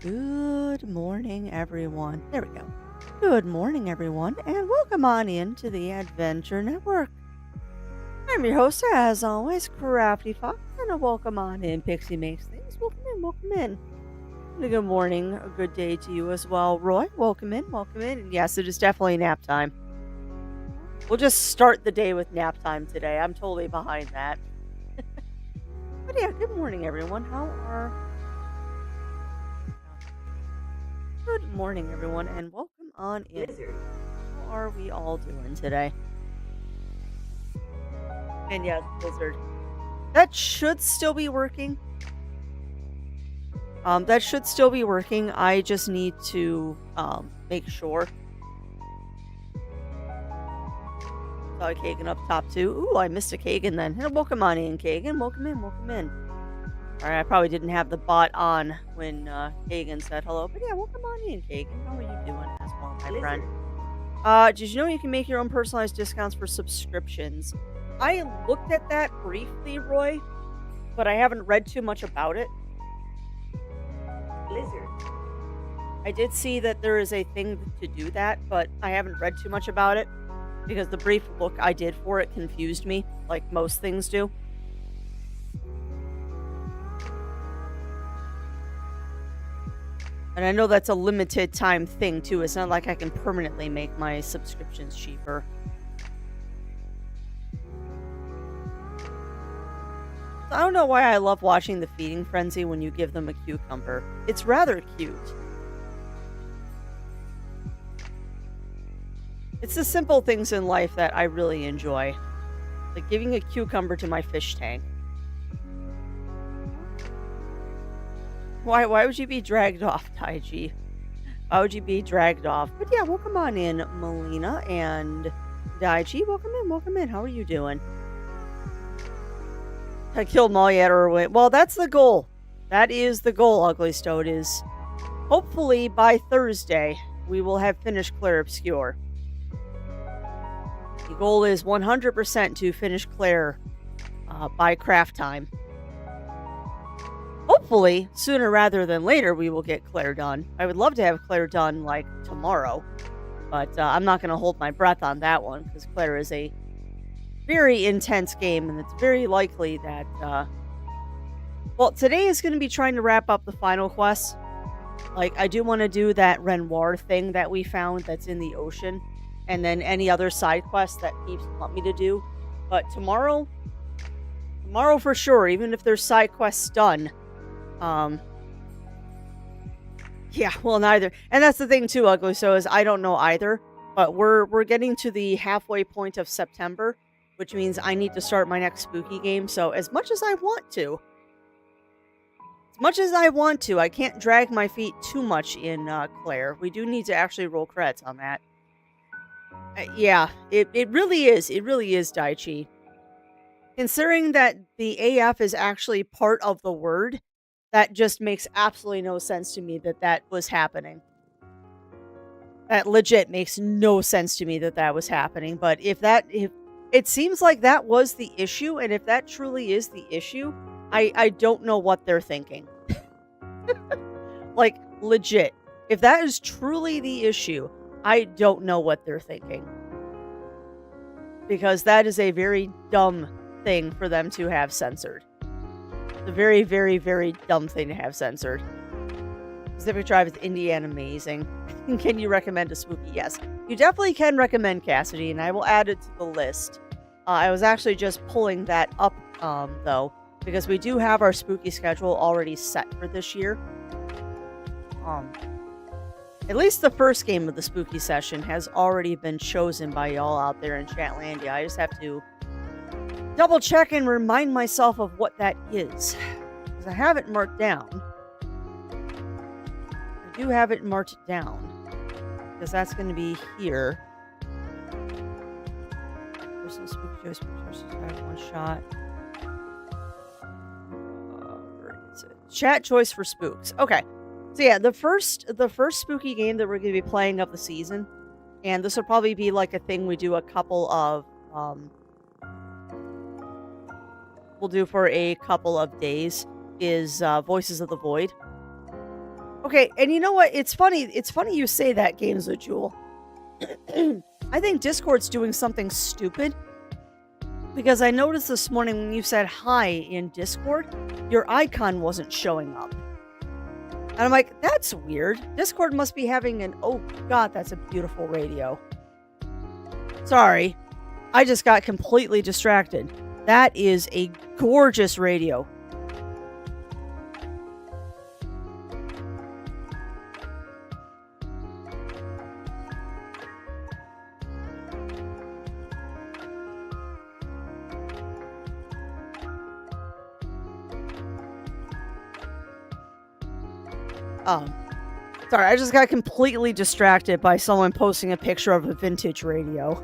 Good morning, everyone. There we go. Good morning, everyone, and welcome on in to the Adventure Network. I'm your host, as always, Crafty Fox, and a welcome on in, Pixie Makes Things. Welcome in, welcome in. And a good morning, a good day to you as well, Roy. Welcome in, welcome in. And yes, it is definitely nap time. We'll just start the day with nap time today. I'm totally behind that. But yeah, good morning, everyone. Good morning, everyone, and welcome on in. How are we all doing today? And yeah, Blizzard. That should still be working. That should still be working. I just need to make sure. Saw a Kagan up top too. Ooh, I missed a Kagan then. Hey, welcome on in, Kagan. Welcome in, welcome in. Alright, I probably didn't have the bot on when Kagan said hello. But yeah, welcome on in, Kagan. How are you doing as well, my friend? Did you know you can make your own personalized discounts for subscriptions? I looked at that briefly, Roy, but I haven't read too much about it. Blizzard. I did see that there is a thing to do that, but I haven't read too much about it because the brief look I did for it confused me, like most things do. And I know that's a limited time thing too. It's not like I can permanently make my subscriptions cheaper. I don't know why I love watching the feeding frenzy when you give them a cucumber. It's rather cute. It's the simple things in life that I really enjoy. Like giving a cucumber to my fish tank. Why would you be dragged off, Taiji? Why would you be dragged off? But yeah, welcome on in, Melina and Daiji. Welcome in, welcome in. How are you doing? I killed them all yet, or wait. Well, that's the goal. That is the goal, Ugly Stoat, is hopefully by Thursday we will have finished Clair Obscur. The goal is 100% to finish Clair by craft time. Hopefully, sooner rather than later, we will get Clair done. I would love to have Clair done, like, tomorrow. But I'm not going to hold my breath on that one, because Clair is a very intense game, and it's very likely that... well, today is going to be trying to wrap up the final quest. Like, I do want to do that Renoir thing that we found that's in the ocean, and then any other side quests that Peeps want me to do. But tomorrow for sure, even if there's side quests done... yeah, well, neither. And that's the thing too, Ugly, so is I don't know either, but we're getting to the halfway point of September, which means I need to start my next spooky game. So as much as I want to, I can't drag my feet too much in Clair. We do need to actually roll credits on that. Yeah, it really is. It really is, Daichi. Considering that the AF is actually part of the word, that just makes absolutely no sense to me that was happening. That legit makes no sense to me that was happening. But if it seems like that was the issue, and if that truly is the issue, I don't know what they're thinking. Like, legit. If that is truly the issue, I don't know what they're thinking. Because that is a very dumb thing for them to have censored. It's a very, very, very dumb thing to have censored. Pacific Drive is indie and amazing. Can you recommend a spooky? Yes. You definitely can recommend Cassidy, and I will add it to the list. I was actually just pulling that up, though, because we do have our spooky schedule already set for this year. At least the first game of the spooky session has already been chosen by y'all out there in Chatlandia. I just have to double check and remind myself of what that is, because I have it marked down. I do have it marked down, because that's going to be here. Personal spooky choice, one shot. Where is it? Chat choice for spooks. Okay, so yeah, the first spooky game that we're going to be playing of the season, and this will probably be like a thing we do a couple of we'll do for a couple of days, is Voices of the Void. Okay, Okay, and you know what? It's funny. It's funny you say that, Games with Jewel. I think Discord's doing something stupid because I noticed this morning when you said hi in Discord, your icon wasn't showing up. And I'm like, that's weird. Discord must be having an, oh God, that's a beautiful radio. Sorry, I just got completely distracted. That is a gorgeous radio. Sorry, I just got completely distracted by someone posting a picture of a vintage radio.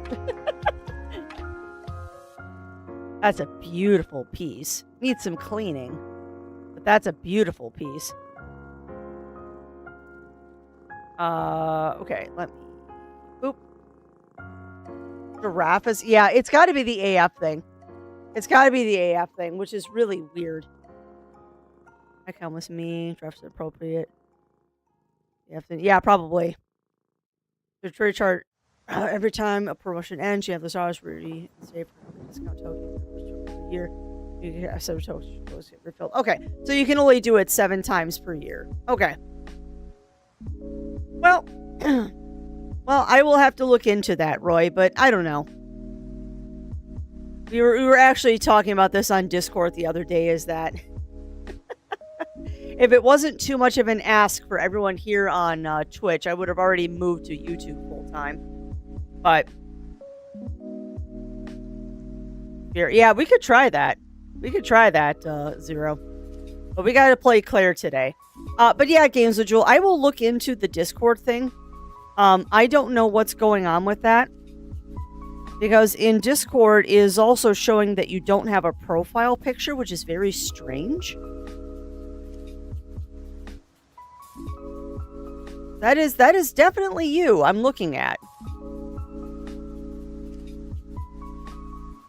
That's a beautiful piece. Needs some cleaning, but that's a beautiful piece. Okay, let me... Boop. Giraffe is... Yeah, it's got to be the AF thing. It's got to be the AF thing, which is really weird. I come with me. Draft's appropriate. You have to... Yeah, probably. The trade chart... every time a promotion ends, you have the stars ready and save for discount token per year. You can get 7 tokens get refilled. Okay, so you can only do it 7 times per year. Okay. Well, well, I will have to look into that, Roy, but I don't know. We were actually talking about this on Discord the other day, is that if it wasn't too much of an ask for everyone here on Twitch, I would have already moved to YouTube full time. But yeah, we could try that. We could try that, Zero. But we got to play Claire today. But yeah, Games with Jewel, I will look into the Discord thing. I don't know what's going on with that. Because in Discord is also showing that you don't have a profile picture, which is very strange. That is definitely you I'm looking at.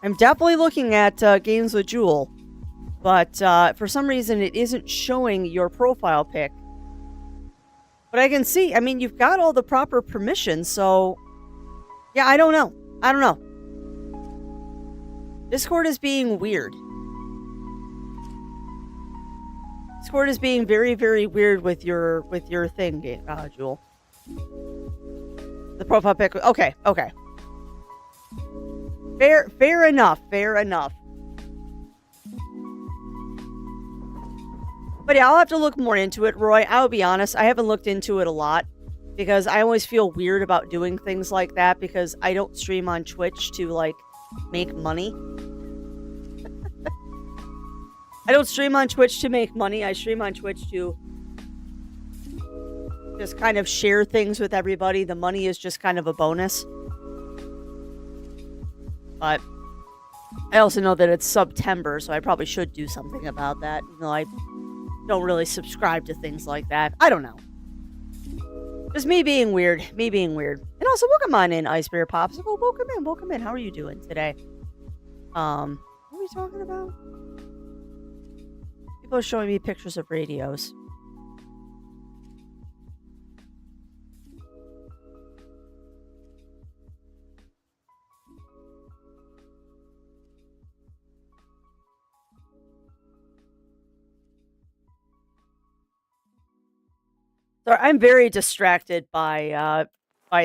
I'm definitely looking at Games with Jewel, but for some reason it isn't showing your profile pic. But I can see, I mean, you've got all the proper permissions, so yeah, I don't know. I don't know. Discord is being weird. Discord is being very, very weird with your thing, Jewel. The profile pic. Okay, okay. Fair enough. Fair enough. But yeah, I'll have to look more into it, Roy. I'll be honest, I haven't looked into it a lot because I always feel weird about doing things like that because I don't stream on Twitch to, like, make money. I don't stream on Twitch to make money. I stream on Twitch to just kind of share things with everybody. The money is just kind of a bonus. But I also know that it's September, so I probably should do something about that. Even though I don't really subscribe to things like that. I don't know. Just me being weird. Me being weird. And also, welcome on in, Ice Bear Popsicle. Welcome in. Welcome in. How are you doing today? What are we talking about? People are showing me pictures of radios. So I'm very distracted by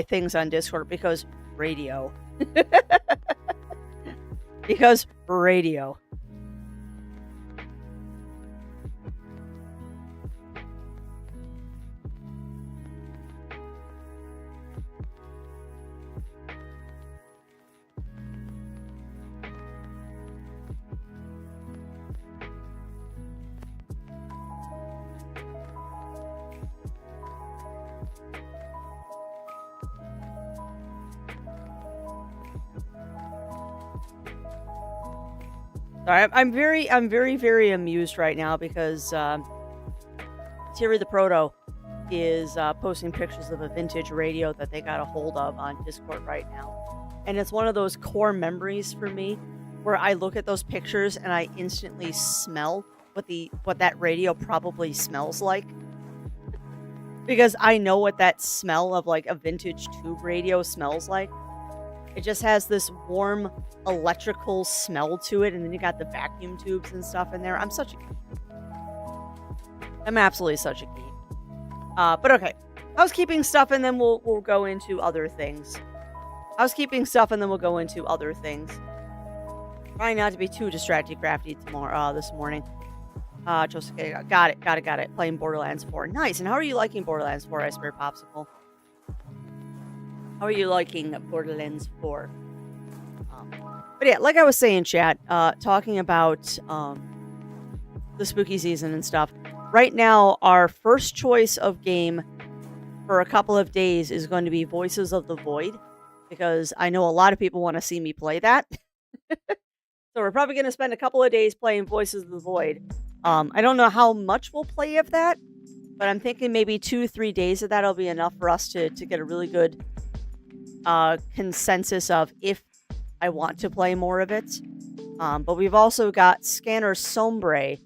things on Discord because radio. Because radio. Sorry, I'm very amused right now because Terry the Proto is posting pictures of a vintage radio that they got a hold of on Discord right now. And it's one of those core memories for me where I look at those pictures and I instantly smell what that radio probably smells like. because I know what that smell of like a vintage tube radio smells like. It just has this warm electrical smell to it, and then you got the vacuum tubes and stuff in there. I'm such a geek. I'm absolutely such a geek. But okay, housekeeping stuff, and then we'll go into other things. Housekeeping stuff, and then we'll go into other things. Trying not to be too distracted crafty this morning. Just got it. Playing Borderlands 4. Nice. And how are you liking Borderlands 4, I swear, Popsicle? How are you liking Borderlands 4? But yeah, like I was saying, chat, talking about the spooky season and stuff. Right now, our first choice of game for a couple of days is going to be Voices of the Void, because I know a lot of people want to see me play that. So we're probably going to spend a couple of days playing Voices of the Void. I don't know how much we'll play of that, but I'm thinking maybe 2-3 days of that will be enough for us to get a really good consensus of if I want to play more of it. But we've also got Scanner Sombre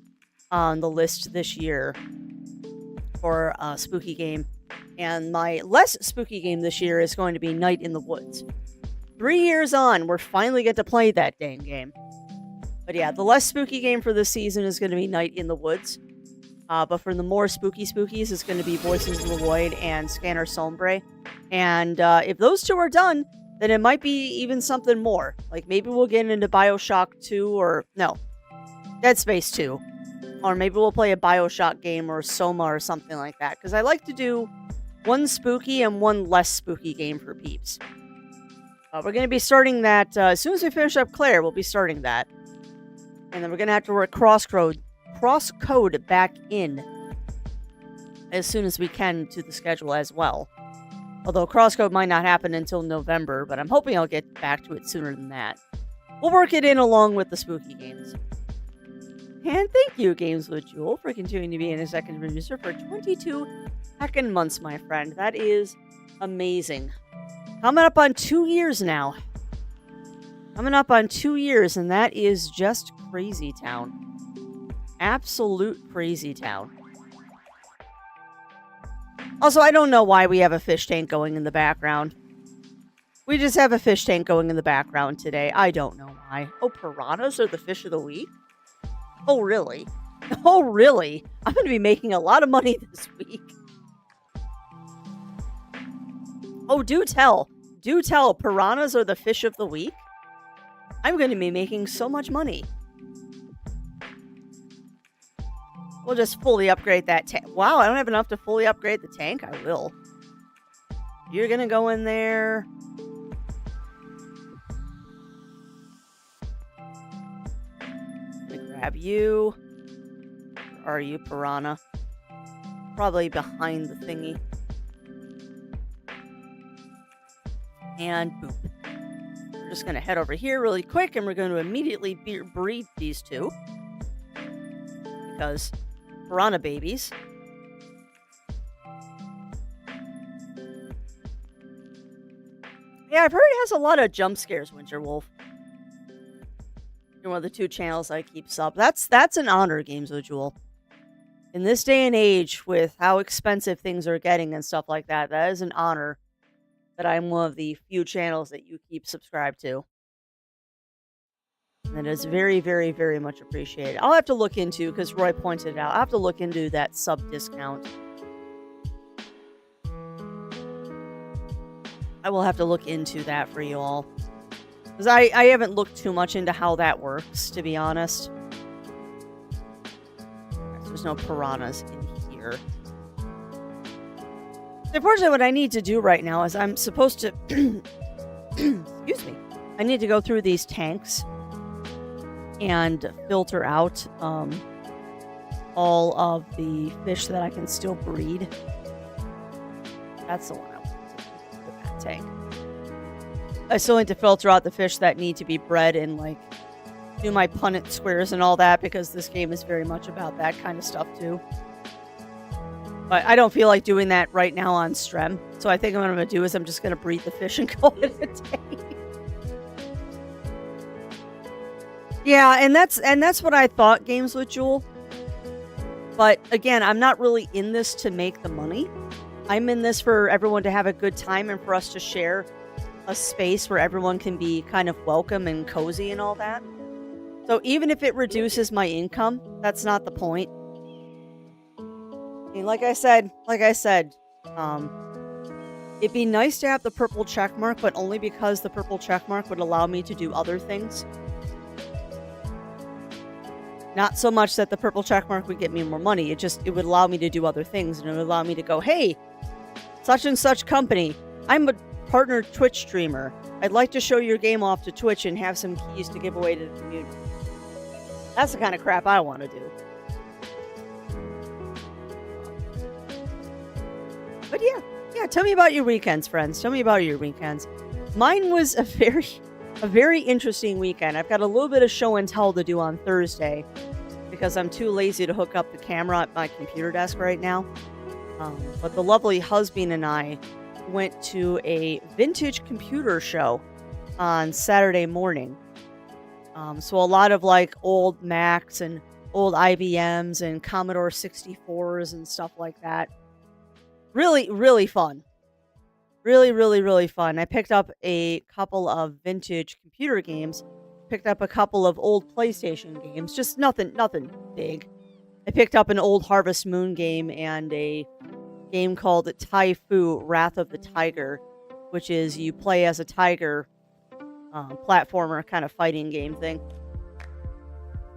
on the list this year for a spooky game. And my less spooky game this year is going to be Night in the Woods. 3 years on, we're finally get to play that dang game. But yeah, the less spooky game for this season is going to be Night in the Woods. But for the more spookies, it's going to be Voices of the Void and Scanner Sombre. And if those two are done, then it might be even something more. Like maybe we'll get into BioShock 2 or... No, Dead Space 2. Or maybe we'll play a BioShock game or Soma or something like that. Because I like to do one spooky and one less spooky game for peeps. We're going to be starting that... as soon as we finish up Claire, we'll be starting that. And then we're going to have to work crosscode back in as soon as we can to the schedule as well. Although crosscode might not happen until November, but I'm hoping I'll get back to it sooner than that. We'll work it in along with the spooky games. And thank you, Games with Jewel, for continuing to be an executive producer for 22 heckin' months, my friend. That is amazing. Coming up on 2 years now. Coming up on 2 years, and that is just crazy town. Absolute crazy town. Also, I don't know why we have a fish tank going in the background. We just have a fish tank going in the background today. I don't know why. Oh, piranhas are the fish of the week? Oh, really? Oh, really? I'm going to be making a lot of money this week. Oh, do tell. Do tell. Piranhas are the fish of the week? I'm going to be making so much money. We'll just fully upgrade that tank. Wow, I don't have enough to fully upgrade the tank? I will. You're going to go in there. I'm going to grab you. Where are you, piranha? Probably behind the thingy. And boop. We're just going to head over here really quick, and we're going to immediately breed these two. Because piranha babies. Yeah, I've heard it has a lot of jump scares, Winter Wolf. You're one of the two channels I keep sub. That's an honor, Games with Jewel. In this day and age, with how expensive things are getting and stuff like that, that is an honor that I'm one of the few channels that you keep subscribed to. And it is very, very, very much appreciated. I'll have to look into, because Roy pointed it out, I'll have to look into that sub discount. I will have to look into that for you all. Because I haven't looked too much into how that works, to be honest. There's no piranhas in here. Unfortunately, what I need to do right now is I'm supposed to... excuse me. I need to go through these tanks and filter out all of the fish that I can still breed. That's the one I want to put in that tank. I still need to filter out the fish that need to be bred and like do my Punnett squares and all that, because this game is very much about that kind of stuff too. But I don't feel like doing that right now on Strem. So I think what I'm going to do is I'm just going to breed the fish and call it a day. Yeah, and that's what I thought, Games with Jewel. But again, I'm not really in this to make the money. I'm in this for everyone to have a good time and for us to share a space where everyone can be kind of welcome and cozy and all that. So even if it reduces my income, that's not the point. I mean, like I said, um, it'd be nice to have the purple check mark, but only because the purple check mark would allow me to do other things. Not so much that the purple check mark would get me more money. It would allow me to do other things, and it would allow me to go, hey, such and such company, I'm a partner Twitch streamer. I'd like to show your game off to Twitch and have some keys to give away to the community. That's the kind of crap I want to do. But yeah, tell me about your weekends, friends. Tell me about your weekends. Mine was a very interesting weekend. I've got a little bit of show and tell to do on Thursday because I'm too lazy to hook up the camera at my computer desk right now. But the lovely husband and I went to a vintage computer show on Saturday morning. So a lot of like old Macs and old IBMs and Commodore 64s and stuff like that. Really, really fun. Really, really, really fun. I picked up a couple of vintage computer games. Picked up a couple of old PlayStation games. Just nothing big. I picked up an old Harvest Moon game and a game called Tai Fu Wrath of the Tiger, which is you play as a tiger, platformer kind of fighting game thing.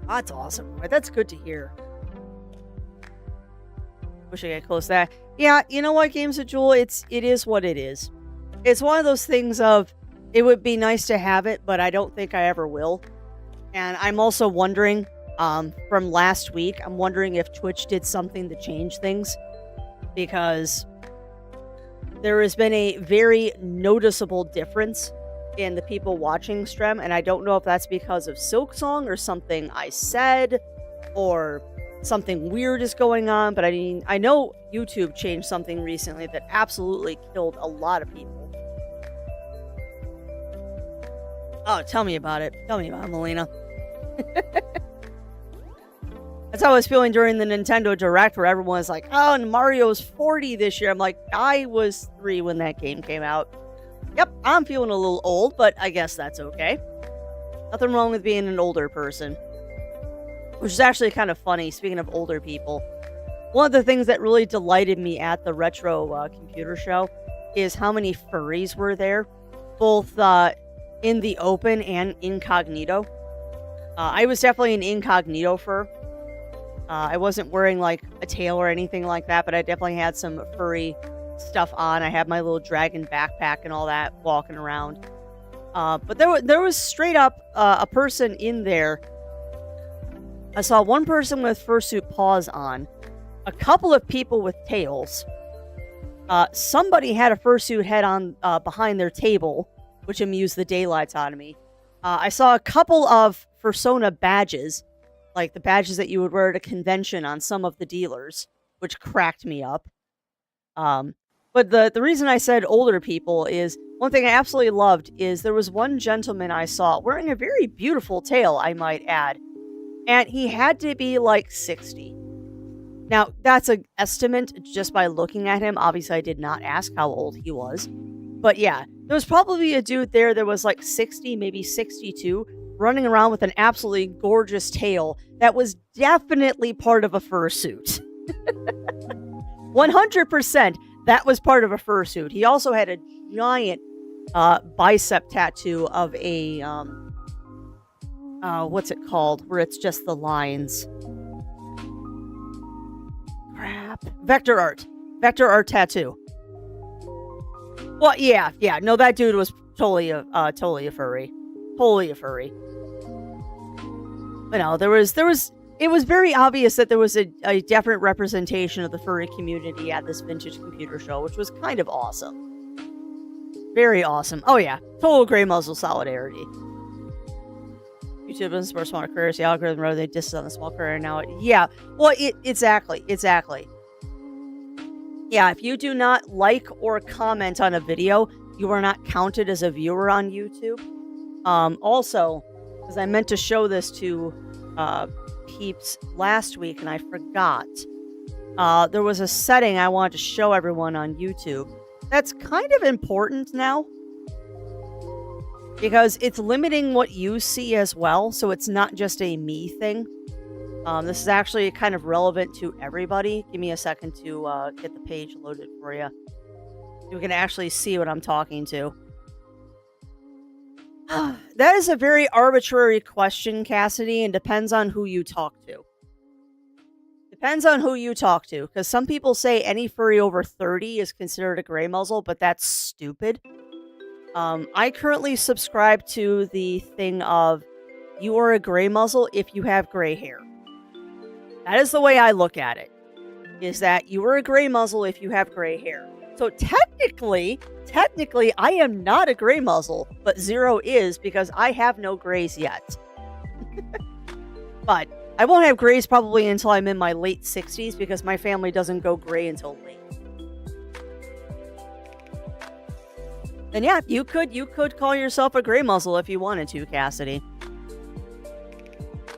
That's awesome. That's good to hear. Wish I could close that. Yeah, you know what, Games of Jewel? It is what it is. It's one of those things of, it would be nice to have it, but I don't think I ever will. And I'm also wondering, from last week, I'm wondering if Twitch did something to change things. Because there has been a very noticeable difference in the people watching stream, and I don't know if that's because of Silksong or something I said, or something weird is going on, but I mean, I know YouTube changed something recently that absolutely killed a lot of people. Oh, tell me about it. Tell me about it, Melina. That's how I was feeling during the Nintendo Direct, where everyone was like, oh, and Mario's 40 this year. I'm like, I was 3 when that game came out. Yep, I'm feeling a little old, but I guess that's okay. Nothing wrong with being an older person. Which is actually kind of funny, speaking of older people. One of the things that really delighted me at the retro computer show is how many furries were there, both in the open and incognito. I was definitely an incognito fur. I wasn't wearing like a tail or anything like that, but I definitely had some furry stuff on. I had my little dragon backpack and all that walking around. But there was straight up a person in there. I saw one person with fursuit paws on, a couple of people with tails. Somebody had a fursuit head on behind their table, which amused the daylights out of me. I saw a couple of Fursona badges, like the badges that you would wear at a convention on some of the dealers, which cracked me up. But the reason I said older people is, one thing I absolutely loved is there was one gentleman I saw wearing a very beautiful tail, I might add. And he had to be like 60. Now, that's an estimate just by looking at him. Obviously, I did not ask how old he was. But yeah, there was probably a dude there that was like 60, maybe 62, running around with an absolutely gorgeous tail that was definitely part of a fursuit. 100% that was part of a fursuit. He also had a giant bicep tattoo of a, what's it called? Where it's just the lines. Crap. Vector art tattoo. Well, yeah. No, that dude was totally a furry. Totally a furry. But no, it was very obvious that there was a definite representation of the furry community at this vintage computer show, which was kind of awesome. Very awesome. Oh yeah, total gray muzzle solidarity. YouTube doesn't support smaller careers. The algorithm rather they distance on the small career now. Yeah, well, exactly. Yeah, if you do not like or comment on a video, you are not counted as a viewer on YouTube. Also, because I meant to show this to peeps last week and I forgot. there was a setting I wanted to show everyone on YouTube that's kind of important now because it's limiting what you see as well, so it's not just a me thing. This is actually kind of relevant to everybody. Give me a second to get the page loaded for you. You can actually see what I'm talking to. That is a very arbitrary question, Cassidy, and depends on who you talk to. Depends on who you talk to, because some people say any furry over 30 is considered a gray muzzle, but that's stupid. I currently subscribe to the thing of you are a gray muzzle if you have gray hair. That is the way I look at it, is that you are a gray muzzle if you have gray hair. So technically, I am not a gray muzzle, but Zero is because I have no grays yet. But I won't have grays probably until I'm in my late 60s because my family doesn't go gray until late. And yeah, you could call yourself a gray muzzle if you wanted to, Cassidy.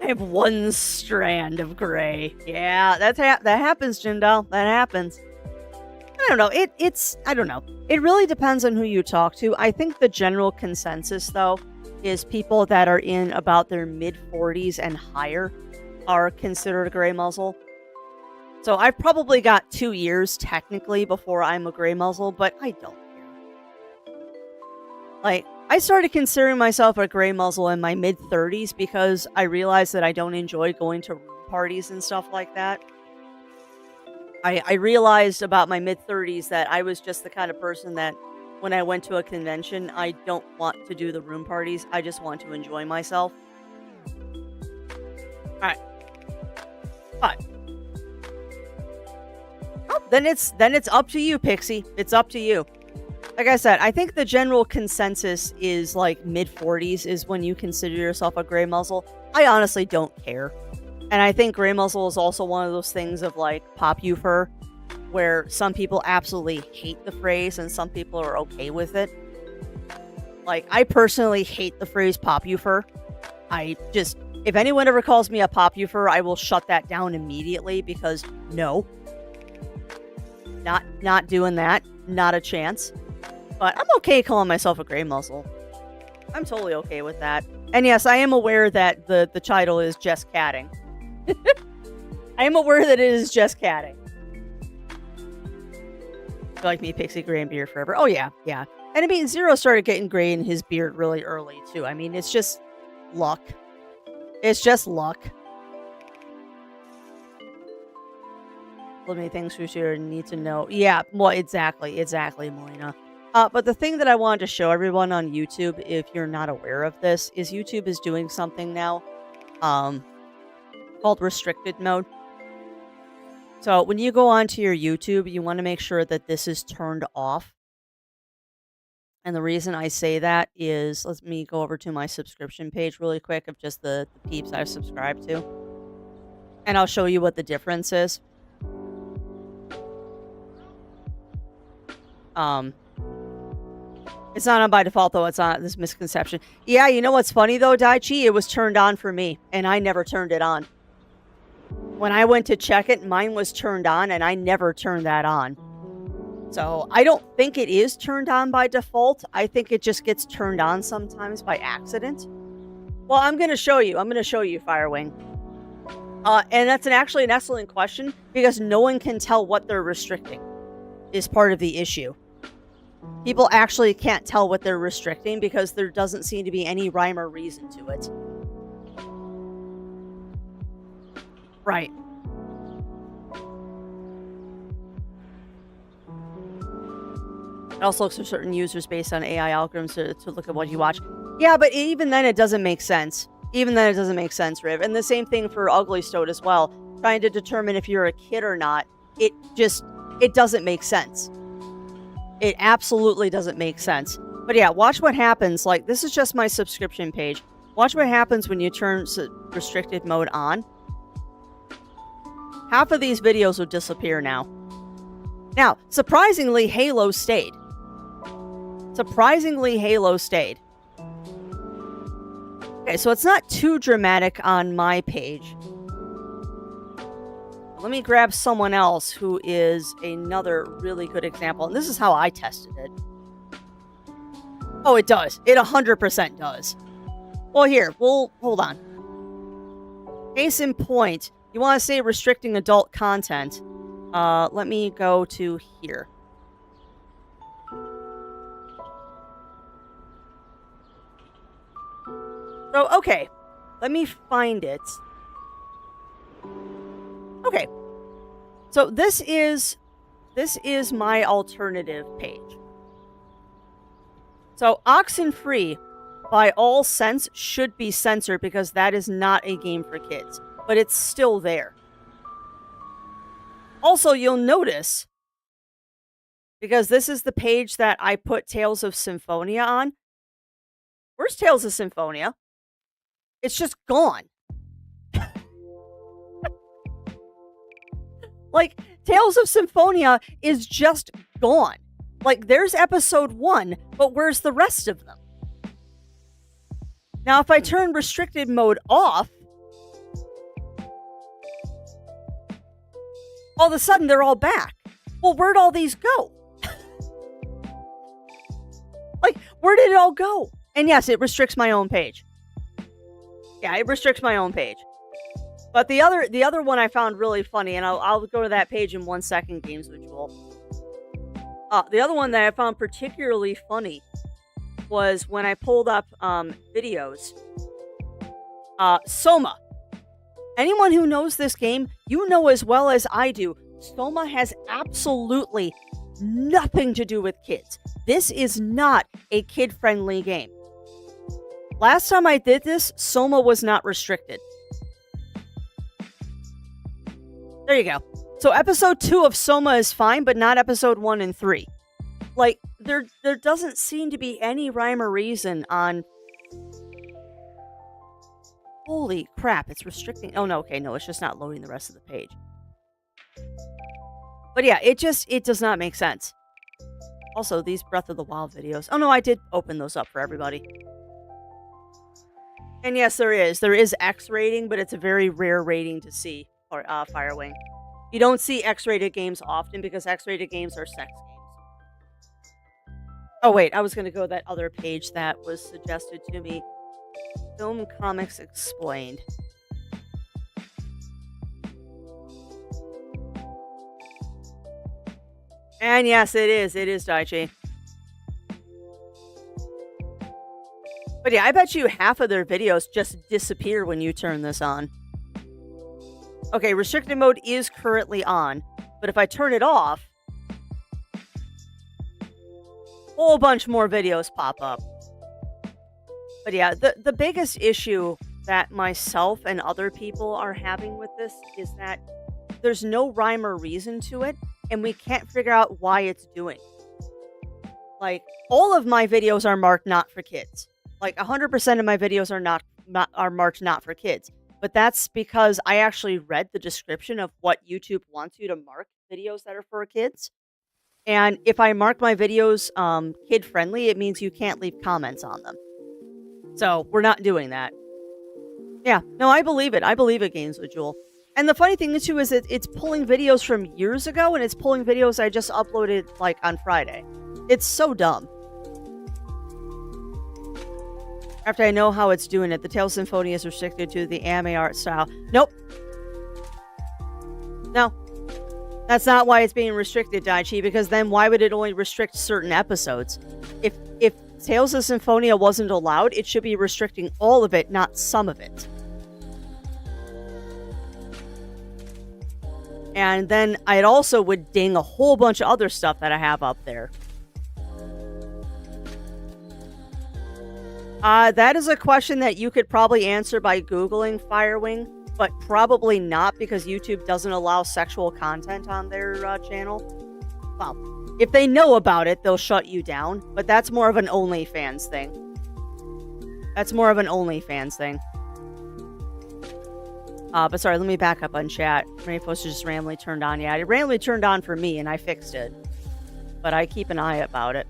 I have one strand of gray. Yeah, that happens, Jindal. That happens. I don't know. I don't know. It really depends on who you talk to. I think the general consensus, though, is people that are in about their mid-40s and higher are considered a gray muzzle. So I've probably got 2 years, technically, before I'm a gray muzzle, but I don't care. Like, I started considering myself a gray muzzle in my mid-30s because I realized that I don't enjoy going to room parties and stuff like that. I realized about my mid-30s that I was just the kind of person that when I went to a convention, I don't want to do the room parties. I just want to enjoy myself. Alright. But then it's up to you, Pixie. It's up to you. Like I said, I think the general consensus is like mid-40s is when you consider yourself a gray muzzle. I honestly don't care. And I think gray muzzle is also one of those things of like pop-you-fur, where some people absolutely hate the phrase and some people are okay with it. Like, I personally hate the phrase pop-you-fur. If anyone ever calls me a pop-you-fur, I will shut that down immediately because no. Not doing that. Not a chance. But I'm okay calling myself a gray muzzle. I'm totally okay with that. And yes, I am aware that the title is just catting. I am aware that it is just catting. Like me, Pixie, gray and beard forever. Oh yeah, yeah. And I mean, Zero started getting gray in his beard really early too. I mean, it's just luck. It's just luck. So many things we should need to know. Yeah, well, exactly, Melina. But the thing that I wanted to show everyone on YouTube, if you're not aware of this, is YouTube is doing something now. Called restricted mode. So when you go onto your YouTube, you want to make sure that this is turned off. And the reason I say that is, let me go over to my subscription page really quick of just the peeps I've subscribed to. And I'll show you what the difference is. It's not on by default, though. It's on this misconception. Yeah, you know what's funny, though, Daichi? It was turned on for me, and I never turned it on. When I went to check it, mine was turned on, and I never turned that on. So I don't think it is turned on by default. I think it just gets turned on sometimes by accident. Well, I'm going to show you. I'm going to show you, Firewing. And that's actually an excellent question, because no one can tell what they're restricting is part of the issue. People actually can't tell what they're restricting because there doesn't seem to be any rhyme or reason to it. Right. It also looks for certain users based on AI algorithms to look at what you watch. Yeah, but even then it doesn't make sense. Even then it doesn't make sense, Riv. And the same thing for Ugly Stode as well. Trying to determine if you're a kid or not, it doesn't make sense. It absolutely doesn't make sense. But yeah, watch what happens. Like, this is just my subscription page. Watch what happens when you turn restricted mode on. Half of these videos will disappear now. Now, surprisingly, Halo stayed. Surprisingly, Halo stayed. Okay, so it's not too dramatic on my page. let me grab someone else who is another really good example. And this is how I tested it. Oh, it does. It 100% does. Well, here, hold on. Case in point, you want to say restricting adult content. Let me go to here. So, okay. Let me find it. Okay. So this is my alternative page. So Oxenfree, by all sense, should be censored because that is not a game for kids. But it's still there. Also, you'll notice, because this is the page that I put Tales of Symphonia on. Where's Tales of Symphonia? It's just gone. Like, Tales of Symphonia is just gone. Like, there's episode 1, but where's the rest of them? Now, if I turn restricted mode off, all of a sudden they're all back. Well, where'd all these go? Like, where did it all go? And yes, it restricts my own page. Yeah, it restricts my own page. But the other one I found really funny, and I'll go to that page in 1 second, Games with Jewel. The other one that I found particularly funny was when I pulled up videos. Soma. Anyone who knows this game, you know as well as I do, Soma has absolutely nothing to do with kids. This is not a kid-friendly game. Last time I did this, Soma was not restricted. There you go. So episode 2 of Soma is fine, but not episode 1 and 3. Like, there doesn't seem to be any rhyme or reason on... Holy crap, it's restricting... Oh, no, okay, no, it's just not loading the rest of the page. But yeah, it does not make sense. Also, these Breath of the Wild videos... Oh, no, I did open those up for everybody. And yes, there is X rating, but it's a very rare rating to see. Or Firewing. You don't see X-rated games often because X-rated games are sex games. Oh wait, I was going to go to that other page that was suggested to me. Film Comics Explained. And yes, it is Daichi. But yeah, I bet you half of their videos just disappear when you turn this on. Okay, restricted mode is currently on, but if I turn it off, a whole bunch more videos pop up. But yeah, the biggest issue that myself and other people are having with this is that there's no rhyme or reason to it, and we can't figure out why it's doing. Like, all of my videos are marked not for kids. Like, 100% of my videos are marked not for kids. But that's because I actually read the description of what YouTube wants you to mark videos that are for kids. And if I mark my videos kid-friendly, it means you can't leave comments on them. So we're not doing that. Yeah, no, I believe it. I believe it, Games with Jewel. And the funny thing, too, is that it's pulling videos from years ago, and it's pulling videos I just uploaded, like, on Friday. It's so dumb. After I know how it's doing it, the Tales Symphonia is restricted to the anime art style. Nope. No. That's not why it's being restricted, Daichi, because then why would it only restrict certain episodes? If Tales of Symphonia wasn't allowed, it should be restricting all of it, not some of it. And then it also would ding a whole bunch of other stuff that I have up there. That is a question that you could probably answer by Googling Firewing, but probably not because YouTube doesn't allow sexual content on their channel. Well, if they know about it, they'll shut you down, but that's more of an OnlyFans thing. But sorry, let me back up on chat. Many posts just randomly turned on. Yeah, it randomly turned on for me, and I fixed it. But I keep an eye about it.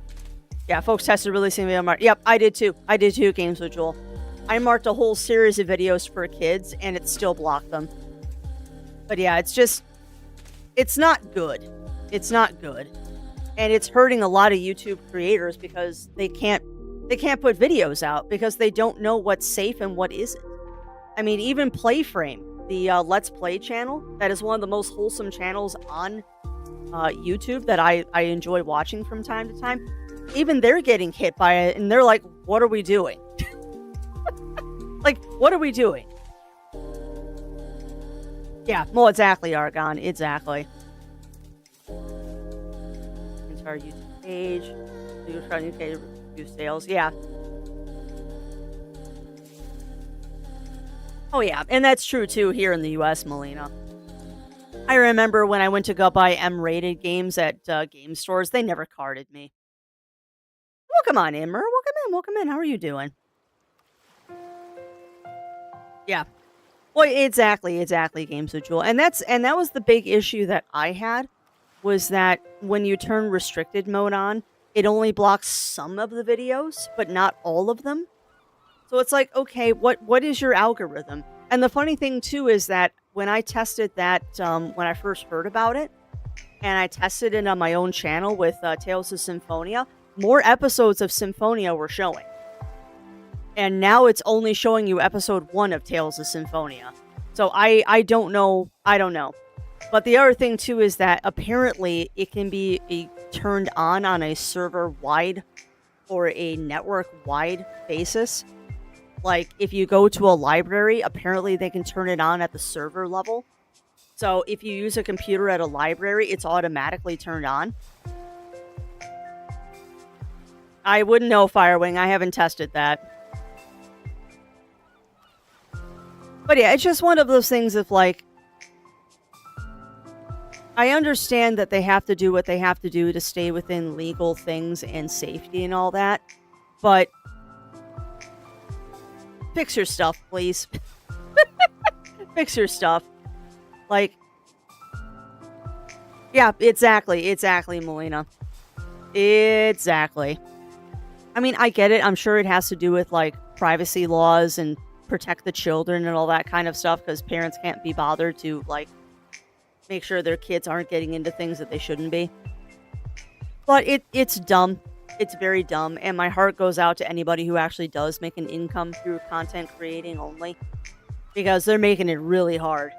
Yeah, folks tested releasing video mark. Yep, I did too, Games with Jewel. I marked a whole series of videos for kids, and it still blocked them. But yeah, it's just... It's not good. It's not good. And it's hurting a lot of YouTube creators because they can't put videos out because they don't know what's safe and what isn't. I mean, even Playframe, the Let's Play channel, that is one of the most wholesome channels on YouTube that I enjoy watching from time to time. Even they're getting hit by it, and they're like, "What are we doing? Like, what are we doing?" Yeah, well, exactly, Argon, exactly. Entire YouTube page, review sales, yeah. Oh yeah, and that's true too here in the U.S., Melina. I remember when I went to go buy M-rated games at game stores, they never carded me. Welcome on in, Mer. Welcome in. Welcome in. How are you doing? Yeah. Well, exactly, Games with Jewel. And that was the big issue that I had was that when you turn restricted mode on, it only blocks some of the videos, but not all of them. So it's like, okay, what is your algorithm? And the funny thing too is that when I tested that when I first heard about it, and I tested it on my own channel with Tales of Symphonia, more episodes of Symphonia were showing. And now it's only showing you episode 1 of Tales of Symphonia. So I don't know. I don't know. But the other thing too is that apparently it can be turned on a server-wide or a network-wide basis. Like, if you go to a library, apparently they can turn it on at the server level. So if you use a computer at a library, it's automatically turned on. I wouldn't know, Firewing. I haven't tested that. But yeah, it's just one of those things of like, I understand that they have to do what they have to do to stay within legal things and safety and all that. But fix your stuff, please. Fix your stuff. Like, yeah, exactly, Melina. Exactly. I mean, I get it. I'm sure it has to do with, like, privacy laws and protect the children and all that kind of stuff, because parents can't be bothered to, like, make sure their kids aren't getting into things that they shouldn't be. But it's dumb. It's very dumb, and my heart goes out to anybody who actually does make an income through content creating only, because they're making it really hard.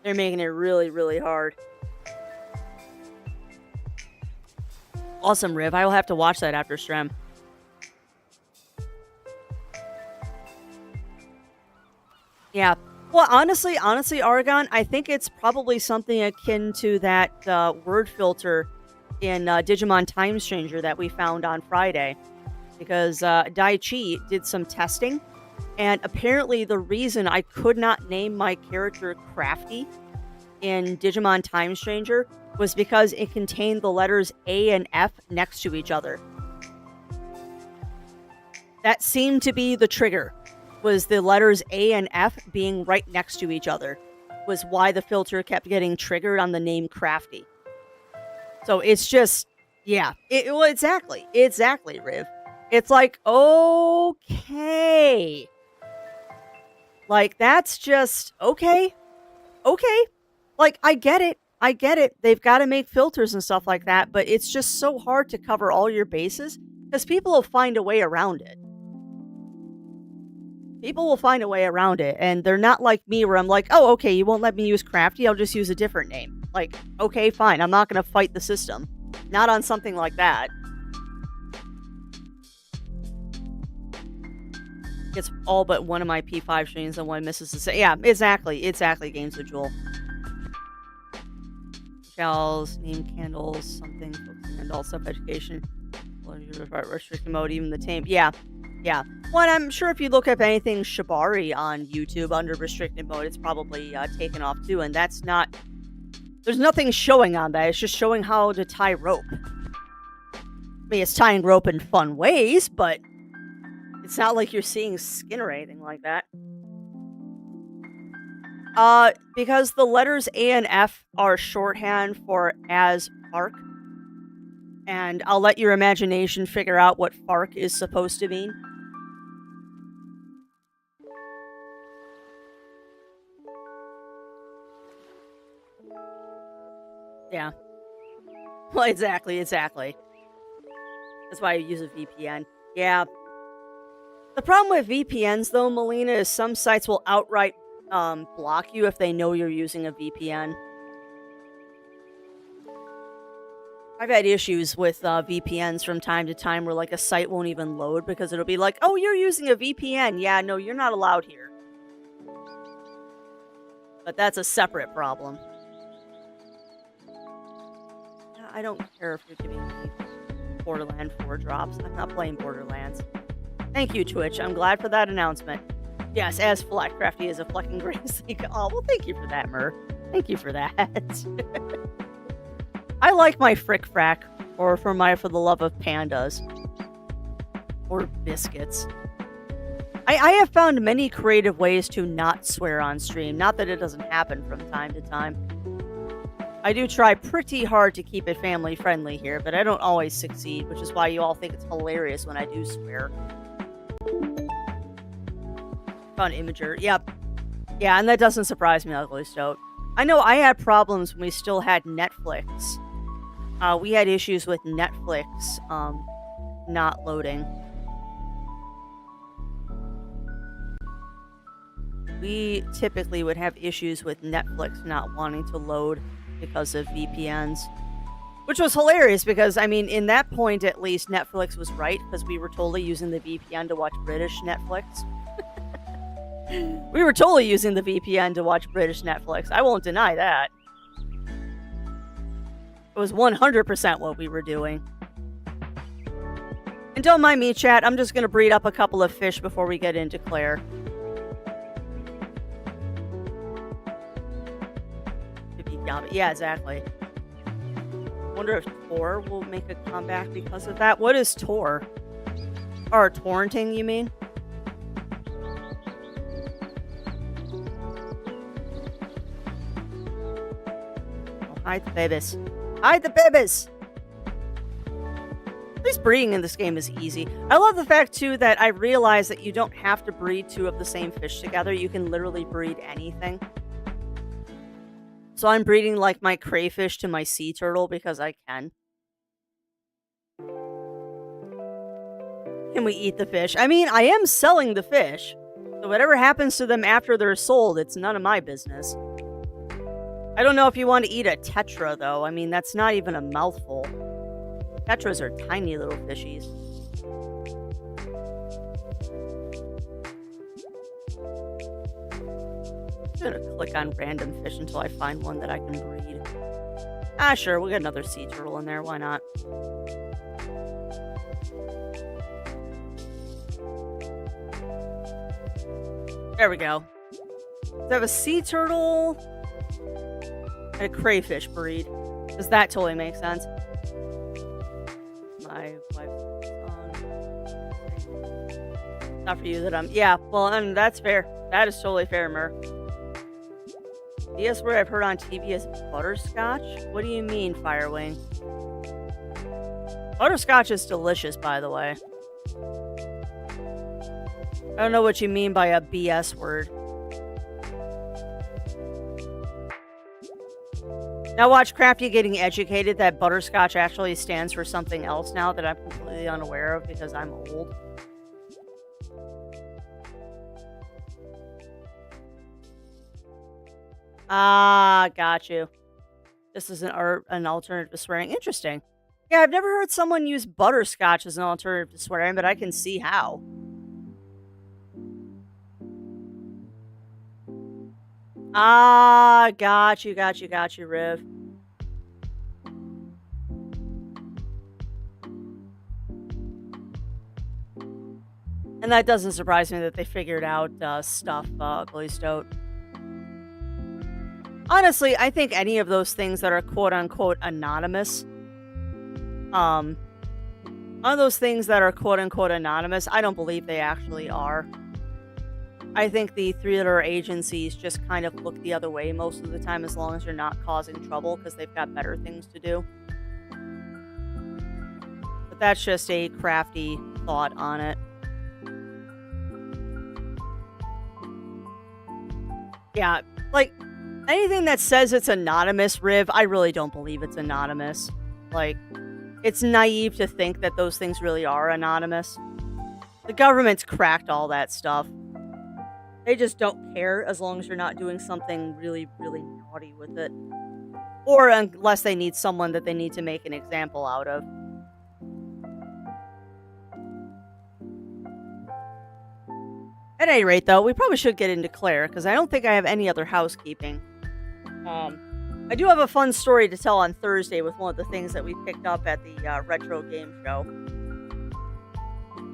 They're making it really, really hard. Awesome, Riv. I will have to watch that after stream. Yeah. Well, honestly, Argon, I think it's probably something akin to that word filter in Digimon Time Stranger that we found on Friday. Because Daichi did some testing, and apparently the reason I could not name my character Crafty in Digimon Time Stranger was because it contained the letters A and F next to each other. That seemed to be the trigger, was the letters A and F being right next to each other, was why the filter kept getting triggered on the name Crafty. So it's just, yeah. Well, exactly, Riv. It's like, okay. Like, that's just, okay. Like, I get it. They've got to make filters and stuff like that, but it's just so hard to cover all your bases, because people will find a way around it. And they're not like me where I'm like, oh, okay, you won't let me use Crafty, I'll just use a different name. Like, okay, fine, I'm not going to fight the system. Not on something like that. It's all but one of my P5 streams and one misses the same. Yeah, exactly, Games with Jewel. Shells, name candles, something, and all self-education. Restricted mode, even the tame. Yeah. Well, and I'm sure if you look up anything Shibari on YouTube under restricted mode, it's probably taken off too, and that's not... There's nothing showing on that, it's just showing how to tie rope. I mean, it's tying rope in fun ways, but it's not like you're seeing skin or anything like that. Because the letters A and F are shorthand for as FARC. And I'll let your imagination figure out what FARC is supposed to mean. Yeah. Well, exactly, exactly. That's why I use a VPN. Yeah. The problem with VPNs, though, Melina, is some sites will outright block you if they know you're using a VPN. I've had issues with VPNs from time to time where like a site won't even load because it'll be like, "Oh, you're using a VPN." Yeah, no, you're not allowed here. But that's a separate problem. Yeah, I don't care if you're giving me Borderland 4 drops. I'm not playing Borderlands. Thank you, Twitch. I'm glad for that announcement. Yes, as Flatcrafty is a fucking great league. Oh, well, thank you for that, Mur. Thank you for that. I like my frick frack, or for the love of pandas. Or biscuits. I have found many creative ways to not swear on stream. Not that it doesn't happen from time to time. I do try pretty hard to keep it family friendly here, but I don't always succeed, which is why you all think it's hilarious when I do swear. Found Imager. Yep. Yeah, and that doesn't surprise me, Ugly Stoat. I know I had problems when we still had Netflix. We had issues with Netflix not loading. We typically would have issues with Netflix not wanting to load because of VPNs. Which was hilarious because, I mean, in that point at least, Netflix was right because we were totally using the VPN to watch British Netflix. We were totally using the VPN to watch British Netflix. I won't deny that. It was 100% what we were doing. And don't mind me, chat. I'm just going to breed up a couple of fish before we get into Claire. Yeah, exactly. Wonder if Tor will make a comeback because of that. What is Tor? Or torrenting, you mean? Oh, hide the babies. Hide the babies! At least breeding in this game is easy. I love the fact, too, that I realized that you don't have to breed two of the same fish together. You can literally breed anything. So I'm breeding, like, my crayfish to my sea turtle because I can. Can we eat the fish? I mean, I am selling the fish. So whatever happens to them after they're sold, it's none of my business. I don't know if you want to eat a tetra, though. I mean, that's not even a mouthful. Tetras are tiny little fishies. I'm gonna click on random fish until I find one that I can breed. Ah, sure, we'll get another sea turtle in there. Why not? There we go. So I have a sea turtle and a crayfish breed. Does that totally make sense? My wife's on. Not for you that I'm. Yeah, well, and that's fair. That is totally fair, Mur. Yes, where I've heard on TV is butterscotch? What do you mean, Firewing? Butterscotch is delicious, by the way. I don't know what you mean by a BS word. Now watch Crafty getting educated that butterscotch actually stands for something else now that I'm completely unaware of because I'm old. Ah, got you. This is an alternative to swearing. Interesting. Yeah, I've never heard someone use butterscotch as an alternative to swearing, but I can see how. Ah, got you, Riv. And that doesn't surprise me that they figured out stuff, Ugly Stoat. Honestly, I think any of those things that are quote-unquote anonymous, all those things that are quote-unquote anonymous, I don't believe they actually are. I think the three-letter agencies just kind of look the other way most of the time as long as you're not causing trouble because they've got better things to do. But that's just a crafty thought on it. Yeah, like, Anything that says it's anonymous, Riv, I really don't believe it's anonymous. Like, it's naive to think that those things really are anonymous. The government's cracked all that stuff. They just don't care as long as you're not doing something really, really naughty with it. Or unless they need someone that they need to make an example out of. At any rate, though, we probably should get into Claire, because I don't think I have any other housekeeping. I do have a fun story to tell on Thursday with one of the things that we picked up at the retro game show.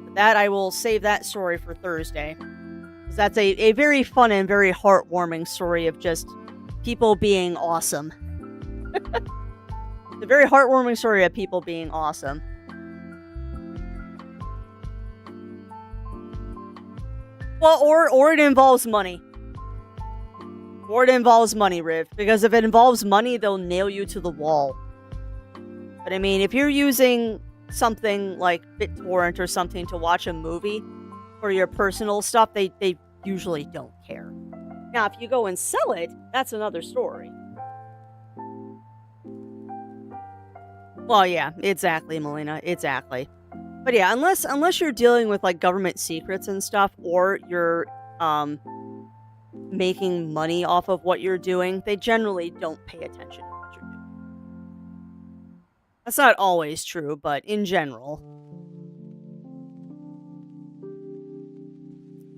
But that I will save that story for Thursday. Because that's a very fun and very heartwarming story of just people being awesome. It's a very heartwarming story of people being awesome. Well, or it involves money. Or it involves money, Riv. Because if it involves money, they'll nail you to the wall. But I mean, if you're using something like BitTorrent or something to watch a movie for your personal stuff, they usually don't care. Now, if you go and sell it, that's another story. Well, yeah, exactly, Melina. Exactly. But yeah, unless you're dealing with like government secrets and stuff, or you're making money off of what you're doing, they generally don't pay attention to what you're doing. That's not always true, but in general.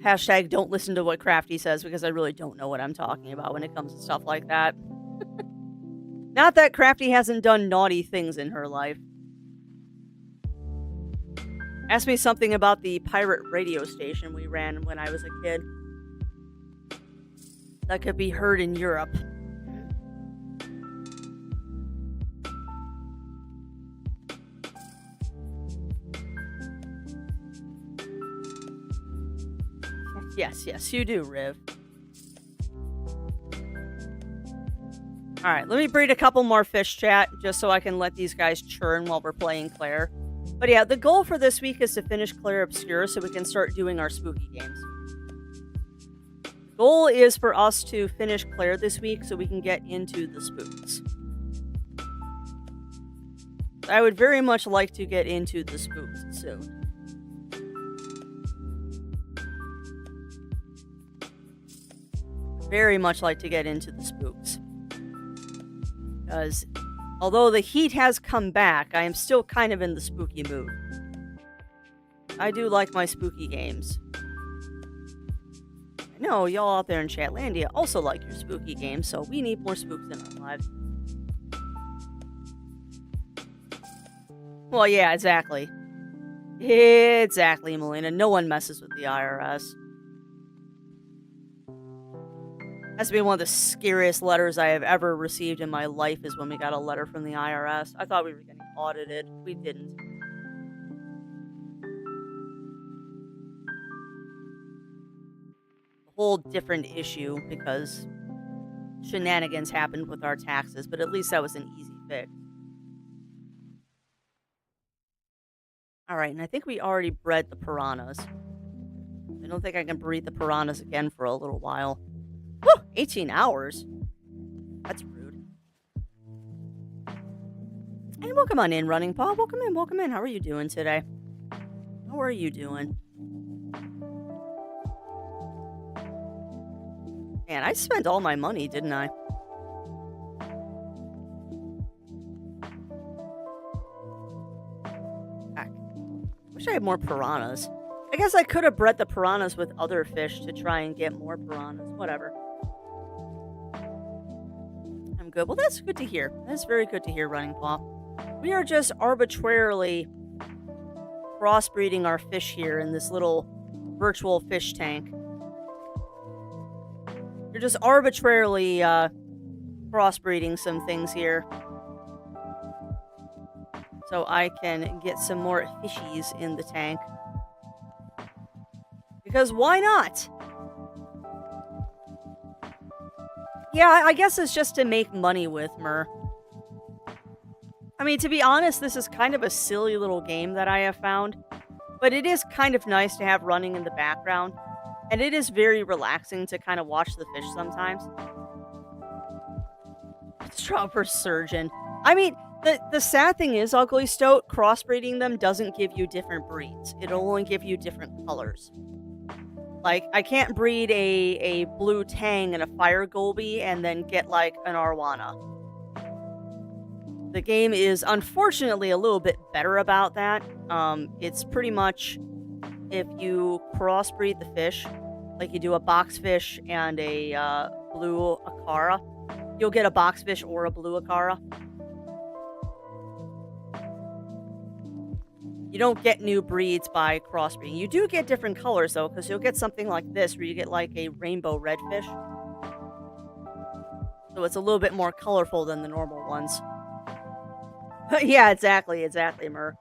Hashtag don't listen to what Crafty says, because I really don't know what I'm talking about when it comes to stuff like that. Not that Crafty hasn't done naughty things in her life. Ask me something about the pirate radio station we ran when I was a kid. That could be heard in Europe. Yes, you do, Riv. Alright, let me breed a couple more fish, chat, just so I can let these guys churn while we're playing Claire. But yeah, the goal for this week is to finish Claire Obscur so we can start doing our spooky games. The goal is for us to finish Claire this week so we can get into the spooks. I would very much like to get into the spooks soon. Very much like to get into the spooks. Because although the heat has come back, I am still kind of in the spooky mood. I do like my spooky games. I know y'all out there in Chatlandia also like your spooky games, so we need more spooks in our lives. Well, yeah, exactly. Exactly, Melina. No one messes with the IRS. That's been one of the scariest letters I have ever received in my life, is when we got a letter from the IRS. I thought we were getting audited. We didn't. A whole different issue, because shenanigans happened with our taxes, but at least that was an easy fix. Alright, and I think we already bred the piranhas. I don't think I can breed the piranhas again for a little while. Whew, 18 hours? That's rude. And welcome on in, Running Paw. Welcome in. How are you doing today? How are you doing? Man, I spent all my money, didn't I? Heck. Wish I had more piranhas. I guess I could have bred the piranhas with other fish to try and get more piranhas. Whatever. I'm good. Well, that's good to hear. That's very good to hear, Running Paw. We are just arbitrarily crossbreeding our fish here in this little virtual fish tank. You're just arbitrarily crossbreeding some things here. So I can get some more fishies in the tank. Because why not? Yeah, I guess it's just to make money with, Mer. I mean, to be honest, this is kind of a silly little game that I have found. But it is kind of nice to have running in the background. And it is very relaxing to kind of watch the fish sometimes. Strawberry Surgeon. I mean, the sad thing is, Ugly Stoat, crossbreeding them doesn't give you different breeds. It'll only give you different colors. Like, I can't breed a blue Tang and a Fire Golby and then get, like, an Arowana. The game is, unfortunately, a little bit better about that. It's pretty much, if you crossbreed the fish, like you do a boxfish and a blue Akara, you'll get a boxfish or a blue Akara. You don't get new breeds by crossbreeding. You do get different colors, though, because you'll get something like this, where you get, like, a rainbow redfish. So it's a little bit more colorful than the normal ones. Yeah, exactly, Mer.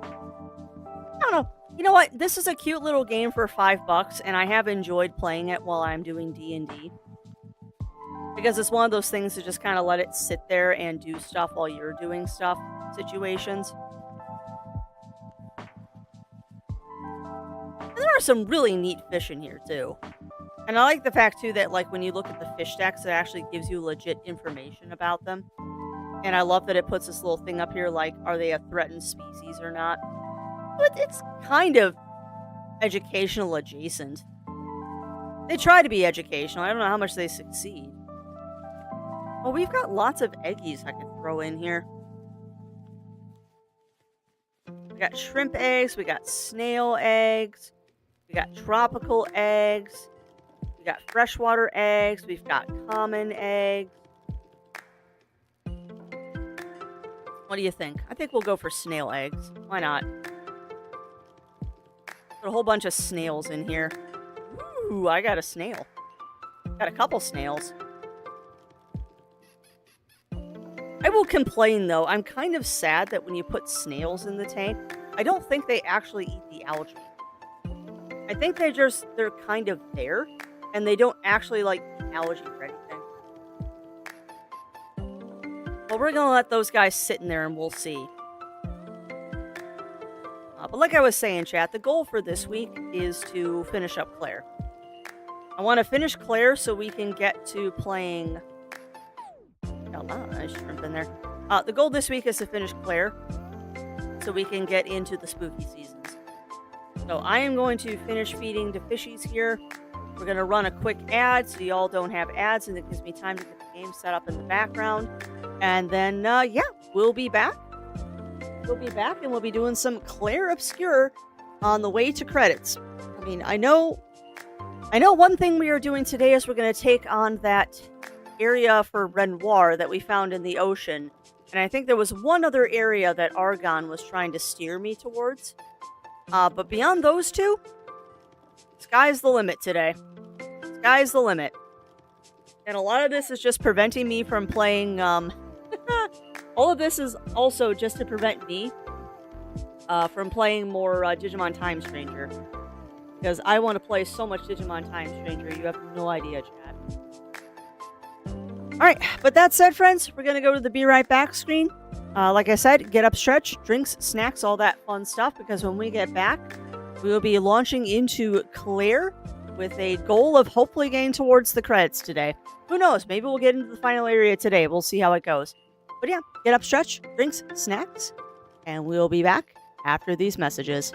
I don't know. You know what? This is a cute little game for $5, and I have enjoyed playing it while I'm doing D&D. Because it's one of those things to just kind of let it sit there and do stuff while you're doing stuff situations. And there are some really neat fish in here, too. And I like the fact, too, that, like, when you look at the fish decks, it actually gives you legit information about them. And I love that it puts this little thing up here, like, are they a threatened species or not? But it's kind of educational adjacent. They try to be educational. I don't know how much they succeed. Well, we've got lots of eggies I can throw in here. We got shrimp eggs. We got snail eggs. We got tropical eggs. We got freshwater eggs. We've got common eggs. What do you think? I think we'll go for snail eggs. Why not? Put a whole bunch of snails in here. Ooh, I got a snail. Got a couple snails. I will complain, though. I'm kind of sad that when you put snails in the tank, I don't think they actually eat the algae. I think they're kind of there, and they don't actually, like, eat algae or anything. Well, we're gonna let those guys sit in there and we'll see. But like I was saying, chat, the goal for this week is to finish up Clair. I want to finish Clair so we can get to playing... Got a lot of nice shrimp in there. The goal this week is to finish Clair so we can get into the spooky seasons. So I am going to finish feeding the fishies here. We're going to run a quick ad so y'all don't have ads, and it gives me time to get the game set up in the background. And then, yeah, we'll be back. We'll be back, and we'll be doing some Clair Obscur on the way to credits. I mean, I know one thing we are doing today is we're going to take on that area for Renoir that we found in the ocean. And I think there was one other area that Argon was trying to steer me towards. But beyond those two, sky's the limit today. Sky's the limit. And a lot of this is just preventing me from playing, all of this is also just to prevent me from playing more Digimon Time Stranger. Because I want to play so much Digimon Time Stranger, you have no idea, Chad. Alright, but that said, friends, we're going to go to the Be Right Back screen. Like I said, get up, stretch, drinks, snacks, all that fun stuff, because when we get back, we will be launching into Clair with a goal of hopefully getting towards the credits today. Who knows? Maybe we'll get into the final area today. We'll see how it goes. But yeah, get up, stretch, drinks, snacks, and we'll be back after these messages.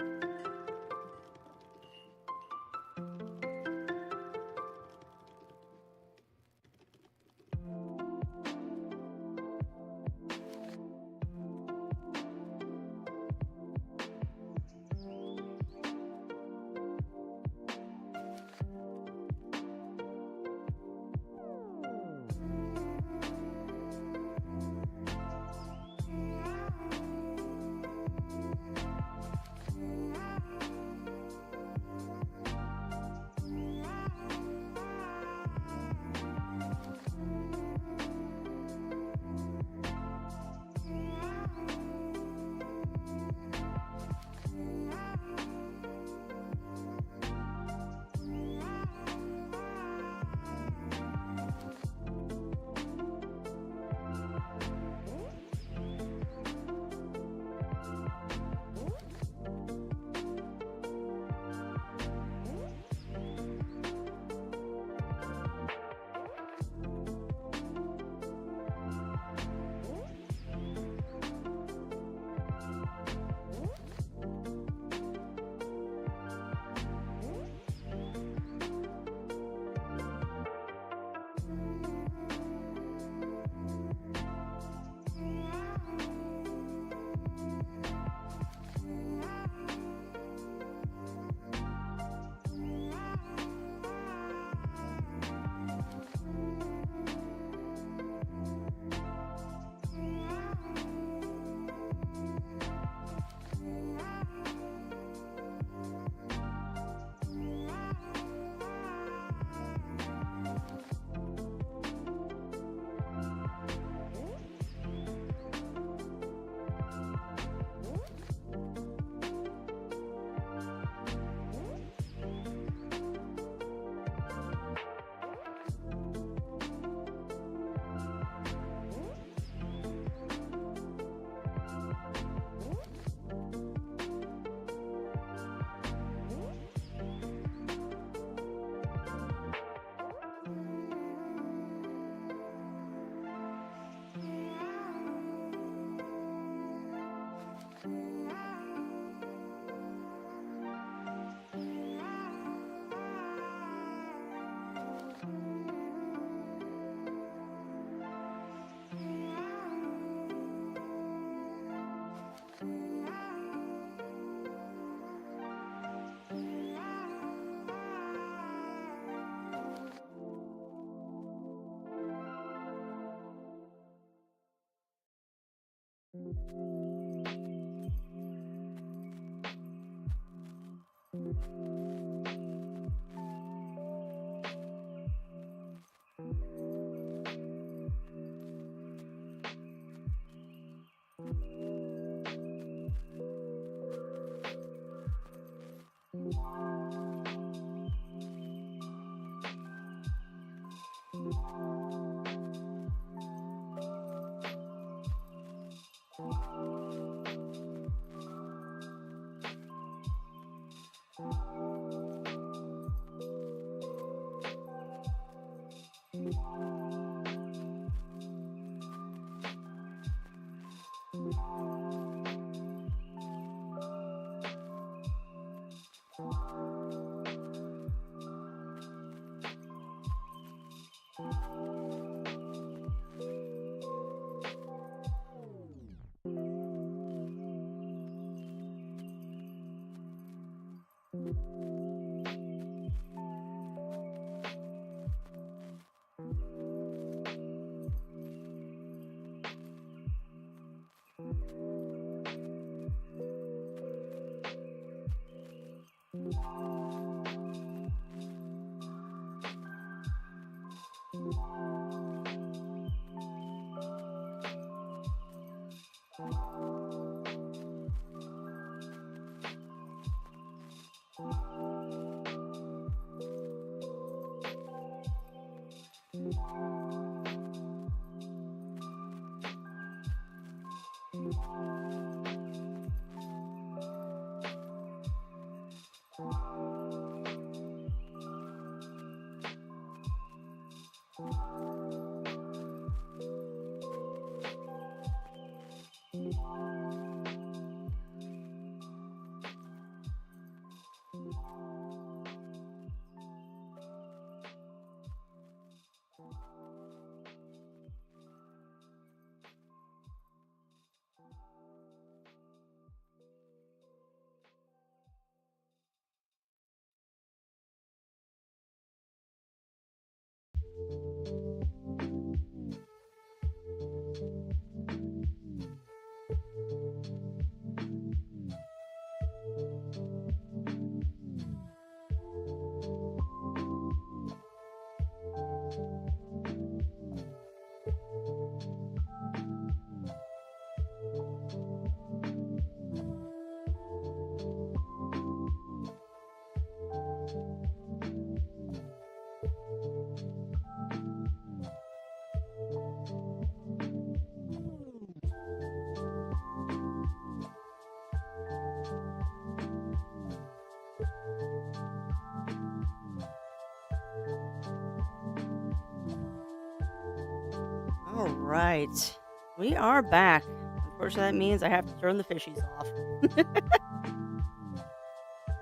All right. We are back. Unfortunately, that means I have to turn the fishies off.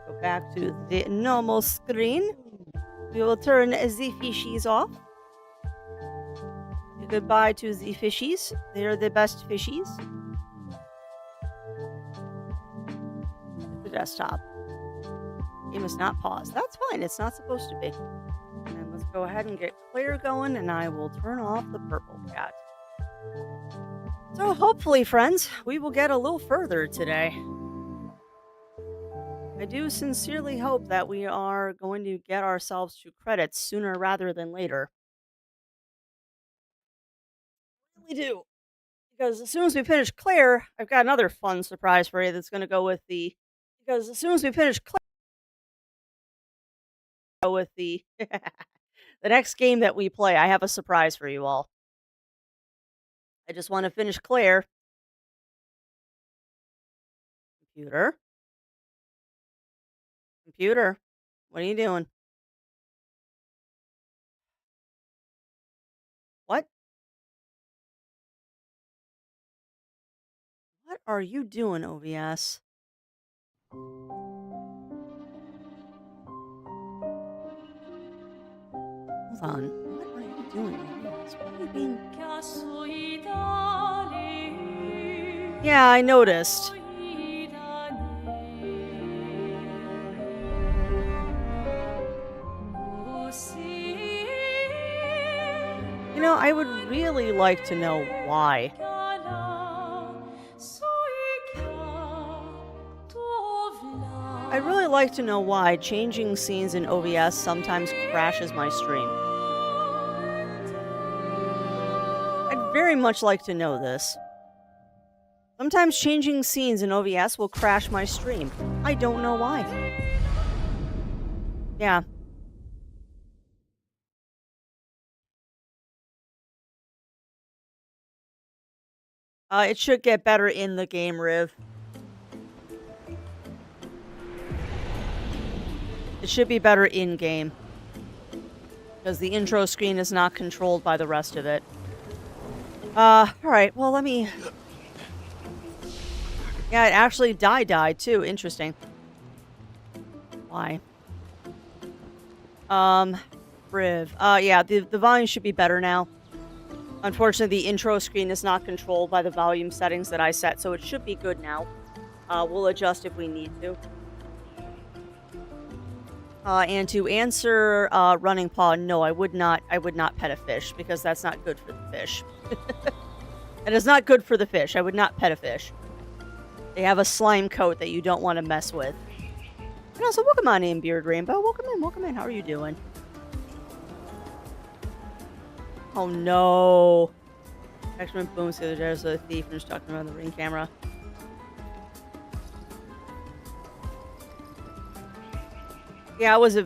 Go back to the normal screen. We will turn the fishies off. Goodbye to the fishies. They're the best fishies. The desktop. Game is not paused. That's fine. It's not supposed to be. And let's go ahead and get Claire going, and I will turn off the purple cat. So hopefully, friends, we will get a little further today. I do sincerely hope that we are going to get ourselves to credits sooner rather than later. I really do. Because as soon as we finish Claire, I've got another fun surprise for you that's going to go with the. Because as soon as we finish Claire, with the the next game that we play, I have a surprise for you all. I just want to finish Claire. Computer. Computer. What are you doing? What? What are you doing, OBS? Hold on. What are you doing, OBS? What are you being? Yeah, I noticed. You know, I would really like to know why. I'd really like to know why changing scenes in OBS sometimes crashes my stream. I'd very much like to know this. Sometimes changing scenes in OBS will crash my stream. I don't know why. Yeah. It should get better in the game, Riv. It should be better in-game. because the intro screen is not controlled by the rest of it. Alright, well, let me... Yeah, it actually died too. Interesting. Why? Riv. Yeah, the volume should be better now. Unfortunately, the intro screen is not controlled by the volume settings that I set, so it should be good now. We'll adjust if we need to. And to answer Running Paw, no, I would not pet a fish, because that's not good for the fish. It is not good for the fish. I would not pet a fish. They have a slime coat that you don't want to mess with. And also, welcome on in, Beard Rainbow. Welcome in. How are you doing? Oh no. X-Men booms the other day, so the thief and just talking around the ring camera. Yeah, it was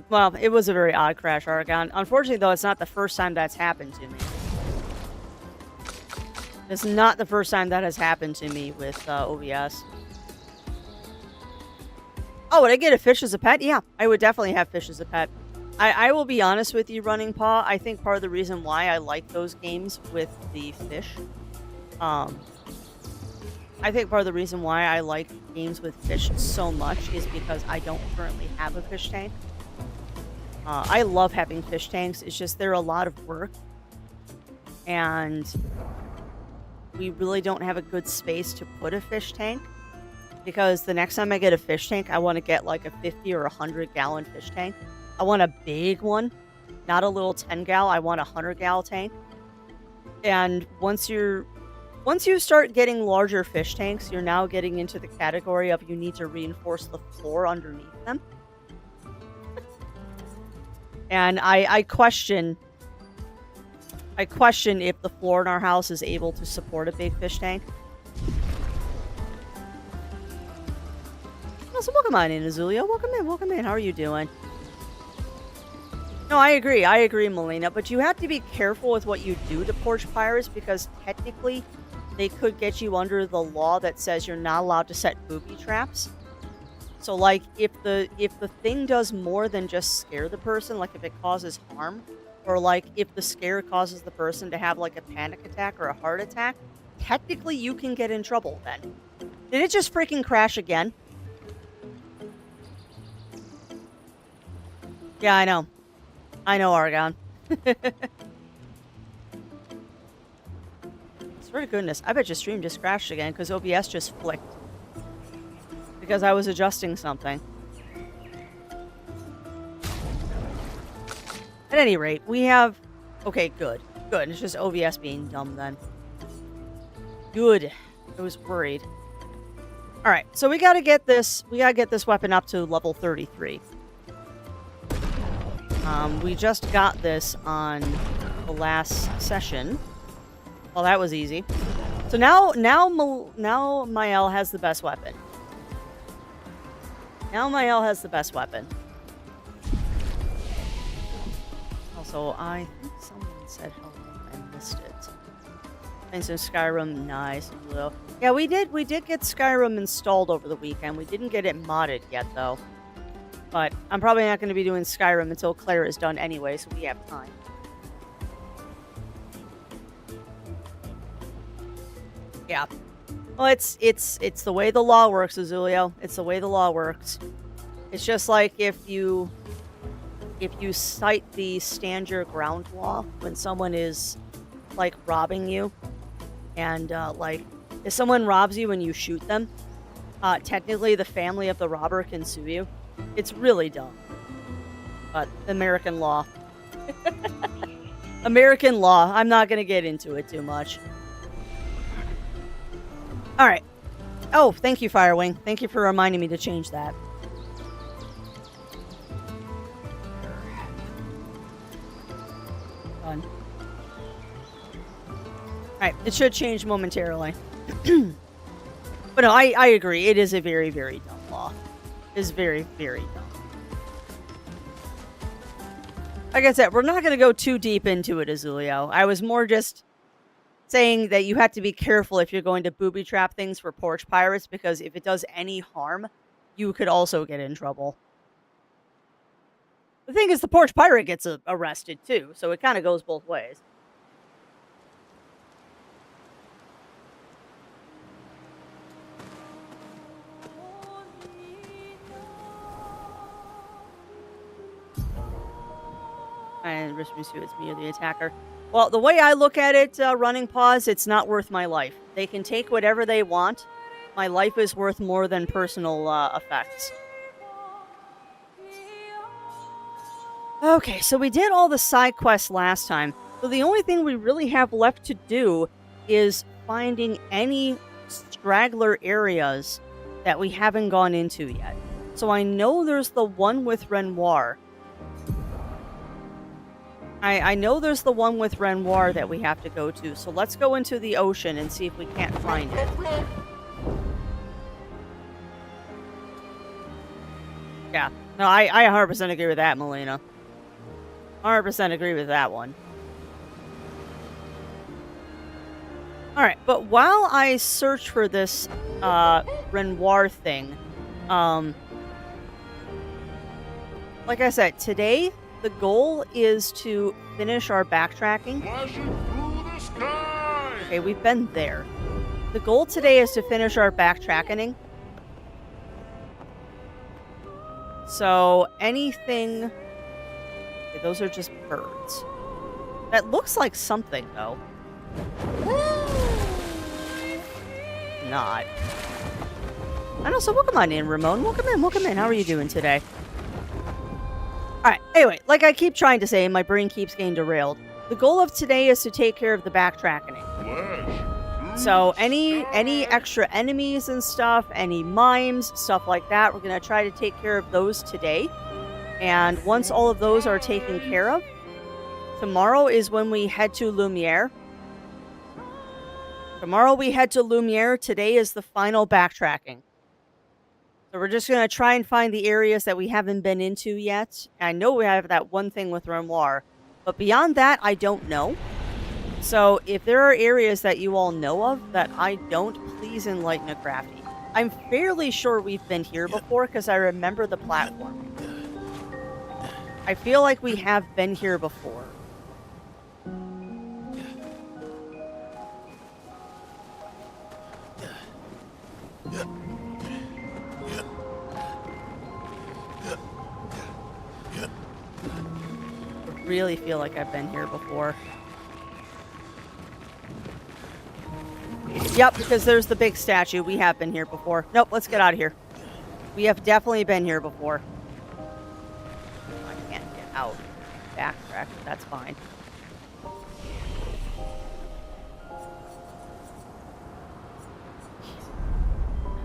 a very odd crash, Argon. Unfortunately, though, it's not the first time that's happened to me. It's not the first time that has happened to me with OBS. Oh, would I get a fish as a pet? Yeah, I would definitely have fish as a pet. I will be honest with you, Running Paw. I think part of the reason why I like those games with the fish, I think part of the reason why I like games with fish so much is because I don't currently have a fish tank. I love having fish tanks. It's just they're a lot of work, and we really don't have a good space to put a fish tank. Because the next time I get a fish tank, I want to get like a 50 or 100 gallon fish tank. I want a big one, not a little 10 gal. I want a 100 gal tank. And once you start getting larger fish tanks, you're now getting into the category of you need to reinforce the floor underneath them. And I question if the floor in our house is able to support a big fish tank. So welcome on in, Azulio. Welcome in. How are you doing? No, I agree, Melina. But you have to be careful with what you do to porch pirates, because technically they could get you under the law that says you're not allowed to set booby traps. So, like, if the thing does more than just scare the person, like if it causes harm, or like if the scare causes the person to have like a panic attack or a heart attack, technically you can get in trouble then. Did it just freaking crash again? Yeah, I know. I know, Argon. Swear to goodness, I bet your stream just crashed again because OBS just flicked. Because I was adjusting something. At any rate, we have... Okay, good. Good. It's just OBS being dumb then. Good. I was worried. Alright, so we gotta get this weapon up to level 33. We just got this on the last session. Well, that was easy. So now Mael has the best weapon. Now Mael has the best weapon. Also, I think someone said hello. I missed it. Thanks to Skyrim, nice. Yeah, we did get Skyrim installed over the weekend. We didn't get it modded yet, though. But I'm probably not going to be doing Skyrim until Claire is done anyway, so we have time. Yeah. Well, it's the way the law works, Azulio. It's the way the law works. It's just like if you cite the stand your ground law when someone is like robbing you, and like if someone robs you and you shoot them, technically the family of the robber can sue you. It's really dumb. But American law. American law. I'm not going to get into it too much. Alright. Oh, thank you, Firewing. Thank you for reminding me to change that. Done. Alright, it should change momentarily. But no, I agree. It is a very, very dumb law. Is very, very dumb. Like I said, we're not going to go too deep into it, Azulio. I was more just saying that you have to be careful if you're going to booby trap things for porch pirates, because if it does any harm, you could also get in trouble. The thing is, the porch pirate gets arrested too, so it kind of goes both ways. And risk me too, it's me or the attacker. Well, the way I look at it, running paws, it's not worth my life. They can take whatever they want. My life is worth more than personal effects. Okay, so we did all the side quests last time. So the only thing we really have left to do is finding any straggler areas that we haven't gone into yet. So I know there's the one with Renoir. I know there's the one with Renoir that we have to go to, so let's go into the ocean and see if we can't find it. Yeah, no, I 100% agree with that, Melina. 100% agree with that one. Alright, but while I search for this Renoir thing, like I said, today the goal is to finish our backtracking. Okay, we've been there. The goal today is to finish our backtracking. So, anything... Okay, those are just birds. That looks like something, though. Not. I know, so welcome on in, Ramon. Welcome in. How are you doing today? Alright, anyway, like I keep trying to say, my brain keeps getting derailed. The goal of today is to take care of the backtracking. So any extra enemies and stuff, any mimes, stuff like that, we're going to try to take care of those today. And once all of those are taken care of, tomorrow is when we head to Lumiere. Tomorrow we head to Lumiere. Today is the final backtracking. So we're just going to try and find the areas that we haven't been into yet. I know we have that one thing with Renoir, but beyond that, I don't know. So if there are areas that you all know of that I don't, please enlighten a crafty. I'm fairly sure we've been here before because I remember the platform. I feel like we have been here before. I really feel like I've been here before. Yep, because there's the big statue. We have been here before. Nope, let's get out of here. We have definitely been here before. I can't get out. Backtrack, but that's fine.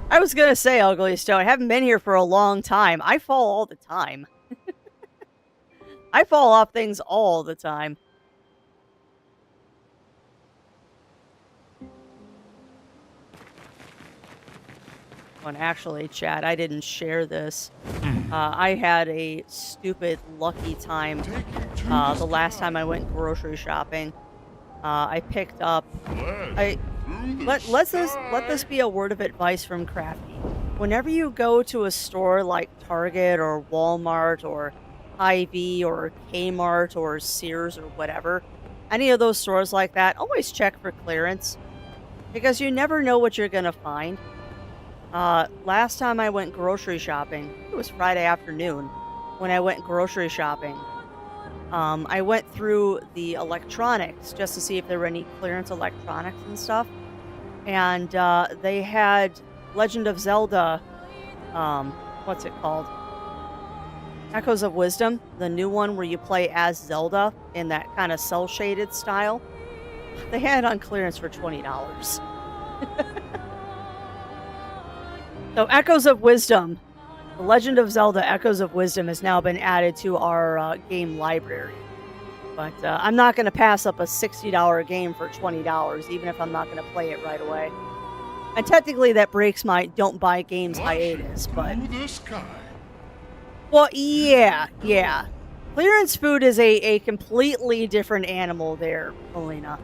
I was gonna say, Ugly Stone, I haven't been here for a long time. I fall all the time. I fall off things all the time. And actually, chat, I didn't share this. I had a stupid lucky time the last time I went grocery shopping. I picked up... Let this be a word of advice from Crafty. Whenever you go to a store like Target or Walmart or Hy-Vee or Kmart or Sears or whatever, any of those stores like that, always check for clearance. Because you never know what you're going to find. Last time I went grocery shopping, it was Friday afternoon when I went grocery shopping. I went through the electronics just to see if there were any clearance electronics and stuff. And they had Legend of Zelda, what's it called? Echoes of Wisdom, the new one where you play as Zelda in that kind of cel-shaded style. They had it on clearance for $20. So Echoes of Wisdom, The Legend of Zelda Echoes of Wisdom has now been added to our game library. But I'm not going to pass up a $60 game for $20, even if I'm not going to play it right away. And technically that breaks my don't buy games hiatus, but... Well, yeah. Clearance food is a completely different animal there, Melina.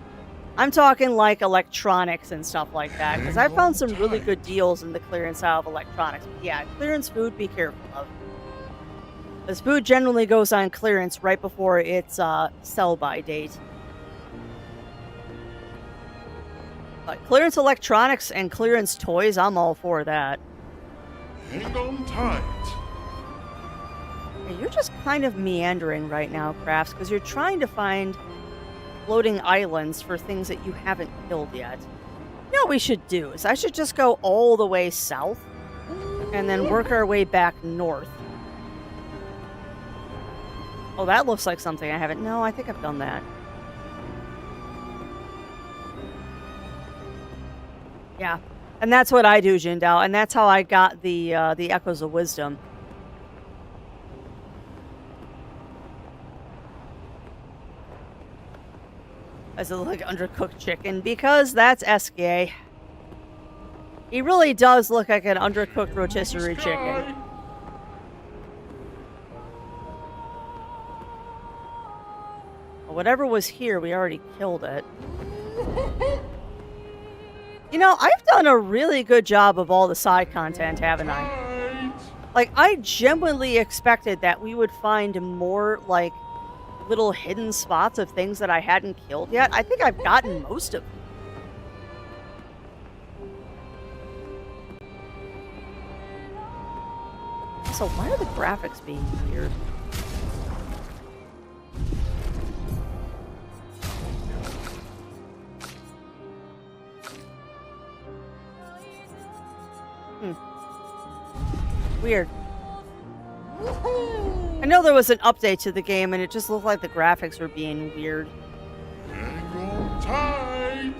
I'm talking like electronics and stuff like that, because I found some really good deals in the clearance aisle of electronics. But yeah, clearance food, be careful of. This food generally goes on clearance right before its sell-by date. But clearance electronics and clearance toys, I'm all for that. Hang on tight. Yeah, you're just kind of meandering right now, Crafts, because you're trying to find floating islands for things that you haven't killed yet. You know what we should do is I should just go all the way south and then work our way back north. Oh, that looks like something I haven't. No, I think I've done that. Yeah, and that's what I do, Jindal, and that's how I got the Echoes of Wisdom. Does it look like undercooked chicken? Because that's SK. He really does look like an undercooked rotisserie chicken. Whatever was here, we already killed it. You know, I've done a really good job of all the side content, haven't I? Like, I genuinely expected that we would find more, like, little hidden spots of things that I hadn't killed yet. I think I've gotten most of them. So why are the graphics being weird? Weird. I know there was an update to the game and it just looked like the graphics were being weird. Hang on tight.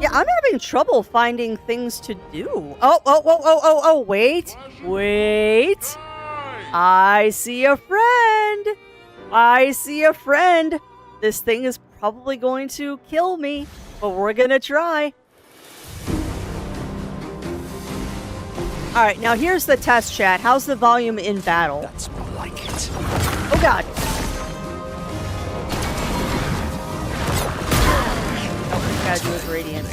Yeah, I'm having trouble finding things to do. Oh, wait. Wait. I see a friend. I see a friend. This thing is probably going to kill me, but we're gonna try. Alright, now here's the test, chat. How's the volume in battle? That's more like it. Oh god. Oh, this guy's doing radiant.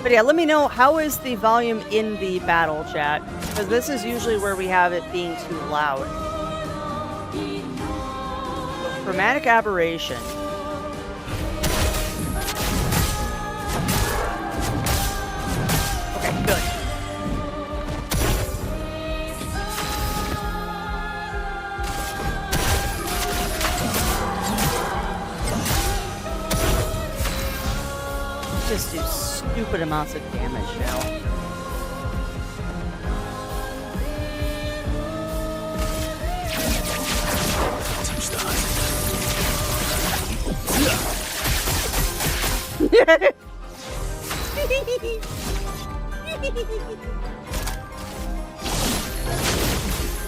But yeah, let me know, how is the volume in the battle, chat? Because this is usually where we have it being too loud. So, chromatic aberration. Okay, good. Just do stupid amounts of damage now.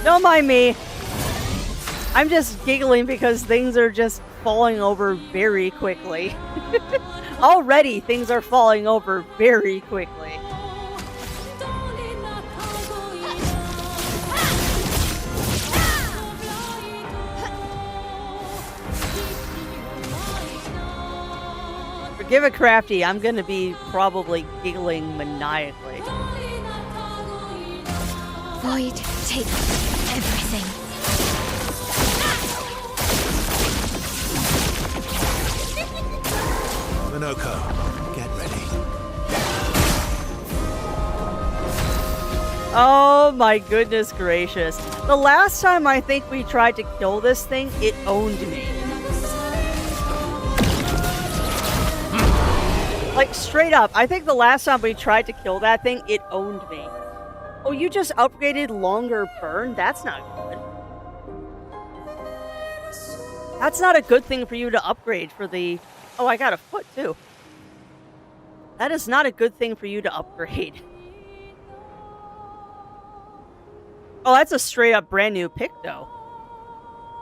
Don't mind me. I'm just giggling because things are just falling over very quickly. Already, things are falling over very quickly. Forgive it, Crafty. I'm gonna be probably giggling maniacally. Void, take everything. Minoko, get ready. Oh my goodness gracious. The last time I think we tried to kill this thing, it owned me. Like, straight up, I think the last time we tried to kill that thing, it owned me. Oh, you just upgraded longer burn? That's not good. That's not a good thing for you to upgrade for the... Oh, I got a foot, too. That is not a good thing for you to upgrade. Oh, that's a straight up brand new pick, though.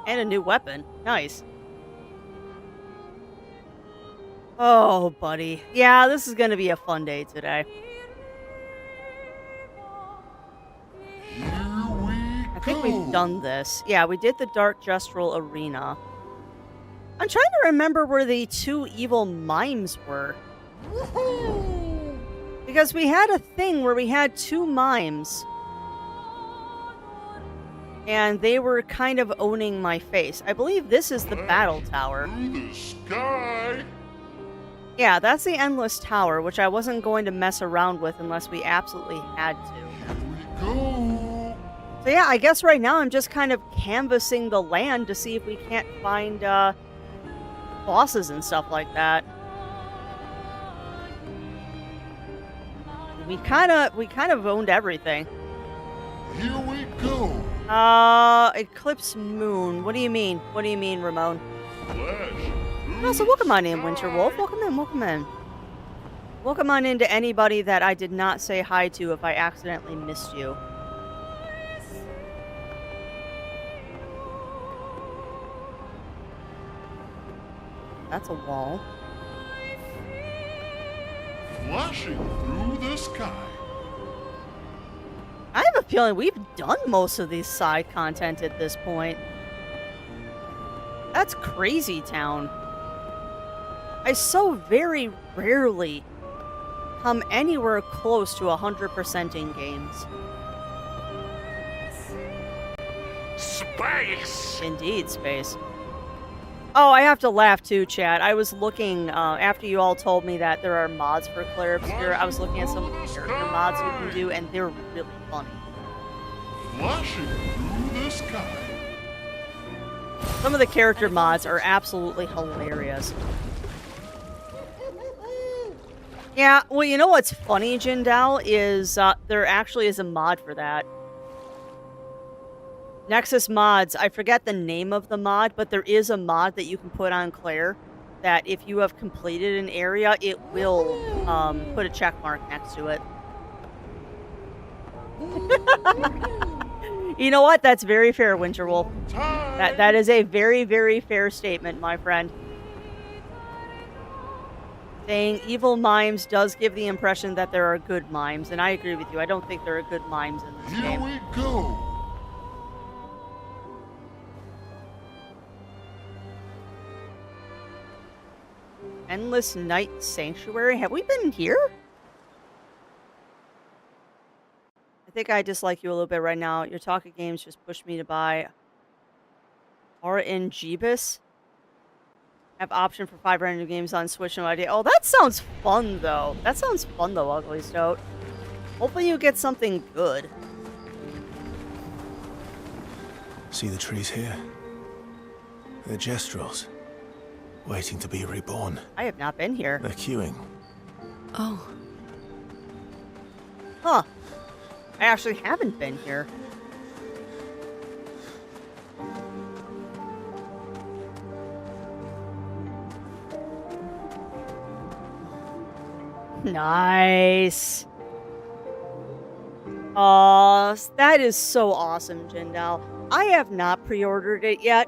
And a new weapon. Nice. Oh, buddy. Yeah, this is going to be a fun day today. I think we've done this. Yeah, we did the Dark Gestural Arena. I'm trying to remember where the two evil mimes were. Because we had a thing where we had 2 mimes. And they were kind of owning my face. I believe this is the battle tower. Through the sky. Yeah, that's the endless tower, which I wasn't going to mess around with unless we absolutely had to. Here we go. So yeah, I guess right now I'm just kind of canvassing the land to see if we can't find bosses and stuff like that. We kind of owned everything. Here we go. Eclipse Moon. What do you mean? What do you mean, Ramon? Flash. Oh, so welcome on in, Winterwolf. Welcome in, welcome in. Welcome on in to anybody that I did not say hi to if I accidentally missed you. That's a wall. Flashing through the sky. I have a feeling we've done most of these side content at this point. That's Crazy Town. I so very rarely come anywhere close to 100%ing games. Space. Indeed, space. Oh, I have to laugh too, chat. I was looking, after you all told me that there are mods for Clair Obscur, I was looking at some of the character mods you can do, and they're really funny. Flashing through the sky. Some of the character mods are absolutely hilarious. Yeah, well, you know what's funny, Jindal, is there actually is a mod for that. Nexus Mods, I forget the name of the mod, but there is a mod that you can put on Clair that if you have completed an area, it will put a check mark next to it. You know what? That's very fair, Winterwolf. That is a very, very fair statement, my friend. Saying evil mimes does give the impression that there are good mimes, and I agree with you. I don't think there are good mimes in this game. Here we go. Endless Night Sanctuary? Have we been here? I think I dislike you a little bit right now. Your talking games just pushed me to buy RNGBus. Have option for 5 random games on Switch, no idea. Oh, that sounds fun, though. That sounds fun, though, Ugly Stoat. Hopefully you get something good. See the trees here? They're gestrels, waiting to be reborn. I have not been here. They're queuing. Oh, Huh. I actually haven't been here. Nice. Aw, that is so awesome, Jindal. I have not pre-ordered it yet.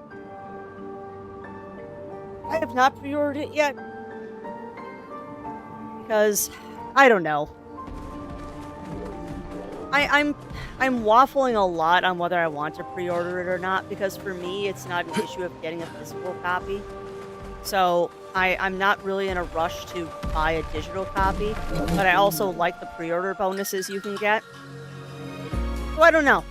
Because I don't know. I'm waffling a lot on whether I want to pre-order it or not, because for me it's not an issue of getting a physical copy. So I'm not really in a rush to buy a digital copy, but I also like the pre-order bonuses you can get. So I don't know.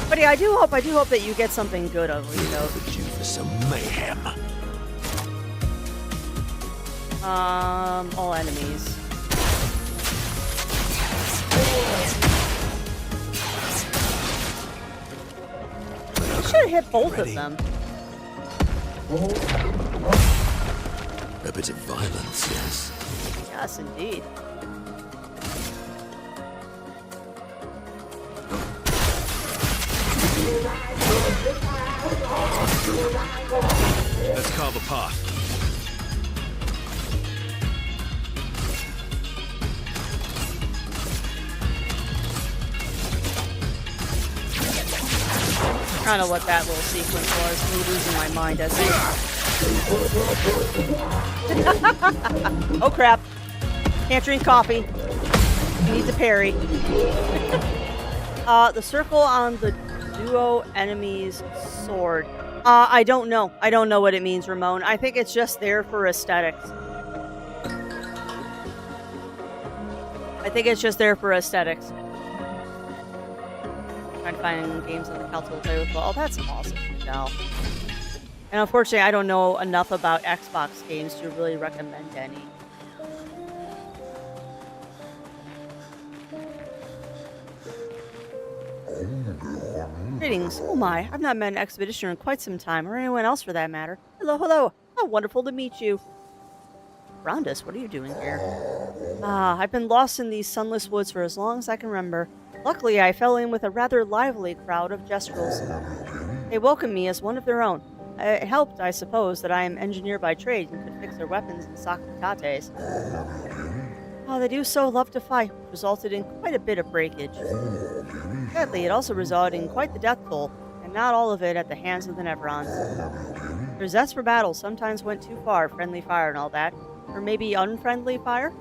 But yeah, I do hope that you get something good of it, though. Due for some mayhem. All enemies. I should have hit both of them. A bit of violence, yes. Yes, indeed. Let's carve a path. I don't know what that little sequence was. Me losing my mind as Oh crap. Can't drink coffee. Need to parry. The circle on the duo enemy's sword. I don't know. I don't know what it means, Ramon. I think it's just there for aesthetics. I think it's just there for aesthetics. Trying to find games on the console to play with. Well, oh, that's awesome. No. And unfortunately, I don't know enough about Xbox games to really recommend any. Greetings. Oh my, I've not met an expeditioner in quite some time, or anyone else for that matter. Hello, hello. How wonderful to meet you. Rondus, what are you doing here? Ah, I've been lost in these sunless woods for as long as I can remember. Luckily, I fell in with a rather lively crowd of Jestrels. They welcomed me as one of their own. It helped, I suppose, that I am engineer by trade and could fix their weapons and sakatates. Oh, they do so love to fight, which resulted in quite a bit of breakage. Sadly, it also resulted in quite the death toll, and not all of it at the hands of the Nevrons. Their zest for battle sometimes went too far, friendly fire and all that, or maybe unfriendly fire?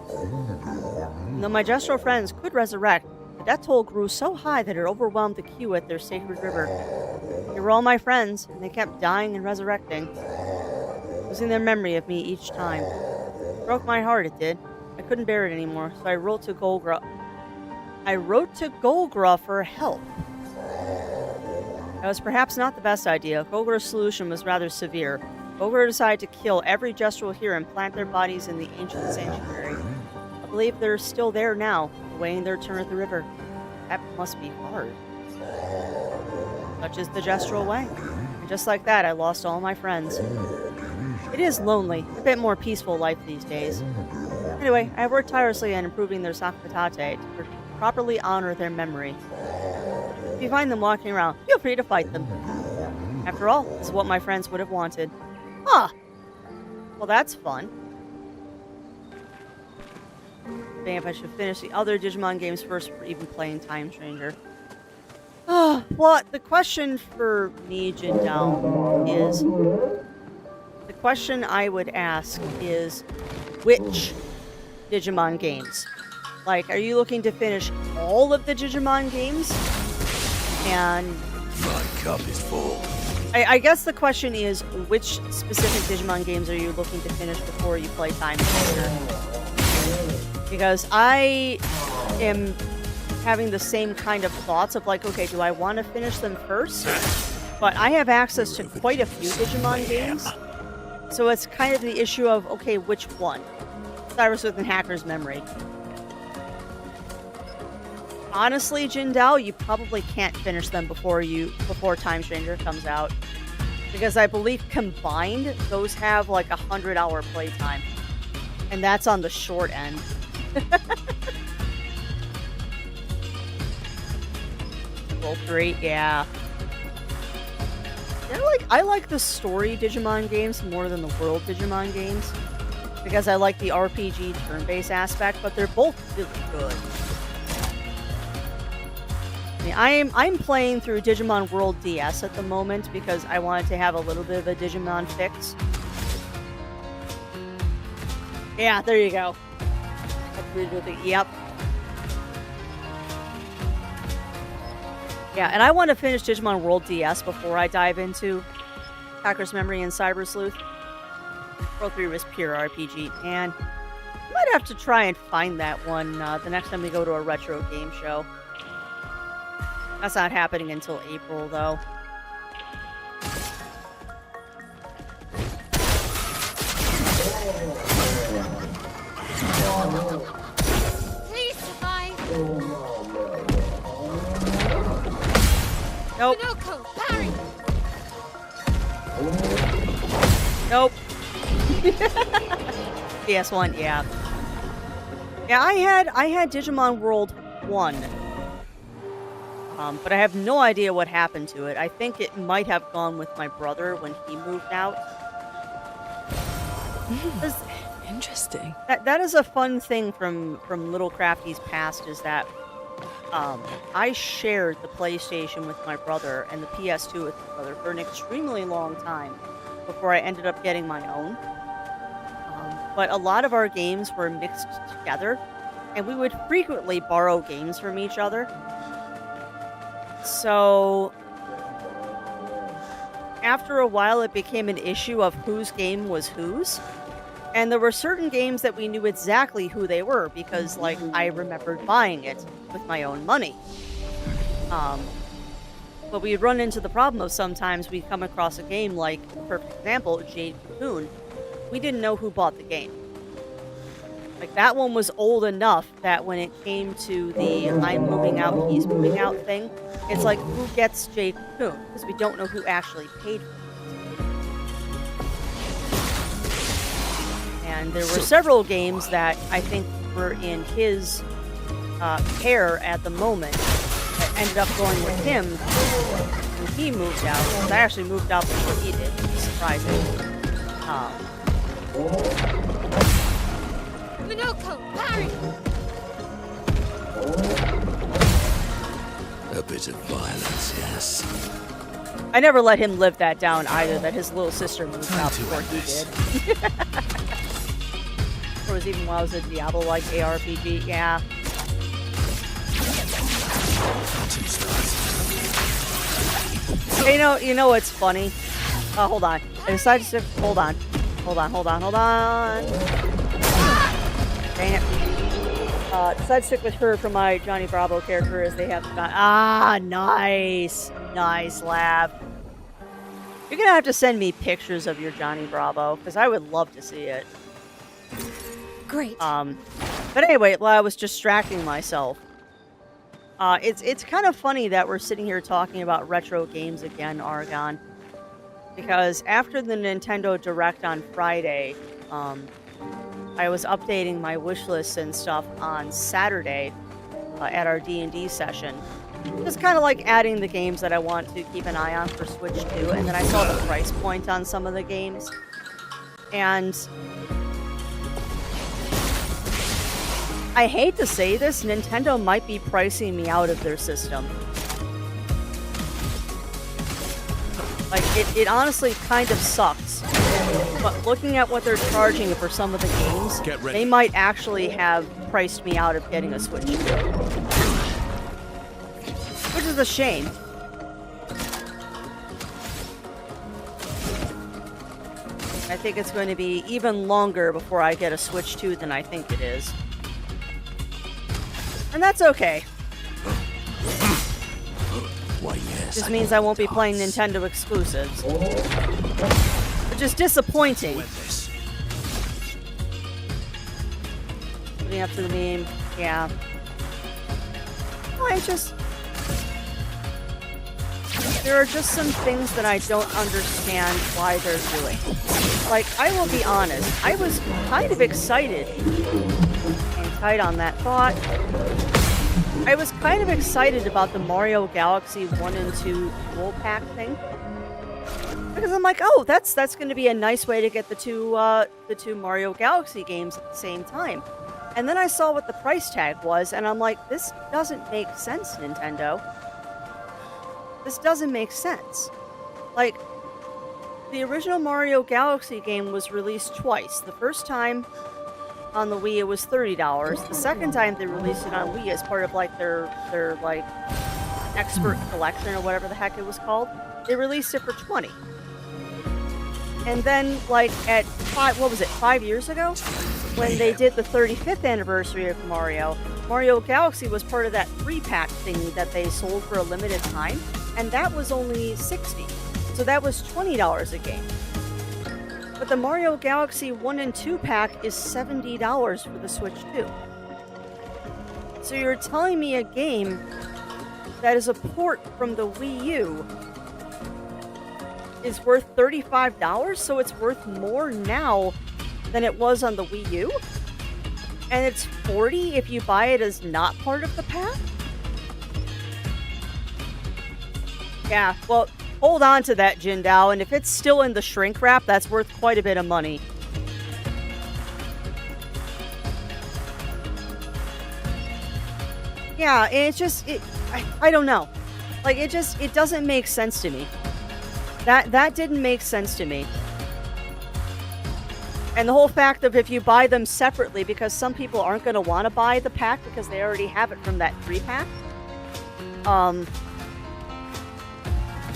And though my Jestral friends could resurrect, the death toll grew so high that it overwhelmed the queue at their sacred river. They were all my friends, and they kept dying and resurrecting, losing their memory of me each time. It broke my heart, it did. I couldn't bear it anymore, so I wrote to Golgra for help. That was perhaps not the best idea. Golgra's solution was rather severe. Golgra decided to kill every Jestral here and plant their bodies in the ancient sanctuary. I believe they're still there now, awaiting their turn at the river. That must be hard. Such is the Jestral way. And just like that, I lost all my friends. It is lonely, a bit more peaceful life these days. Anyway, I have worked tirelessly on improving their Sakatatate to properly honor their memory. If you find them walking around, feel free to fight them. After all, this is what my friends would have wanted. Huh. Well, that's fun. I think if I should finish the other Digimon games first for even playing Time Stranger. Well, the question for me, Jindal, is... The question I would ask is, which Digimon games? Like, are you looking to finish all of the Digimon games? And... My cup is full. I guess the question is, which specific Digimon games are you looking to finish before you play Time Stranger? Because I am having the same kind of thoughts of like, okay, do I want to finish them first? But I have access to quite a few Digimon games. So it's kind of the issue of, okay, which one? Cyrus with an Hacker's Memory. Honestly, Jindal, you probably can't finish them before Time Stranger comes out. Because I believe combined, those have like 100-hour playtime. And that's on the short end. Roll 3, yeah. I like the story Digimon games more than the world Digimon games. Because I like the RPG turn-based aspect, but they're both really good. I mean, I'm playing through Digimon World DS at the moment because I wanted to have a little bit of a Digimon fix. Yeah, there you go. Yep. Yeah, and I want to finish Digimon World DS before I dive into Hacker's Memory and Cyber Sleuth. World 3 was pure RPG, and I might have to try and find that one the next time we go to a retro game show. That's not happening until April, though. Please survive. Nope. Minoko, parry. Nope. PS1, yeah. Yeah, I had Digimon World 1. But I have no idea what happened to it. I think it might have gone with my brother when he moved out. Interesting. That is a fun thing from Little Crafty's past, is that I shared the PlayStation with my brother and the PS2 with my brother for an extremely long time before I ended up getting my own. But a lot of our games were mixed together, and we would frequently borrow games from each other. So, after a while, it became an issue of whose game was whose. And there were certain games that we knew exactly who they were because, like, I remembered buying it with my own money. Um, but we'd run into the problem of sometimes we'd come across a game like, perfect example, Jade Cocoon. We didn't know who bought the game. Like, that one was old enough that when it came to the I'm moving out, he's moving out thing, it's like, who gets Jade Cocoon? Because we don't know who actually paid for it. And there were several games that I think were in his care at the moment that ended up going with him when he moved out. Because I actually moved out before he did, which is surprising. Minoko, parry! A bit of violence, yes. I never let him live that down either, that his little sister moved out before he did. Or was even while I was a Diablo-like ARPG, yeah. Hey, you know what's funny? Hold on. I decided to hold on. Dang it. Decided to stick with her for my Johnny Bravo character as they have nice. Nice, Lab. You're gonna have to send me pictures of your Johnny Bravo, because I would love to see it. Great. But anyway, while I was distracting myself, it's kind of funny that we're sitting here talking about retro games again, Argon, because after the Nintendo Direct on Friday, I was updating my wish lists and stuff on Saturday at our D&D session. Just kind of like adding the games that I want to keep an eye on for Switch 2, and then I saw the price point on some of the games. And I hate to say this, Nintendo might be pricing me out of their system. Like, it honestly kind of sucks. But looking at what they're charging for some of the games, they might actually have priced me out of getting a Switch 2. Which is a shame. I think it's going to be even longer before I get a Switch 2 than I think it is. And that's okay. Why, yes. Just means I won't be playing Nintendo exclusives. Which is disappointing. Putting up to the meme. Yeah. Well, there are just some things that I don't understand why they're doing. Like, I will be honest, I was kind of excited. Hang tight on that thought. I was kind of excited about the Mario Galaxy 1 and 2 dual pack thing. Because I'm like, oh, that's going to be a nice way to get the two Mario Galaxy games at the same time. And then I saw what the price tag was, and I'm like, this doesn't make sense, Nintendo. This doesn't make sense. Like, the original Mario Galaxy game was released twice. The first time on the Wii, it was $30. The second time they released it on Wii as part of, like, their like, expert collection or whatever the heck it was called, they released it for $20. And then, like, at 5 years ago? When they did the 35th anniversary of Mario Galaxy was part of that 3-pack thingy that they sold for a limited time, and that was only $60. So that was $20 a game. But the Mario Galaxy 1 and 2 pack is $70 for the Switch 2. So you're telling me a game that is a port from the Wii U is worth $35, so it's worth more now than it was on the Wii U? And it's $40 if you buy it as not part of the pack? Yeah, well, hold on to that, Jindao, and if it's still in the shrink wrap, that's worth quite a bit of money. Yeah, and it's just, I don't know. Like, it doesn't make sense to me. That didn't make sense to me. And the whole fact of if you buy them separately, because some people aren't going to want to buy the pack because they already have it from that 3-pack,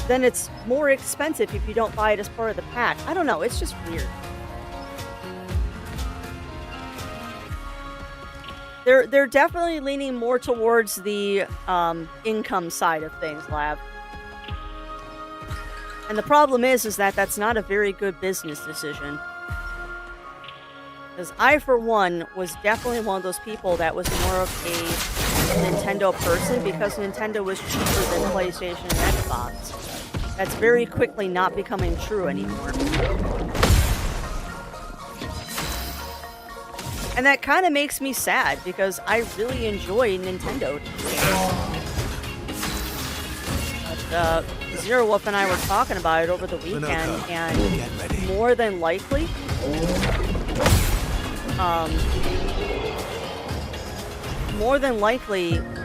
then it's more expensive if you don't buy it as part of the pack. I don't know, it's just weird. They're definitely leaning more towards the income side of things, Lab. And the problem is that that's not a very good business decision. Because I, for one, was definitely one of those people that was more of a Nintendo person because Nintendo was cheaper than PlayStation and Xbox. That's very quickly not becoming true anymore. And that kind of makes me sad because I really enjoy Nintendo games. But, Zero Wolf and I were talking about it over the weekend, and more than likely,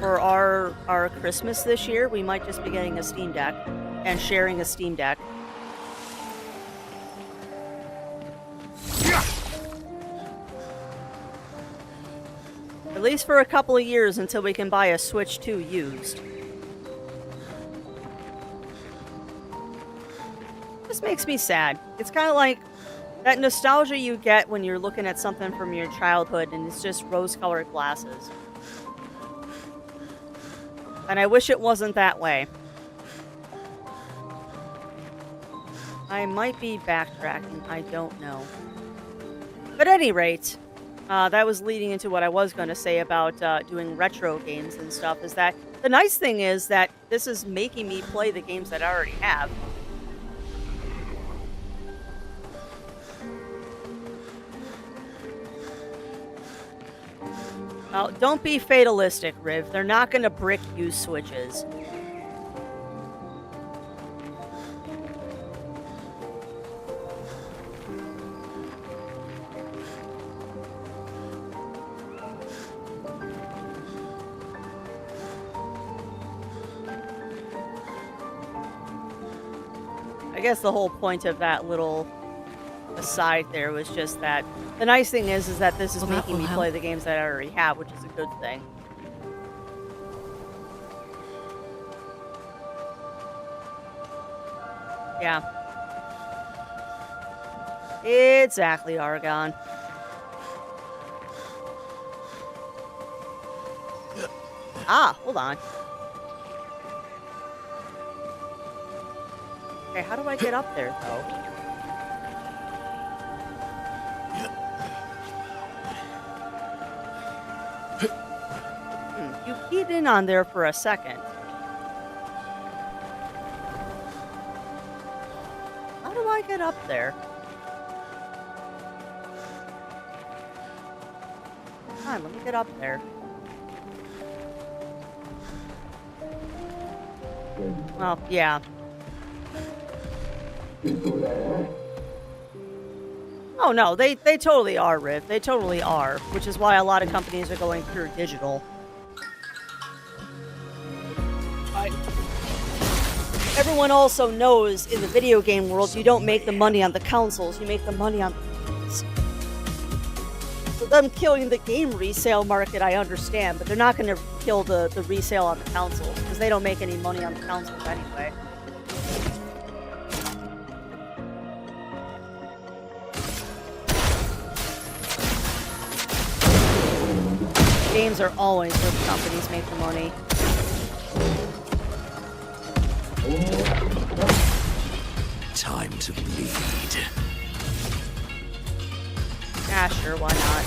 for our Christmas this year, we might just be getting a Steam Deck and sharing a Steam Deck. At least for a couple of years until we can buy a Switch 2 used. This makes me sad. It's kind of like that nostalgia you get when you're looking at something from your childhood and it's just rose-colored glasses. And I wish it wasn't that way. I might be backtracking. I don't know. But at any rate, that was leading into what I was going to say about doing retro games and stuff, is that the nice thing is that this is making me play the games that I already have. Well, don't be fatalistic, Riv. They're not going to brick you Switches. I guess the whole point of that little aside there was just that the nice thing is that this is making me play the games that I already have, which is a good thing. Yeah. Exactly, Argon. Ah, hold on. Okay, how do I get up there, though? You keyed in on there for a second. How do I get up there? Come on, let me get up there. Well, yeah. Oh no, they totally are, Riv. They totally are, which is why a lot of companies are going pure digital. Everyone also knows in the video game world, you don't make the money on the consoles, you make the money on the games. So them killing the game resale market, I understand, but they're not going to kill the resale on the consoles, because they don't make any money on the consoles anyway. Games are always where the companies make the money. Time to bleed. Ah, sure, why not?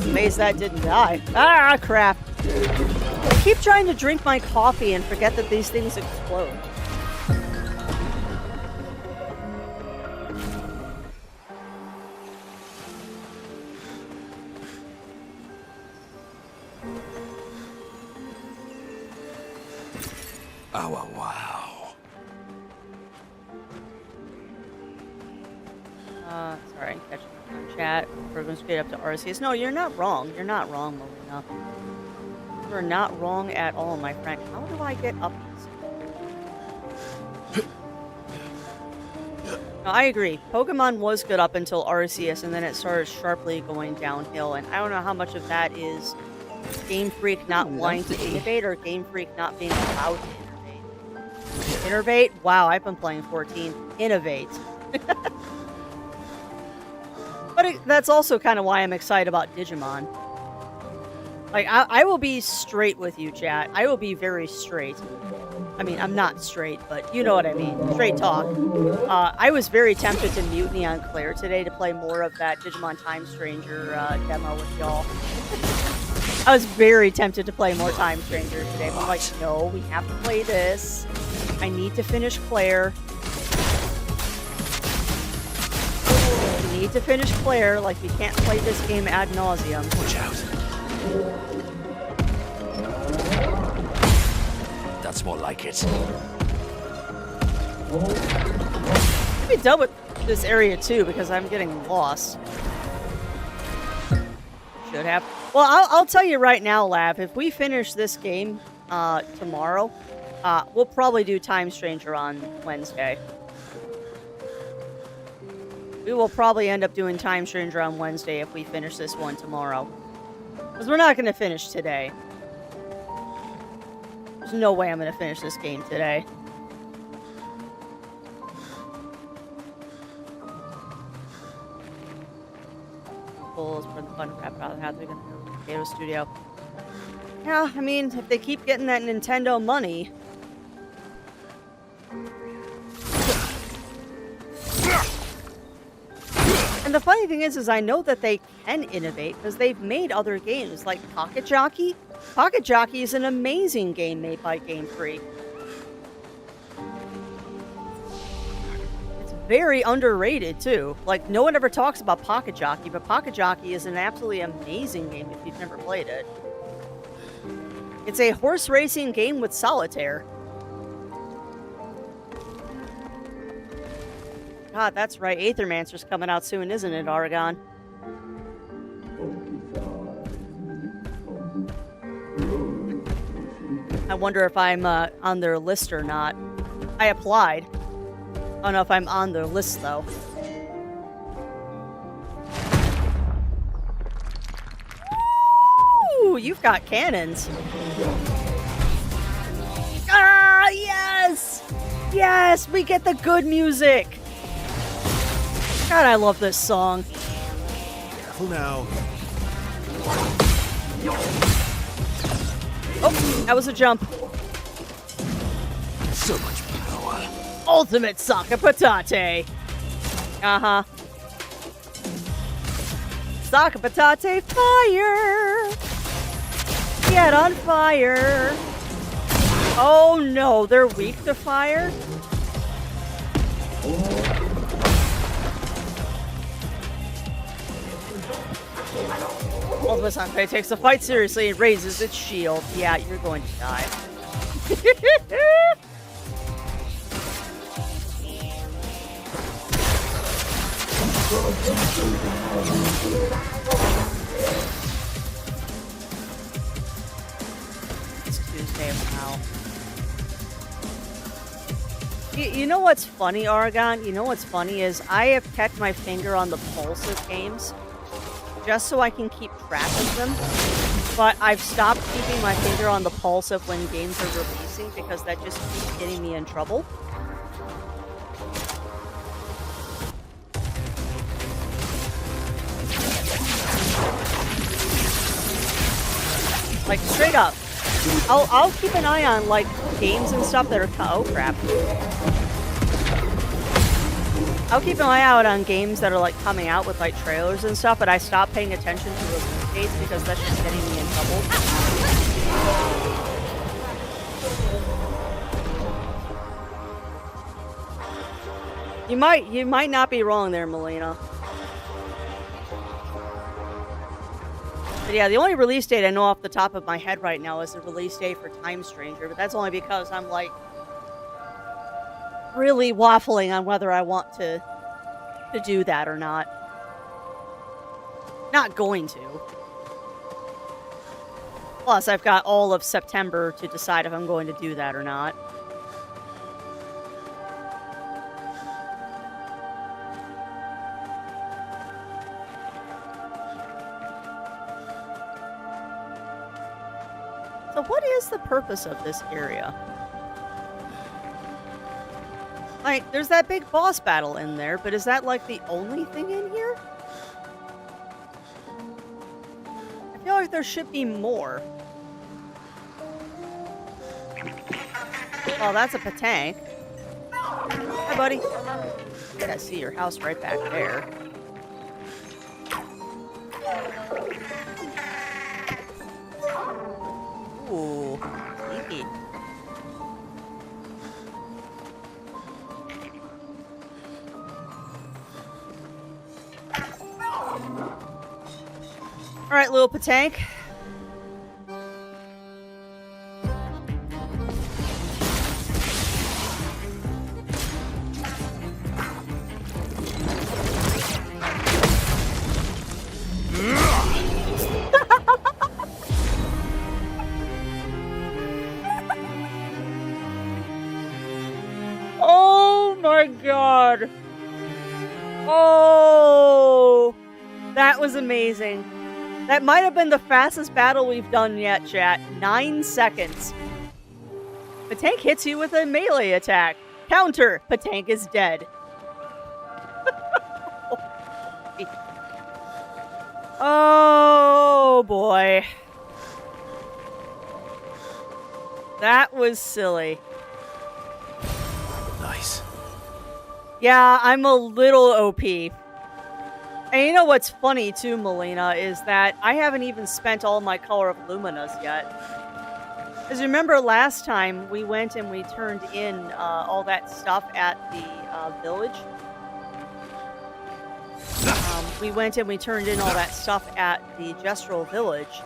Amazed that didn't die. Ah, crap. I keep trying to drink my coffee and forget that these things explode. Oh, wow. Sorry, I'm catching up on chat. We're going straight up to RCS. No, you're not wrong. You're not wrong, Melina. You're not wrong at all, my friend. How do I get up this? No, I agree. Pokemon was good up until Arceus, and then it started sharply going downhill. And I don't know how much of that is Game Freak not wanting to innovate or Game Freak not being allowed to innovate? Innovate? Wow, I've been playing 14. Innovate. But that's also kind of why I'm excited about Digimon. Like, I will be straight with you, chat. I will be very straight. I mean, I'm not straight, but you know what I mean. Straight talk. I was very tempted to mutiny on Claire today to play more of that Digimon Time Stranger demo with y'all. I was very tempted to play more Time Stranger today, but I'm like, no, we have to play this. I need to finish Claire. We need to finish Claire, like we can't play this game ad nauseum. Watch out. That's more like it. I'll be done with this area too because I'm getting lost. Should have. Well, I'll tell you right now, Lav, if we finish this game tomorrow, we'll probably do Time Stranger on Wednesday. We will probably end up doing Time Stranger on Wednesday if we finish this one tomorrow. Because we're not going to finish today. There's no way I'm going to finish this game today. Goals for the fun crap out of how they're going to go to the Potato Studio. Yeah, I mean, if they keep getting that Nintendo money. And the funny thing is I know that they can innovate because they've made other games like Pocket Jockey. Pocket Jockey is an amazing game made by Game Freak. It's very underrated too. Like, no one ever talks about Pocket Jockey, but Pocket Jockey is an absolutely amazing game if you've never played it. It's a horse racing game with solitaire. God, that's right. Aethermancer's coming out soon, isn't it, Oregon? I wonder if I'm on their list or not. I applied. I don't know if I'm on their list, though. Ooh, you've got cannons. Ah, yes! Yes, we get the good music! God, I love this song. Careful now. Oh, that was a jump. So much power. Ultimate Saka Patate. Uh-huh. Saka Patate fire. Get on fire. Oh no, they're weak to fire? Ultimate Saka takes the fight seriously and raises its shield. Yeah, you're going to die. It's Tuesday now. You know what's funny, Oregon? You know what's funny is I have kept my finger on the pulse of games just so I can keep track of them. But I've stopped keeping my finger on the pulse of when games are releasing because that just keeps getting me in trouble. Like, straight up. I'll keep an eye on, like, games and stuff that are... Oh, crap. I'll keep an eye out on games that are, like, coming out with, like, trailers and stuff, but I stopped paying attention to release dates because that's just getting me in trouble. You might not be wrong there, Melina. But yeah, the only release date I know off the top of my head right now is the release date for Time Stranger, but that's only because I'm, like, really waffling on whether I want to do that or not. Not going to. Plus, I've got all of September to decide if I'm going to do that or not. So what is the purpose of this area? Like, there's that big boss battle in there, but is that, like, the only thing in here? I feel like there should be more. Oh, that's a Patank. Hi, buddy. I see your house right back there. Ooh, sneaky. All right, little Patank. Oh my god. Oh, that was amazing. That might have been the fastest battle we've done yet, chat. 9 seconds. Patank hits you with a melee attack. Counter. Patank is dead. Oh boy. That was silly. Nice. Yeah, I'm a little OP. And you know what's funny too, Melina, is that I haven't even spent all my Color of Luminas yet. Because remember last time we went and we turned in all that stuff at the village? We went and we turned in all that stuff at the Gestural village.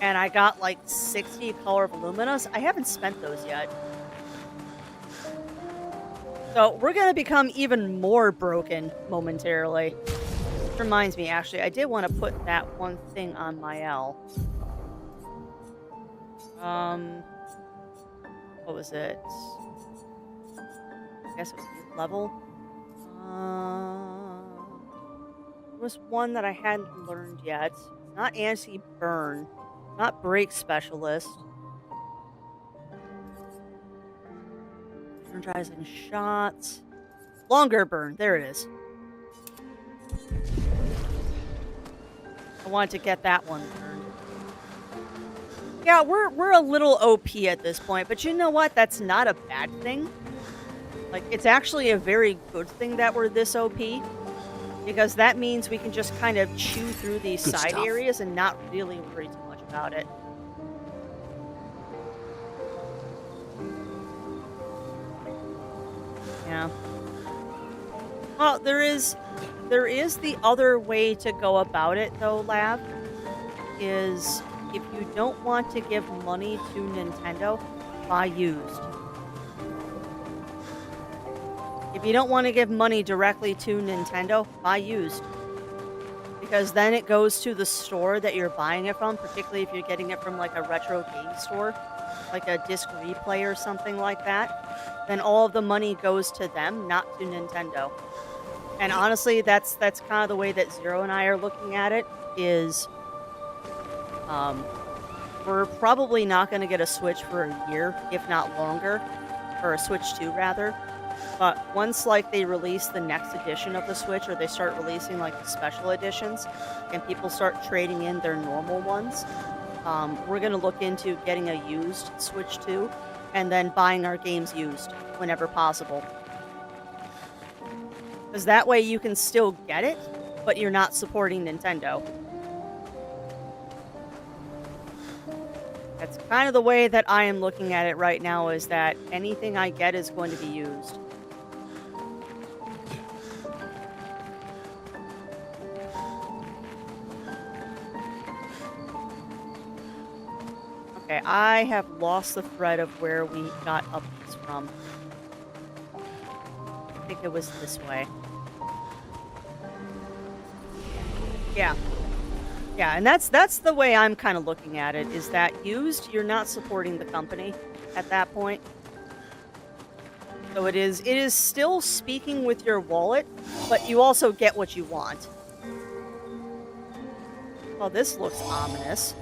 And I got like 60 Color of Luminas. I haven't spent those yet. So we're going to become even more broken momentarily. Which reminds me, actually, I did want to put that one thing on my L. What was it? I guess it was level. There was one that I hadn't learned yet. Not anti-burn. Not break specialist. Energizing shots. Longer burn. There it is. I wanted to get that one learned. Yeah, we're a little OP at this point, but you know what? That's not a bad thing. Like, it's actually a very good thing that we're this OP. Because that means we can just kind of chew through these Good side stuff. areas and not really worry too much about it. Yeah. Well, there is the other way to go about it, though, Lav, is if you don't want to give money to Nintendo, buy used. If you don't want to give money directly to Nintendo, buy used. Because then it goes to the store that you're buying it from, particularly if you're getting it from like a retro game store, like a disc replay or something like that. Then all of the money goes to them, not to Nintendo. And honestly, that's kind of the way that Zero and I are looking at it, is we're probably not going to get a Switch for a year, if not longer, or a Switch 2 rather. But once like they release the next edition of the Switch, or they start releasing like the special editions, and people start trading in their normal ones, we're going to look into getting a used Switch 2, and then buying our games used whenever possible. Because that way you can still get it, but you're not supporting Nintendo. That's kind of the way that I am looking at it right now, is that anything I get is going to be used. Okay, I have lost the thread of where we got up this from. I think it was this way. Yeah. Yeah, and that's the way I'm kind of looking at it, is that used, you're not supporting the company at that point. So it is still speaking with your wallet, but you also get what you want. Oh, this looks ominous.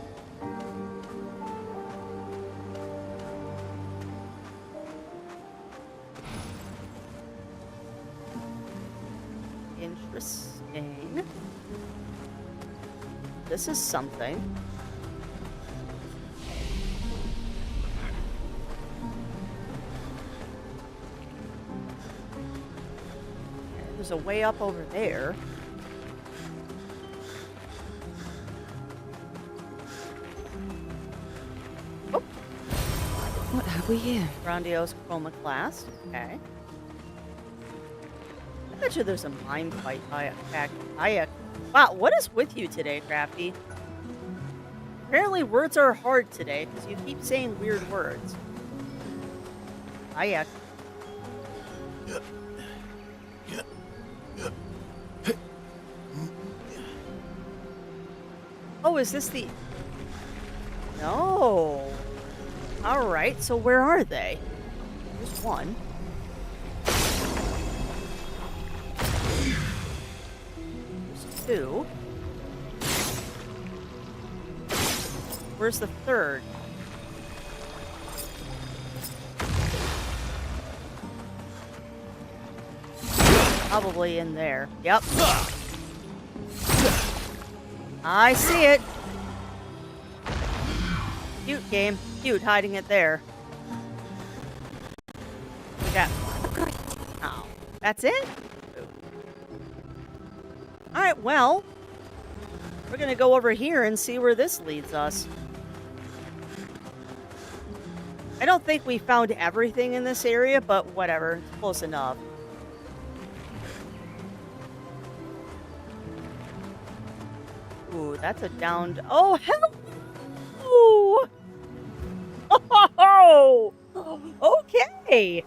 Interesting. This is something. Okay, there's a way up over there. Oh, What have we here? grandiose chromoclast. Okay. I bet you there's a mime fight kayak. Wow, what is with you today, Crafty? Apparently words are hard today because you keep saying weird words. Kayak. Oh, is this the... No. Alright, so where are they? There's one. There's two. Where's the third? Probably in there. Yep. I see it. Cute game. Cute hiding it there. We got... Oh. That's it? Alright, well. We're gonna go over here and see where this leads us. I don't think we found everything in this area, but whatever. It's close enough. Ooh, that's a downed... Oh, hello! Oh! Okay!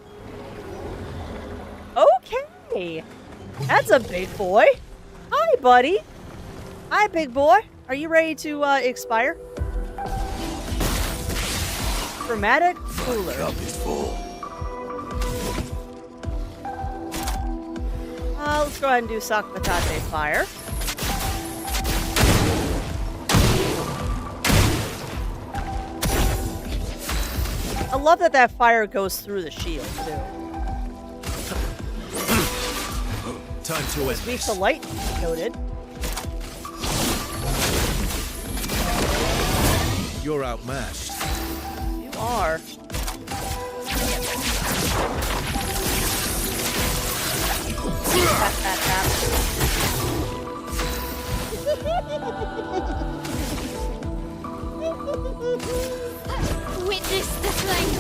Okay! That's a big boy. Hi, buddy. Hi, big boy. Are you ready to expire? Chromatic cooler. Cup is full. Let's go ahead and do Sakbatate fire. I love that that fire goes through the shield, too. Time to end Beat this. the light noted. You're outmatched. You are. Tap, tap, tap. Witness the flames.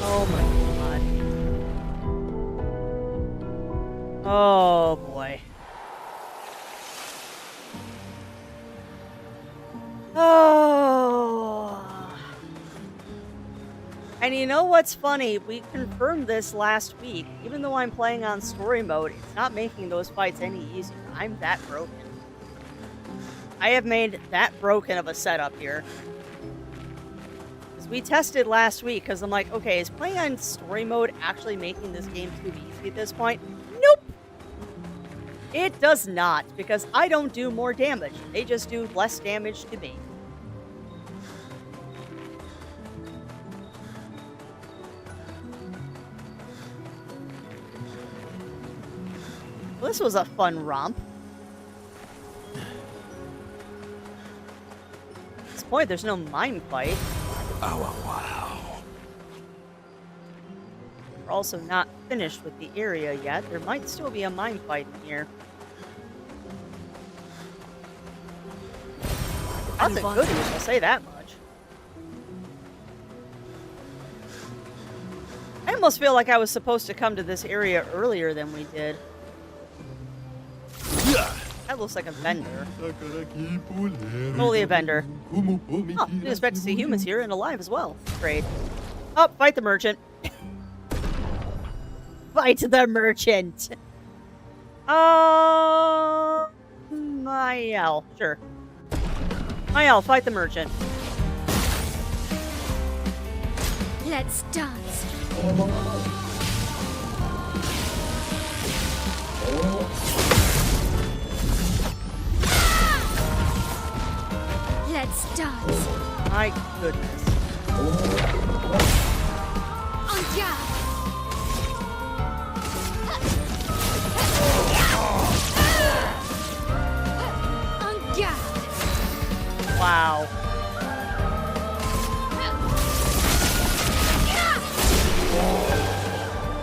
Oh my god. Oh boy. Oh. And you know what's funny? We confirmed this last week. Even though I'm playing on story mode, it's not making those fights any easier. I'm that broken. I have made that broken of a setup here. Because we tested last week, because I'm like, okay, is playing on story mode actually making this game too easy at this point? Nope! It does not, because I don't do more damage. They just do less damage to me. Well, this was a fun romp. At this point, there's no mime fight. Oh, wow. We're also not finished with the area yet. There might still be a mime fight in here. Lots of goodies, I'll say that much. I almost feel like I was supposed to come to this area earlier than we did. That looks like a vendor. Totally a vendor. Oh, didn't expect to see humans here and alive as well. Great. Oh, fight the merchant. Fight the merchant. Mael. Sure. Mael, fight the merchant. Let's dance. Let's dance. My goodness. En garde.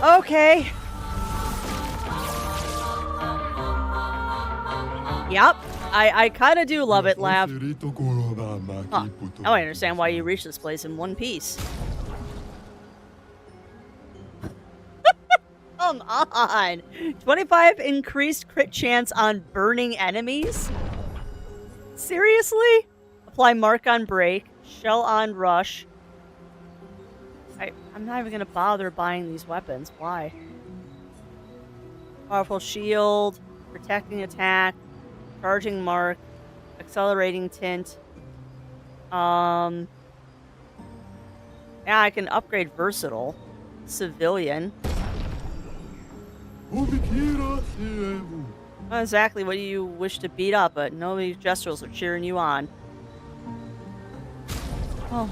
Okay. Yep. I kind of do love it, Lav. Huh. Now I understand why you reached this place in one piece. Come on. 25 increased crit chance on burning enemies? Seriously? Apply mark on break, shell on rush. I'm not even going to bother buying these weapons. Why? Powerful shield, protecting attack, charging mark, accelerating tint. Yeah, I can upgrade versatile, civilian. Not exactly what you wish to beat up, but no, these gestuals are cheering you on. Oh.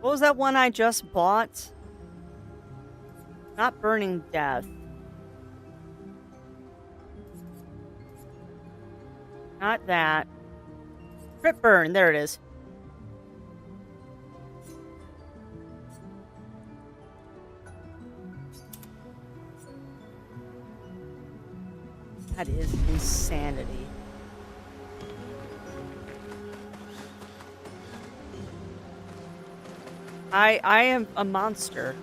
What was that one I just bought? Not Burning Death. Not that. Crit Burn, there it is. That is insanity. I am a monster.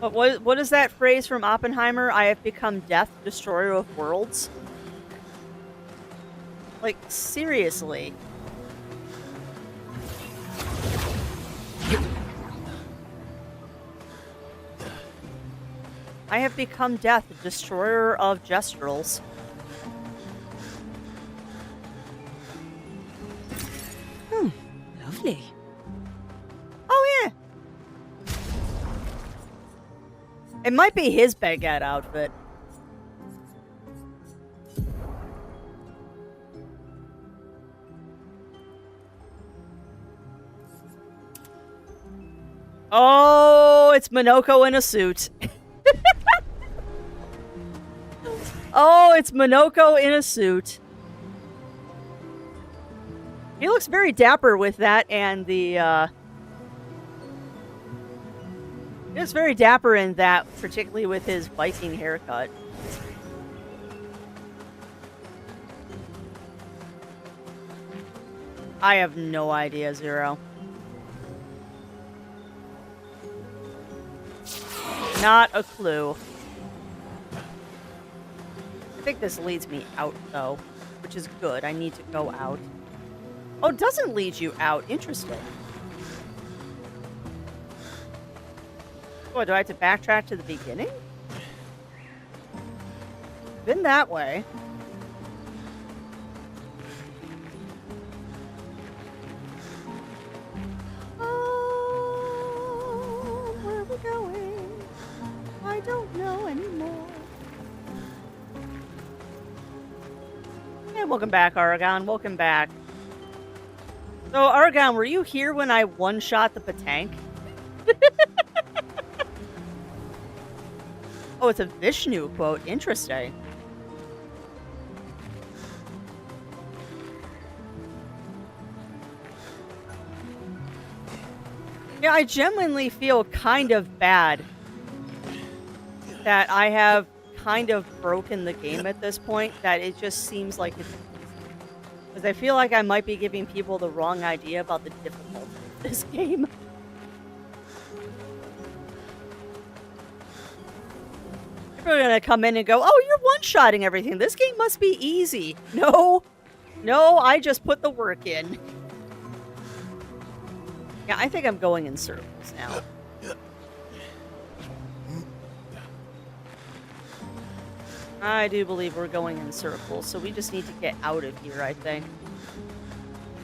But what is that phrase from Oppenheimer? I have become death, destroyer of worlds? Like, seriously. I have become death, destroyer of gestrals. Lovely. Oh, yeah. It might be his baguette outfit. Oh, it's Minoko in a suit. Oh, it's Minoko in a suit. He looks very dapper with that and the, he looks very dapper in that, particularly with his Viking haircut. I have no idea, Zero. Not a clue. I think this leads me out, though, which is good. I need to go out. Oh, it doesn't lead you out. Interesting. Oh, do I have to backtrack to the beginning? Been that way. Where are we going? I don't know anymore. Hey, welcome back, Aragon. Welcome back. So, Aragon, were you here when I one-shot the Patank? Oh, it's a Vishnu quote. Interesting. Yeah, I genuinely feel kind of bad that I have kind of broken the game at this point, that it just seems like it's... Because I feel like I might be giving people the wrong idea about the difficulty of this game. People are gonna come in and go, oh, you're one-shotting everything. This game must be easy. No. No, I just put the work in. Yeah, I think I'm going in circles now. I do believe we're going in circles, so we just need to get out of here, I think.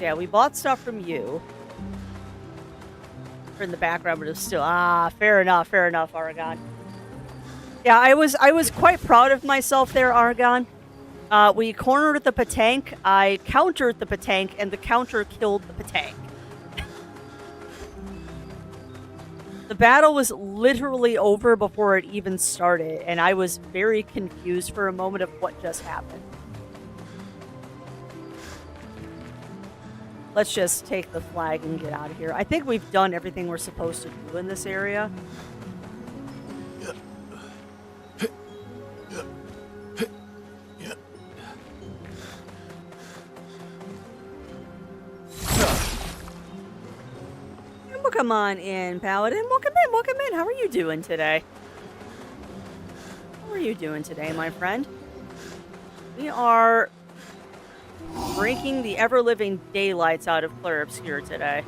Yeah, we bought stuff from you. We're in the background, but it's still... Ah, fair enough, Aragon. Yeah, I was quite proud of myself there, Aragon. We cornered the Patank, I countered the Patank, and the counter killed the Patank. The battle was literally over before it even started, and I was very confused for a moment of what just happened. Let's just take the flag and get out of here. I think we've done everything we're supposed to do in this area. Welcome on in, Paladin. Welcome in, welcome in. How are you doing today? How are you doing today, my friend? We are breaking the ever-living daylights out of Clair'Obscur today.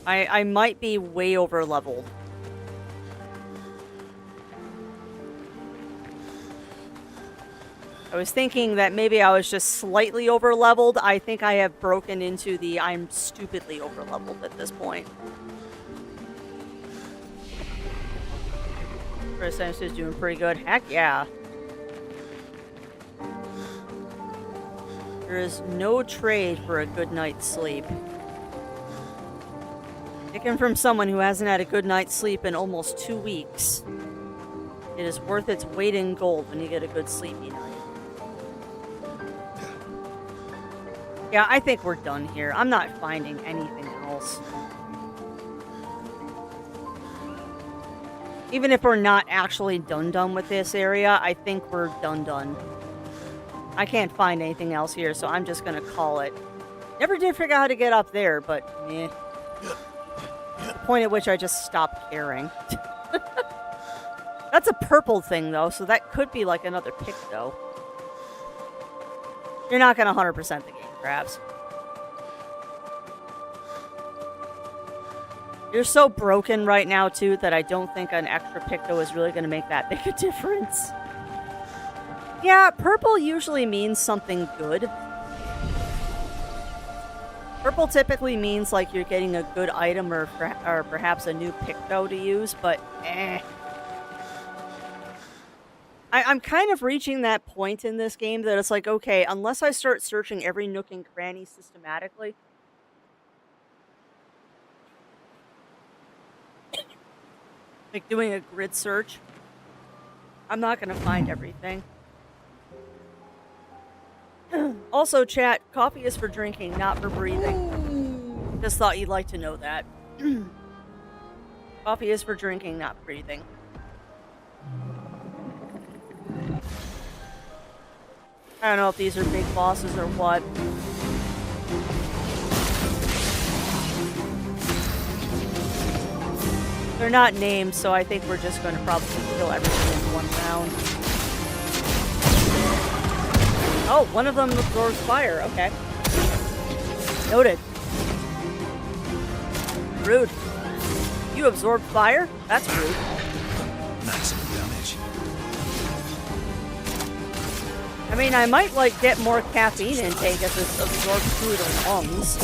I might be way over-leveled. I was thinking that maybe I was just slightly over-leveled. I think I have broken into the I'm stupidly over-leveled at this point. Chris is doing pretty good. Heck yeah. There is no trade for a good night's sleep. Taken from someone who hasn't had a good night's sleep in almost 2 weeks. It is worth its weight in gold when you get a good sleepy night. Yeah, I think we're done here. I'm not finding anything else. Even if we're not actually done with this area, I think we're done. I can't find anything else here, so I'm just gonna call it. Never did figure out how to get up there, but eh. The point at which I just stopped caring. That's a purple thing, though, so that could be like another pick, though. You're not gonna 100% the game, Crabs. You're so broken right now, too, that I don't think an extra Picto is really going to make that big a difference. Yeah, purple usually means something good. Purple typically means like you're getting a good item or perhaps a new Picto to use, but eh. I'm kind of reaching that point in this game that it's like, okay, unless I start searching every nook and cranny systematically, like doing a grid search, I'm not going to find everything. Also, chat, coffee is for drinking, not for breathing. Just thought you'd like to know that. Coffee is for drinking, not breathing. I don't know if these are big bosses or what. They're not named, so I think we're just going to probably kill everything in one round. Oh, one of them absorbs fire. Okay. Noted. Rude. You absorb fire? That's rude. Maximum damage. I mean, I might, like, get more caffeine intake as it absorbs through the lungs.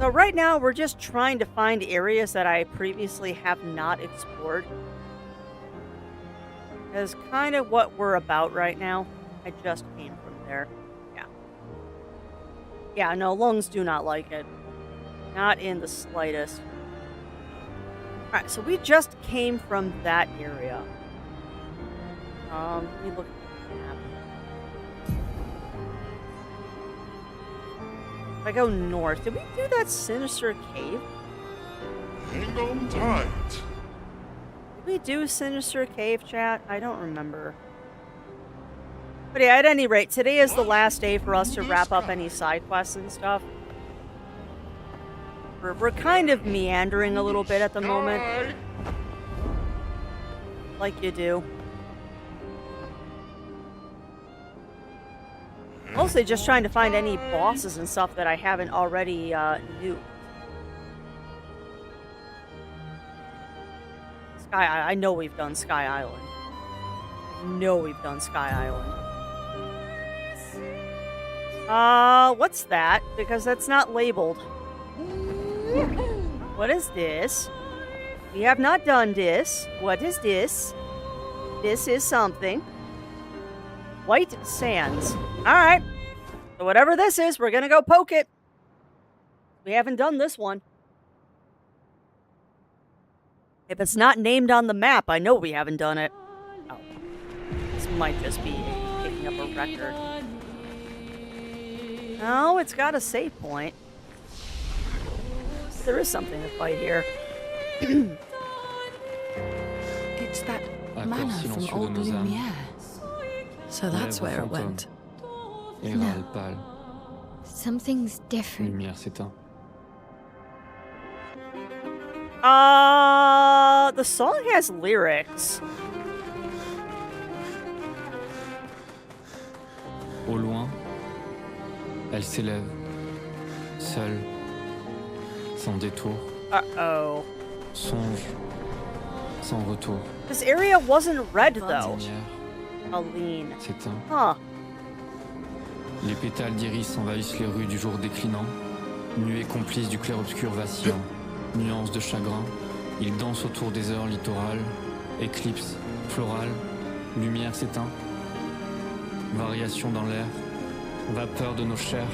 So right now, we're just trying to find areas that I previously have not explored. That's kind of what we're about right now. I just came from there. Yeah. Yeah, no, lungs do not like it. Not in the slightest. Alright, so we just came from that area. Let me look at the map. If I go north, did we do that sinister cave? Hang on tight. Did we do sinister cave, chat? I don't remember. But yeah, at any rate, today is the last day for us to wrap up any side quests and stuff. We're kind of meandering a little bit at the moment. Like you do. Mostly just trying to find any bosses and stuff that I haven't already knew. I know we've done Sky Island. I know we've done Sky Island. What's that? Because that's not labeled. What is this? We have not done this. What is this? This is something. White sands. Alright. So whatever this is, we're gonna go poke it. We haven't done this one. If it's not named on the map, I know we haven't done it. Oh. This might just be picking up a record. No, it's got a save point. There is something to fight here. It's that Accord manor from silencieux de old nos âmes. Lumière. So that's Lèvres where it fantômes. went. Et No. râle pâle. Something's different. Lumière s'éteint. The song has lyrics. Au loin, elle s'élève, seule, sans détour, Uh-oh. songe, sans retour. This area wasn't red, though. Lumière Aline. s'éteint. Huh. Les pétales d'iris envahissent les rues du jour déclinant. Nuée complice du clair-obscur vacillant. Nuances de chagrin. Ils dansent autour des heures littorales. Éclipse, florale. Lumière s'éteint. Variation dans l'air. Vapeur de nos chairs.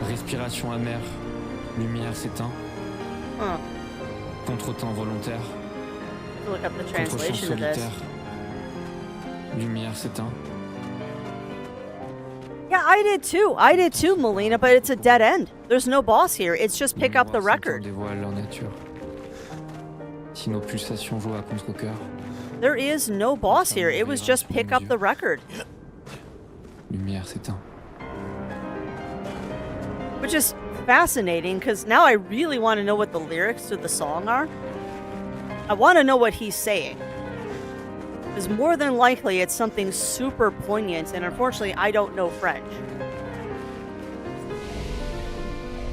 Respiration amère. Lumière s'éteint. Huh. Contretemps volontaire. Look up the Contre-champ translation of this. solitaire. Lumière s'éteint. Yeah, I did too. I did too, Melina, but it's a dead end. There's no boss here. It's just pick up the Miroir record. s'éteint dévoile leur nature. Si nos pulsations jouent à contre-cœur, There is no boss here. It was just pick up the record. lumière s'éteint. Which is fascinating, because now I really want to know what the lyrics to the song are. I want to know what he's saying. Because more than likely it's something super poignant, and unfortunately I don't know French.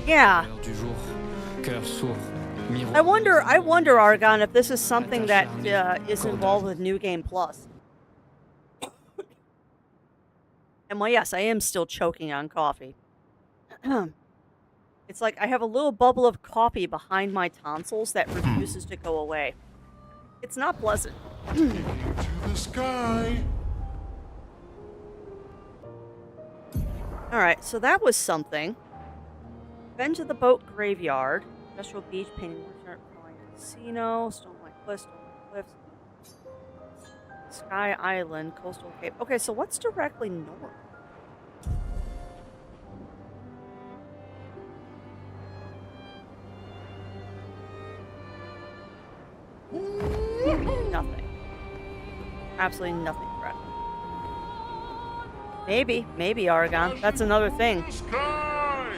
Yeah. L'heure du jour, cœur sourd, miroir. I wonder, Argon, if this is something that is involved with New Game Plus. And well, yes, I am still choking on coffee. It's like I have a little bubble of coffee behind my tonsils that refuses to go away. It's not pleasant. To the sky. Alright, so that was something. Been to the boat graveyard. Industrial beach, painting workshop, casino, Stonewhite Cliffs, Cliffs, Sky Island, Coastal Cape. Okay, so what's directly north? Nothing. Absolutely nothing threatening. Maybe Aragon. That's another thing. The sky.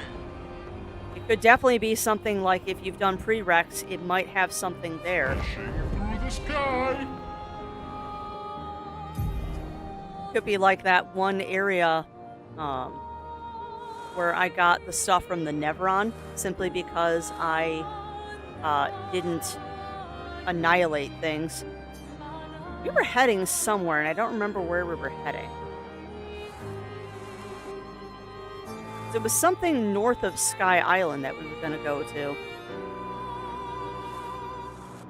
It could definitely be something like if you've done prereqs, it might have something there. Dashing through the sky. Could be like that one area where I got the stuff from the Nevron simply because I didn't annihilate things. We were heading somewhere, and I don't remember where we were heading. It was something north of Sky Island that we were going to go to.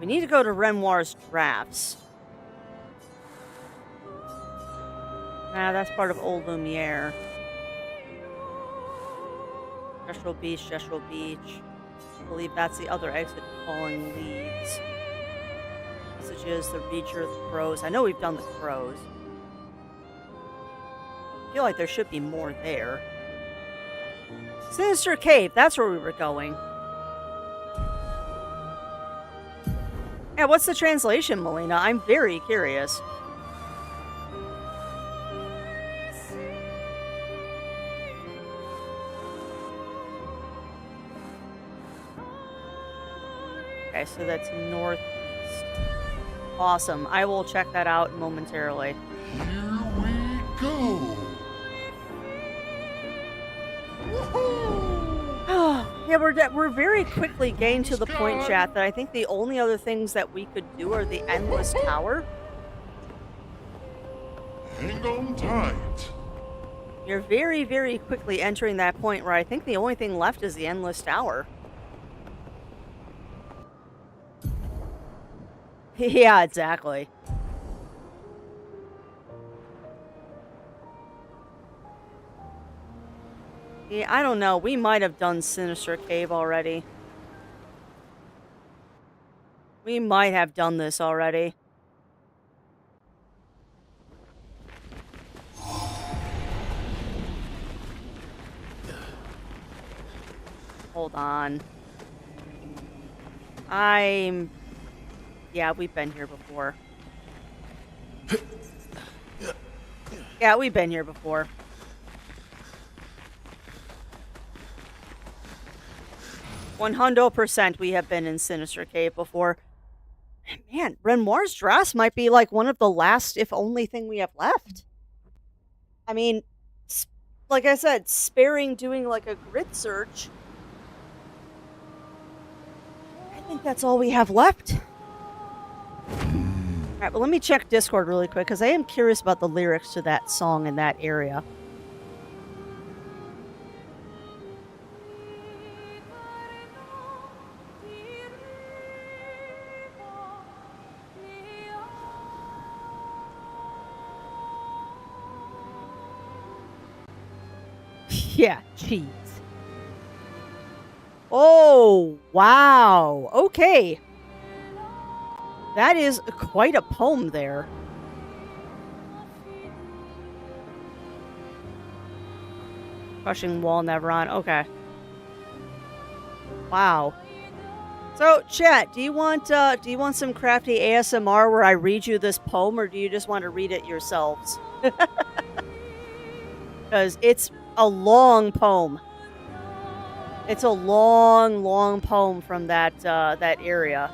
We need to go to Renoir's Drafts. Nah, that's part of Old Lumiere. Jestrel Beach. I believe that's the other exit, Falling Leaves. Messages, the Reacher, the Crows. I know we've done the Crows. I feel like there should be more there. Sinister Cave, that's where we were going. Yeah, what's the translation, Melina? I'm very curious. Okay, so that's northeast. Awesome. I will check that out momentarily. Here we go. Yeah, we're very quickly getting to the point, chat, that I think the only other things that we could do are the Endless Tower. Hang on tight. You're very, very quickly entering that point where I think the only thing left is the Endless Tower. Yeah, exactly. Yeah, I don't know. We might have done Sinister Cave already. We might have done this already. Hold on. Yeah, we've been here before. Yeah, we've been here before. %100% we have been in Sinister Cave before. Man, Renoir's dress might be like one of the last, if only, thing we have left. I mean, like I said, sparing doing like a grid search. I think that's all we have left. Alright, but let me check Discord really quick, because I am curious about the lyrics to that song in that area. Yeah, cheese. Oh, wow. Okay. That is quite a poem there. Crushing wall never on. Okay. Wow. So, chat, do you want some crafty ASMR where I read you this poem, or do you just want to read it yourselves? Because it's a long poem. It's a long, long poem from that that area.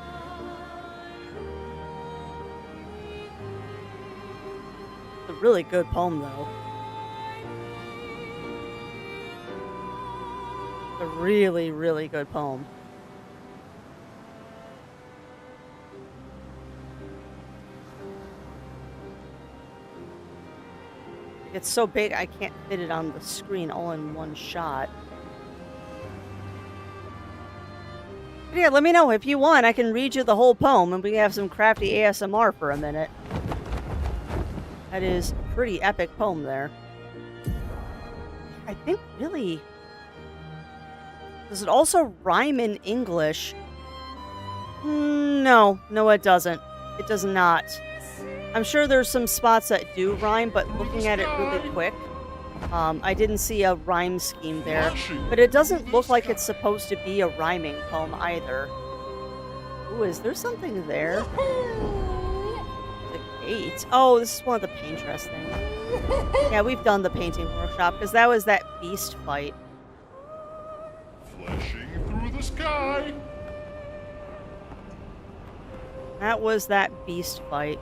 It's a really good poem, though. It's a really, really good poem. It's so big I can't fit it on the screen all in one shot. But yeah, let me know if you want. I can read you the whole poem and we can have some crafty ASMR for a minute. That is a pretty epic poem there. I think really... Does it also rhyme in English? No, it doesn't. It does not. I'm sure there's some spots that do rhyme, but looking at it really quick, I didn't see a rhyme scheme there. But it doesn't look like it's supposed to be a rhyming poem either. Ooh, is there something there? The gate? Oh, this is one of the paint dress things. Yeah, we've done the painting workshop, because that was that beast fight. Flashing through the sky. That was that beast fight.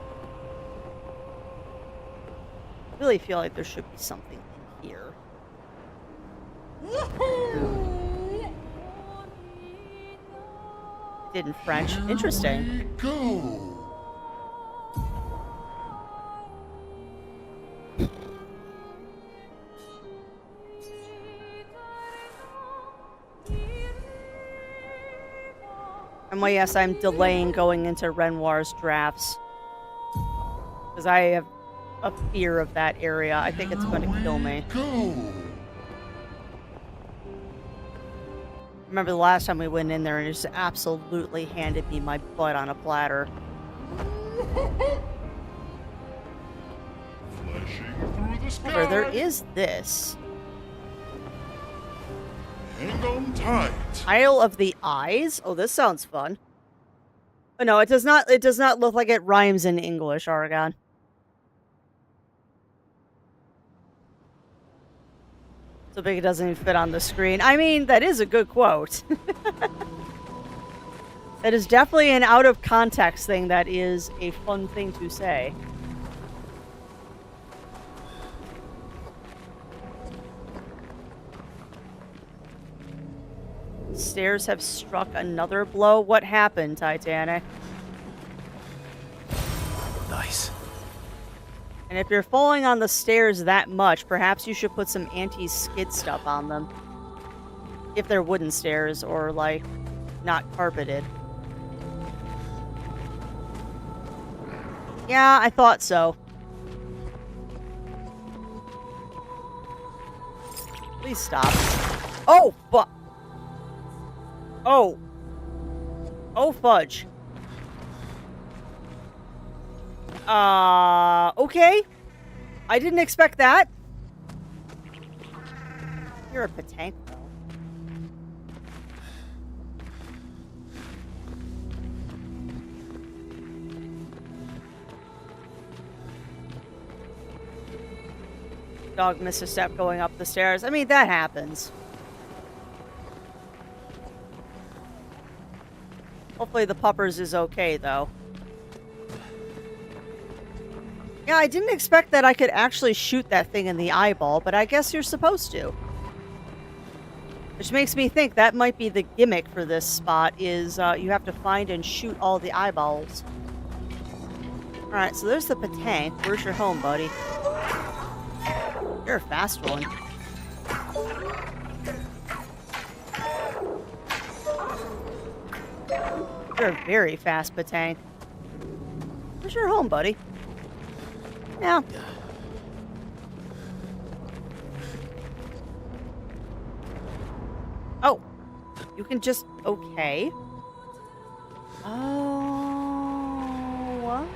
I really feel like there should be something in here. Did in French. Interesting. Here we go. And well, yes, I'm delaying going into Renoir's drafts. Because I have a fear of that area. I think it's going to kill me. Go. Remember the last time we went in there and it just absolutely handed me my butt on a platter. Flashing through the sky. However, there is this. Hang on tight. Isle of the Eyes? Oh, this sounds fun. But no, it does not look like it rhymes in English, Oregon. So big it doesn't even fit on the screen. I mean, that is a good quote. That is definitely an out of context thing that is a fun thing to say. Stairs have struck another blow. What happened, Titanic? Nice. And if you're falling on the stairs that much, perhaps you should put some anti-skid stuff on them. If they're wooden stairs or, like, not carpeted. Yeah, I thought so. Please stop. Oh, fuck. Oh. Oh, fudge. Okay. I didn't expect that. You're a patank, though. Dog missed a step going up the stairs. I mean, that happens. Hopefully the puppers is okay, though. Yeah, I didn't expect that I could actually shoot that thing in the eyeball, but I guess you're supposed to. Which makes me think that might be the gimmick for this spot, is you have to find and shoot all the eyeballs. Alright, so there's the patank. Where's your home, buddy? You're a fast one. You're a very fast patank. Where's your home, buddy? Yeah. Oh. You can just... Okay. Oh... What?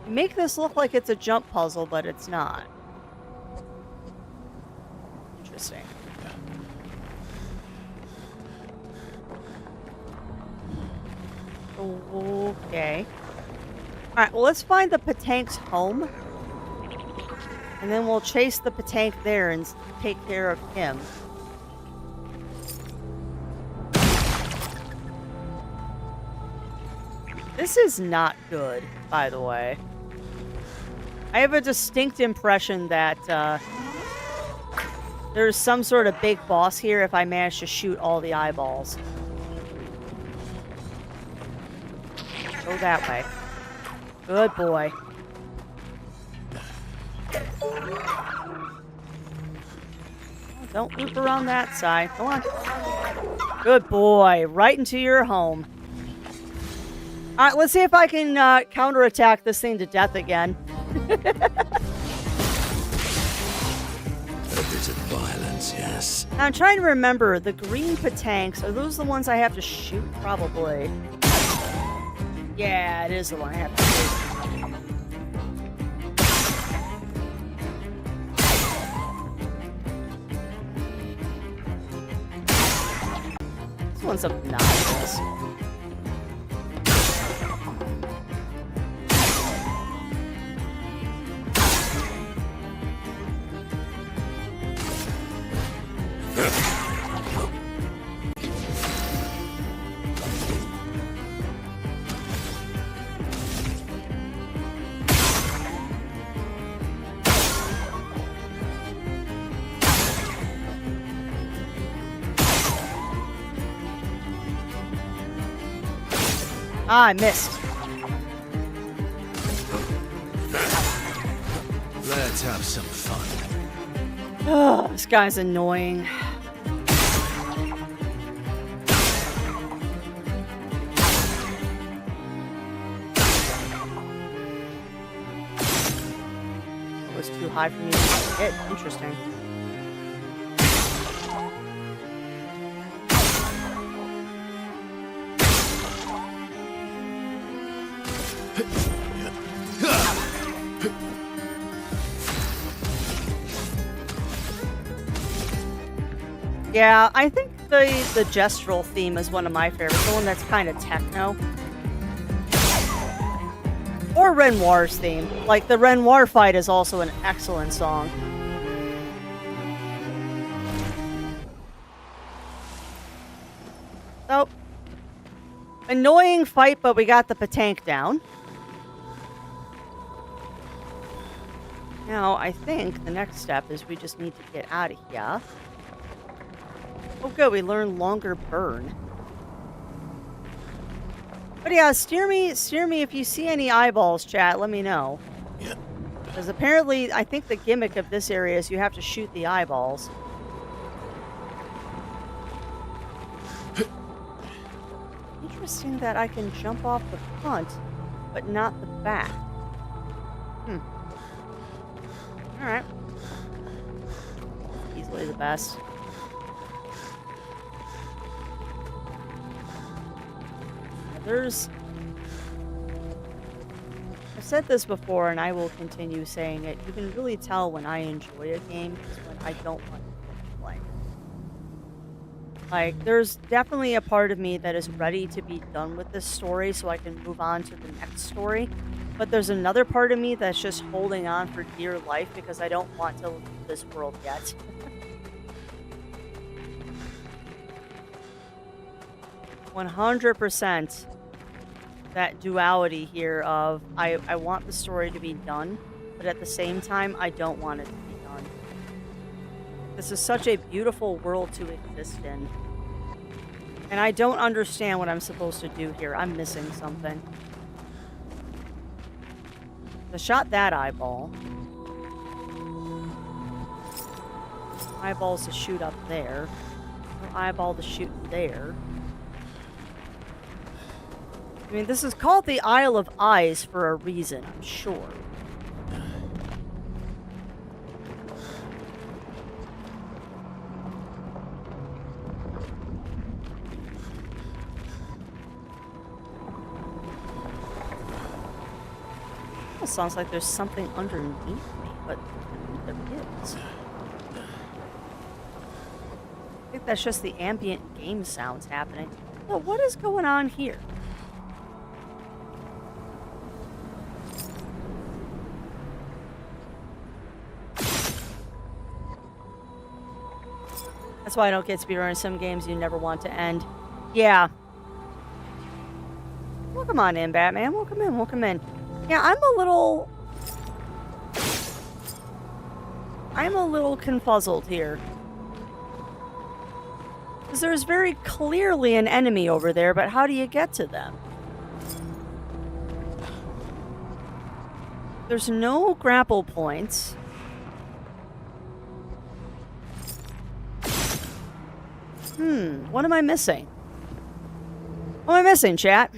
Make this look like it's a jump puzzle, but it's not. Interesting. Okay. Alright, well, let's find the patank's home. And then we'll chase the patank there and take care of him. This is not good, by the way. I have a distinct impression that there's some sort of big boss here if I manage to shoot all the eyeballs. Go that way. Good boy. Oh, don't loop around that side. Go on. Good boy. Right into your home. Alright, let's see if I can counterattack this thing to death again. A bit of violence, yes. Now, I'm trying to remember, the green patanks, are those the ones I have to shoot? Probably. Yeah, it is the one I have to shoot. This one's obnoxious. Ah, I missed. Let's have some fun. Oh, this guy's annoying. It was too high for me to hit. Interesting. Yeah, I think the gestural theme is one of my favorites. The one that's kind of techno. Or Renoir's theme. Like, the Renoir fight is also an excellent song. So, annoying fight, but we got the patank down. Now, I think the next step is we just need to get out of here. Oh good, we learned longer burn. But yeah, steer me if you see any eyeballs, chat, let me know. Yeah. Because apparently, I think the gimmick of this area is you have to shoot the eyeballs. Interesting that I can jump off the front, but not the back. Alright. usually the best. There's... I've said this before, and I will continue saying it. You can really tell when I enjoy a game is when I don't want to play. Like, there's definitely a part of me that is ready to be done with this story so I can move on to the next story. But there's another part of me that's just holding on for dear life because I don't want to leave this world yet. 100% that duality here of I want the story to be done, but at the same time, I don't want it to be done. This is such a beautiful world to exist in. And I don't understand what I'm supposed to do here. I'm missing something. I shot that eyeball. Eyeballs to shoot up there. No eyeball to shoot there. I mean, this is called the Isle of Eyes for a reason, I'm sure. It sounds like there's something underneath me, but there is. I think that's just the ambient game sounds happening. Well, what is going on here? That's why I don't get speedrunners. Some games you never want to end. Yeah. Welcome on in, Batman. Welcome in, welcome in. Yeah, I'm a little confuzzled here. Because there's very clearly an enemy over there, but how do you get to them? There's no grapple points. What am I missing? What am I missing, chat?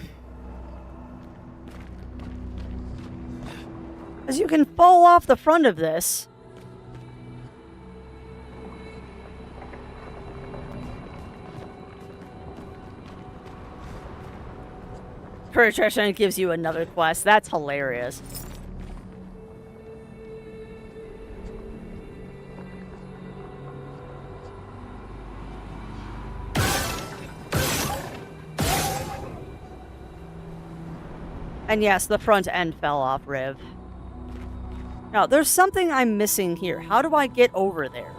Because you can fall off the front of this. Courage Treasure gives you another quest. That's hilarious. And yes, the front end fell off, Riv. Now, there's something I'm missing here. How do I get over there?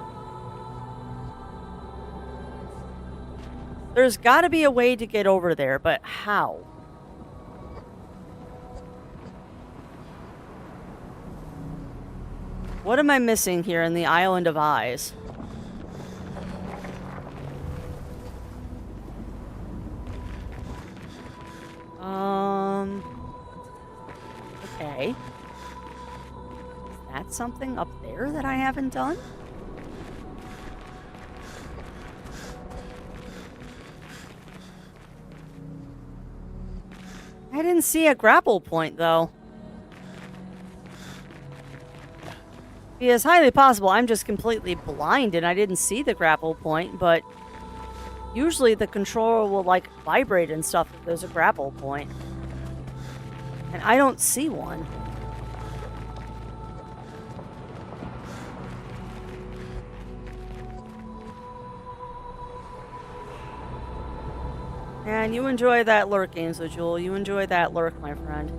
There's got to be a way to get over there, but how? What am I missing here in the Island of Eyes? Okay. Is that something up there that I haven't done? I didn't see a grapple point, though. It is highly possible I'm just completely blind and I didn't see the grapple point, but usually the controller will, like, vibrate and stuff if there's a grapple point. And I don't see one. And you enjoy that lurk, Games Jewel. You enjoy that lurk, my friend.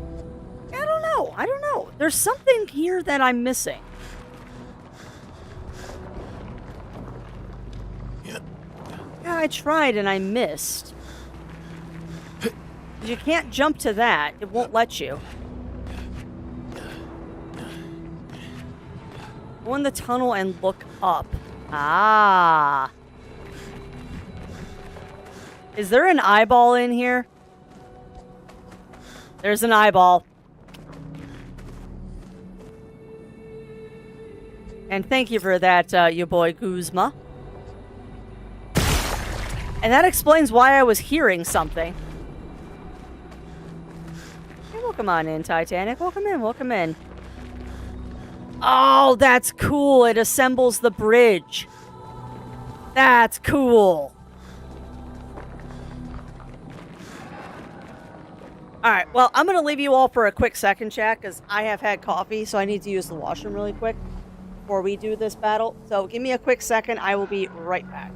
I don't know. I don't know. There's something here that I'm missing. Yeah, I tried and I missed. You can't jump to that. It won't let you. Go in the tunnel and look up. Ah. Is there an eyeball in here? There's an eyeball. And thank you for that, you boy Guzma. And that explains why I was hearing something. Hey, welcome on in, Titanic. Welcome in, welcome in. Oh, that's cool. It assembles the bridge. That's cool. Alright, well, I'm going to leave you all for a quick second chat because I have had coffee, so I need to use the washroom really quick before we do this battle. So give me a quick second. I will be right back.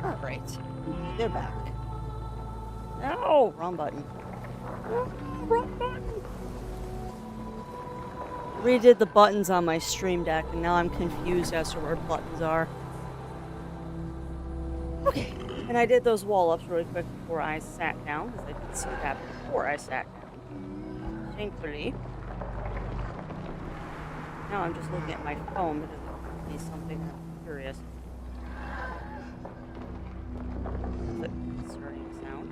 Alright. They're back. No! Wrong button. Oh, wrong button! Redid the buttons on my stream deck, and now I'm confused as to where buttons are. Okay. And I did those wall-ups really quick before I sat down, because I didn't see that before I sat down. Thankfully. Now I'm just looking at my phone because it needs something I'm curious. Click starting sound.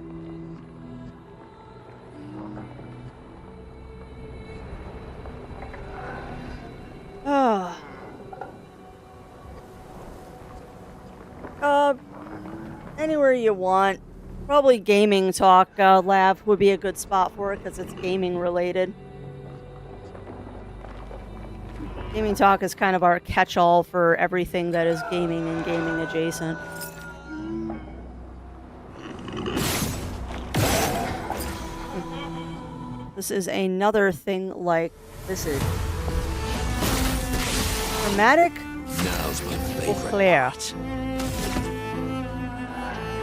Anywhere you want. Probably Gaming Talk Lab would be a good spot for it because it's gaming related. Gaming Talk is kind of our catch-all for everything that is gaming and gaming adjacent. This is another thing like this is dramatic or Claire.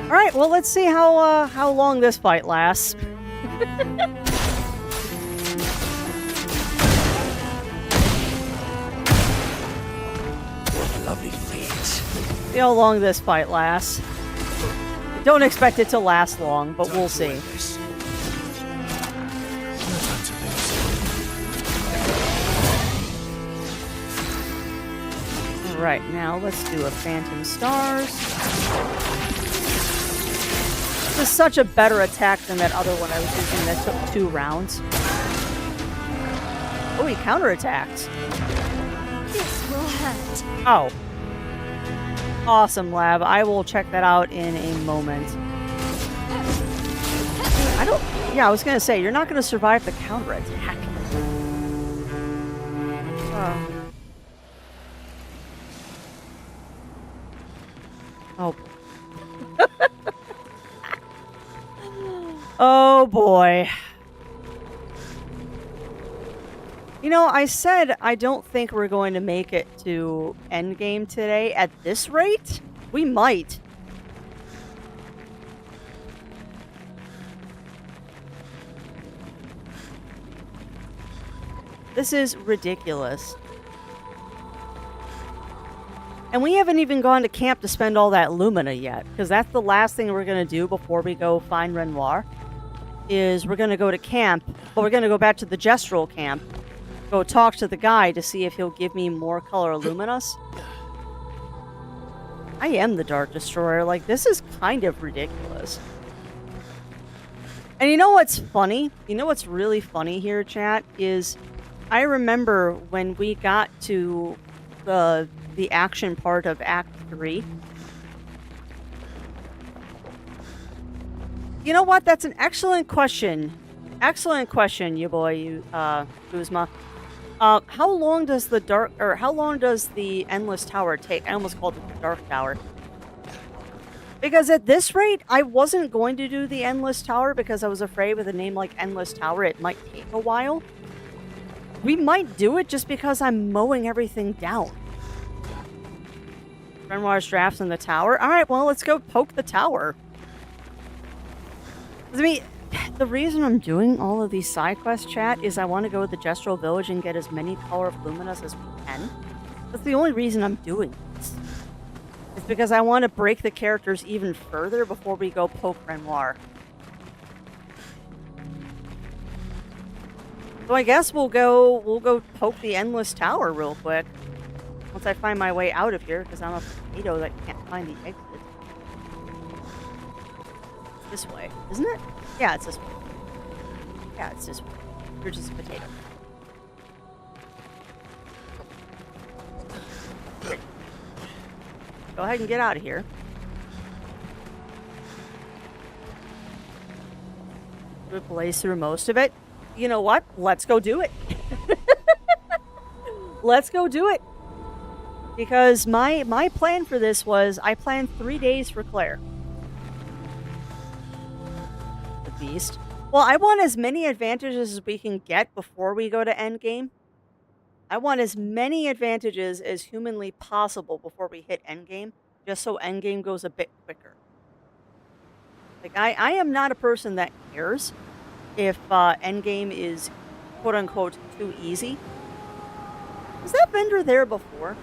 All right, well, let's see how long this fight lasts. Lovely feet. See how long this fight lasts. I don't expect it to last long, but we'll see. All right, now let's do a Phantom Stars. This is such a better attack than that other one I was using that took 2 rounds. Oh, he counterattacked. This will hurt. Oh. Awesome, Lab. I will check that out in a moment. Yeah, I was gonna say, you're not gonna survive the counterattack. Oh. Oh boy. You know, I said I don't think we're going to make it to endgame today. At this rate, we might. This is ridiculous. And we haven't even gone to camp to spend all that Lumina yet, because that's the last thing we're going to do before we go find Renoir, is we're going to go to camp, but we're going to go back to the Gestural camp, go talk to the guy to see if he'll give me more color Luminous. I am the Dark Destroyer. Like, this is kind of ridiculous. And you know what's funny? You know what's really funny here, chat, is I remember when we got to the action part of Act 3. You know what? That's an excellent question. Excellent question, you boy, you Kuzma. How long does the Endless Tower take? I almost called it the Dark Tower. Because at this rate, I wasn't going to do the Endless Tower because I was afraid with a name like Endless Tower, it might take a while. We might do it just because I'm mowing everything down. Renoir's drafts in the tower. Alright, well, let's go poke the tower. I mean, the reason I'm doing all of these side quests, chat, is I want to go to the Gestural Village and get as many Color of Luminous as we can. That's the only reason I'm doing this. It's because I want to break the characters even further before we go poke Renoir. So I guess we'll go poke the Endless Tower real quick. Once I find my way out of here, because I'm a potato that can't find the exit. It's this way, isn't it? Yeah, it's this way. Yeah, it's this way. You're just a potato. Go ahead and get out of here. We blaze through most of it. You know what? Let's go do it. Let's go do it. Because my plan for this was, I planned 3 days for Claire. The beast. Well, I want as many advantages as we can get before we go to endgame. I want as many advantages as humanly possible before we hit endgame, just so endgame goes a bit quicker. Like, I am not a person that cares if endgame is quote-unquote too easy. Was that vendor there before?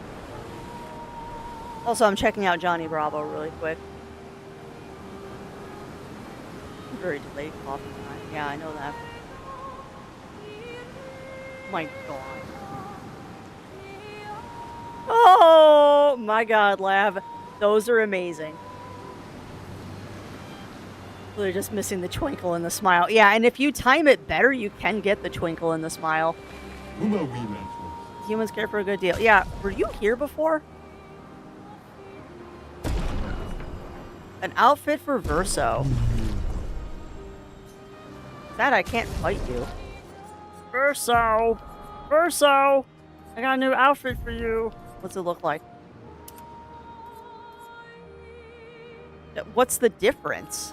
Also, I'm checking out Johnny Bravo really quick. Very delayed coffee time. Yeah, I know that. My God. Oh my God, Lav. Those are amazing. They're just missing the twinkle and the smile. Yeah, and if you time it better, you can get the twinkle and the smile. Humans care for a good deal. Yeah, were you here before? An outfit for Verso. That I can't fight you. Verso! Verso! I got a new outfit for you. What's it look like? What's the difference?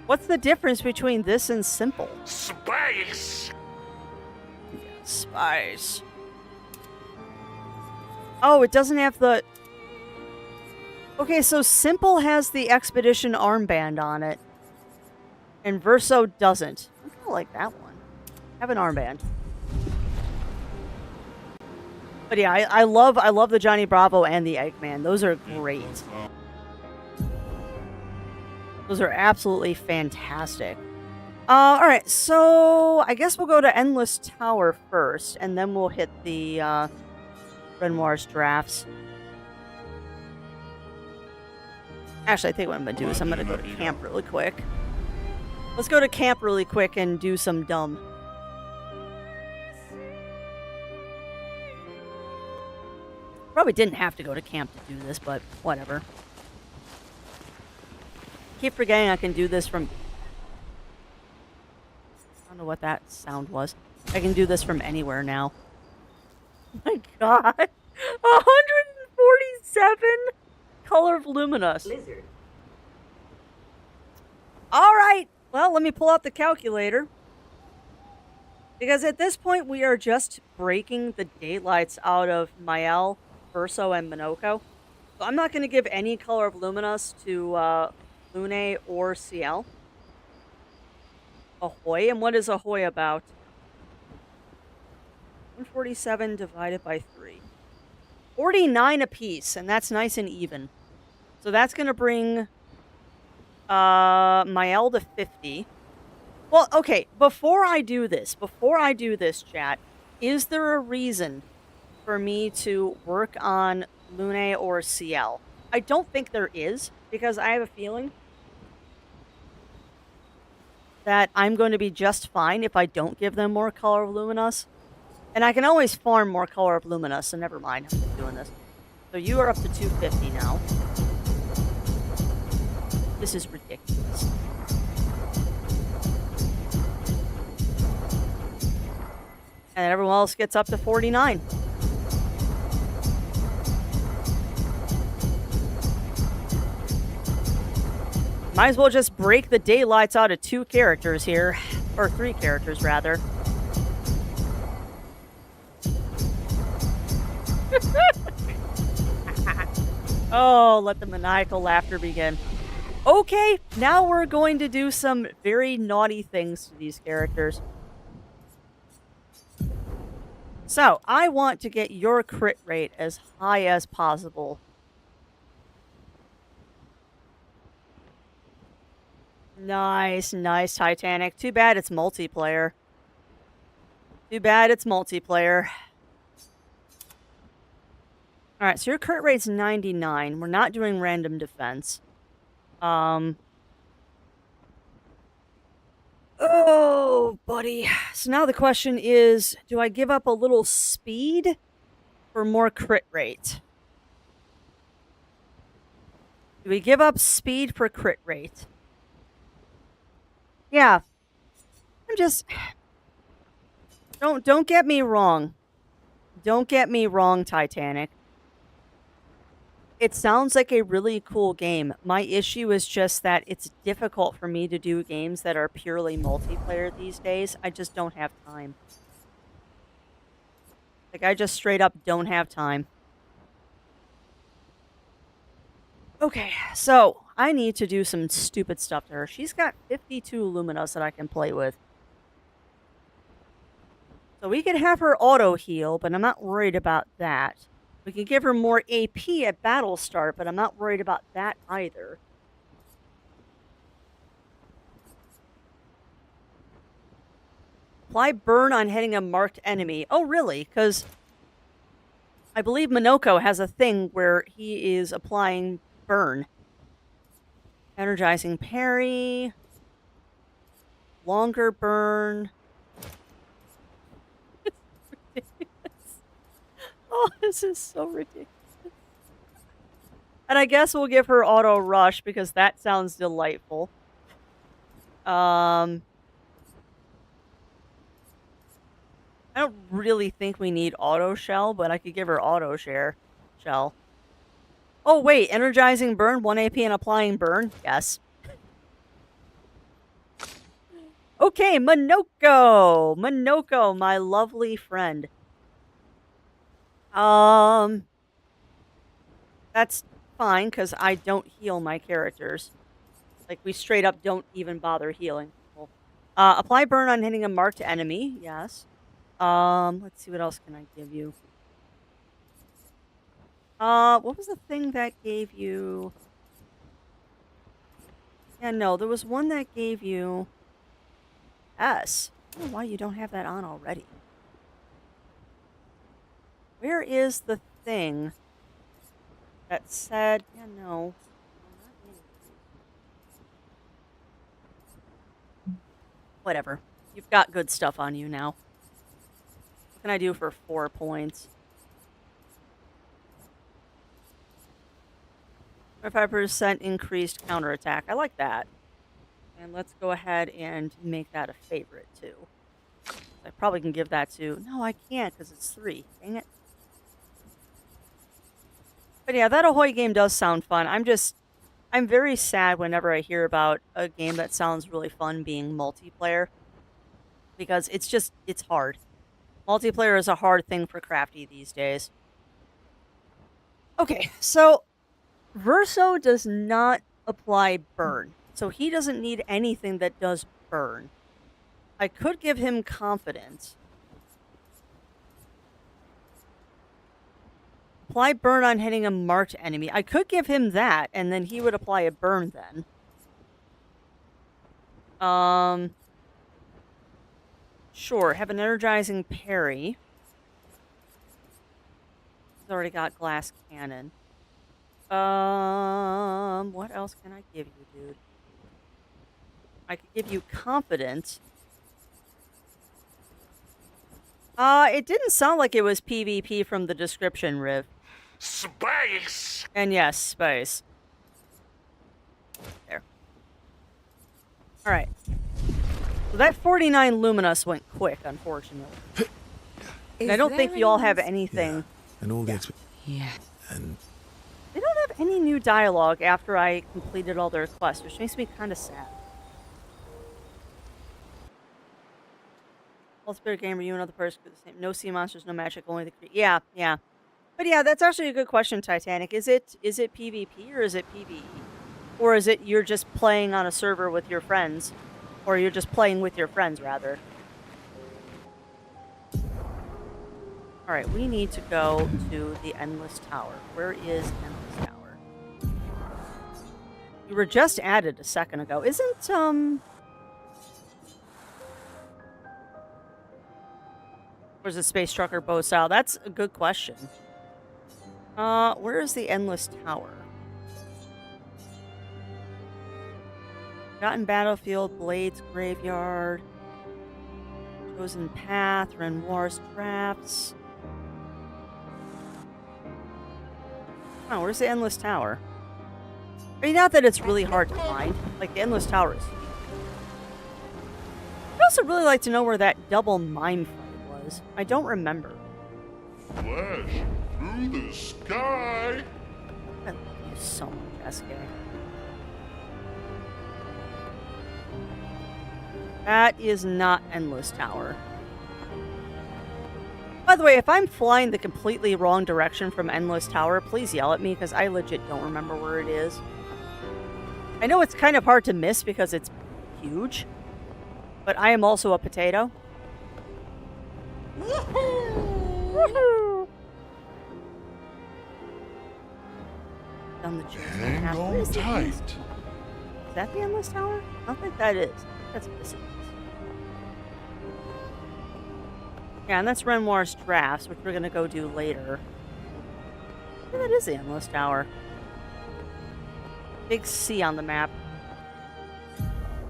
What's the difference between this and simple? Space! Yeah, spice. Oh, it doesn't have the... Okay, so simple has the expedition armband on it. And Verso doesn't. I kind of like that one. Have an armband. But yeah, I love the Johnny Bravo and the Eggman. Those are great. Those are absolutely fantastic. Alright, so I guess we'll go to Endless Tower first, and then we'll hit the Renoir's drafts. Actually, I think what I'm going to do is I'm going to go to camp really quick. Let's go to camp really quick and do some dumb. Probably didn't have to go to camp to do this, but whatever. Keep forgetting I can do this from... know what that sound was. I can do this from anywhere now. My god. 147 color of luminous. Lizard. Alright. Well, let me pull out the calculator. Because at this point, we are just breaking the daylights out of Mael, Verso, and Minoko. So I'm not going to give any color of luminous to Lune or Ciel. Ahoy. And what is Ahoy about? 147 divided by 3. 49 apiece, and that's nice and even. So that's going to bring Mael to 50. Well, okay, before I do this, chat, is there a reason for me to work on Lune or Ciel? I don't think there is, because I have a feeling that I'm going to be just fine if I don't give them more color of luminous. And I can always farm more color of luminous, so never mind. I'm just doing this. So you are up to 250 now. This is ridiculous. And everyone else gets up to 49. Might as well just break the daylights out of 2 characters here. Or 3 characters, rather. Oh, let the maniacal laughter begin. Okay, now we're going to do some very naughty things to these characters. So, I want to get your crit rate as high as possible. Nice, nice, Titanic. Too bad it's multiplayer. Alright, so your crit rate's 99. We're not doing random defense. Oh, buddy. So now the question is, do I give up a little speed for more crit rate? Do we give up speed for crit rate? Yeah. I'm just... Don't get me wrong. Don't get me wrong, Titanic. It sounds like a really cool game. My issue is just that it's difficult for me to do games that are purely multiplayer these days. I just don't have time. Like, I just straight up don't have time. Okay, so I need to do some stupid stuff to her. She's got 52 luminous that I can play with. So we could have her auto heal, but I'm not worried about that. We can give her more AP at battle start, but I'm not worried about that either. Apply burn on hitting a marked enemy. Oh, really? Because I believe Minoko has a thing where he is applying burn. Energizing parry. Longer burn. Oh, this is so ridiculous. And I guess we'll give her auto rush because that sounds delightful. I don't really think we need auto shell, but I could give her auto shell. Oh wait, energizing burn, 1 AP and applying burn? Yes. Okay, Minoko! Minoko, my lovely friend. That's fine, because I don't heal my characters. Like, we straight up don't even bother healing people. Apply burn on hitting a marked enemy. Yes. Let's see, what else can I give you? What was the thing that gave you... Yeah, no, there was one that gave you... S. I don't know why you don't have that on already. Where is the thing that said... Yeah, no. Whatever. You've got good stuff on you now. What can I do for 4 points? 25% increased counterattack. I like that. And let's go ahead and make that a favorite, too. I probably can give that to... No, I can't, because it's 3. Dang it. But yeah, that Ahoy game does sound fun. I'm very sad whenever I hear about a game that sounds really fun being multiplayer. Because it's hard. Multiplayer is a hard thing for Crafty these days. Okay, so Verso does not apply burn. So he doesn't need anything that does burn. I could give him confidence. Apply burn on hitting a marked enemy. I could give him that, and then he would apply a burn then. Sure, have an energizing parry. He's already got glass cannon. What else can I give you, dude? I could give you confidence. It didn't sound like it was PvP from the description, Riv. Space! And yes, space. There. Alright. So that 49 Luminous went quick, unfortunately. And I don't think you all have anything. Yeah. And all the Yeah. and They don't have any new dialogue after I completed all their quests, which makes me kind of sad. Multiplayer game, are you another person? No sea monsters, no magic, only the... Yeah, yeah. But yeah, that's actually a good question, Titanic. Is it PvP or is it PvE? Or is it you're just playing on a server with your friends? Or you're just playing with your friends, rather? Alright, we need to go to the Endless Tower. Where is Endless Tower? You were just added a second ago. Isn't, Where's the Space Trucker bow style? That's a good question. Where is the Endless Tower? Forgotten Battlefield, Blades Graveyard, Chosen Path, Renoir's Drafts. Oh, where's the Endless Tower? I mean, not that it's really hard to find. Like, the Endless Tower is... I'd also really like to know where that double mine fight was. I don't remember. Flash through the sky! I love you so much, SK. That is not Endless Tower. By the way, if I'm flying the completely wrong direction from Endless Tower, please yell at me, because I legit don't remember where it is. I know it's kind of hard to miss because it's huge, but I am also a potato. Woohoo! Down the Hang on tight. Is that the Endless Tower? I don't think that is. That's missing. Yeah, and that's Renoir's Drafts, which we're going to go do later. Yeah, that is the Endless Tower. Big C on the map.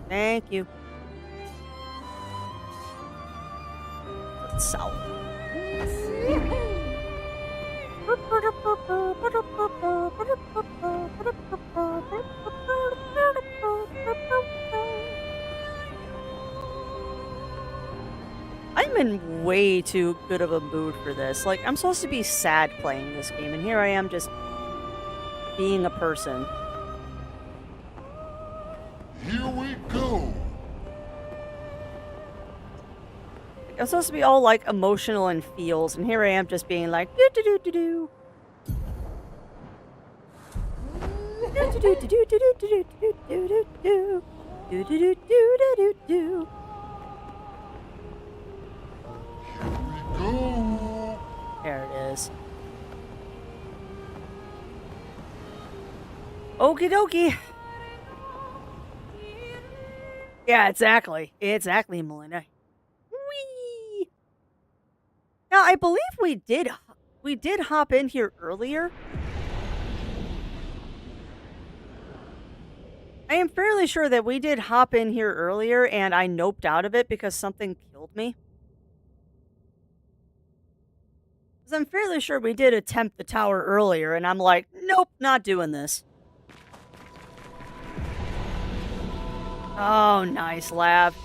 Thank you. South. I'm in way too good of a mood for this. Like, I'm supposed to be sad playing this game, and here I am just being a person. Here we go! I'm supposed to be all, like, emotional and feels, and here I am just being like, do-do-do-do-do. Do-do-do-do-do-do-do-do-do-do-do. Do-do-do-do-do-do-do. Go! There it is. Okie dokie. Yeah, exactly. Exactly, Melina. Whee! Now, I believe we did hop in here earlier. I am fairly sure that we did hop in here earlier and I noped out of it because something killed me. Because I'm fairly sure we did attempt the tower earlier and I'm like, nope, not doing this. Oh, nice, Lab.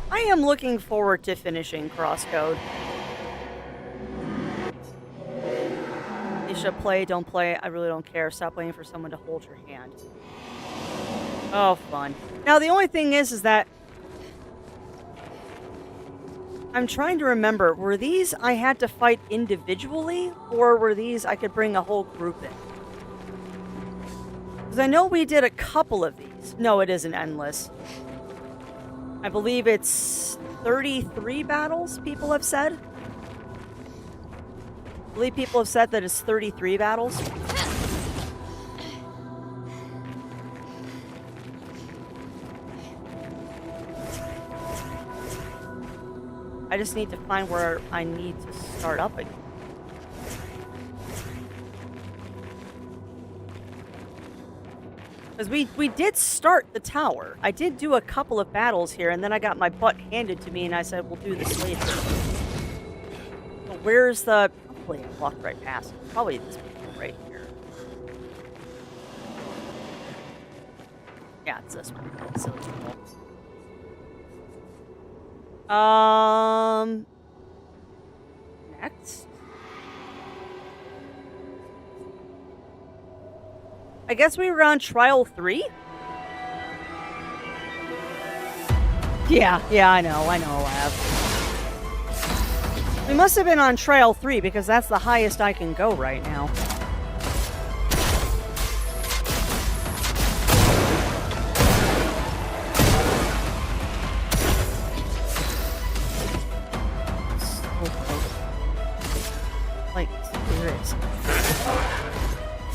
I am looking forward to finishing Crosscode. Isha, play, don't play. I really don't care. Stop waiting for someone to hold your hand. Oh, fun. Now, the only thing is that I'm trying to remember, were these I had to fight individually, or were these I could bring a whole group in? Because I know we did a couple of these. No, it isn't endless. I believe it's 33 battles, people have said. I believe people have said that it's 33 battles. I just need to find where I need to start up again. Because we did start the tower. I did do a couple of battles here, and then I got my butt handed to me, and I said, we'll do this later. So where's the... Probably I walked right past it. Probably this one right here. Yeah, it's this one. Silly people. Next. I guess we were on trial 3? Yeah, I know, Lab. We must have been on trial 3 because that's the highest I can go right now. Like, seriously.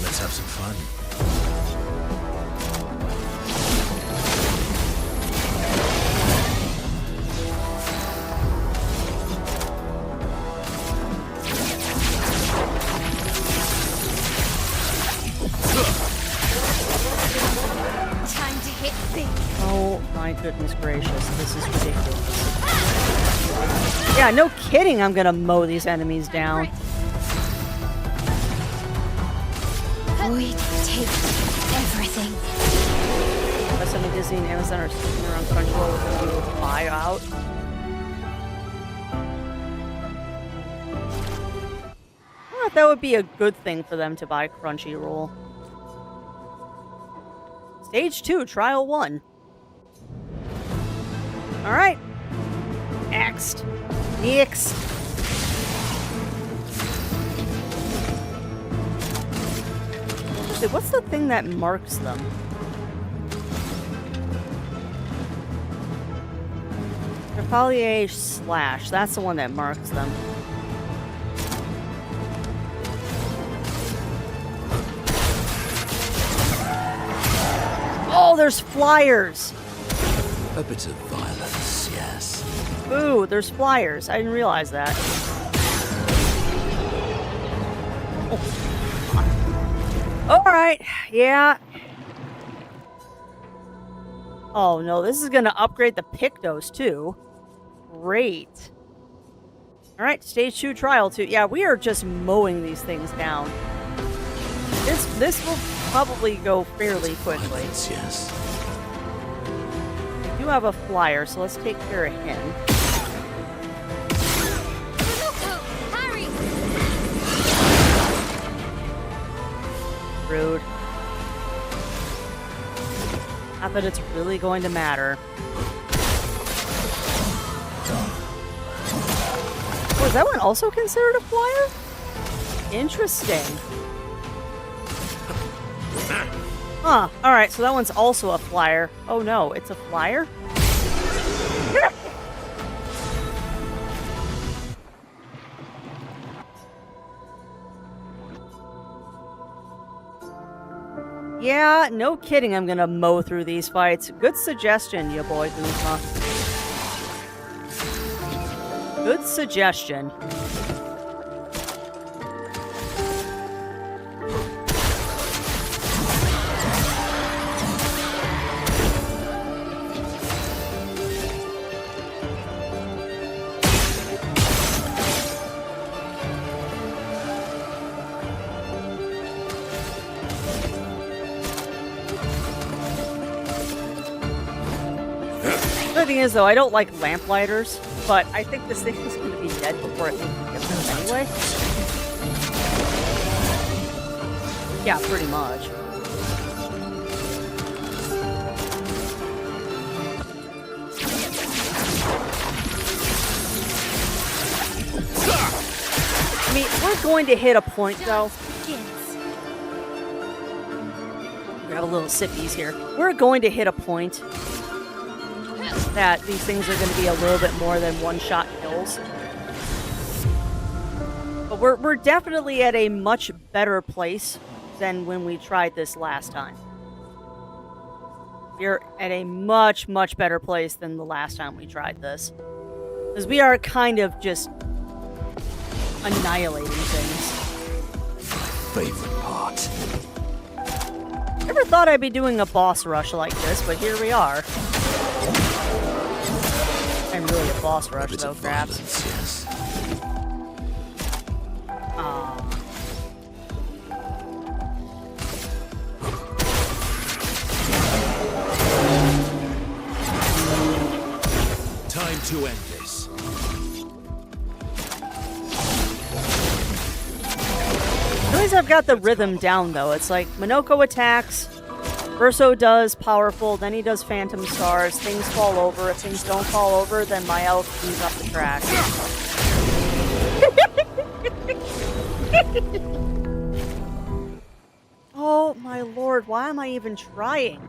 Let's have some fun. Time to hit big. Oh my goodness gracious, this is ridiculous. Yeah, no kidding I'm gonna mow these enemies down. We take everything. Unless I'm Disney and Amazon are sticking around Crunchyroll with a little buyout. I thought that would be a good thing for them to buy Crunchyroll. Stage 2, Trial 1. Alright. Next. What's the thing that marks them? Chevalier Slash. That's the one that marks them. Oh, there's flyers! A bit of violence, yes. Ooh, there's flyers. I didn't realize that. Alright, yeah. Oh no, this is gonna upgrade the Pictos too. Great. Alright, stage 2, trial 2. Yeah, we are just mowing these things down. This will probably go fairly quickly. Violence, yes. We do have a flyer, so let's take care of him. Harry! Rude. Not that it's really going to matter. Oh, is that one also considered a flyer? Interesting. Huh. Alright, so that one's also a flyer. Oh no, it's a flyer? Yeah, no kidding I'm gonna mow through these fights. Good suggestion, ya boy Guzma. Good suggestion. The thing is, though, I don't like lamplighters, but I think this thing is going to be dead before it even gets them anyway. Yeah, pretty much. I mean, we're going to hit a point, though. We have a little sippies here. We're going to hit a point that these things are going to be a little bit more than one-shot kills. But we're definitely at a much better place than when we tried this last time. We're at a much, much better place than the last time we tried this. Because we are kind of just annihilating things. Favorite part. Never thought I'd be doing a boss rush like this, but here we are. I'm really a boss rush, though, perhaps. Yes. Time to end this. At least I've got the rhythm down, though. It's like Minoko attacks, Verso does powerful, then he does Phantom Stars, things fall over. If things don't fall over, then my elf cleans up the trash. Oh my lord, why am I even trying?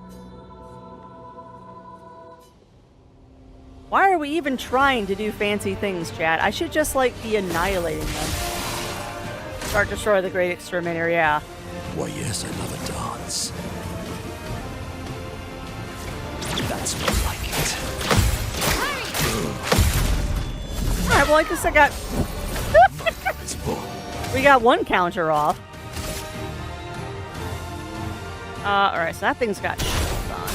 Why are we even trying to do fancy things, chat? I should just, like, be annihilating them. Start destroy the Great Exterminator, yeah. Why, yes, another dance. That's more like it. Alright, well, I guess I got... It's full. We got one counter off. Alright, so that thing's got shield on.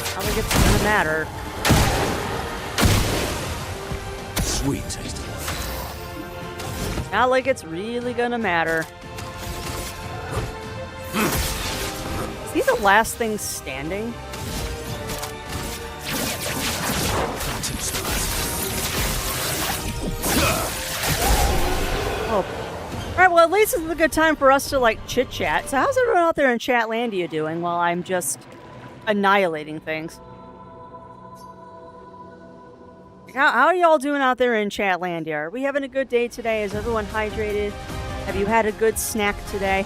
I don't think it's gonna matter. Sweet taste of it. Not like it's really gonna matter. Is he the last thing standing? Oh. Alright, well, at least it's a good time for us to, like, chit-chat. So how's everyone out there in Chatlandia doing while I'm just annihilating things? How are y'all doing out there in Chatlandia? Are we having a good day today? Is everyone hydrated? Have you had a good snack today?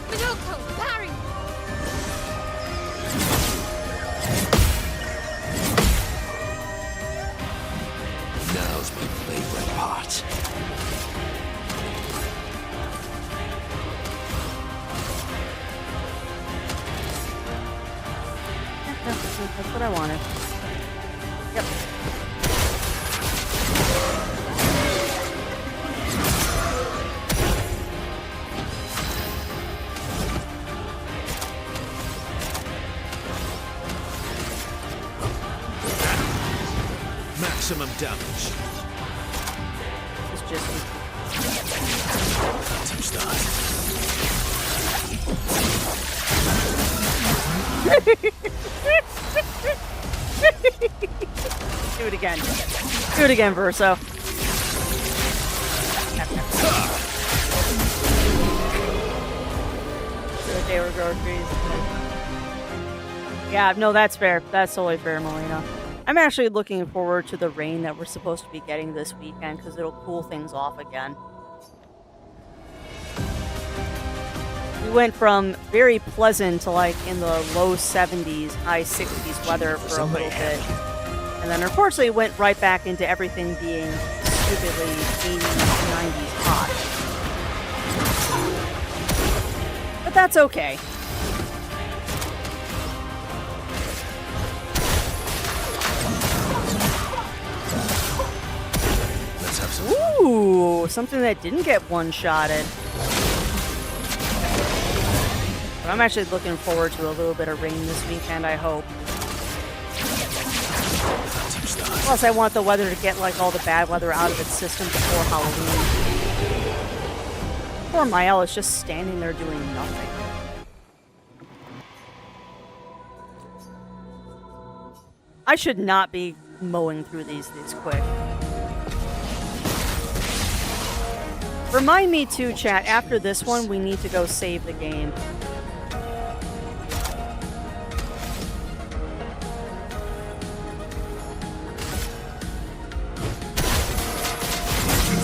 Minoko, Barry! Now's my favorite part. That's what I wanted. Yep. Maximum damage. It's just... Phantom Stars. Do it again. Do it again, Verso. They were groceries. Yeah, no, that's fair. That's totally fair, Melina. I'm actually looking forward to the rain that we're supposed to be getting this weekend because it'll cool things off again. We went from very pleasant to like in the low 70s, high 60s weather for a little bit. And then unfortunately went right back into everything being stupidly 80s, 90s hot. But that's okay. Let's have some. Ooh, something that didn't get one-shotted. But I'm actually looking forward to a little bit of rain this weekend, I hope. Plus, I want the weather to get, like, all the bad weather out of its system before Halloween. Poor Mael is just standing there doing nothing. I should not be mowing through these quick. Remind me too, chat, after this one, we need to go save the game.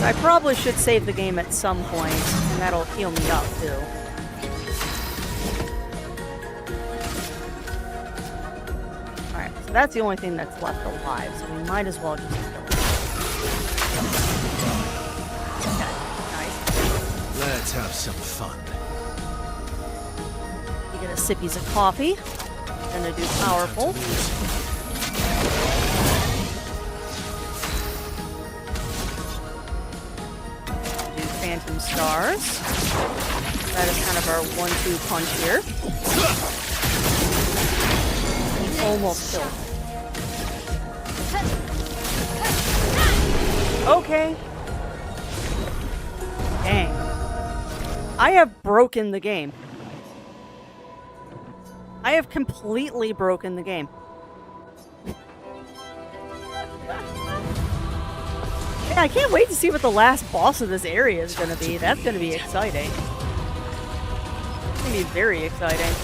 I probably should save the game at some point, and that'll heal me up too. Alright, so that's the only thing that's left alive, so we might as well just kill it. Okay, nice. Let's have some fun. You get a sippies of coffee. Gonna do powerful. Phantom stars. That is kind of our 1-2 punch here. Almost killed. Okay. Dang. I have broken the game. I have completely broken the game. Yeah, I can't wait to see what the last boss of this area is going to be. That's going to be exciting. It's going to be very exciting.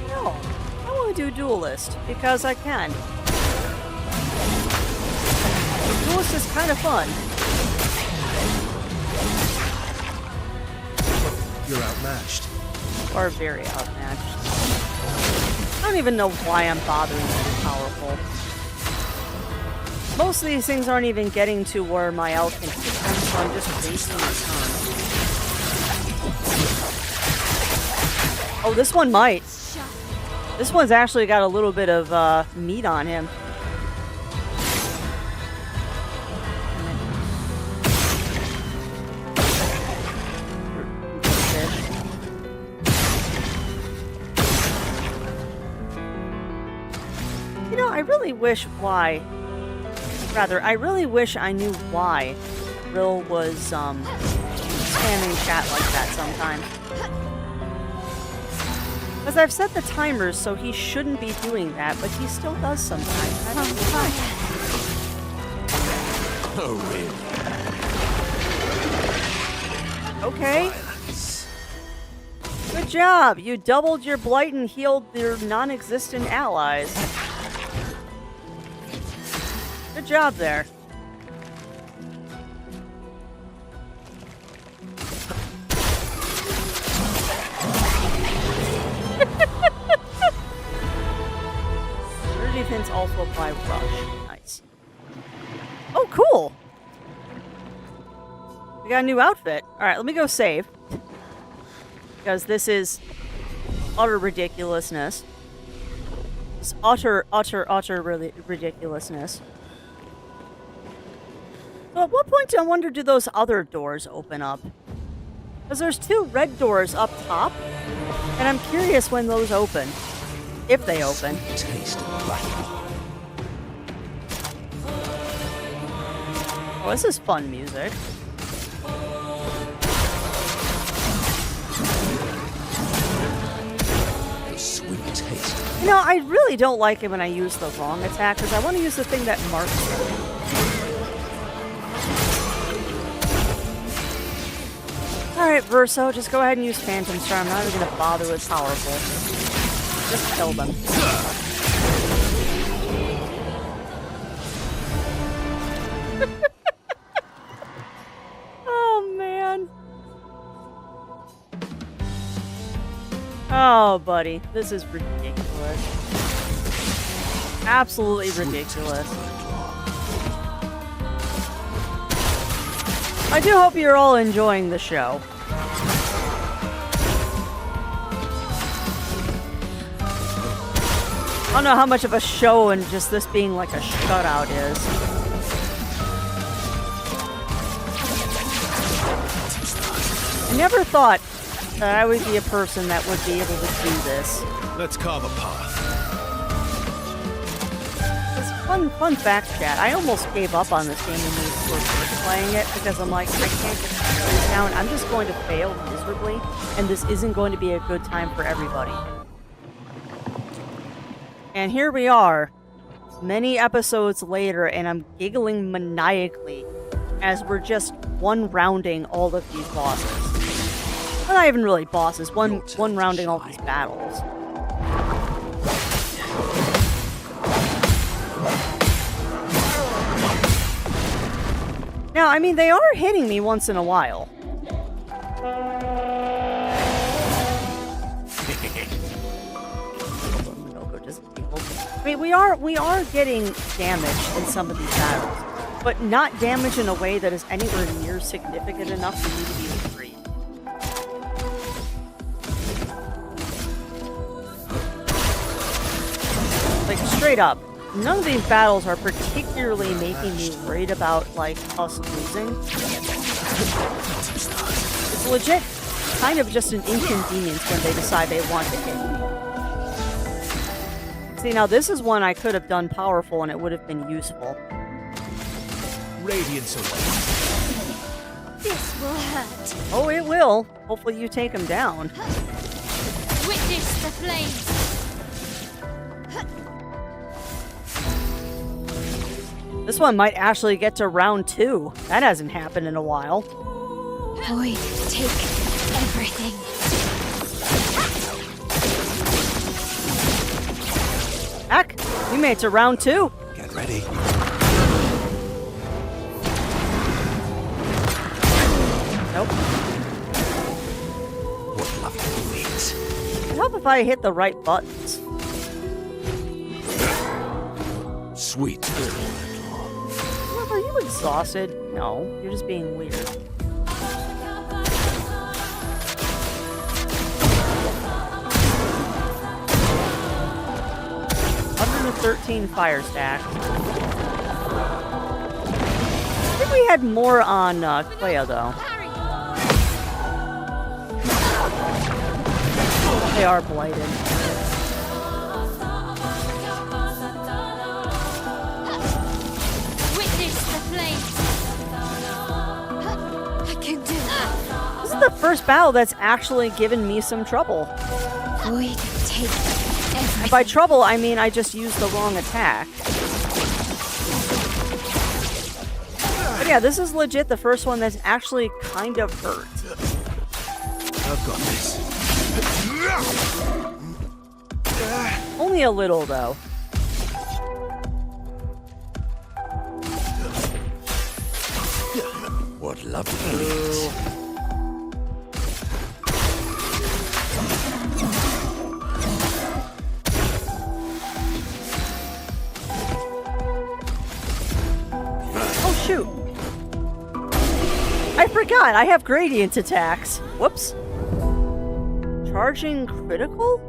No. I want to do Duelist, because I can. Duelist is kind of fun. You're outmatched. Or very outmatched. I don't even know why I'm bothering to be powerful. Most of these things aren't even getting to where my elk can hit them, so I'm just wasting my time. Oh, this one might. This one's actually got a little bit of meat on him. You know, I really wish I really wish I knew why Rill was spamming chat like that sometimes. Because I've set the timers so he shouldn't be doing that, but he still does sometimes. I don't know why. Oh, really? Okay. Good job. You doubled your blight and healed your non-existent allies. Good job there. Your defense also apply rush. Nice. Oh, cool. We got a new outfit. Alright, let me go save. Because this is utter ridiculousness. It's utter ridiculousness. So at what point, I wonder, do those other doors open up? Because there's 2 red doors up top, and I'm curious when those open. If they open. Taste of battle. Oh, this is fun music. The sweet taste. You know, I really don't like it when I use the wrong attack, because I want to use the thing that marks it. Alright, Verso, just go ahead and use Phantom Star. I'm not even going to bother with Powerful. Just kill them. Oh, man. Oh, buddy. This is ridiculous. Absolutely ridiculous. I do hope you're all enjoying the show. I don't know how much of a show and just this being like a shutout is. I never thought that I would be a person that would be able to do this. Let's carve a path. Fun fact, chat. I almost gave up on this game when we were first playing it because I'm like, I can't get the series down. I'm just going to fail miserably, and this isn't going to be a good time for everybody. And here we are, many episodes later, and I'm giggling maniacally as we're just one-rounding all of these bosses. Well, not even really bosses, one-rounding all these battles. Now, I mean, they are hitting me once in a while. I mean, we are getting damage in some of these battles, but not damage in a way that is anywhere near significant enough for me to be free. Like, straight up. None of these battles are particularly making me worried about, like, us losing. It's legit kind of just an inconvenience when they decide they want to hit me. See, now this is one I could have done powerful and it would have been useful. Radiance away. This will hurt. Oh, it will. Hopefully you take him down. Witness the flames. This one might actually get to round 2. That hasn't happened in a while. Void, take everything. Heck, we made it to round 2. Get ready. Nope. What lovely wings. It'd help if I hit the right buttons. Sweet. Are you exhausted? No, you're just being weird. 113 fire stacks. I think we had more on Clea, though. Harry! They are blighted. Witness the flames. I can do it. This is the first battle that's actually given me some trouble. Void, take everything. And by trouble, I mean I just used the wrong attack. But yeah, this is legit the first one that's actually kind of hurt. I've got this. Only a little, though. What lovely wings. Oh, shoot. I forgot, I have gradient attacks. Whoops. Charging critical?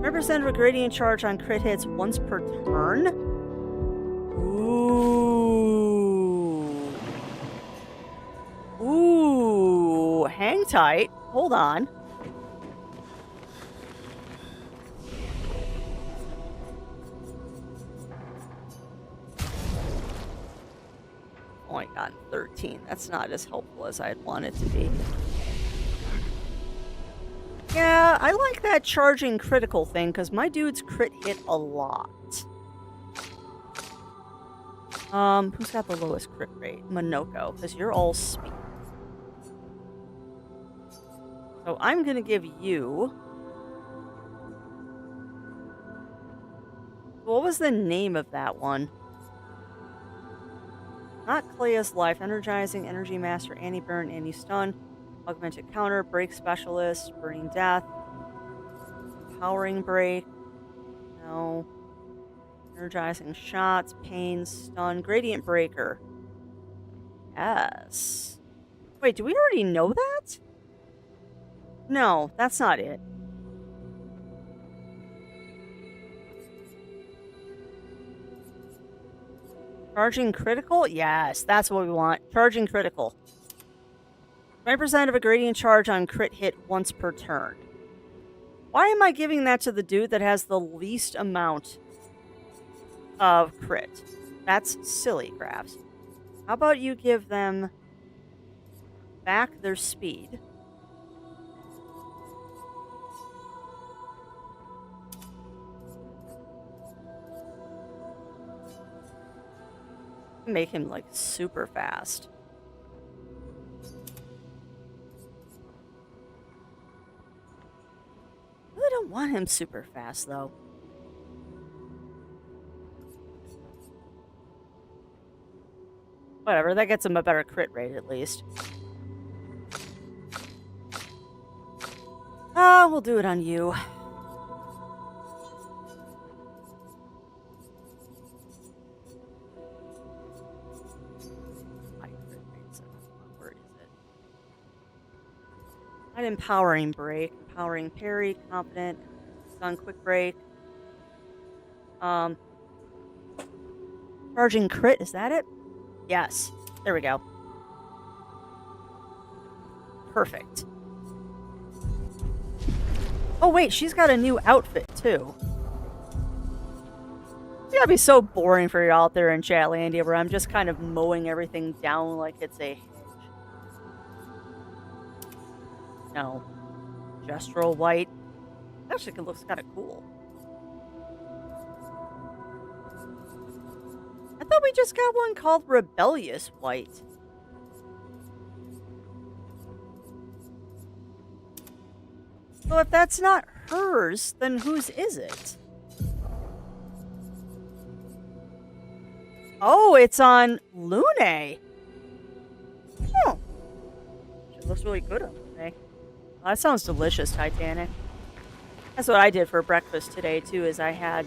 Represent a gradient charge on crit hits once per turn? Ooh. Ooh. Hang tight. Hold on. Oh my god, 13. That's not as helpful as I'd want it to be. Yeah, I like that charging critical thing, because my dudes crit hit a lot. Who's got the lowest crit rate? Monoko, because you're all speed. So I'm going to give you... What was the name of that one? Not Clea's Life. Energizing, Energy Master, Anti-Burn, Anti-Stun. Augmented Counter, Break Specialist, Burning Death. Powering Break. No. Energizing Shots, Pain, Stun, Gradient Breaker. Yes. Wait, do we already know that? No, that's not it. Charging critical? Yes, that's what we want. Charging critical. 20% of a gradient charge on crit hit once per turn. Why am I giving that to the dude that has the least amount of crit? That's silly, Crafts. How about you give them back their speed? Make him, like, super fast. I really don't want him super fast, though. Whatever, that gets him a better crit rate, at least. Ah, we'll do it on you. Where is it? An empowering break, empowering parry, confident, stun, quick break. Charging crit, is that it? Yes. There we go. Perfect. Oh wait, she's got a new outfit too. It's gotta be so boring for you out there in Chatlandia where I'm just kind of mowing everything down like it's a hedge. No. Gestural white. Actually, it looks kind of cool. I thought we just got one called Rebellious White. So if that's not hers, then whose is it? Oh, it's on Lune. Oh. She looks really good on Lune. Oh, that sounds delicious, Titanic. That's what I did for breakfast today, too, is I had,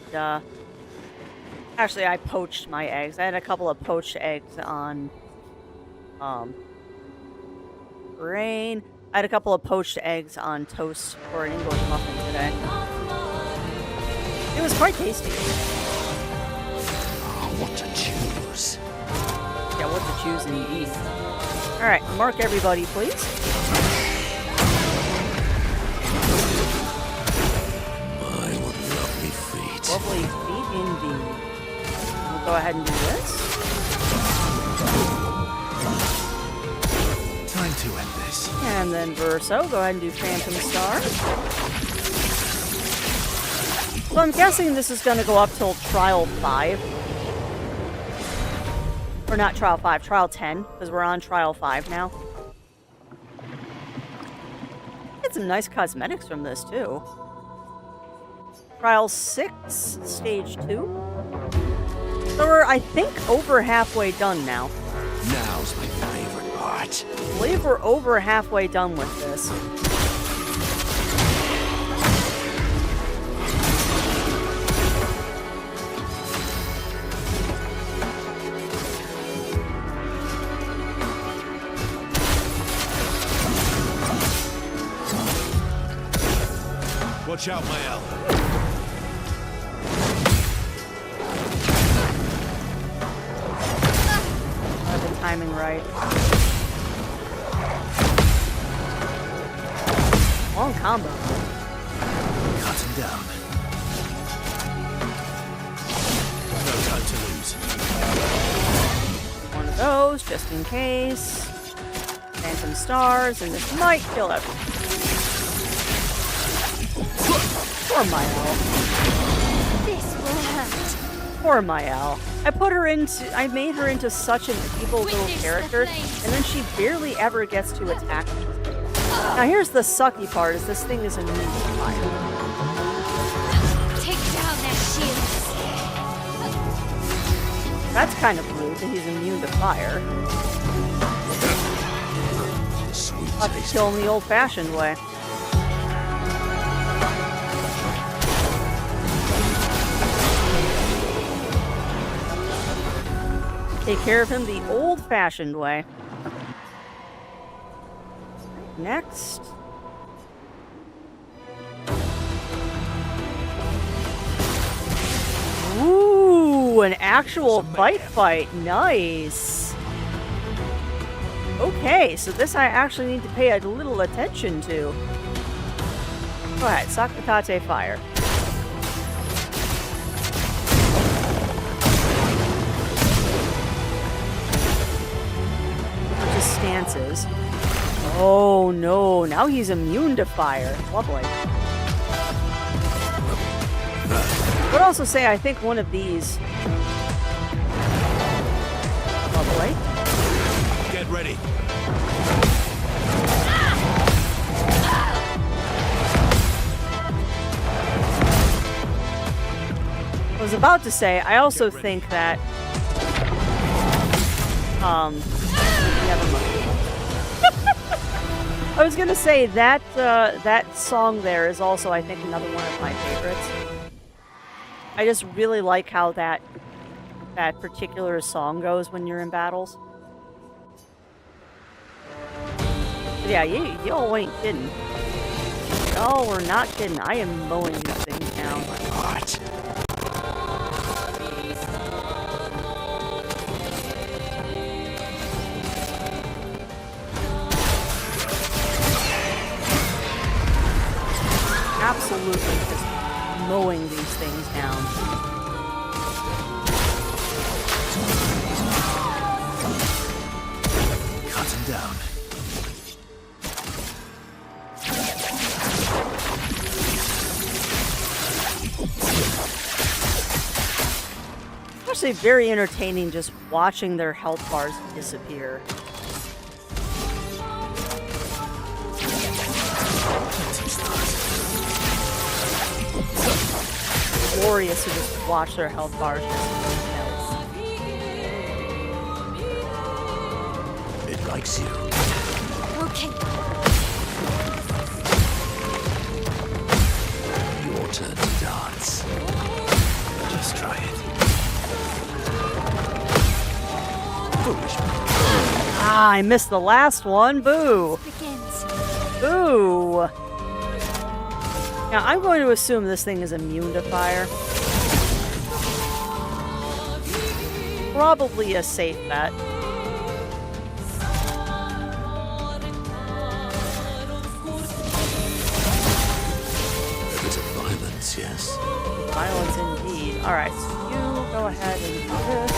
actually, I poached my eggs. I had a couple of poached eggs on, grain. I had a couple of poached eggs on toast for an English muffin today. It was quite tasty. What to choose? Yeah, what to choose indeed. Alright, mark everybody, please. My what lovely feet. Lovely feet indeed. We'll go ahead and do this. Time to end this. And then Verso, go ahead and do Phantom Star. So I'm guessing this is going to go up till Trial 5. Or not Trial 5, Trial 10, because we're on Trial 5 now. Get some nice cosmetics from this, too. Trial 6, Stage 2. So we're, I think, over halfway done now. Now's my favorite part. I believe we're over halfway done with this. Watch out, my L. I have the timing right. Long combo. Cut him down. No time to lose. One of those, just in case. Phantom Stars, and this might kill everything. Poor Mael. This will hurt. Poor Mael. I made her into such an evil little Witness the character, flames. and then she barely ever gets to attack me. Now here's the sucky part, is this thing is immune to fire. Take down their shields. That's kind of rude that he's immune to fire. Sweet I'll have to taste. kill him the old-fashioned way. Take care of him the old-fashioned way. Next. Ooh, an actual fight. Nice. Okay. Okay, so this I actually need to pay a little attention to. Go ahead, Sakatate fire. Just stances. Oh no, now he's immune to fire. Lovely. I would also say I think one of these. Lovely. Get ready. I was about to say, I also think that, never mind. I was gonna say that, that song there is also, I think, another one of my favorites. I just really like how that particular song goes when you're in battles. But yeah, y'all ain't kidding. Y'all were not kidding. I am mowing these things down. What? Absolutely just mowing these things down. Cut him down. It's actually very entertaining just watching their health bars disappear. Glorious to just watch their health bars disappear. It likes you. Okay. Your turn to dance. Just try it. Foolish. Ah, I missed the last one. Boo. Begins. Boo. Now, I'm going to assume this thing is immune to fire. Probably a safe bet. A bit of violence, yes. Violence indeed. Alright, so you go ahead and do this.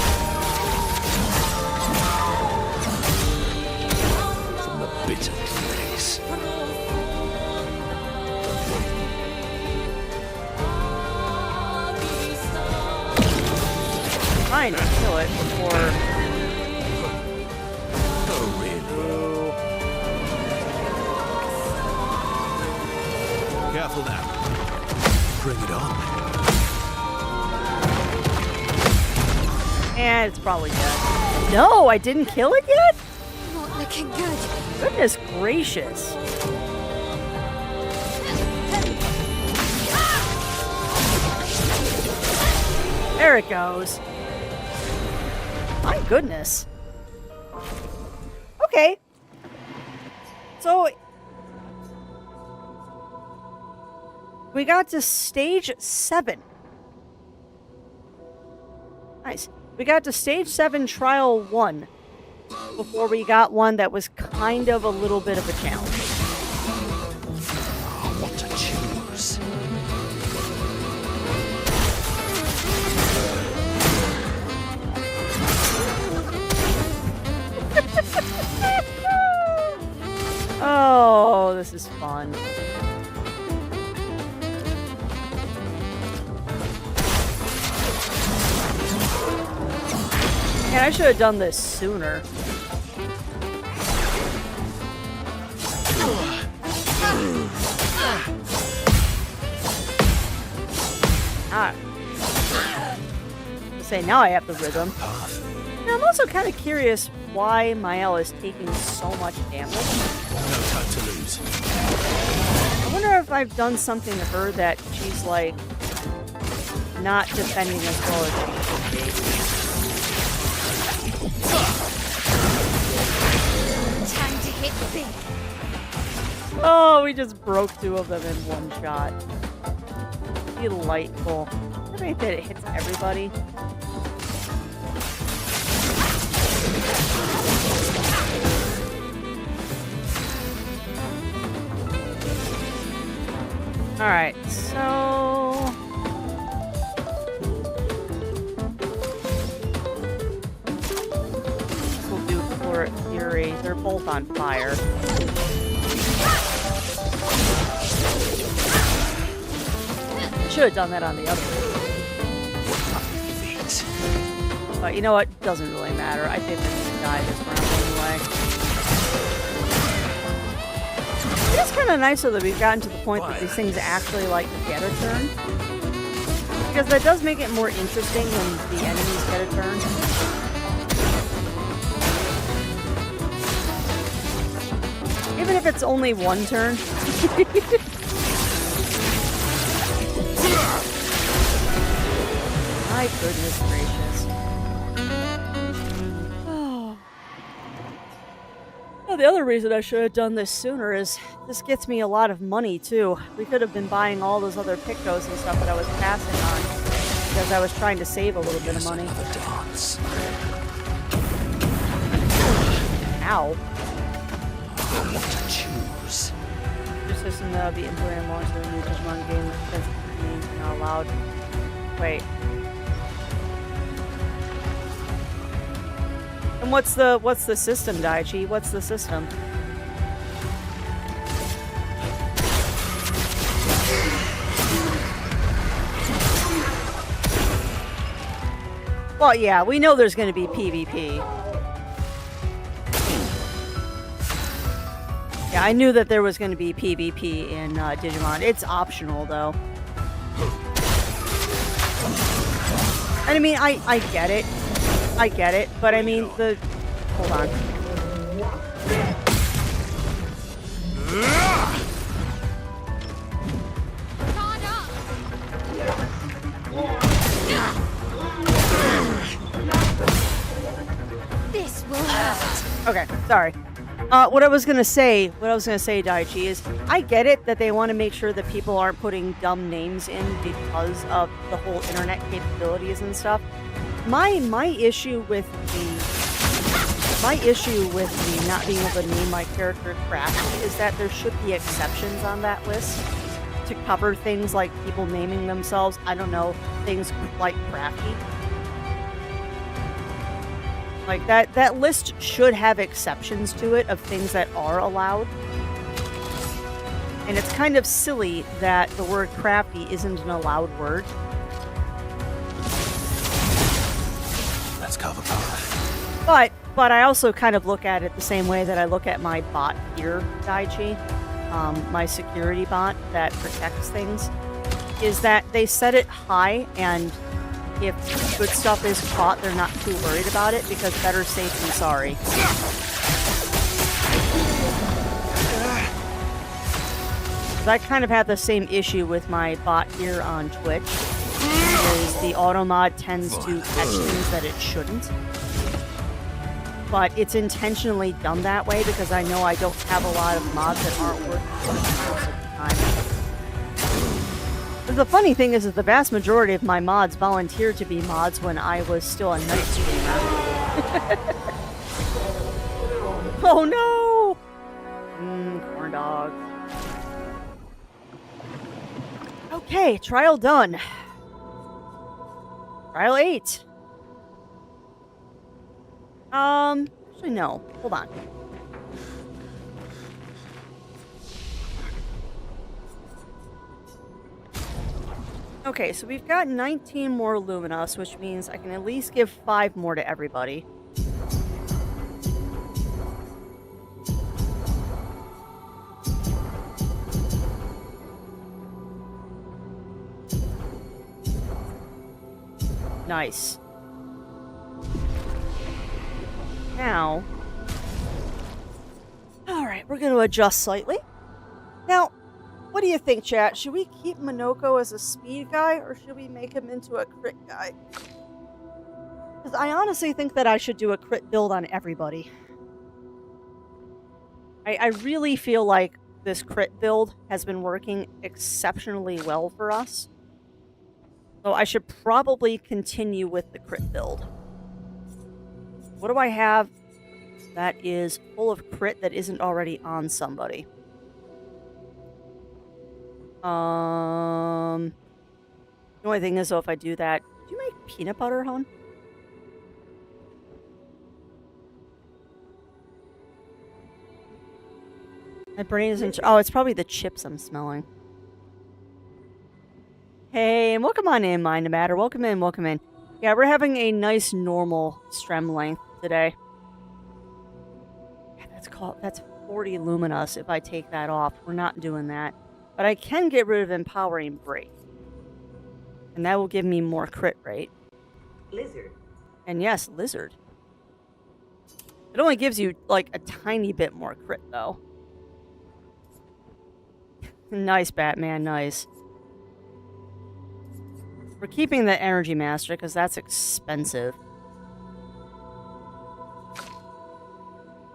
From the bitter place. Trying to kill it before. Oh, really? Careful now. Bring it on. And it's probably dead. No, I didn't kill it yet? Not looking good. Goodness gracious. There it goes. My goodness. Okay. So we got to stage 7. Nice. We got to stage 7 trial 1 before we got one that was kind of a little bit of a challenge. What to choose? Oh, this is fun. Man, I should have done this sooner. Ah. Say, now I have the rhythm. Now, I'm also kind of curious why Mael is taking so much damage. No time to lose. I wonder if I've done something to her that she's, like, not defending as well as she should be. Time to hit big. Oh, we just broke 2 of them in one shot. Delightful. I think that it hits everybody. Alright, so... this will do Chloric Fury. They're both on fire. Should have done that on the other one. But you know what? Doesn't really matter. I think they're gonna die this round anyway. It is kind of nice though that we've gotten to the point that these things actually like get a turn. Because that does make it more interesting when the enemies get a turn. Even if it's only one turn. My goodness gracious. Oh, the other reason I should have done this sooner is this gets me a lot of money too. We could have been buying all those other Pictos and stuff that I was passing on because I was trying to save a little bit of money. Ow. What to choose? Your system that'll be implemented and launched in the new Digimon game that's not allowed. Wait. And what's the system, Daichi? What's the system? Well, yeah, we know there's going to be PvP. Yeah, I knew that there was going to be PvP in Digimon. It's optional, though. And I mean, I get it. I get it, but I mean, hold on. This will hurt. Okay, sorry. What I was gonna say, Daichi, is I get it that they want to make sure that people aren't putting dumb names in because of the whole internet capabilities and stuff. My issue with the not being able to name my character Crafty is that there should be exceptions on that list to cover things like people naming themselves, I don't know, things like Crafty. Like that list should have exceptions to it of things that are allowed. And it's kind of silly that the word crafty isn't an allowed word. Let's cover both. But I also kind of look at it the same way that I look at my bot here, Daichi, my security bot that protects things, is that they set it high, and if good stuff is caught, they're not too worried about it, because better safe than sorry. I kind of have the same issue with my bot here on Twitch, because the automod tends to catch things that it shouldn't. But it's intentionally done that way because I know I don't have a lot of mods that aren't working most of the time. The funny thing is that the vast majority of my mods volunteered to be mods when I was still a night streamer. Oh no! Corn dogs. Okay, trial done. Trial 8. Actually no. Hold on. Okay, so we've got 19 more Luminos, which means I can at least give 5 more to everybody. Nice. Now, alright, we're going to adjust slightly. Now, what do you think, chat? Should we keep Minoko as a speed guy, or should we make him into a crit guy? Because I honestly think that I should do a crit build on everybody. I really feel like this crit build has been working exceptionally well for us. So I should probably continue with the crit build. What do I have that is full of crit that isn't already on somebody? The only thing is, though, if I do that, do you make peanut butter, hon? My brain isn't. Oh, it's probably the chips I'm smelling. Hey, and welcome on in, Mind Matter. Welcome in, welcome in. Yeah, we're having a nice normal strem length today. Yeah, that's 40 luminous if I take that off. We're not doing that. But I can get rid of Empowering Break. And that will give me more crit rate. Lizard. And yes, Lizard. It only gives you, like, a tiny bit more crit, though. Nice, Batman, nice. We're keeping the Energy Master, because that's expensive.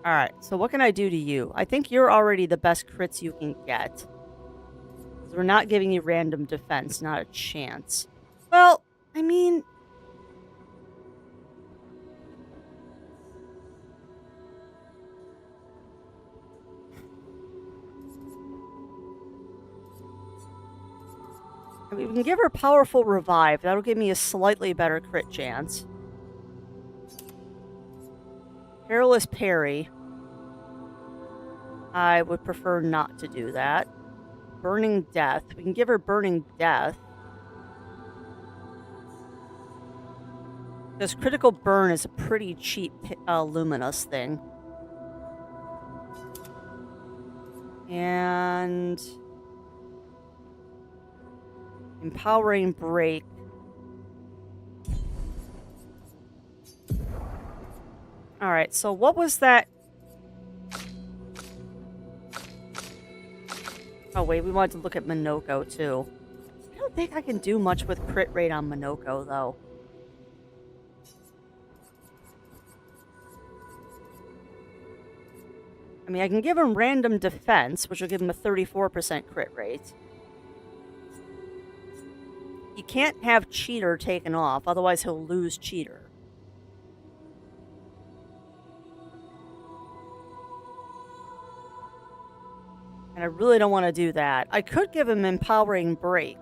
Alright, so what can I do to you? I think you're already the best crits you can get. So we're not giving you random defense, not a chance. Well, I mean... we can give her Powerful Revive. That'll give me a slightly better crit chance. Perilous Parry. I would prefer not to do that. Burning Death. We can give her Burning Death. Because Critical Burn is a pretty cheap luminous thing. And... Empowering Break. Alright, so what was that? Oh wait, we wanted to look at Minoko too. I don't think I can do much with crit rate on Minoko though. I mean, I can give him random defense, which will give him a 34% crit rate. You can't have Cheater taken off, otherwise he'll lose Cheater. And I really don't want to do that. I could give him Empowering Break.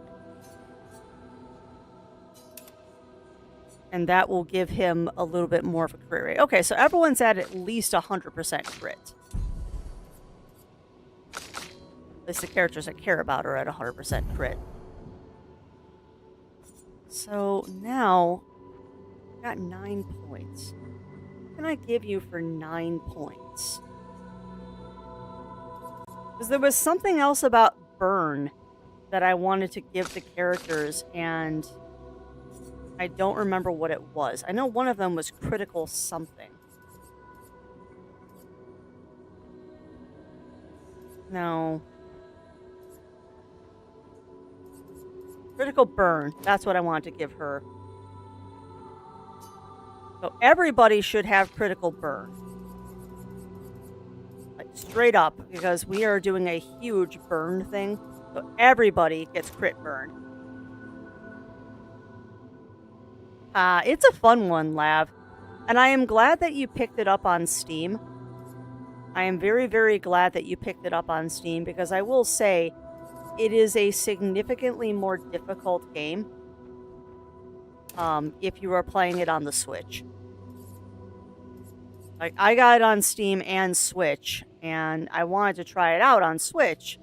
And that will give him a little bit more of a crit rate. Okay, so everyone's at least 100% crit. At least the characters I care about are at 100% crit. So now, I've got 9 points. What can I give you for 9 points? Because there was something else about Burn that I wanted to give the characters, and I don't remember what it was. I know one of them was Critical something. No. Critical Burn. That's what I wanted to give her. So everybody should have Critical Burn. Like, straight up, because we are doing a huge burn thing. So everybody gets crit burn. It's a fun one, Lav. And I am glad that you picked it up on Steam. I am very, very glad that you picked it up on Steam, because I will say, it is a significantly more difficult game if you are playing it on the Switch. Like, I got it on Steam and Switch, and I wanted to try it out on Switch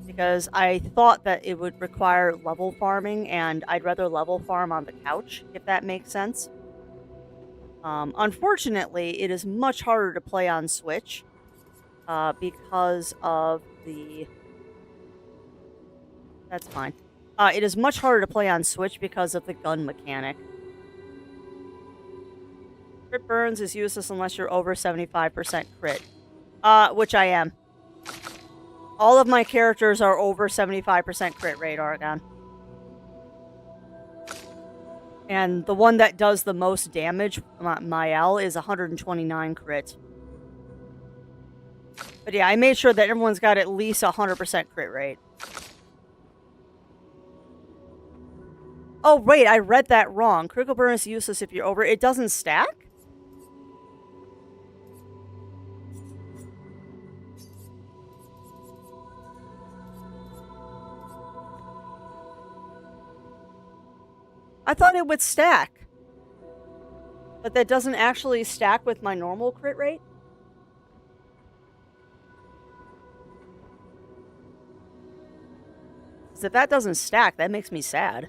because I thought that it would require level farming, and I'd rather level farm on the couch, if that makes sense. Unfortunately, it is much harder to play on Switch because of the... That's fine. It is much harder to play on Switch because of the gun mechanic. Crit burns is useless unless you're over 75% crit. Which I am. All of my characters are over 75% crit rate, Oregon. And the one that does the most damage, Mael, is 129 crit. But yeah, I made sure that everyone's got at least 100% crit rate. Oh, wait, I read that wrong. Critical burn is useless if you're over... It doesn't stack? I thought it would stack. But that doesn't actually stack with my normal crit rate? Because if that doesn't stack, that makes me sad.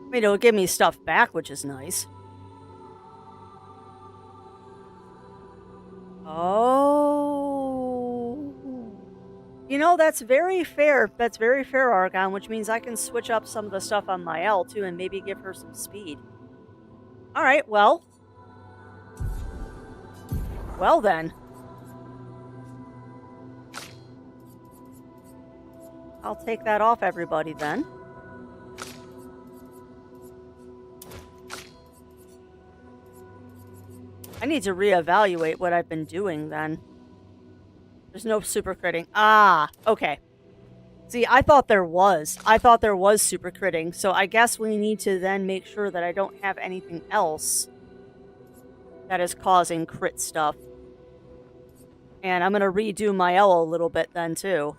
I mean, it'll give me stuff back, which is nice. Oh. You know, that's very fair. That's very fair, Argon, which means I can switch up some of the stuff on my L, too, and maybe give her some speed. Alright, well. Well, then. I'll take that off everybody, then. I need to reevaluate what I've been doing, then. There's no super critting. Ah, okay. See, I thought there was. I thought there was super critting, so I guess we need to then make sure that I don't have anything else that is causing crit stuff. And I'm going to redo my L a little bit then, too.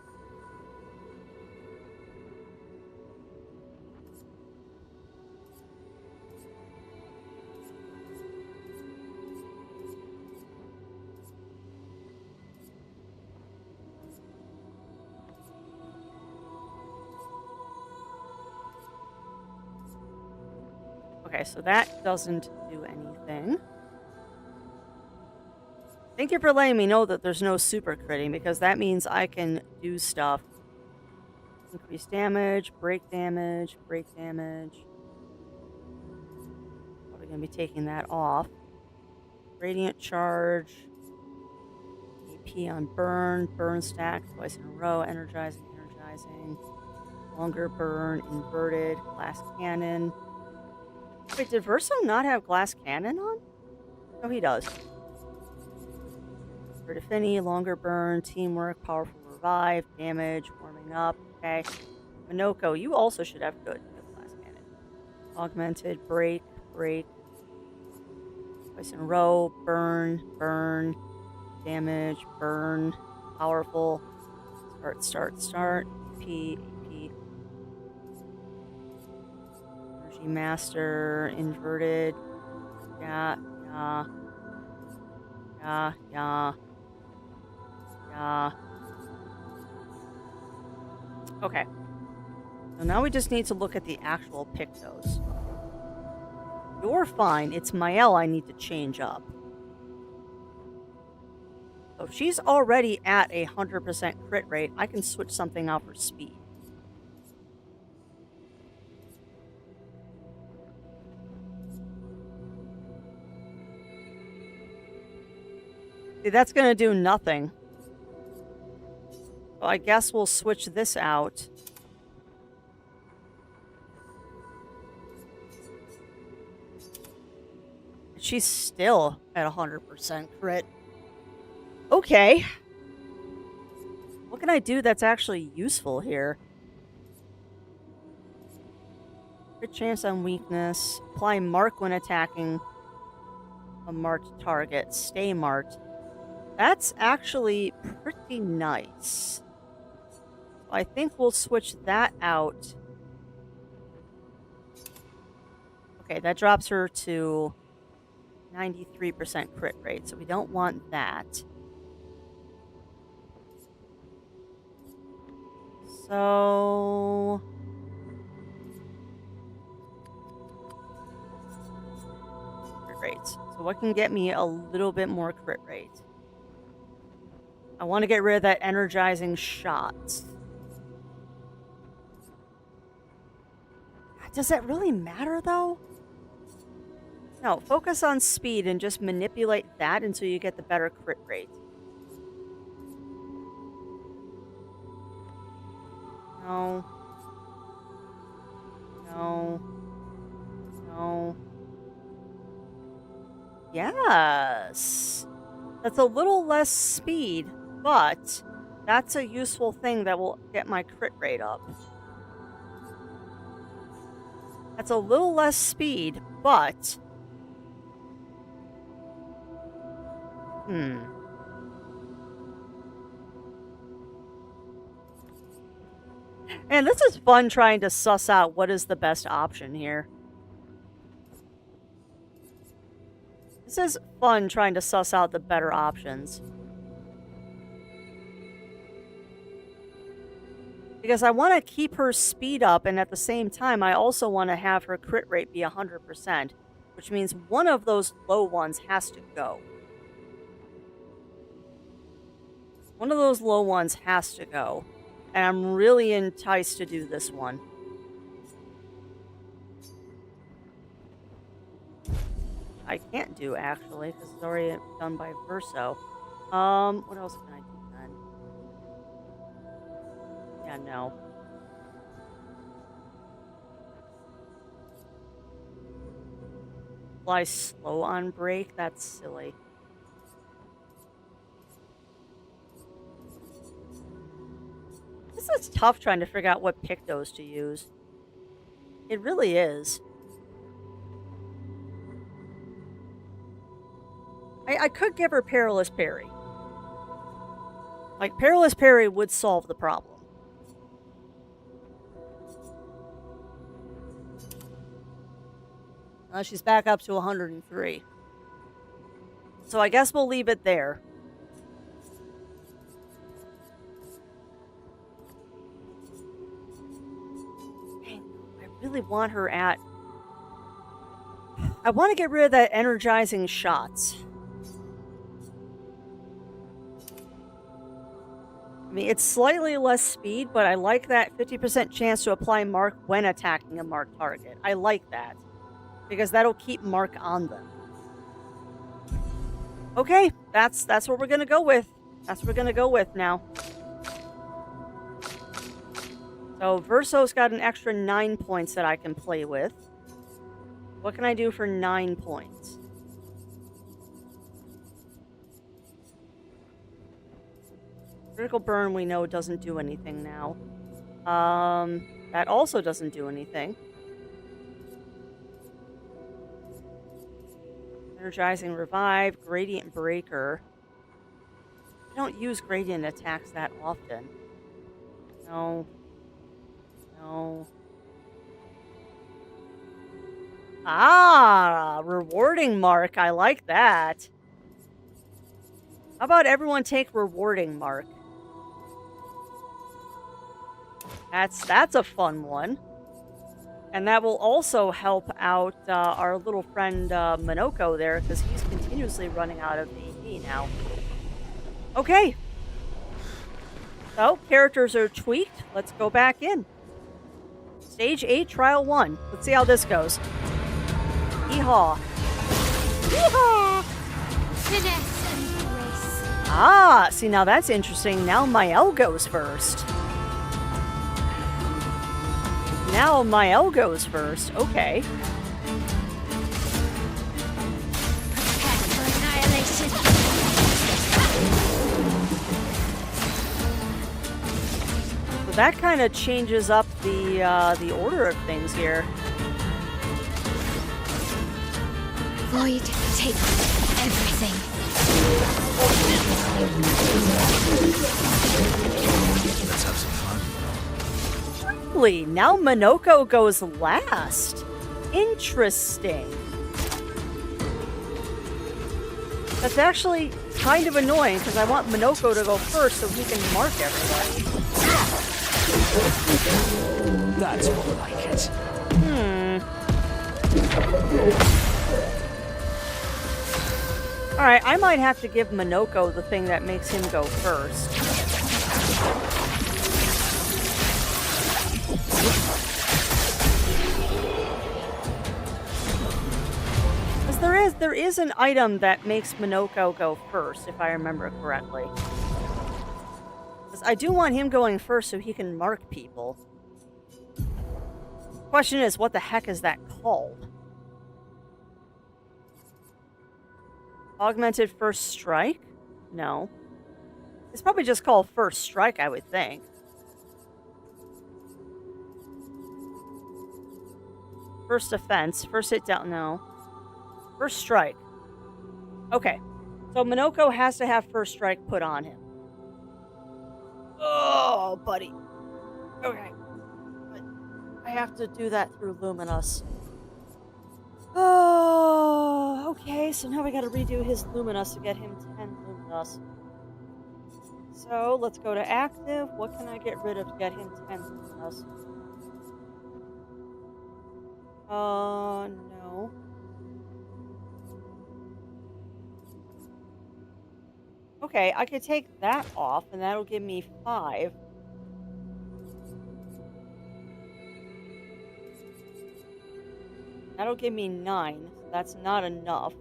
Okay, so that doesn't do anything. Thank you for letting me know that there's no super critting, because that means I can do stuff. Increase damage, break damage, break damage. Probably going to be taking that off. Radiant charge. AP on burn. Burn stack twice in a row. Energizing, energizing. Longer burn, inverted. Glass cannon. Wait, did Verso not have glass cannon on? No, he does. Affinity, longer burn, teamwork, powerful revive, damage, warming up. Okay. Minoko, you also should have good glass cannon. Augmented, break, break. Twice in a row, burn, burn, damage, burn, powerful. Start, start, start. AP, AP. Energy master, inverted. Yeah, yeah. Yeah, yeah. Yeah. Okay. So now we just need to look at the actual Pictos. You're fine. It's Mael I need to change up. So if she's already at a 100% crit rate, I can switch something out for speed. See, that's going to do nothing. So I guess we'll switch this out. She's still at 100% crit. Okay. What can I do that's actually useful here? Crit chance on weakness. Apply mark when attacking a marked target. Stay marked. That's actually pretty nice. I think we'll switch that out. Okay, that drops her to 93% crit rate, so we don't want that. So... crit rates. So what can get me a little bit more crit rate? I want to get rid of that energizing shot. Does that really matter, though? No, focus on speed and just manipulate that until you get the better crit rate. No. No. No. Yes. That's a little less speed, but that's a useful thing that will get my crit rate up. That's a little less speed, but... And this is fun trying to suss out what is the best option here. This is fun trying to suss out the better options. Because I want to keep her speed up, and at the same time, I also want to have her crit rate be 100%, which means one of those low ones has to go. One of those low ones has to go. And I'm really enticed to do this one. I can't do, actually, because it's already done by Verso. What else can I do then? Yeah, no. Fly slow on break? That's silly. This is tough trying to figure out what Pictos to use. It really is. I could give her Perilous Parry. Like, Perilous Parry would solve the problem. She's back up to 103. So I guess we'll leave it there. Dang, I really want her at... I want to get rid of that energizing shots. I mean, it's slightly less speed, but I like that 50% chance to apply Mark when attacking a marked target. I like that. Because that'll keep Mark on them. Okay, that's what we're gonna go with. That's what we're gonna go with now. So Verso's got an extra 9 points that I can play with. What can I do for 9 points? Critical burn we know doesn't do anything now. That also doesn't do anything. Energizing Revive, Gradient Breaker. I don't use gradient attacks that often. No. No. Ah! Rewarding Mark. I like that. How about everyone take Rewarding Mark? That's a fun one. And that will also help out our little friend Minoko there, because he's continuously running out of AP now. Okay. So, characters are tweaked. Let's go back in. Stage 8, Trial 1. Let's see how this goes. Yeehaw. Yeehaw! Finesse and grace. Ah, see, now that's interesting. Now Mael goes first. Now Mael goes first. Okay. Prepare for annihilation. So that kind of changes up the order of things here. Void, take everything. Let's have some fun. Really? Now Minoko goes last. Interesting. That's actually kind of annoying because I want Minoko to go first so he can mark everybody. That's more like it. Alright, I might have to give Minoko the thing that makes him go first. Because there is an item that makes Minoko go first, if I remember correctly. Because I do want him going first so he can mark people. Question is, what the heck is that called? Augmented First Strike? No. It's probably just called First Strike, I would think. First Offense. First Hit Down. No. First Strike. Okay. So Minoko has to have First Strike put on him. Oh, buddy. Okay. I have to do that through Luminous. Oh, okay. So now we got to redo his Luminous to get him 10 Luminous. So let's go to active. What can I get rid of to get him 10 Luminous? No. Okay, I could take that off, and that'll give me 5. That'll give me 9. So that's not enough.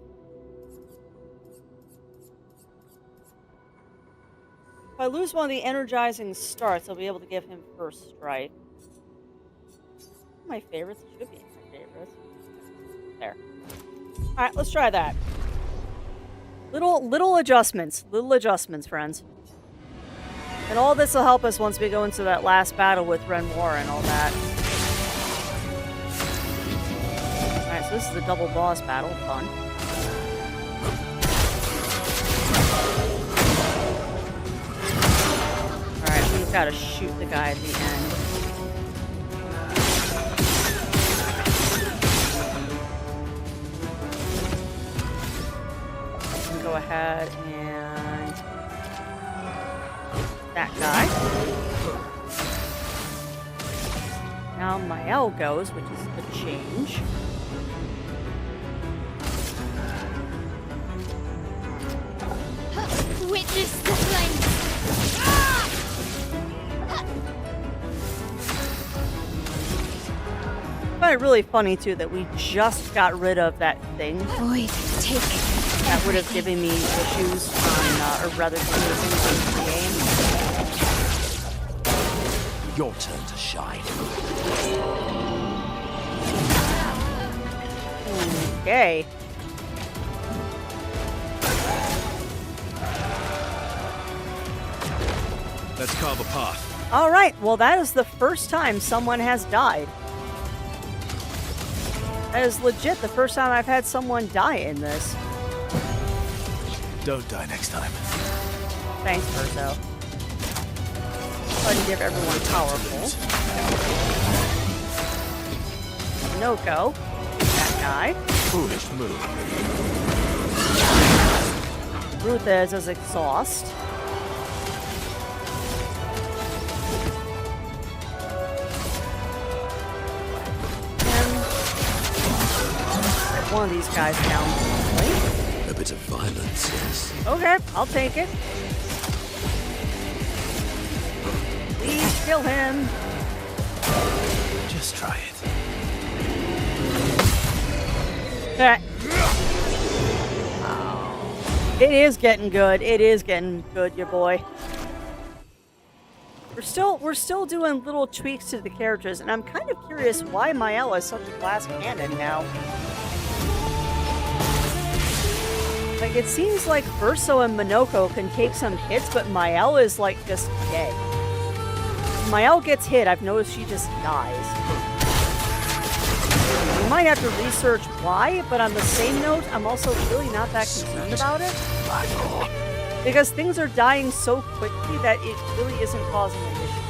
If I lose one of the energizing starts, I'll be able to give him first strike. My favorites should be in my favorites. There. All right, let's try that. Little adjustments, friends. And all this will help us once we go into that last battle with Renoir and all that. All right, so this is a double boss battle. Fun. All right, we've got to shoot the guy at the end. Go ahead and that guy. Now Mael goes, which is a change. Witness the flames! I find it really funny too that we just got rid of that thing. Void, take That would have given me issues on, or rather, confusing in the game. Your turn to shine. Okay. Let's carve a path. All right. Well, that is the first time someone has died. That is legit the first time I've had someone die in this. Don't die next time. Thanks, Verzo. Go ahead and give everyone powerful. Noko. That guy. Foolish move. Ruth is exhaust. And get one of these guys down. A bit of violence, yes. Okay, I'll take it. Please kill him. Just try it. It is getting good. It is getting good, your boy. We're still doing little tweaks to the characters, and I'm kind of curious why Mael is such a glass cannon now. Like, it seems like Verso and Minoko can take some hits, but Mael is, like, just dead. When Mael gets hit, I've noticed she just dies. We might have to research why, but on the same note, I'm also really not that concerned about it. Because things are dying so quickly that it really isn't causing an issue.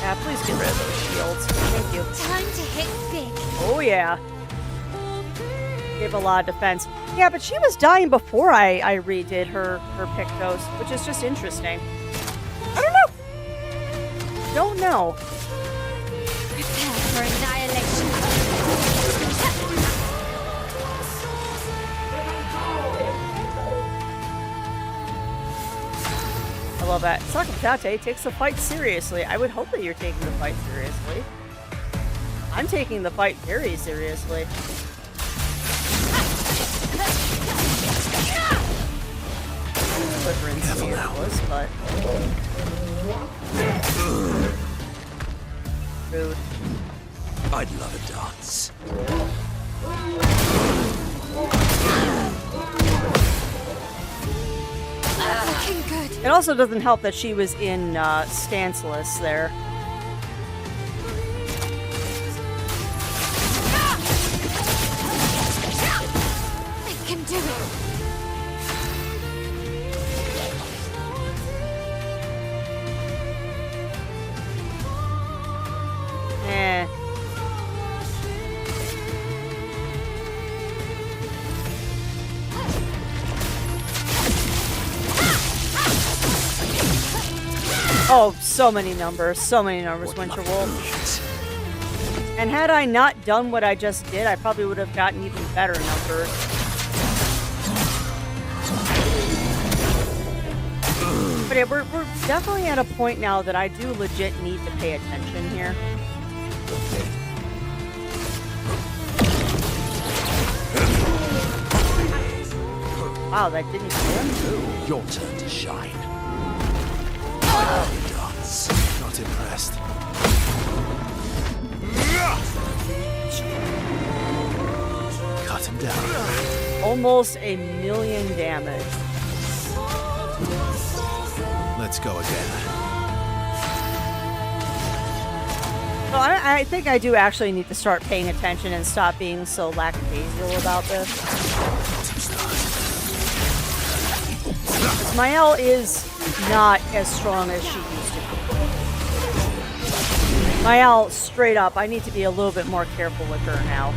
Yeah, please get rid of those shields. Thank you. Time to hit big. Oh, yeah. Gave a lot of defense. Yeah, but she was dying before I redid her Pictos, which is just interesting. I don't know. Don't know. Prepare for annihilation. I love that. Sakatate takes the fight seriously. I would hope that you're taking the fight seriously. I'm taking the fight very seriously. Careful now. But rude. I'd love a dance. Looking good. It also doesn't help that she was in stanceless there. I can do it. Oh, so many numbers, Winter Wolf. And had I not done what I just did, I probably would have gotten even better numbers. But yeah, we're definitely at a point now that I do legit need to pay attention here. Wow, that didn't kill him? Your turn to shine. I love your dance. Not impressed. Cut him down. Almost 1,000,000 damage. Let's go again. So I think I do actually need to start paying attention and stop being so lackadaisical about this. Because Mael is not as strong as she used to be. Mael, straight up, I need to be a little bit more careful with her now.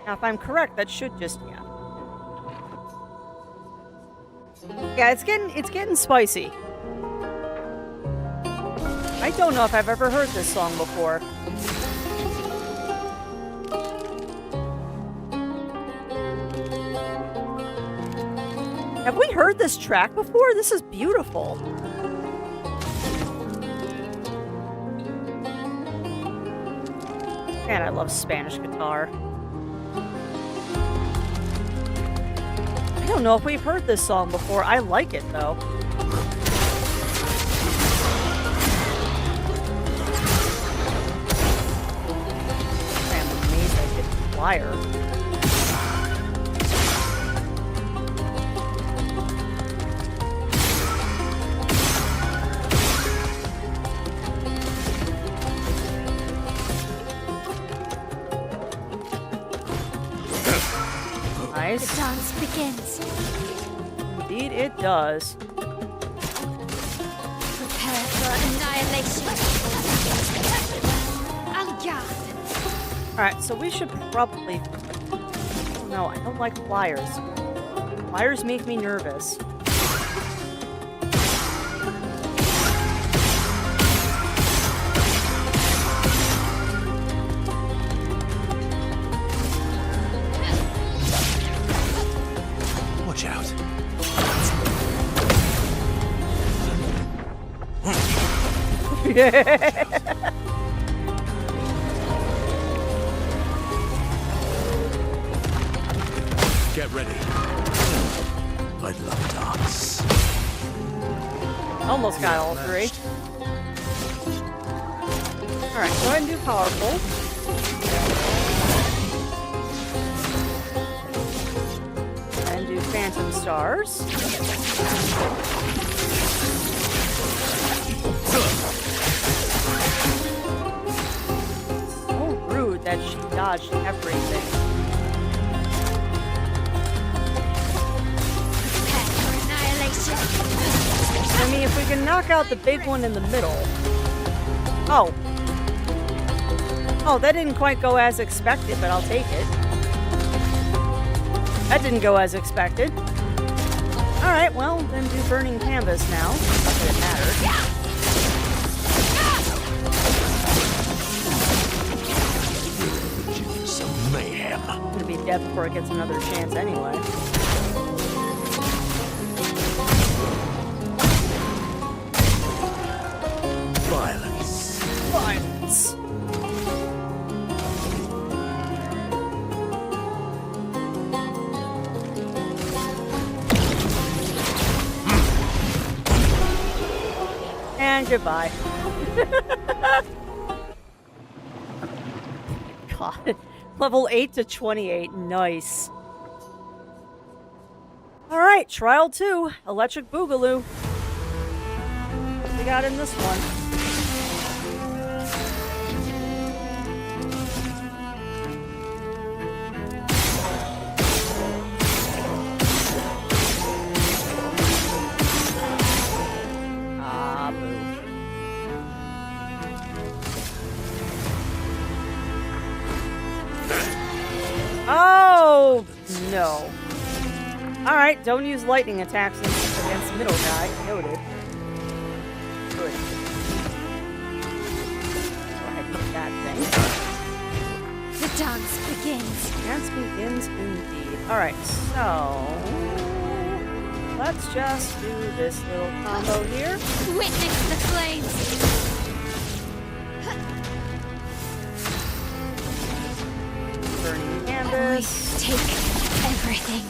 Now, if I'm correct, that should just, yeah. Yeah, it's getting spicy. I don't know if I've ever heard this song before. Have we heard this track before? This is beautiful. Man, I love Spanish guitar. I don't know if we've heard this song before. I like it, though. I'm amazed I hit the flyer. Nice. The dance begins. Indeed it does. Prepare for annihilation. En garde. Alright, so we should probably... Oh no, I don't like flyers. Flyers make me nervous. Watch out. Get ready. I love dance. Almost got all three. Alright, go ahead and do powerful. And do Phantom Stars. So rude that she dodged everything. Prepare for annihilation. I mean, if we can knock out the big one in the middle. Oh. Oh, that didn't quite go as expected, but I'll take it. That didn't go as expected. Alright, well, then do Burning Canvas now. Not that it matters. Due for some mayhem. I'm gonna be dead before it gets another chance anyway. Violence. Violence. And goodbye. God. Level 8 to 28. Nice. Alright, Trial 2. Electric Boogaloo. What we got in this one? Ah, boo. Oh, no. Alright, don't use lightning attacks middle guy. Noted. Good. Go ahead and hit that thing. The dance begins. Dance begins indeed. Alright, so let's just do this little combo here. Witness the flames. Burning I canvas. take everything.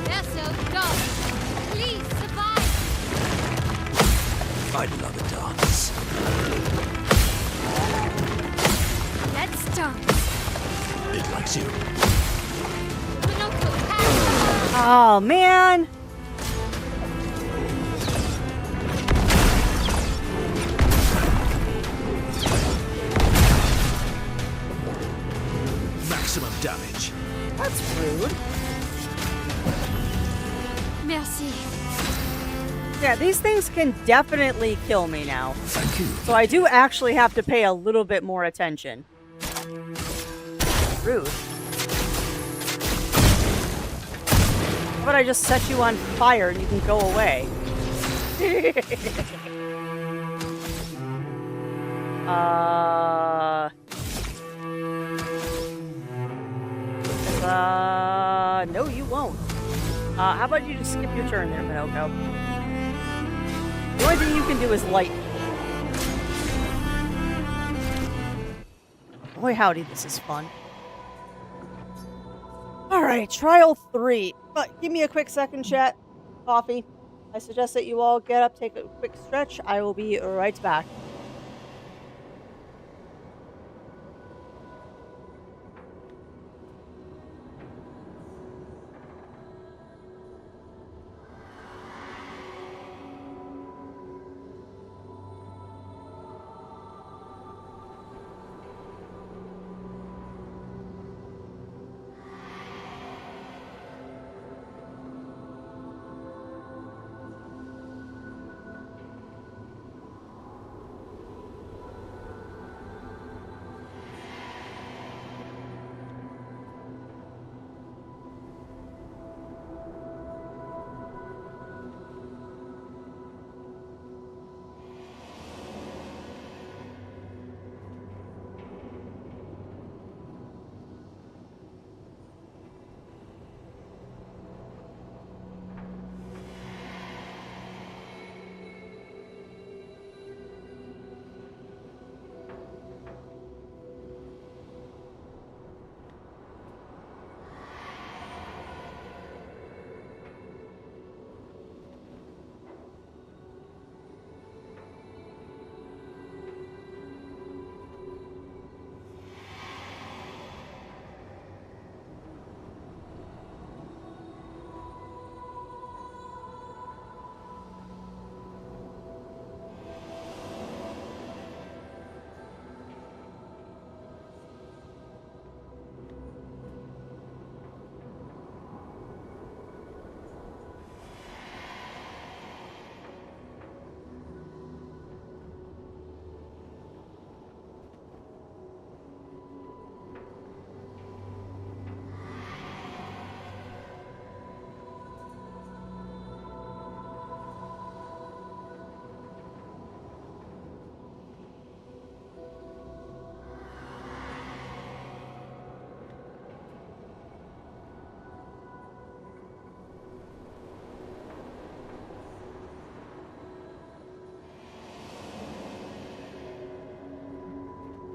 Verso, go. Please survive. I love a dance. Let's dance. It likes you. Pinocchio has Oh man! Maximum damage. That's rude. Merci. Yeah, these things can definitely kill me now. Thank you. So I do actually have to pay a little bit more attention. Rude. How about I just set you on fire and you can go away? No, you won't. How about you just skip your turn there, Minoko? The only thing you can do is light. Boy, howdy, this is fun. Alright, trial 3. Give me a quick second, chat. Coffee. I suggest that you all get up, take a quick stretch. I will be right back.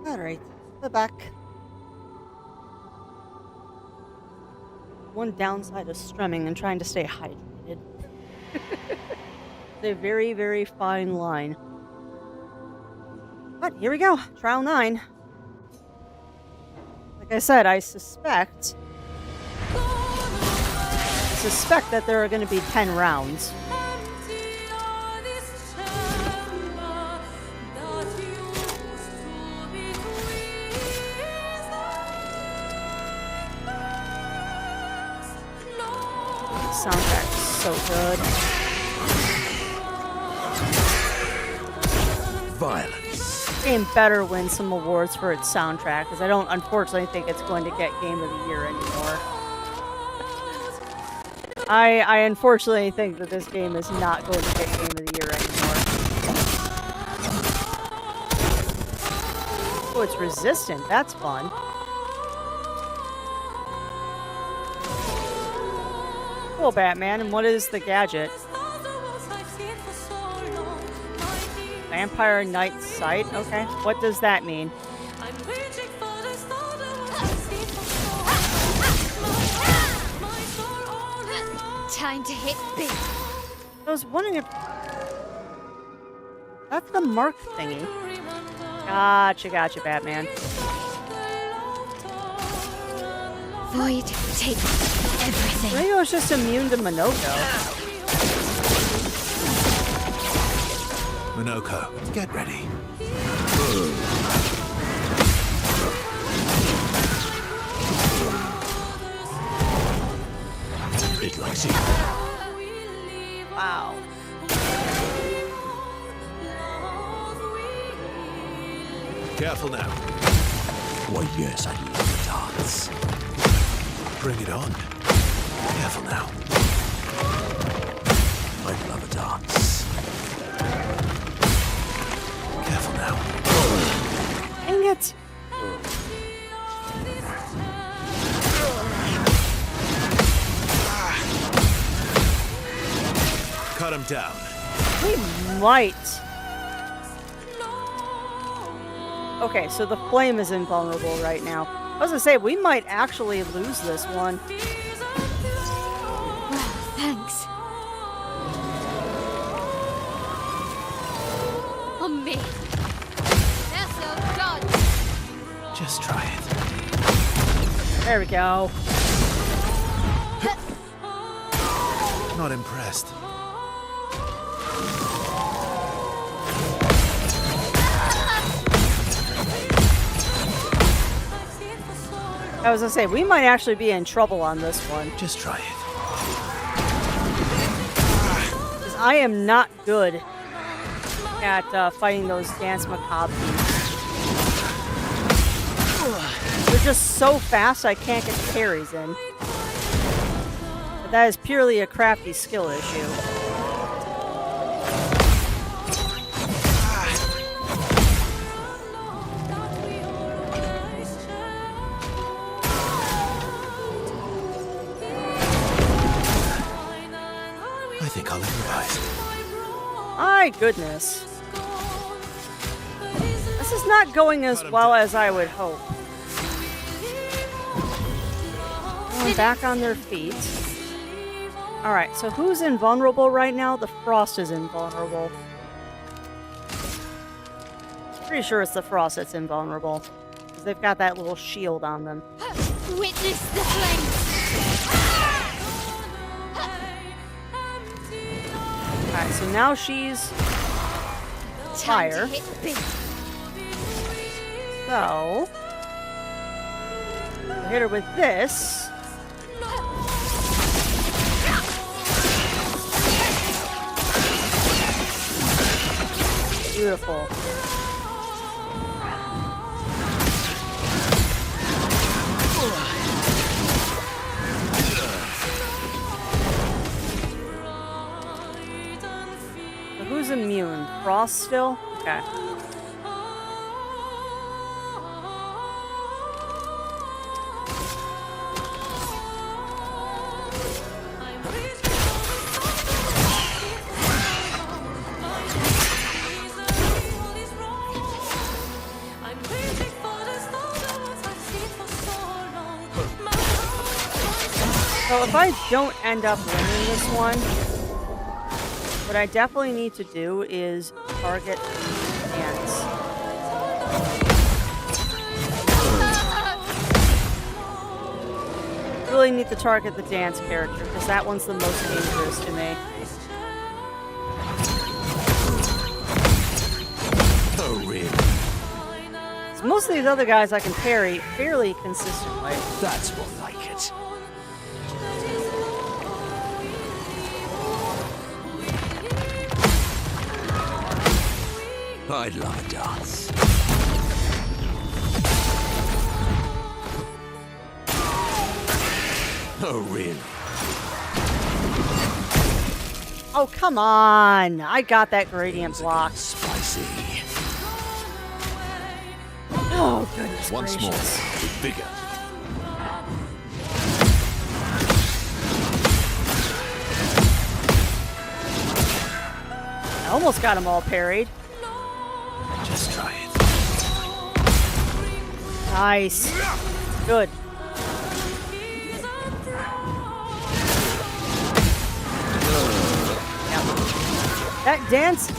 Alright, we're back. One downside of strumming and trying to stay hydrated. It's a very, very fine line. But here we go, trial 9. Like I said, I suspect that there are going to be 10 rounds. Soundtrack's so good. Violence. game better win some awards for its soundtrack, because I don't unfortunately think it's going to get Game of the Year anymore. I unfortunately think that this game is not going to get Game of the Year anymore. Oh, it's resistant. That's fun. Cool, Batman. And what is the gadget? Vampire Night Sight? Okay. What does that mean? Time to hit big. I was wondering if... That's the mark thingy. Gotcha, Batman. Void, take everything. Maybe I was just immune to Minoko. Minoko, get ready. It likes you. Wow. Careful now. Why, yes, I love the dance. Bring it on. Careful now. I love a dance. Careful now. Dang it! Cut him down. We might. Okay, so the flame is invulnerable right now. I was gonna say, we might actually lose this one. Thanks. On me. They're so dodge. Just try it. There we go. Not impressed. I was gonna say, we might actually be in trouble on this one. Just try it. 'Cause I am not good at fighting those dance macabre beasts. They're just so fast I can't get the parries in. But that is purely a crafty skill issue. I think I'll improvise. My goodness. This is not going as well as I would hope. Going back on their feet. Alright, so who's invulnerable right now? The Frost is invulnerable. Pretty sure it's the Frost that's invulnerable. Because they've got that little shield on them. Witness the flames. Alright, so now she's Time fire. to hit big. So we'll hit her with this. Beautiful. So who's immune? Frost still? Okay. So if I don't end up winning this one, what I definitely need to do is target ants. Really need to target the dance character, because that one's the most dangerous to me. Oh, really? So most of these other guys I can parry fairly consistently. That's more like it. I'd love a dance. Oh, really? Oh, come on. I got that gradient block. Spicy. Oh, goodness Once more, gracious. with vigor. I almost got them all parried. Just try it. Nice. Good. That dance,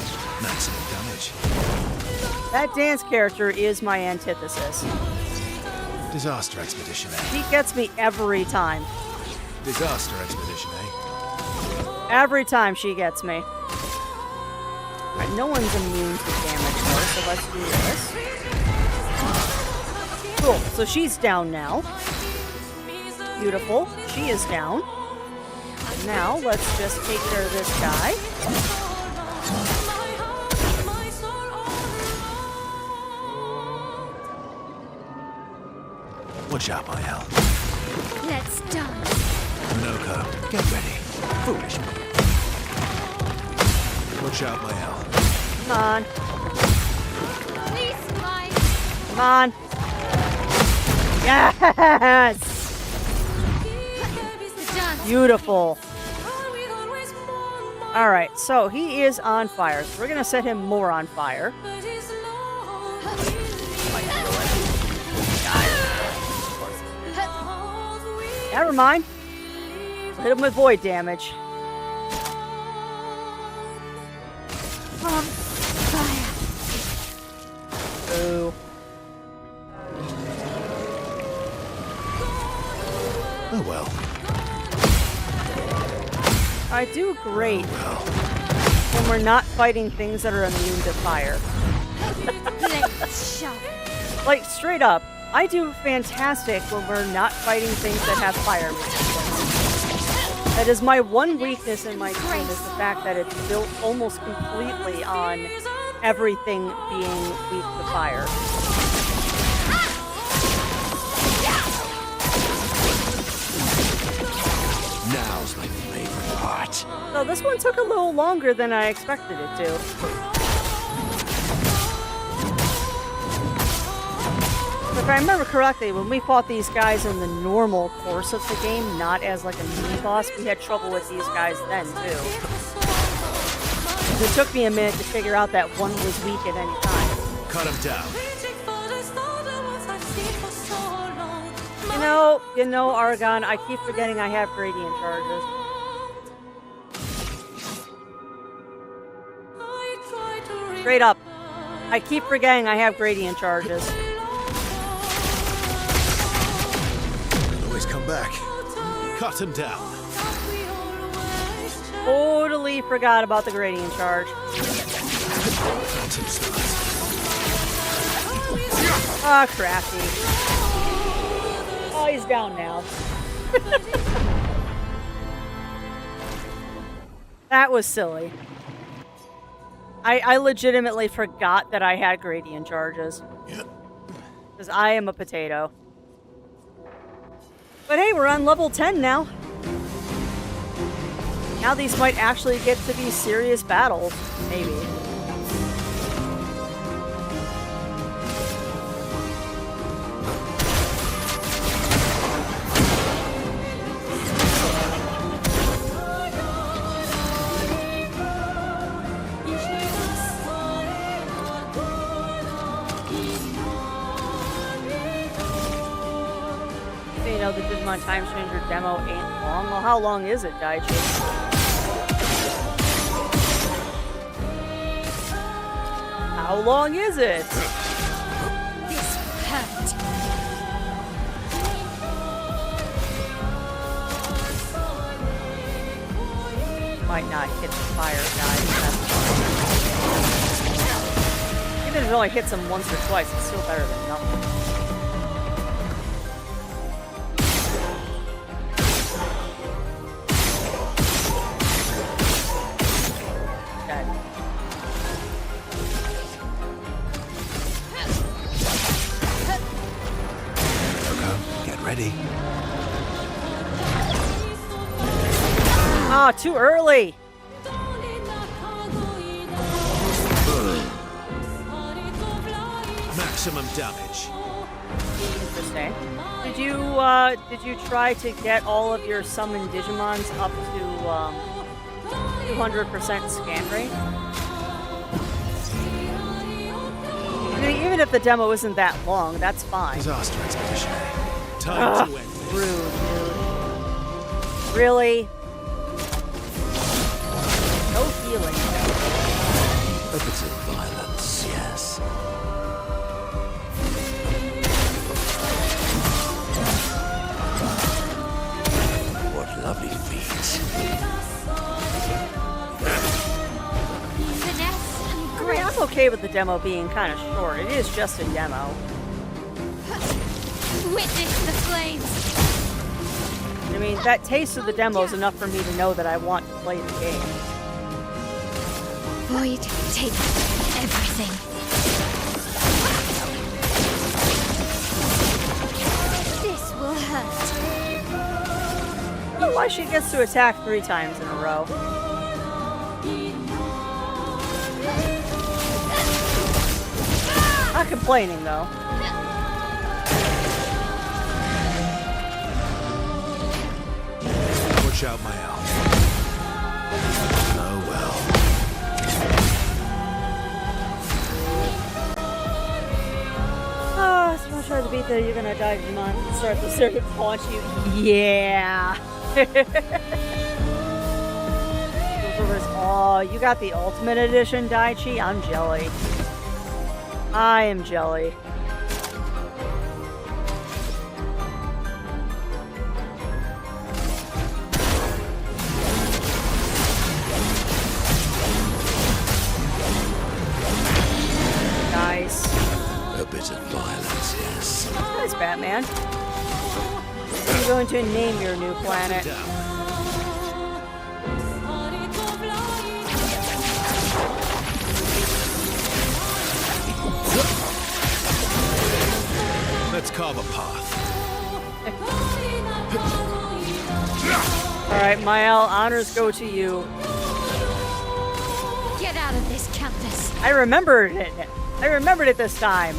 Maximum damage. that dance character is my antithesis. Disaster expedition, eh? He gets me every time. Disaster expedition, eh? Every time she gets me. Alright, no one's immune to damage though, so let's do this. Cool, so she's down now. Beautiful. She is down. Now, let's just take care of this guy. Watch out, my Al. Let's dance. Minoko, get ready. Foolish me. Watch out, my Al. Come on. Please, my. Come on. Yes! The dance. Beautiful. Alright, so he is on fire. So we're going to set him more on fire. Never mind. Hit him with void damage. On fire. Ooh. Oh well. I do great Well. when we're not fighting things that are immune to fire. Blades sharp. Like, straight up, I do fantastic when we're not fighting things that have fire resistance. That is my one weakness in my team, is the fact that it's built almost completely on everything being weak to fire. Now's my favorite part. So this one took a little longer than I expected it to. If I remember correctly, when we fought these guys in the normal course of the game, not as like a mini boss, we had trouble with these guys then too. It took me a minute to figure out that one was weak at any time. Cut him down. You know, Argon, I keep forgetting I have gradient charges. Straight up. I keep forgetting I have gradient charges. Always come back. Cut him down. Totally forgot about the gradient charge. Phantom stars. Ah, crafty. Oh, he's down now. That was silly. I legitimately forgot that I had gradient charges. Yeah. Because I am a potato. But hey, we're on level 10 now. Now these might actually get to be serious battles. Maybe. You know, the Digimon Time Stranger demo ain't long. Well, how long is it, Daichi? How long is it? This hurt. Might not hit the fire, guys. That's fine. Even if it only hits him once or twice, it's still better than nothing. Dead. Minoko, get ready. Ah, too early. Maximum damage. Interesting. Did you try to get all of your summoned Digimons up to 200% scan rate? I mean, even if the demo isn't that long, that's fine. Disaster expedition. Time to end this. Rude, dude. Really? No healing. A bit of violence, yes. What lovely feet. Finesse and I mean, grace. I'm okay with the demo being kind of short. It is just a demo. Witness the flames. I mean, that taste of the demo is enough for me to know that I want to play the game. Void, take everything. This will hurt. I don't know why she gets to attack 3 times in a row. Not complaining, though. Watch out, my owl. Oh well. Oh, so much harder to beat that you're gonna die, Digimon. Start the circuit, launch you. Yeah. Oh, you got the Ultimate Edition, Daichi? I'm jelly. I am jelly. Nice. A bit of violence, yes. Nice, Batman. I'm going to name your new planet. Let's carve a path. Alright, Mael, honors go to you. Get out of this, Countess. I remembered it. I remembered it this time.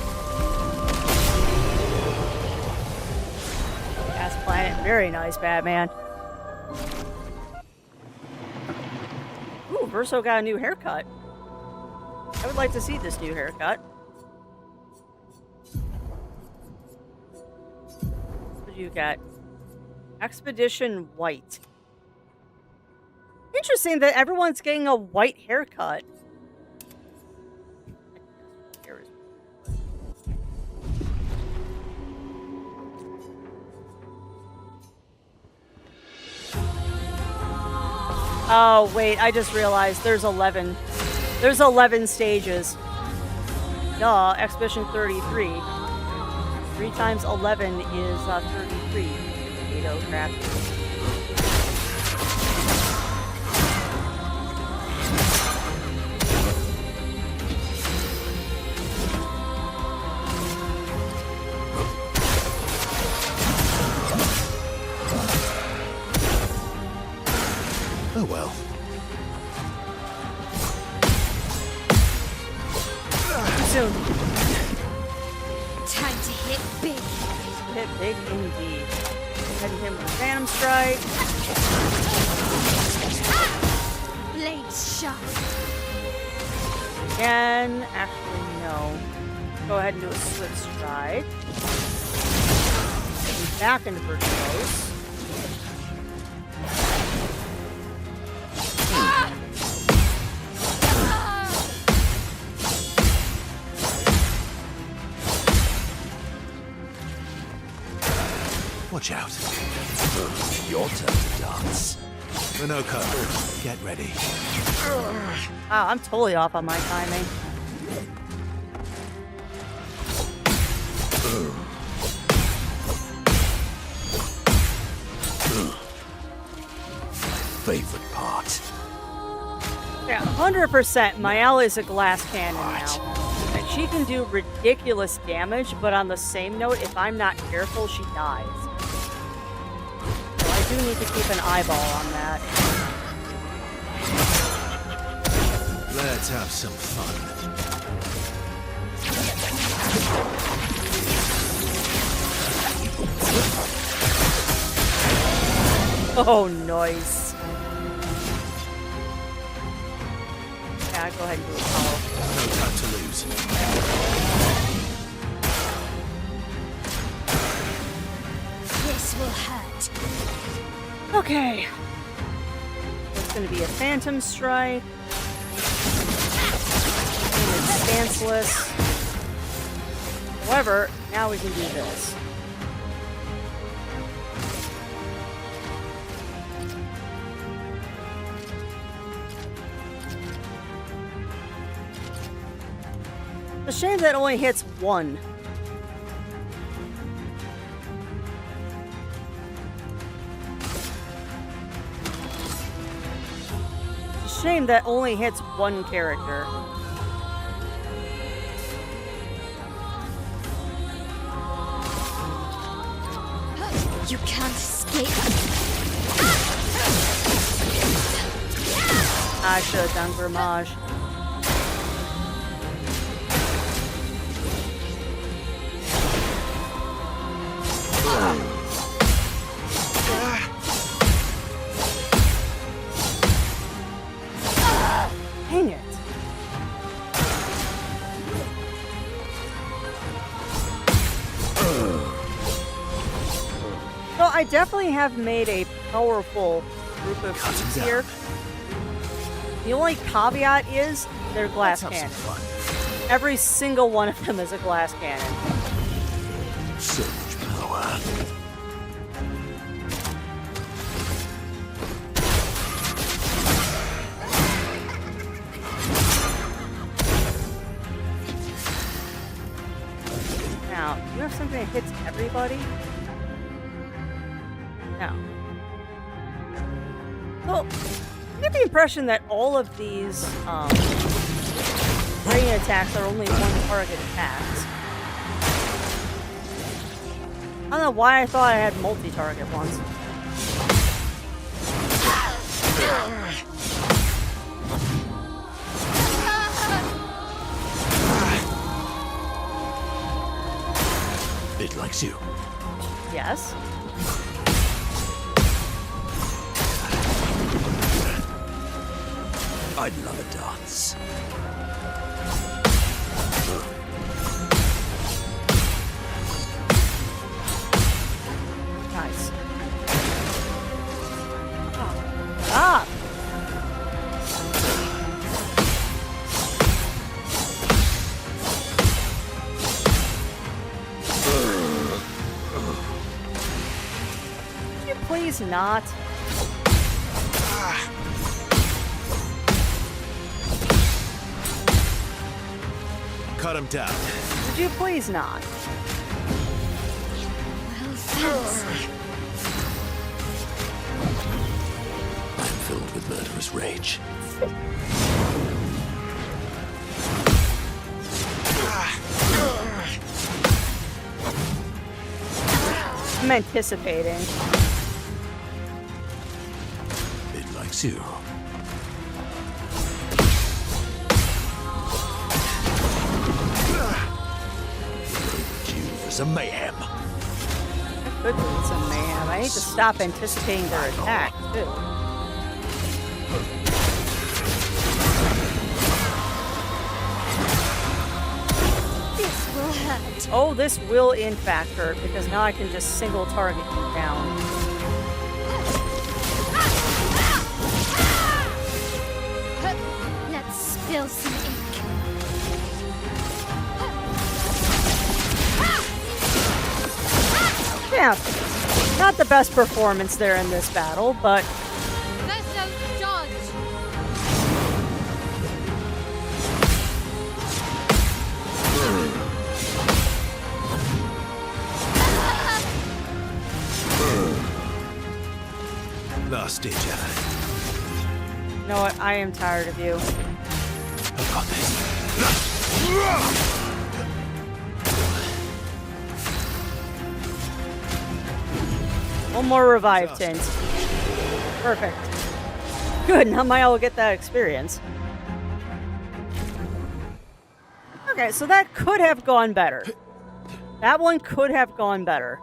Gas planet. Very nice, Batman. Ooh, Verso got a new haircut. I would like to see this new haircut. What do you got? Expedition White. Interesting that everyone's getting a white haircut. Oh, wait, I just realized there's 11. There's 11 stages. Duh, Expedition 33. 3 times 11 is 33. Potato crap. Oh well. Too soon. Time to hit big. Hit big indeed. Heading him with a Phantom Strike. Blades sharp. And actually, no. Go ahead and do a Swift Stride. Getting back into Virtuose. Watch out. Your turn to dance. Minoko, get ready. Wow, I'm totally off on my timing. Favorite part. Yeah, 100%. Mael is a glass cannon now. And she can do ridiculous damage, but on the same note, if I'm not careful, she dies. So I do need to keep an eyeball on that. Let's have some fun. Oh, nice. Yeah, go ahead and do a follow. No time to lose. This will hurt. Okay. It's going to be a Phantom Strike. And it's stanceless. However, now we can do this. It's a shame that only hits one. It's a shame that only hits one character. You can't escape. I should have done Grimage. Dang it. So I definitely have made a powerful group of teams here. The only caveat is they're glass Let's have some cannon. fun. Every single one of them is a glass cannon. So much power. Now, do you have something that hits everybody? No. Well, I get the impression that all of these rain attacks are only one target attacks. I don't know why I thought I had multi-target ones. It likes you. Yes. I'd love a dance. Nice. Ah! Could you please not? Cut him down. Would you please not? Well, thanks. I'm filled with murderous rage. I'm anticipating. It likes you. Overdue for some mayhem. Could be some mayhem. I need to stop anticipating their attack, too. This will hurt. Oh, this will in fact hurt, because now I can just single target you down. Let's spill some ink. Yeah, not the best performance there in this battle, but Vessel dodge. Last ditch effort. you know what? I am tired of you. I've got this. One more revive tint. Perfect. Good, now Maya will get that experience. Okay, so that could have gone better. That one could have gone better.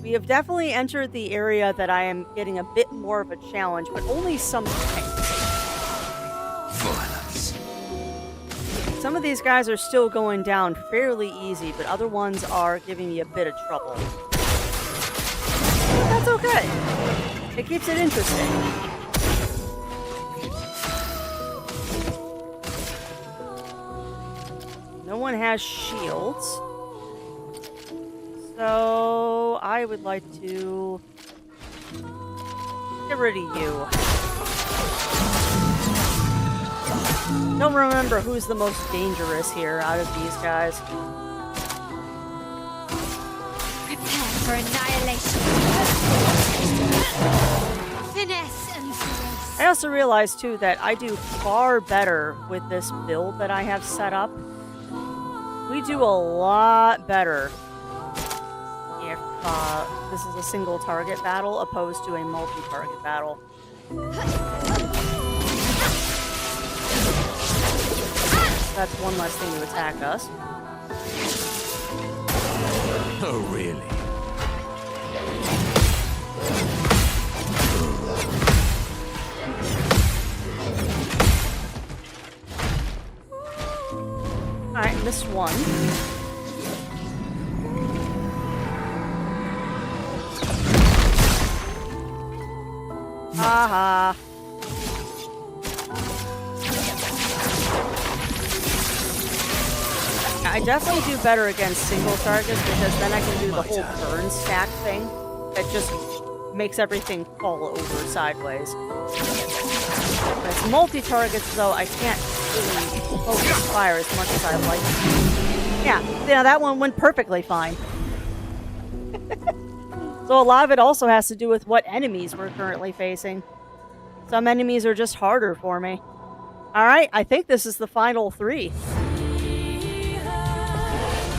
We have definitely entered the area that I am getting a bit more of a challenge, but only some tanks. Violence. Some of these guys are still going down fairly easy, but other ones are giving me a bit of trouble. But that's okay. It keeps it interesting. No one has shields. So I would like to get rid of you. Don't remember who's the most dangerous here out of these guys. Prepare for annihilation. Finesse and grace. I also realized too that I do far better with this build that I have set up. We do a lot better if this is a single target battle opposed to a multi-target battle. That's one less thing to attack us. Oh, really? Alright, missed one. Haha. I definitely do better against single targets because then I can do the whole burn stack thing that just makes everything fall over sideways. When it's multi-targets though, I can't really focus fire as much as I like. Yeah, that one went perfectly fine. So a lot of it also has to do with what enemies we're currently facing. Some enemies are just harder for me. Alright, I think this is the final 3.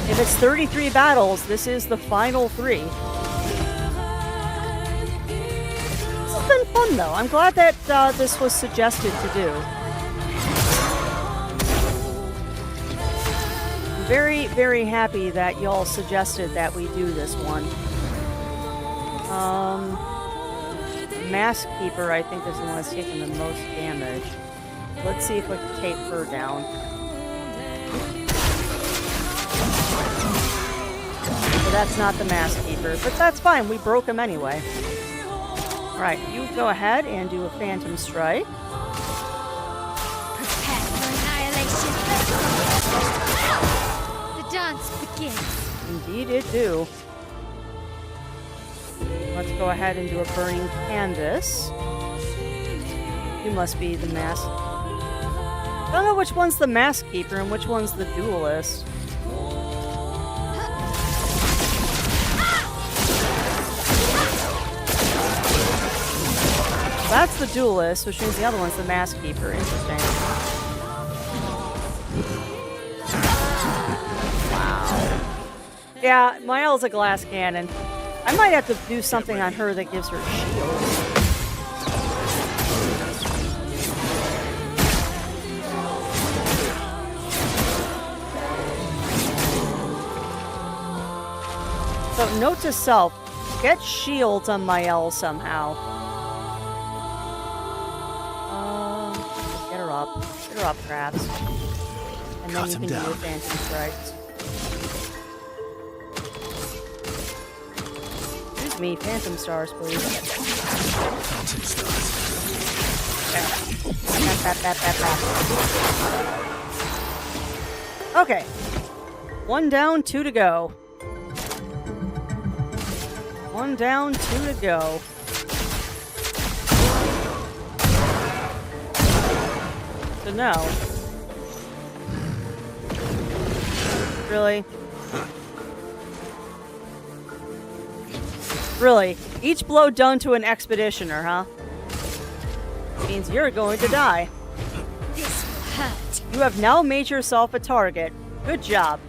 If it's 33 battles, this is the final 3. This has been fun, though. I'm glad that this was suggested to do. I'm very, very happy that y'all suggested that we do this one. Mask Keeper, I think, is the one that's taking the most damage. Let's see if we can take her down. So that's not the Mask Keeper, but that's fine. We broke him anyway. Alright, you go ahead and do a Phantom Strike. Prepare for annihilation. The dance begins. Indeed it do. Let's go ahead and do a Burning Canvas. You must be the Mask. I don't know which one's the Mask Keeper and which one's the Duelist. That's the Duelist, which means the other one's the Mask Keeper. Interesting. Wow. Yeah, Mael's a glass cannon. I might have to do something on her that gives her shield. So, note to self, get shields on Mael somehow. Get her up. Get her up, perhaps. And then you can do your Phantom Strikes. Excuse me, Phantom Stars, please. Phantom stars. Okay. 1 down, 2 to go. 1 down, 2 to go. So no. Really? Really? Each blow done to an expeditioner, huh? Means you're going to die. This will hurt. You have now made yourself a target. Good job.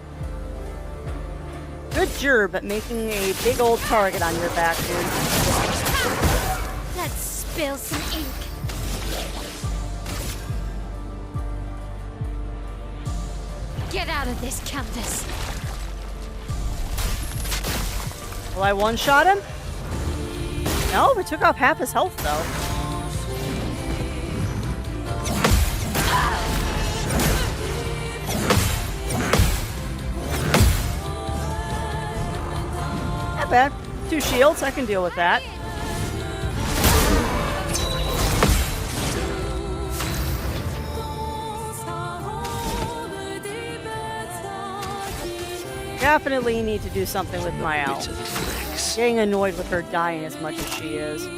Good job at making a big old target on your back, dude. Let's spill some ink. Get out of this canvas. Will I one-shot him? No, we took off half his health, though. Not bad. 2 shields, I can deal with that. Definitely need to do something with my owl. Getting annoyed with her dying as much as she is. You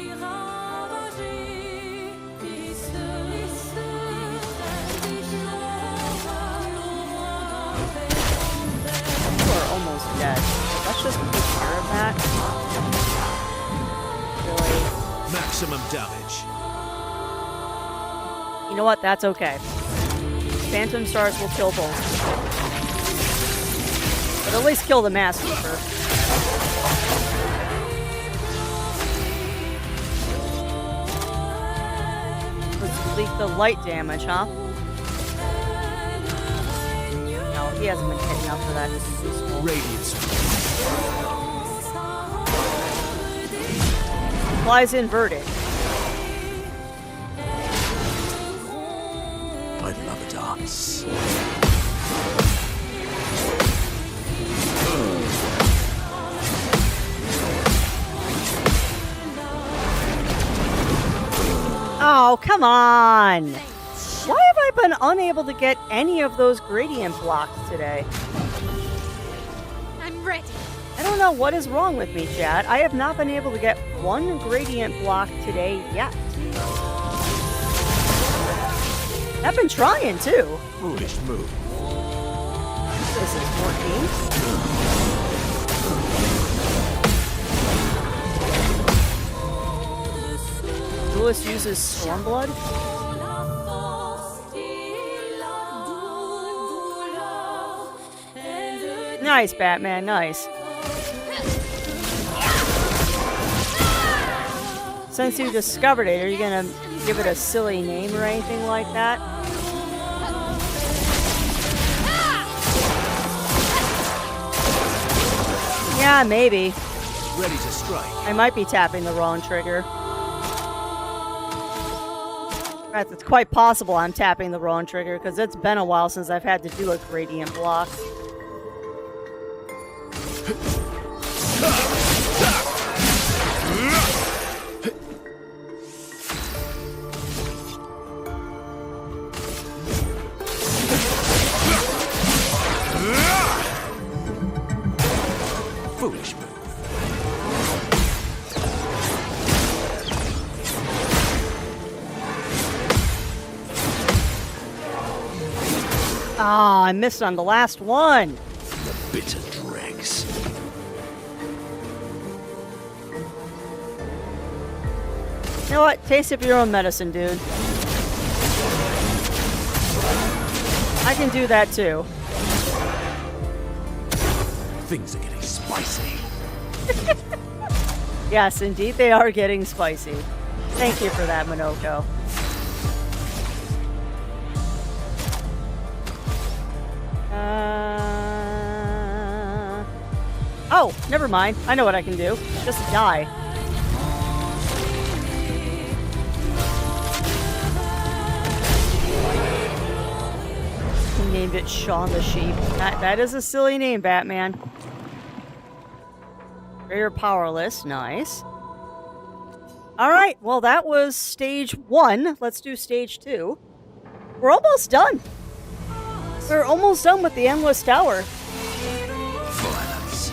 are almost dead. Let's just take care of that. Really. Maximum damage. You know what? That's okay. Phantom Stars will kill both. But at least kill the Mass Keeper. Let's leak the light damage, huh? No, he hasn't been hit enough for that to be useful. Radiance. Flies inverted. I love a dance. Oh, come on! Why have I been unable to get any of those gradient blocks today? I'm ready. I don't know what is wrong with me, Chad. I have not been able to get one gradient block today yet. I've been trying, too. Foolish move. This is 14. Lewis uses Stormblood. Nice, Batman, nice. Since you discovered it, are you gonna give it a silly name or anything like that? Yeah, maybe. Ready to strike. I might be tapping the wrong trigger. Right, it's quite possible I'm tapping the wrong trigger because it's been a while since I've had to do a gradient block. Foolish move. Ah, I missed on the last one. The bitter dregs. You know what? Taste of your own medicine, dude. I can do that too. Things are getting spicy. Yes, indeed, they are getting spicy. Thank you for that, Minoko. Oh, never mind. I know what I can do. Just die. He named it Shaun the Sheep. That is a silly name, Batman. Very powerless. Nice. Alright, well that was stage 1. Let's do stage 2. We're almost done. We're almost done with the Endless Tower. Violence.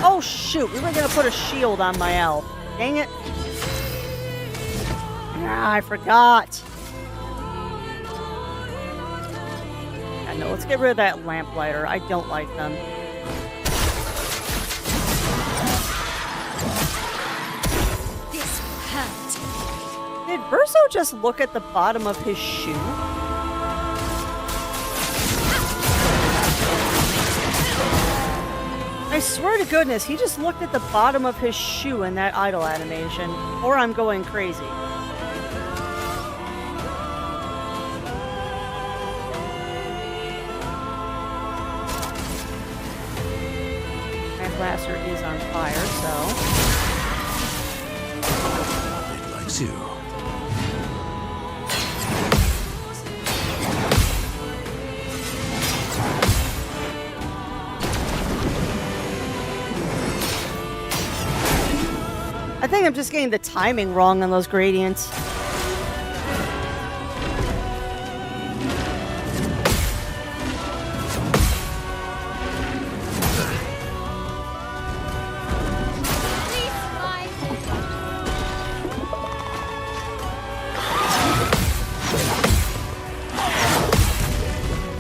Oh shoot, we were gonna put a shield on my elf. Dang it. Ah, I forgot. Yeah, no, let's get rid of that lamplighter. I don't like them. This will hurt. Did Verso just look at the bottom of his shoe? I I swear to goodness, he just looked at the bottom of his shoe in that idle animation. Or I'm going crazy. My blaster is on fire, so... It likes you. I think I'm just getting the timing wrong on those gradients.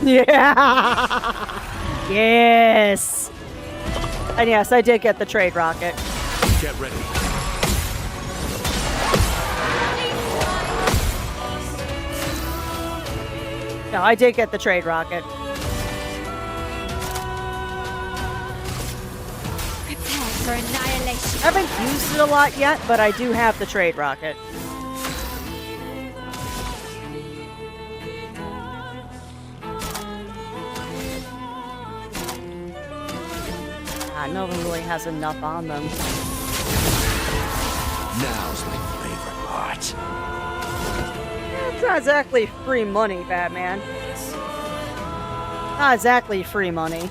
Yeah! Yes! And yes, I did get the trade rocket. Get ready. No, I did get the trade rocket. Prepare for annihilation. I haven't used it a lot yet, but I do have the trade rocket. No one really has enough on them. Now's my favorite part. It's not exactly free money, Batman. Not exactly free money.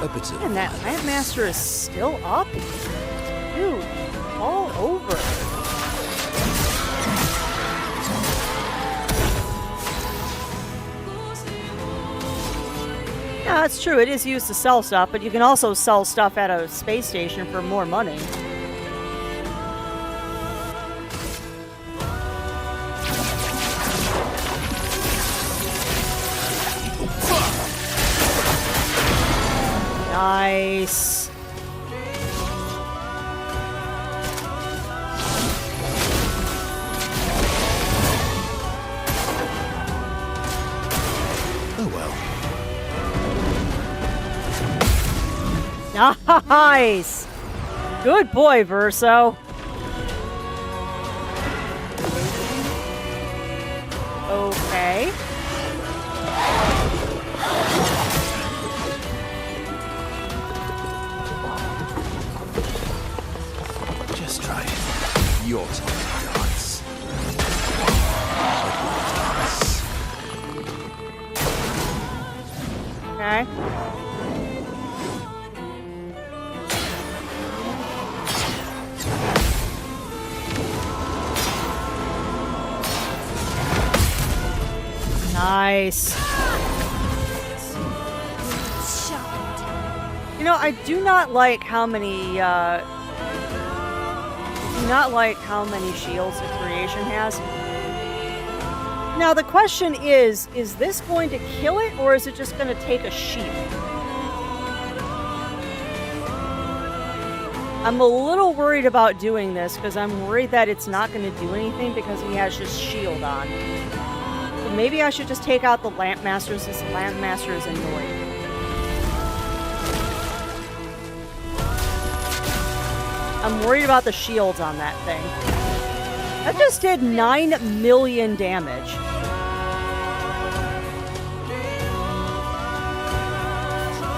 A bit of And that Plant Master is still up? Dude, all over. Yeah, that's true. It is used to sell stuff, but you can also sell stuff at a space station for more money. Nice. Oh well. Nice! Good boy, Verso. Okay. Just try it. Your time to dance. Okay. Nice. You know, I do not like how many shields the creation has. Now the question is this going to kill it or is it just going to take a sheep? I'm a little worried about doing this because I'm worried that it's not going to do anything because he has just shield on. So maybe I should just take out the Lamp Master since the Lamp Master is annoying. I'm worried about the shields on that thing. That just did 9 million damage.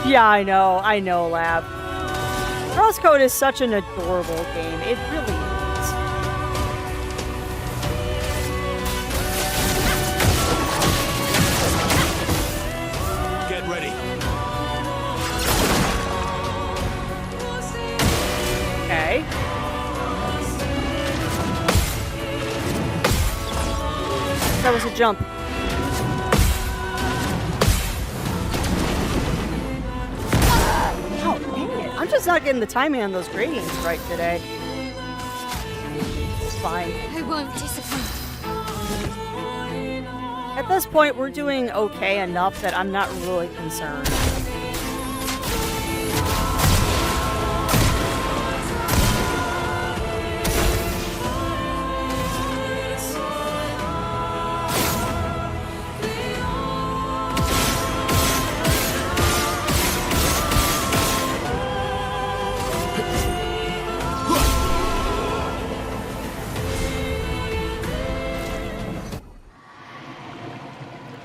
Yeah, I know, Lab. Crosscode is such an adorable game. It really is. Get ready. Okay. That was a jump. Oh, dang it. I'm just not getting the timing on those gradients right today. It's fine. I won't disappoint. At this point, we're doing okay enough that I'm not really concerned.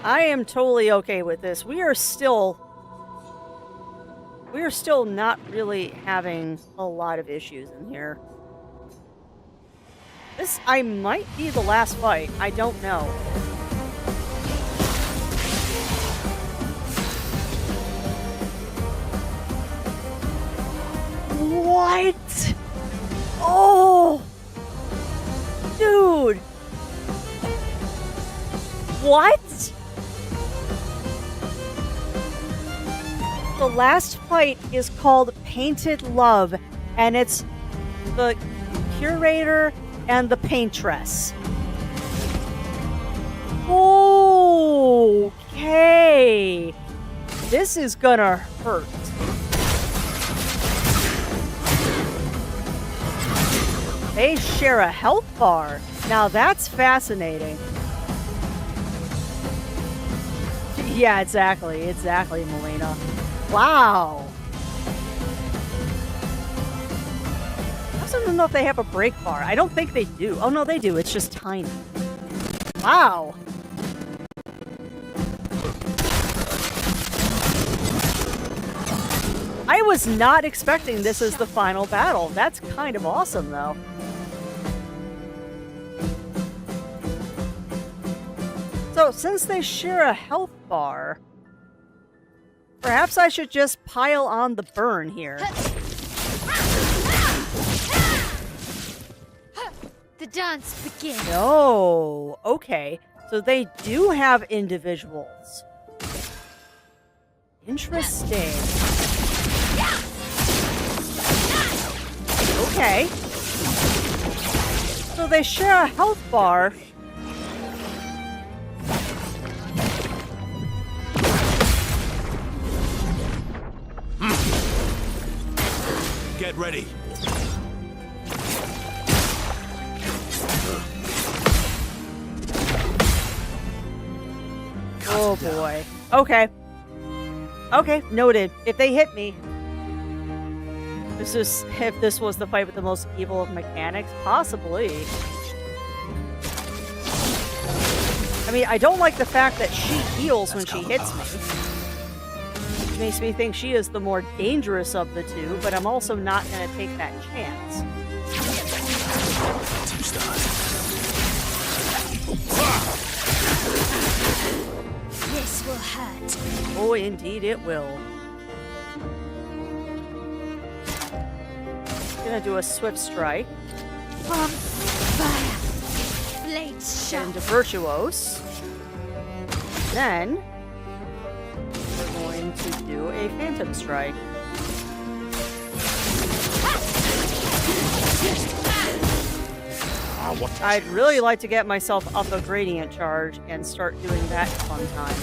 I am totally okay with this. We are still not really having a lot of issues in here. This I might be the last fight. I don't know. What? Oh! Dude! What? The last fight is called Painted Love, and it's the curator and the paintress. Okay. This is gonna hurt. They share a health bar. Now that's fascinating. Yeah, exactly. Exactly, Melina. Wow. I also don't know if they have a break bar. I don't think they do. Oh, no, they do. It's just tiny. Wow. I was not expecting this as the final battle. That's kind of awesome, though. So, since they share a health bar, perhaps I should just pile on the burn here. The dance begins. No. Okay. So they do have individuals. Interesting. Okay. So they share a health bar. Get ready. Oh boy. Okay. Okay, noted. If they hit me. If this was the fight with the most evil of mechanics, possibly. I mean, I don't like the fact that she heals when she hits me. Which makes me think she is the more dangerous of the two, but I'm also not going to take that chance. 2 stars. This will hurt. Oh, indeed it will. Gonna do a swift strike. On fire. Blades Get sharp. into Virtuose. Then we're going to do a Phantom Strike. I'd really like to get myself up a Gradient Charge and start doing that fun time.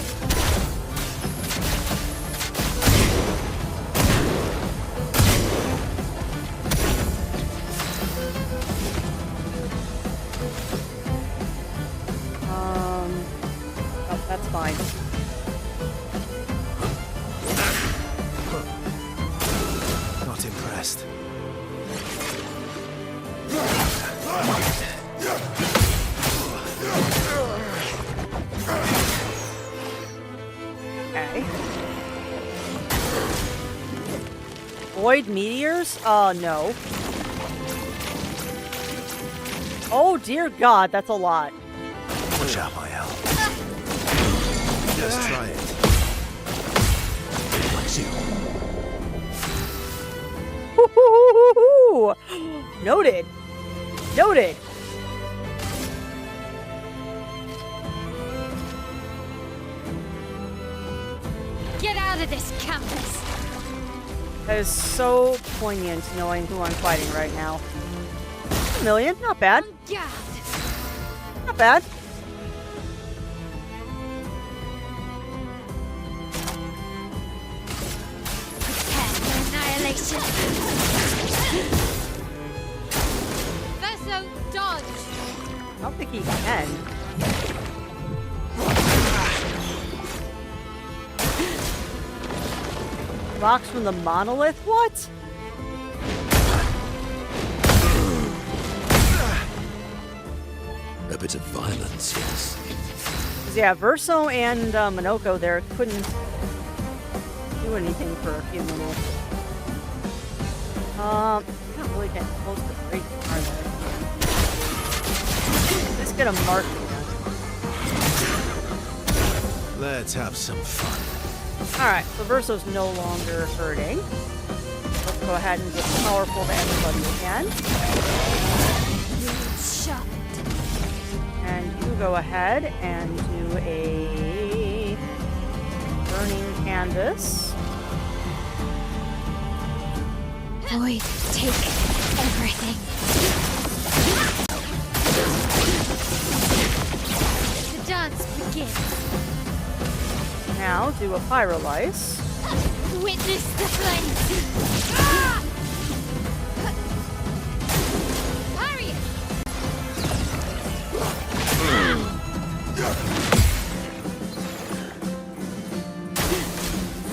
Oh, that's fine. Not impressed. Okay. Void Meteors? No. Oh dear God, that's a lot. Watch out, my hell. Just try it. Flex you. Woo-hoo-hoo-hoo-hoo. Noted. Noted. Get out of this campus. That is so poignant knowing who I'm fighting right now. A million, not bad. On guard. Not bad. Prepare for annihilation. Vessel dodge. I don't think he can. Rocks from the monolith? What? A a bit of violence, yes. 'Cause, yeah, Verso and Minoko there couldn't do anything for a few minutes. Not really getting close to breaking, are they? Let's get a mark again. Let's have some fun. Alright, so Verso's no longer hurting. Let's go ahead and get powerful to everybody again. Sharpened. And you go ahead and do a burning canvas. Void, take everything. The dance begins. Now do a pyrolyse. Witness the flames. Ah! Parry it.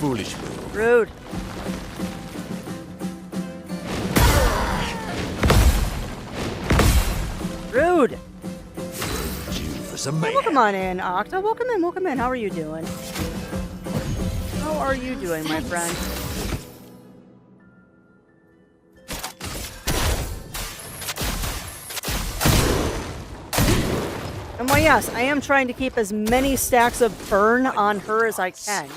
Foolish move. Rude. Rude. Due for some Oh, mayhem. welcome on in, Octa. Welcome in, welcome in. How are you doing? How are you doing, my friend? And why, yes, I am trying to keep as many stacks of burn on her as I can.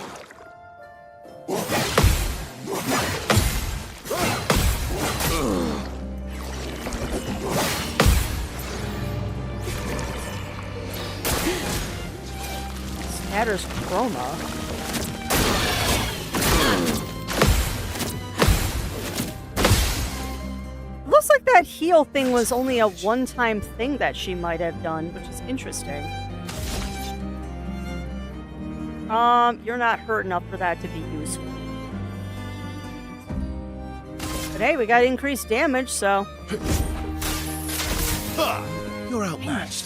Scatters chroma. Looks like that heal thing was only a one-time thing that she might have done, which is interesting. You're not hurt enough for that to be useful. But hey, we got increased damage, so... Ha! You're outmatched.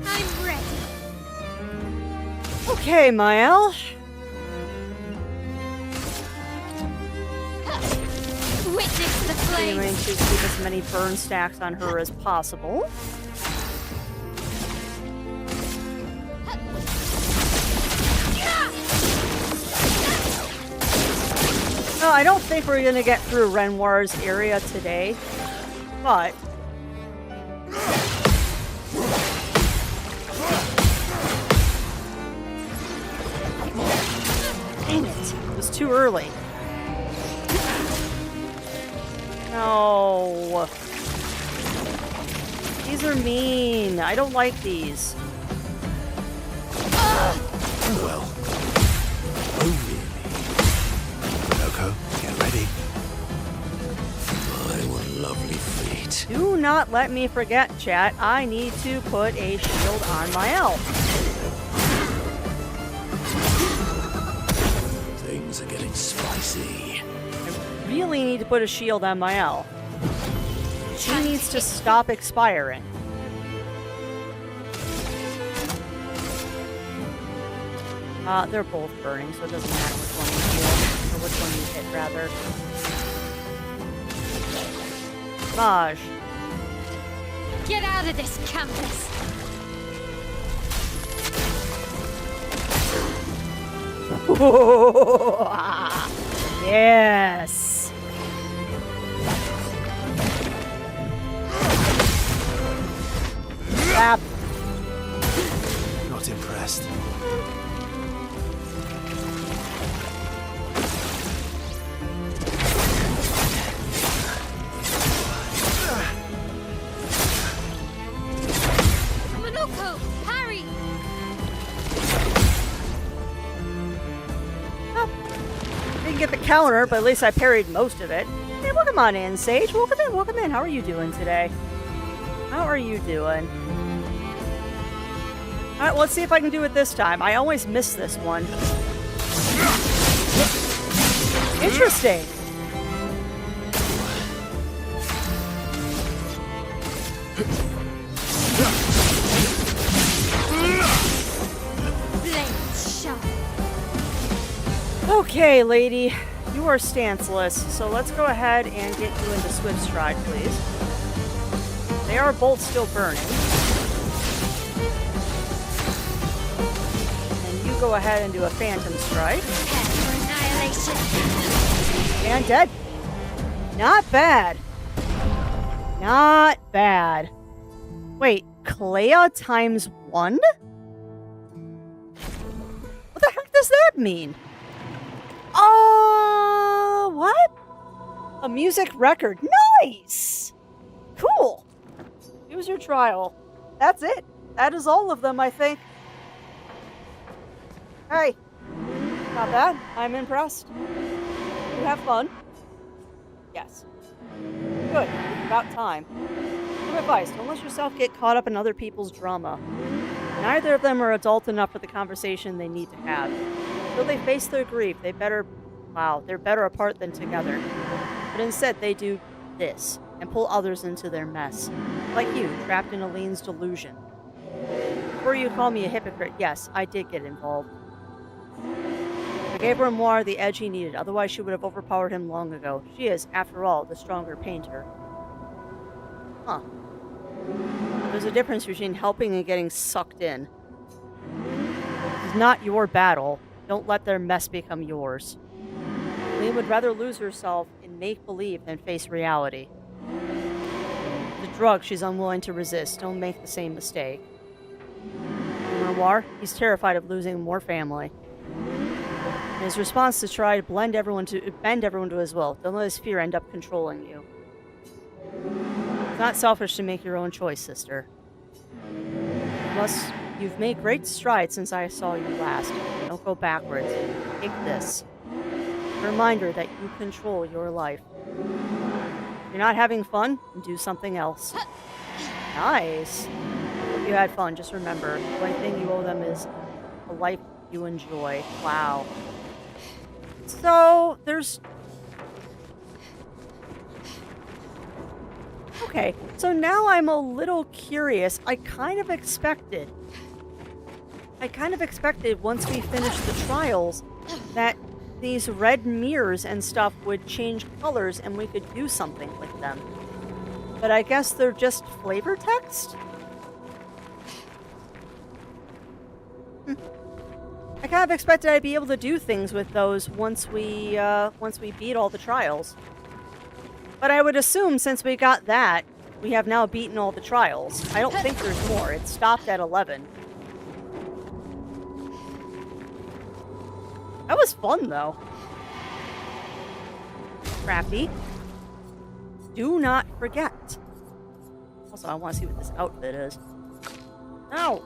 I'm ready. Okay, Mael. Witness the Continuing flames. to keep as many burn stacks on her as possible. No, I don't think we're gonna get through Renoir's area today, but dang it, it was too early. No. These are mean. I don't like these. Oh well. Oh really? Minoko, get ready. My, what a lovely feat. Do not let me forget, chat. I need to put a shield on my elf. Things are getting spicy. I really need to put a shield on my elf. She needs to stop expiring. They're both burning, so it doesn't matter which one you heal, or which one you hit, rather. Maj. Get out of this campus. Yes. Slap. Not impressed. Minoko, parry. Didn't get the counter, but at least I parried most of it. Hey, welcome on in, Sage. Welcome in, welcome in. How are you doing today? How are you doing? Alright, well, let's see if I can do it this time. I always miss this one. Interesting. Blades sharp. Okay, lady. You are stanceless, so let's go ahead and get you into Swift Stride, please. They are both still burning. And you go ahead and do a Phantom Strike. Prepare for annihilation. And dead. Not bad. Not bad. Wait, Clea times 1? What the heck does that mean? What? A music record. Nice! Cool. Use your trial. That's it. That is all of them, I think. Hey. Not bad. I'm impressed. You have fun? Yes. Good. About time. Good advice. Don't let yourself get caught up in other people's drama. Neither of them are adult enough for the conversation they need to have. Until they face their grief, they're better apart than together. But instead, they do this, and pull others into their mess. Like you, trapped in Aline's delusion. Before you call me a hypocrite, yes, I did get involved. I gave Grimoire the edge he needed, otherwise she would have overpowered him long ago. She is, after all, the stronger painter. Huh. There's a difference between helping and getting sucked in. This is not your battle. Don't let their mess become yours. Aline would rather lose herself in make-believe than face reality. The drug she's unwilling to resist. Don't make the same mistake. Grimoire, he's terrified of losing more family. In his response to try to bend everyone to his will. Don't let his fear end up controlling you. It's not selfish to make your own choice, sister. Plus, you've made great strides since I saw you last. Don't go backwards. Take this. A reminder that you control your life. If you're not having fun, do something else. Nice. Hope you had fun. Just remember, the only thing you owe them is a life you enjoy. Wow. So, there's... Okay, so now I'm a little curious. I kind of expected once we finished the trials that these red mirrors and stuff would change colors and we could do something with them. But I guess they're just flavor text? I kind of expected I'd be able to do things with those once we beat all the trials. But I would assume since we got that, we have now beaten all the trials. I don't think there's more. It stopped at 11. That was fun, though. Crafty. Do not forget. Also, I want to see what this outfit is. No!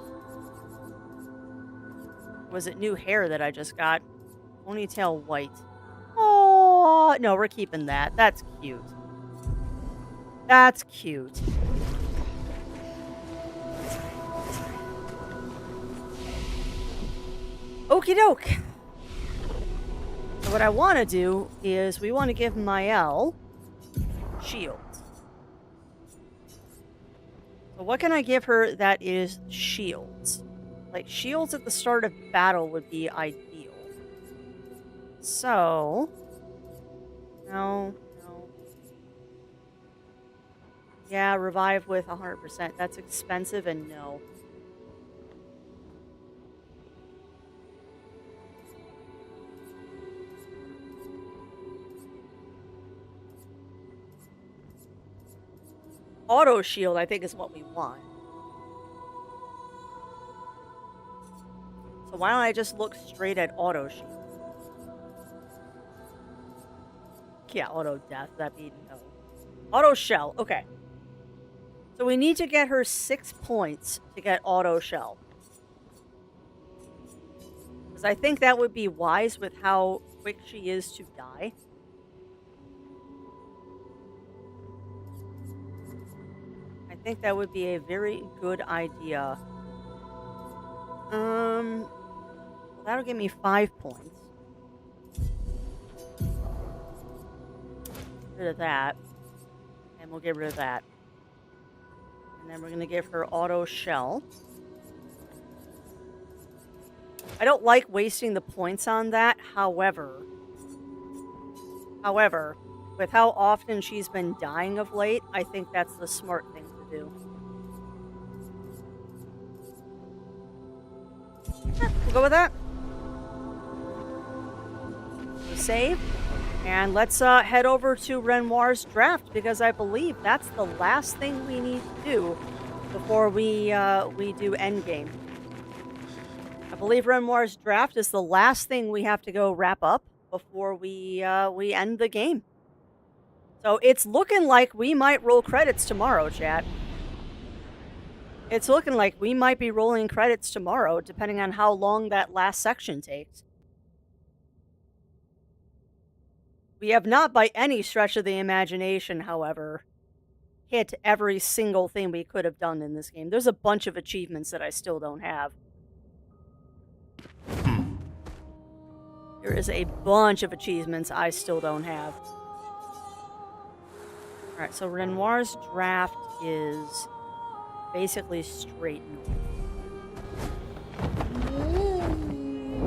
Was it new hair that I just got? Ponytail white. Oh, no, we're keeping that. That's cute. That's cute. Okie doke. So what I want to do is we want to give Mael shields. So what can I give her that is shields? Like, shields at the start of battle would be ideal. So... No. Yeah, revive with 100%. That's expensive and no. Auto shield, I think, is what we want. So why don't I just look straight at auto shield? Yeah, auto death. That'd be no. Auto shell. Okay. So we need to get her 6 points to get auto shell. Because I think that would be wise with how quick she is to die. I think that would be a very good idea. That'll give me 5 points. Get rid of that. And we'll get rid of that. And then we're going to give her auto shell. I don't like wasting the points on that. However, However, with how often she's been dying of late, I think that's the smart thing to do. We'll go with that. Save. And let's head over to Renoir's draft, because I believe that's the last thing we need to do before we do endgame. I believe Renoir's draft is the last thing we have to go wrap up before we end the game. So it's looking like we might roll credits tomorrow, chat. It's looking like we might be rolling credits tomorrow, depending on how long that last section takes. We have not, by any stretch of the imagination, however, hit every single thing we could have done in this game. There's a bunch of achievements that I still don't have. There is a bunch of achievements I still don't have. Alright, so Renoir's draft is basically straight north.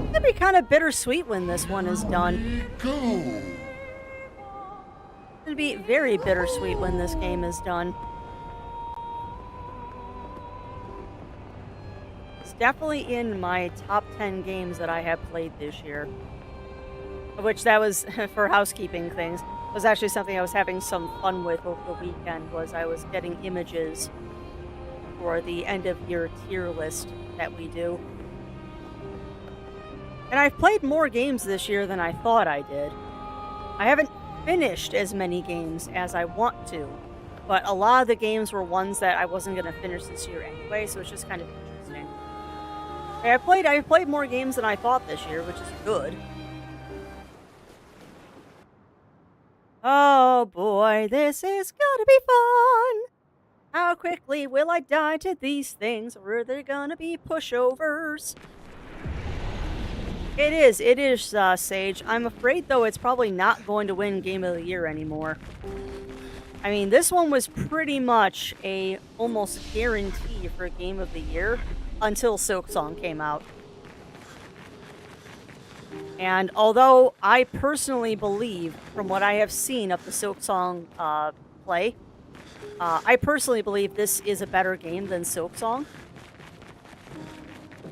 It'll be kind of bittersweet when this one is done. Go. It'll be very bittersweet when this game is done. It's definitely in my top 10 games that I have played this year. Which that was, for housekeeping things, was actually something I was having some fun with over the weekend, was I was getting images for the end of year tier list that we do. And I've played more games this year than I thought I did. I haven't finished as many games as I want to, but a lot of the games were ones that I wasn't going to finish this year anyway, so it's just kind of interesting. I played more games than I thought this year, which is good. Oh boy, this is gonna be fun! How quickly will I die to these things, or are there gonna be pushovers? It is, Sage. I'm afraid, though, it's probably not going to win Game of the Year anymore. I mean, this one was pretty much a almost guarantee for Game of the Year until Silksong came out. And although I personally believe, from what I have seen of the Silksong play, I personally believe this is a better game than Silksong.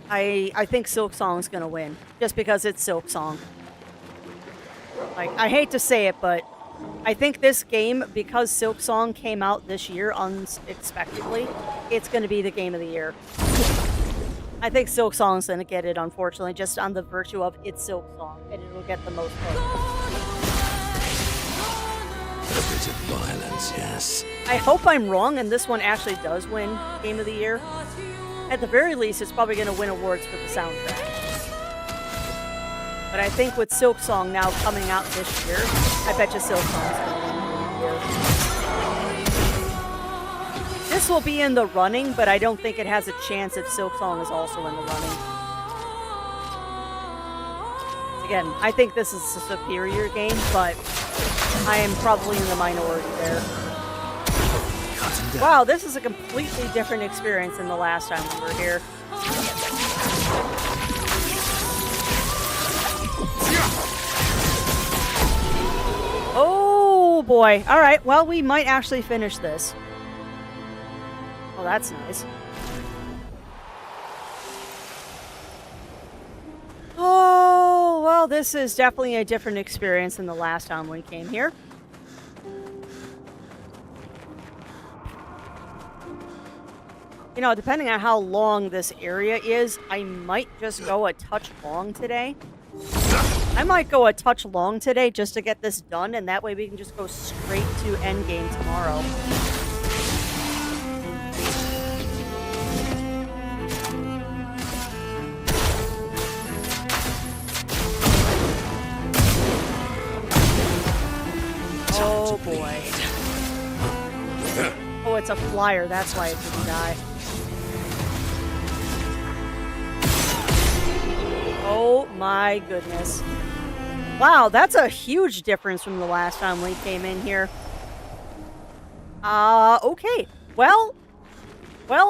I think Silksong's gonna win, just because it's Silksong. Like, I hate to say it, but I think this game, because Silksong came out this year unexpectedly, it's gonna be the game of the year. I think Silksong's gonna get it, unfortunately, just on the virtue of it's Silksong, and it'll get the most votes. A bit of violence, yes. I hope I'm wrong, and this one actually does win Game of the Year. At the very least, it's probably gonna win awards for the soundtrack. But I think with Silksong now coming out this year, I bet you Silksong's gonna win Game of the Year. This will be in the running, but I don't think it has a chance if Silksong is also in the running. Again, I think this is a superior game, but I am probably in the minority there. Wow, this is a completely different experience than the last time we were here. Oh boy. Alright, well, we might actually finish this. Oh, that's nice. Oh, well, this is definitely a different experience than the last time we came here. You know, depending on how long this area is, I might just go a touch long today. I might go a touch long today just to get this done, and that way we can just go straight to endgame tomorrow. Oh boy. Oh, it's a flyer, that's why it didn't die. Oh my goodness. Wow, that's a huge difference from the last time we came in here. Okay. Well,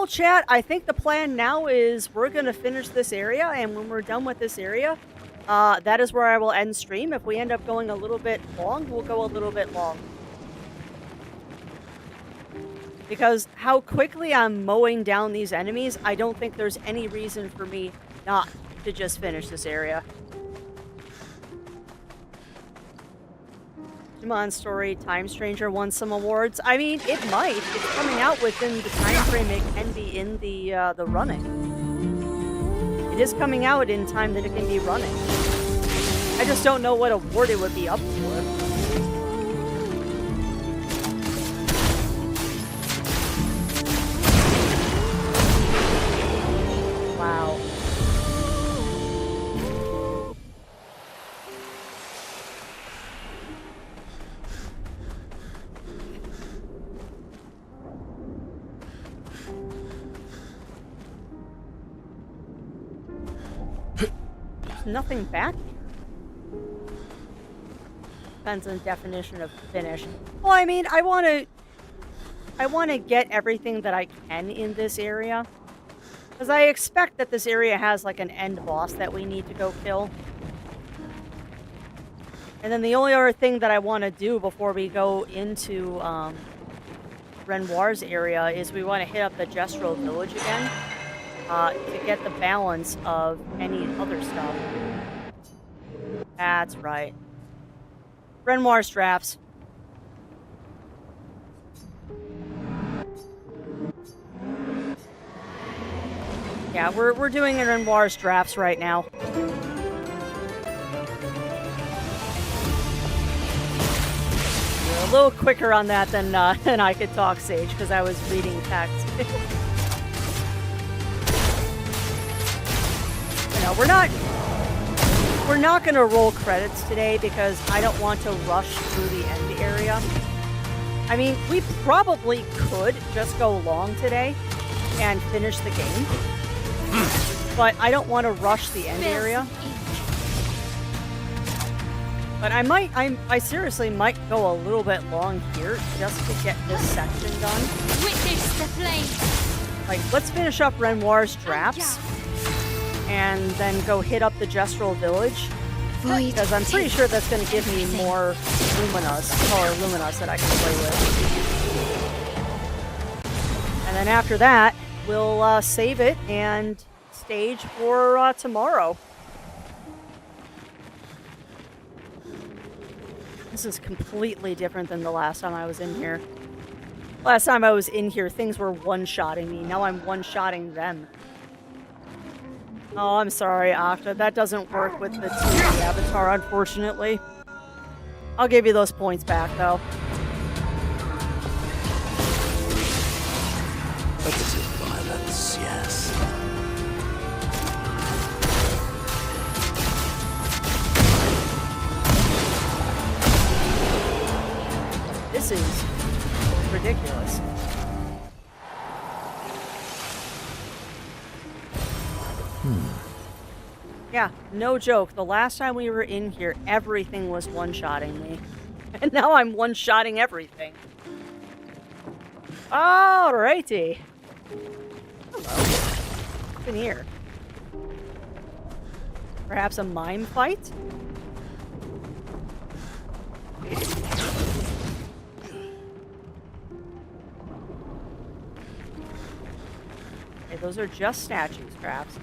chat, I think the plan now is we're gonna finish this area, and when we're done with this area, that is where I will end stream. If we end up going a little bit long, we'll go a little bit long. Because how quickly I'm mowing down these enemies, I don't think there's any reason for me not to just finish this area. Come on, story. Time Stranger won some awards. I mean, it might. It's coming out within the time frame it can be in the running. It is coming out in time that it can be running. I just don't know what award it would be up for. Wow. There's nothing back here. Depends on the definition of finish. Well, I mean, I want to get everything that I can in this area. Because I expect that this area has like an end boss that we need to go kill. And then the only other thing that I want to do before we go into Renoir's area is we want to hit up the Gestrel village again to get the balance of any other stuff. That's right. Renoir's drafts. Yeah, we're doing it in Renoir's drafts right now. We're a little quicker on that than I could talk, Sage, because I was reading text. You know, we're not gonna roll credits today because I don't want to rush through the end area. I mean, we probably could just go long today and finish the game. But I don't want to rush the end area. But I seriously might go a little bit long here just to get this section done. Witness the flame. Like, let's finish up Renoir's drafts and then go hit up the Gestrel village. Because I'm pretty sure that's going to give me more Luminous that I can play with. And then after that, we'll save it and stage for tomorrow. This is completely different than the last time I was in here. Last time I was in here, things were one-shotting me. Now I'm one-shotting them. Oh, I'm sorry, Octa. That doesn't work with the 2D avatar, unfortunately. I'll give you those points back, though. A bit of violence, yes. This is ridiculous. Yeah, no joke. The last time we were in here, everything was one-shotting me. And now I'm one-shotting everything. Alrighty. Hello. What's in here? Perhaps a mime fight? Okay, those are just statues, perhaps.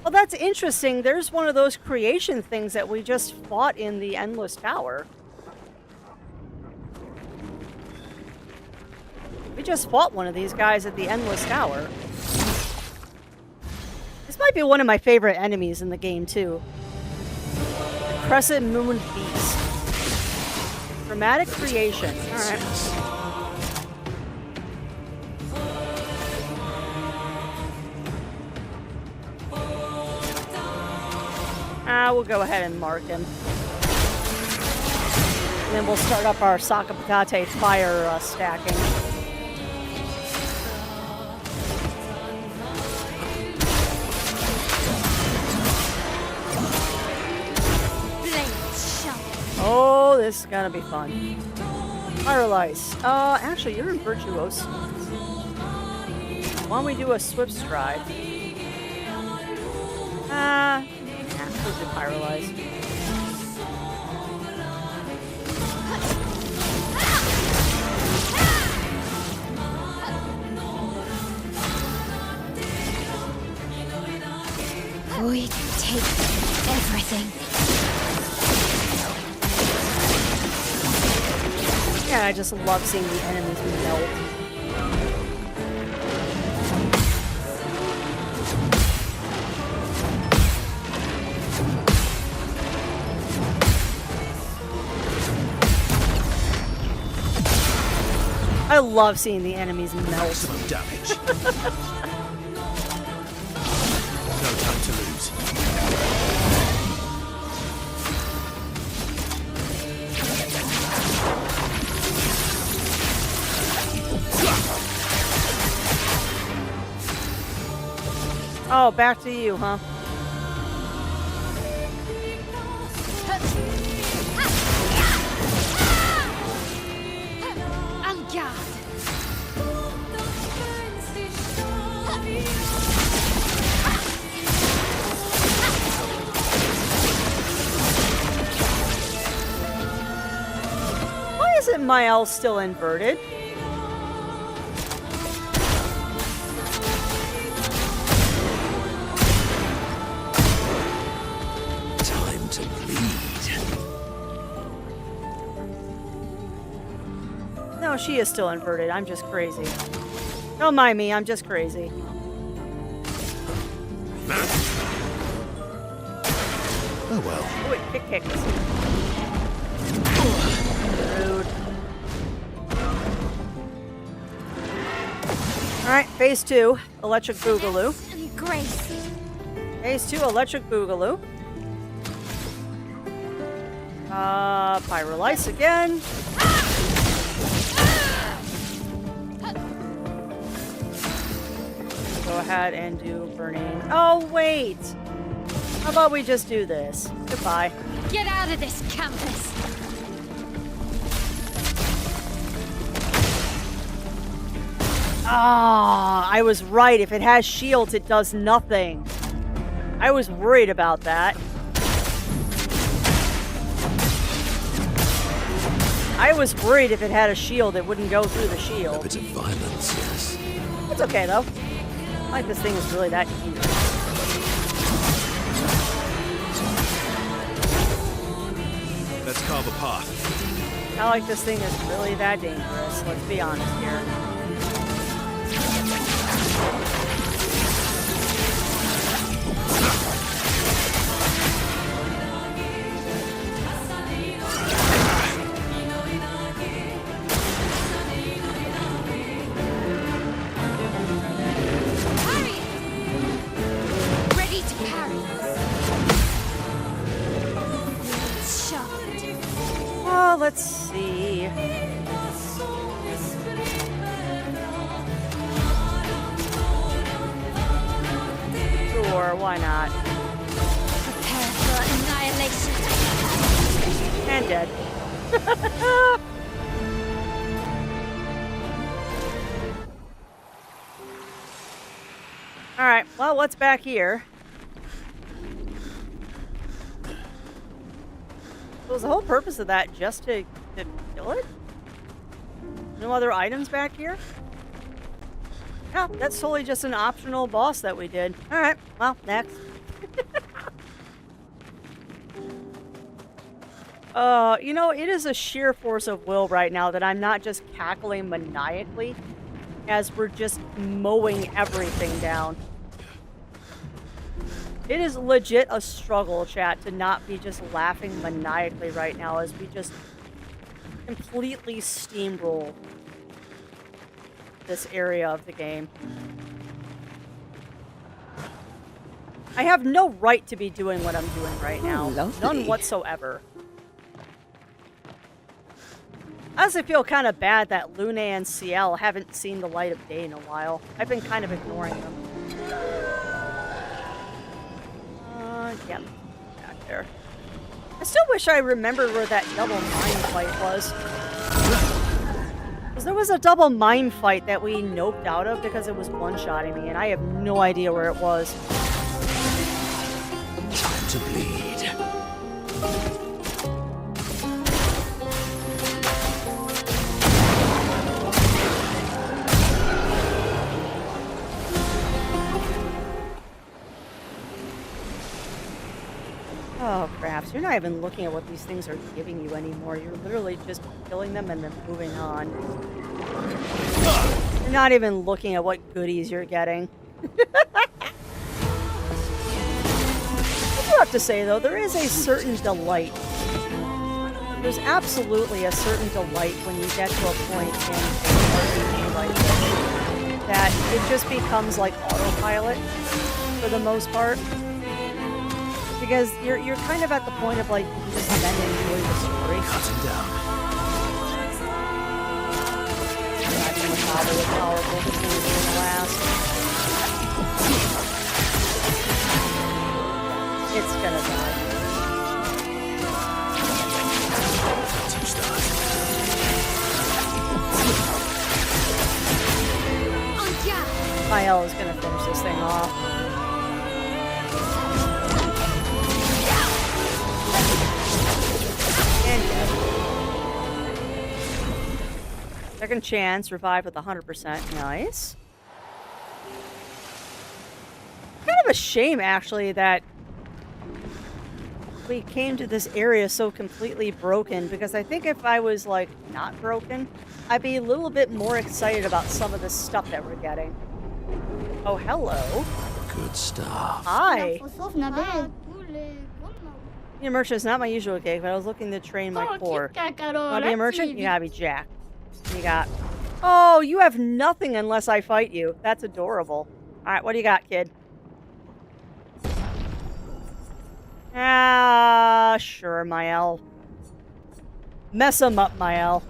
Well, that's interesting. There's one of those creation things that we just fought in the Endless Tower. We just fought one of these guys at the Endless Tower. This might be one of my favorite enemies in the game, too. The Crescent Moon Beast. Dramatic creation. Alright. We'll go ahead and mark him. And then we'll start up our Saka Patate fire stacking. Oh, this is gonna be fun. Fire Lice. Actually, you're in Virtuoso. Why don't we do a Swift Stride? Yeah. Absolutely paralyzed. We take everything. Yeah, I just love seeing the enemies melt. I love seeing the enemies melt. Maximum damage. No time to lose. Oh, back to you, huh? En garde. Why isn't my L still inverted? Time to bleed. No, she is still inverted. I'm just crazy. Don't mind me, I'm just crazy. Oh well. Oh, wait, kicks. Rude. Alright, phase 2, electric boogaloo. And grace. Phase 2, electric boogaloo. Pyrolyse again. Go ahead and do burning. Oh, wait. How about we just do this? Goodbye. Get out of this campus. Ah, I was right. If it has shields, it does nothing. I was worried about that. I was worried if it had a shield, it wouldn't go through the A shield. bit of violence, yes. It's okay, though. I like this thing is really that dangerous. Let's carve a path. I like this thing is really that dangerous. Let's be honest here. Parry. Ready to parry. Sharpened. Oh, let's see. Sure, why not? Prepare for annihilation. And dead. Alright, well, what's back here? So was the whole purpose of that just to kill it? No other items back here? No, that's totally just an optional boss that we did. Alright, well, next. You know, it is a sheer force of will right now that I'm not just cackling maniacally as we're just mowing everything down. It is legit a struggle, chat, to not be just laughing maniacally right now as we just completely steamroll this area of the game. I have no right to be doing what I'm doing right now. None whatsoever. I honestly feel kind of bad that Luna and CL haven't seen the light of day in a while. I've been kind of ignoring them. Yeah, back there. I still wish I remembered where that double mine fight was. Because there was a double mine fight that we noped out of because it was one-shotting me, and I have no idea where it was. Time to bleed. Oh, craps. You're not even looking at what these things are giving you anymore. You're literally just killing them and then moving on. You're not even looking at what goodies you're getting. I do have to say, though, there is a certain delight. There's absolutely a certain delight when you get to a point in an RPG like this that it just becomes like autopilot for the most part. Because you're kind of at the point of like you just then enjoy the story. Cut him down. Not gonna bother with powerful because it's gonna last. It's gonna die. Touch that. On garde. Mael is gonna finish this thing off. And dead. Second chance, revive with 100%. Nice. Kind of a shame, actually, that we came to this area so completely broken, because I think if I was, like, not broken, I'd be a little bit more excited about some of the stuff that we're getting. Oh, hello. Good stuff. Hi. Being a merchant is not my usual gig, but I was looking to train my core. Want to be a merchant? You gotta be jacked. You got... Oh, you have nothing unless I fight you. That's adorable. Alright, what do you got, kid? Ah, sure, Mael. Mess him up, Mael.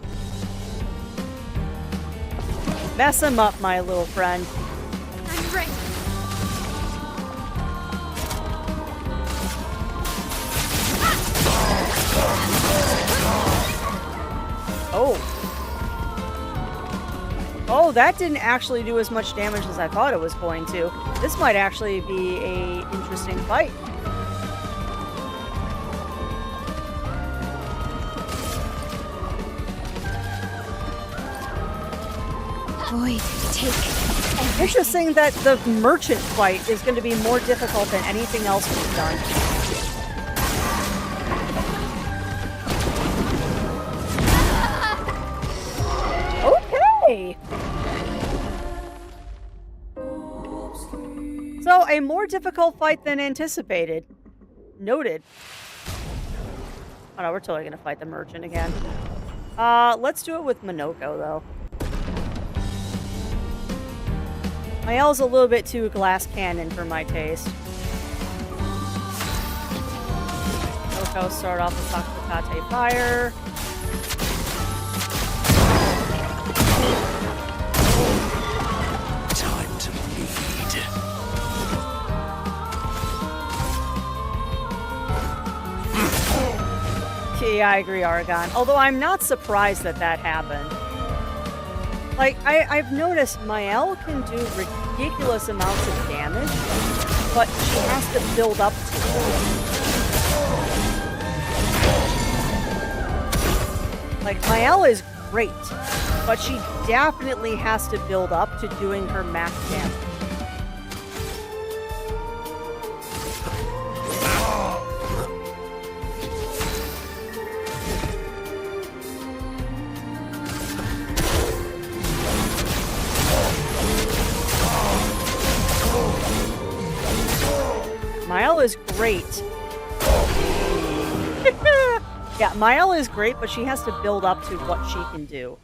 Mess him up, my little friend. I'm ready. Oh. Oh, that didn't actually do as much damage as I thought it was going to. This might actually be a interesting fight. Void, take everything. Interesting that the merchant fight is going to be more difficult than anything else we've done. Okay. So, a more difficult fight than anticipated. Noted. Oh no, we're totally going to fight the merchant again. Let's do it with Minoko, though. Mael's a little bit too glass cannon for my taste. Minoko start off with Sakutate Fire. Time to bleed. Yeah, I agree, Aragon. Although I'm not surprised that that happened. Like, I've noticed Mael can do ridiculous amounts of damage, but she has to build up to it. Like, Mael is great, but she definitely has to build up to doing her max damage. Mael is great. Yeah, Mael is great, but she has to build up to what she can do.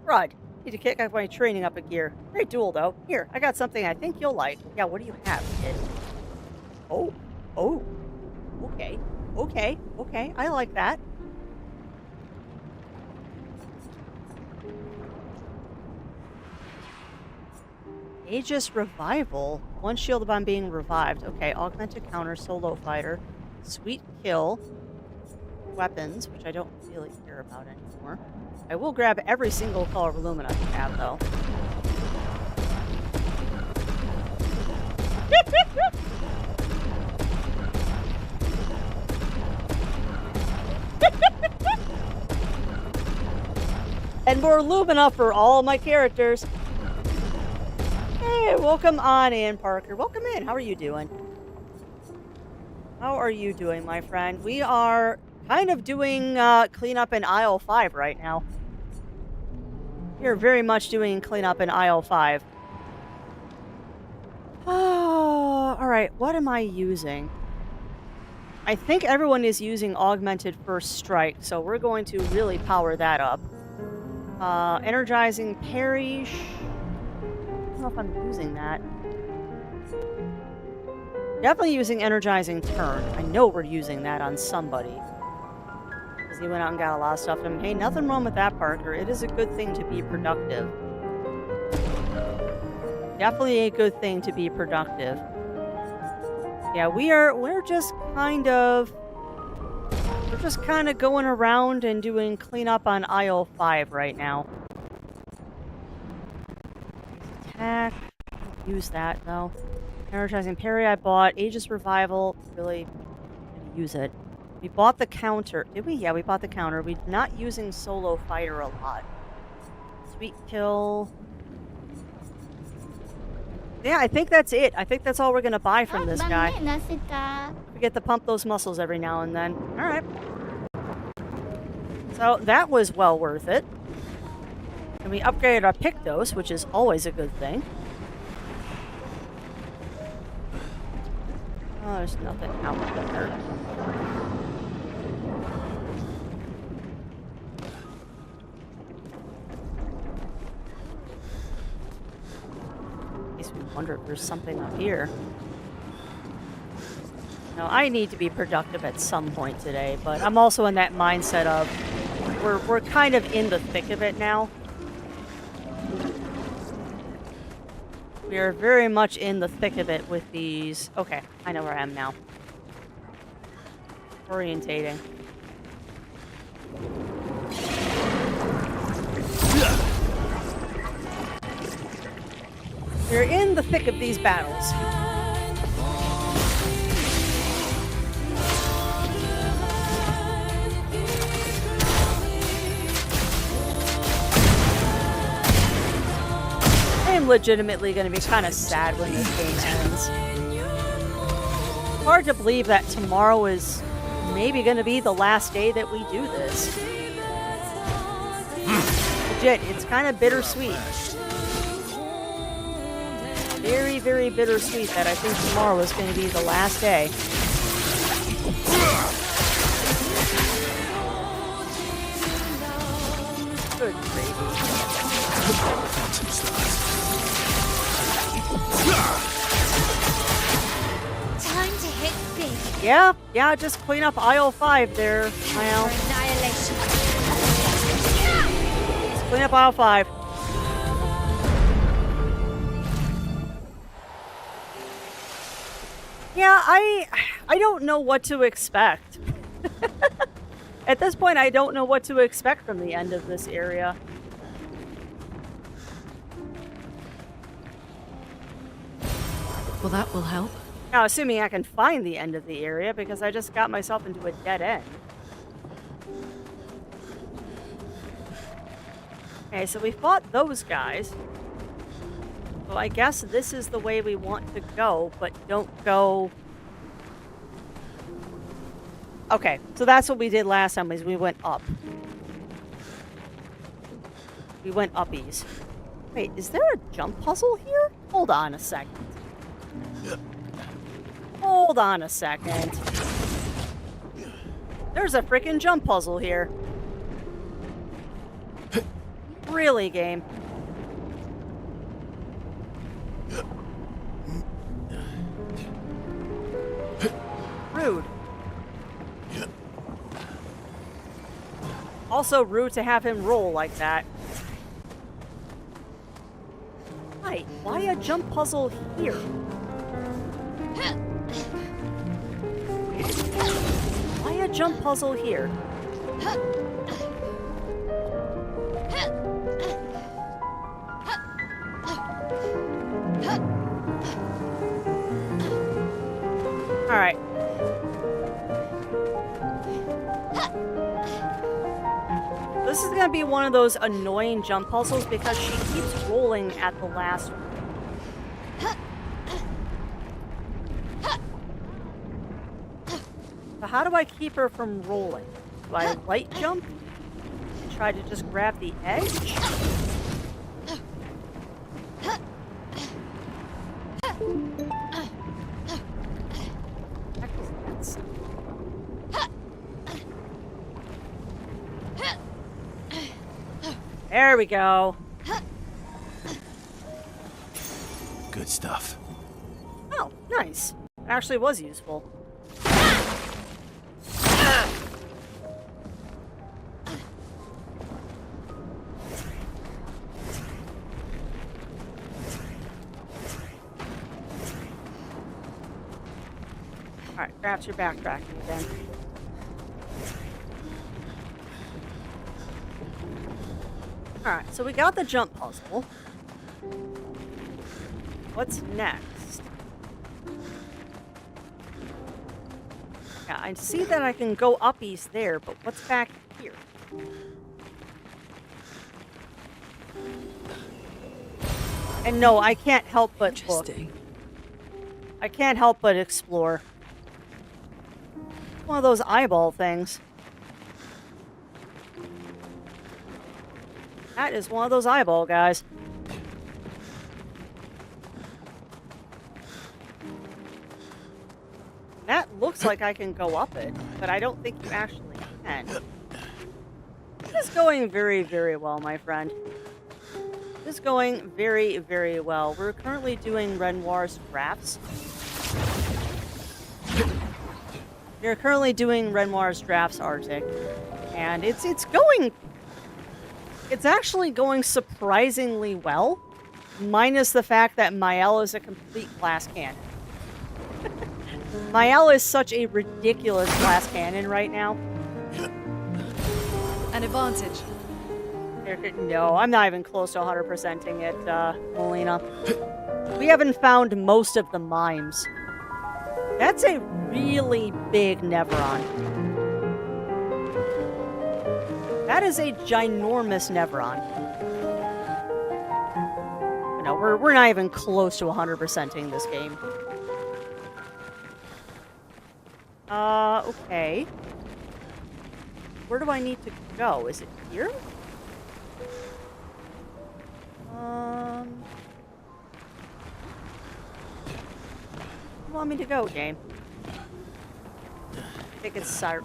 Rod, need to kick my training up a gear. Great duel, though. Here, I got something I think you'll like. Yeah, what do you have, kid? Oh. Okay. Okay, I like that. Aegis Revival. One shield upon being revived. Okay, augmented counter, solo fighter. Sweet kill. Weapons, which I don't really care about anymore. I will grab every single color of Illumina I have, though. And more Lumina for all my characters. Hey, welcome on in, Parker. Welcome in. How are you doing? How are you doing, my friend? We are kind of doing cleanup in aisle 5 right now. We are very much doing cleanup in aisle 5. Oh, alright. What am I using? I think everyone is using Augmented First Strike, so we're going to really power that up. Energizing Parry. I don't know if I'm using that. Definitely using Energizing Turn. I know we're using that on somebody. Because he went out and got a lot of stuff. And hey, nothing wrong with that, Parker. It is a good thing to be productive. Definitely a good thing to be productive. Yeah, we're just kind of going around and doing cleanup on aisle 5 right now. Attack. Don't use that though. Energizing Parry I bought. Aegis Revival. Really gonna use it. We bought the counter. Did we? Yeah, we bought the counter. We're not using Solo Fighter a lot. Sweet Kill. Yeah, I think that's it. I think that's all we're gonna buy from this guy. We get to pump those muscles every now and then. Alright. So that was well worth it. And we upgraded our Pictos, which is always a good thing. Oh, there's nothing out there. Makes me wonder if there's something up here. Now, I need to be productive at some point today, but I'm also in that mindset of we're kind of in the thick of it now. We are very much in the thick of it with these. Okay, I know where I am now. Orientating. We're in the thick of these battles. I am legitimately going to be kind of sad when this game ends. Hard to believe that tomorrow is maybe going to be the last day that we do this. Legit, it's kind of bittersweet. Very, very bittersweet that I think tomorrow is going to be the last day. Good gravy. Time to hit big. Yeah, just clean up aisle 5 there, Mal. For annihilation. Just clean up aisle 5. Yeah, I don't know what to expect. At this point, I don't know what to expect from the end of this area. Well, that will help. Now, assuming I can find the end of the area, because I just got myself into a dead end. Okay, so we fought those guys. So I guess this is the way we want to go, but don't go... Okay, so that's what we did last time, is we went up. We went uppies. Wait, is there a jump puzzle here? Hold on a second. Hold on a second. There's a freaking jump puzzle here. Really, game? Rude. Also rude to have him roll like that. Right, why a jump puzzle here? Why a jump puzzle here? Alright. This is gonna gonna be one of those annoying jump puzzles because she keeps rolling at the last one. So how do I keep her from rolling? Do I light jump? And try to just grab the edge? Heck is that? There we go. Good stuff. Oh, nice. It actually was useful. Alright, perhaps you're backtracking again. Alright, so we got the jump puzzle. What's next? Yeah, I see that I can go uppies there, but what's back here? And no, I can't help but look. I can't help but explore. One of those eyeball things. That is one of those eyeball guys. That looks like I can go up it, but I don't think you actually can. This is going very, very well, my friend. This is going very, very well. We're currently doing Renoir's drafts. We're currently doing Renoir's drafts Arctic, and it's actually going surprisingly well, minus the fact that Mael is a complete glass cannon. Mael is such a ridiculous glass cannon right now. An advantage. No, I'm not even close to 100%ing it, Molina. We haven't found most of the mimes. That's a really big Neveron. That is a ginormous Neveron. No, we're not even close to 100%ing this game. Okay. Where do I need to go? Is it here? Where do you want me to go, game? I think it's Sire.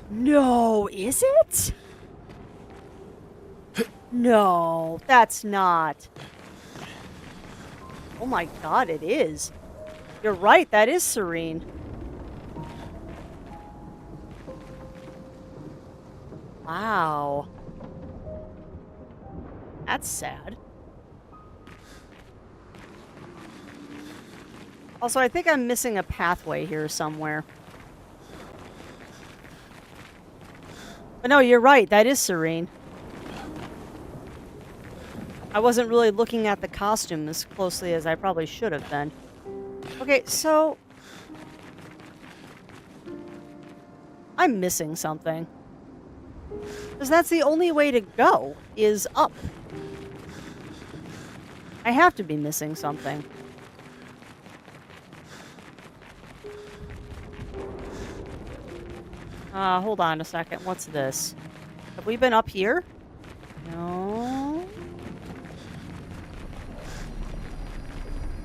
No, is it? No, that's not. Oh my god, it is. You're right, that is Serene. Wow. That's sad. Also, I think I'm missing a pathway here somewhere. But no, you're right. That is Serene. I wasn't really looking at the costume as closely as I probably should have been. Okay, so... I'm missing something. Because that's the only way to go, is up. I have to be missing something. Hold on a second. What's this? Have we been up here? No.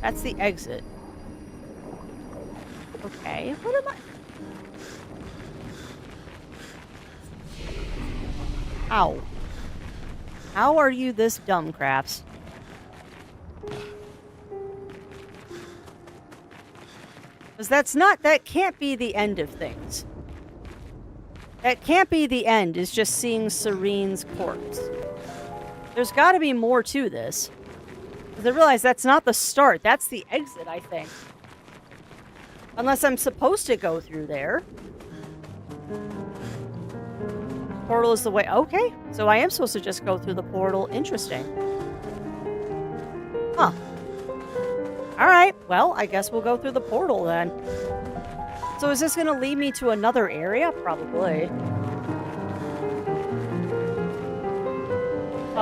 That's the exit. Okay, what am I... How? How are you this dumb, Craps? Because that can't be the end of things. That can't be the end, is just seeing Serene's corpse. There's got to be more to this. Because I realize that's not the start, that's the exit, I think. Unless I'm supposed to go through there. Portal is the way. Okay, so I am supposed to just go through the portal. Interesting. Huh. Alright, well, I guess we'll go through the portal then. So is this going to lead me to another area? Probably.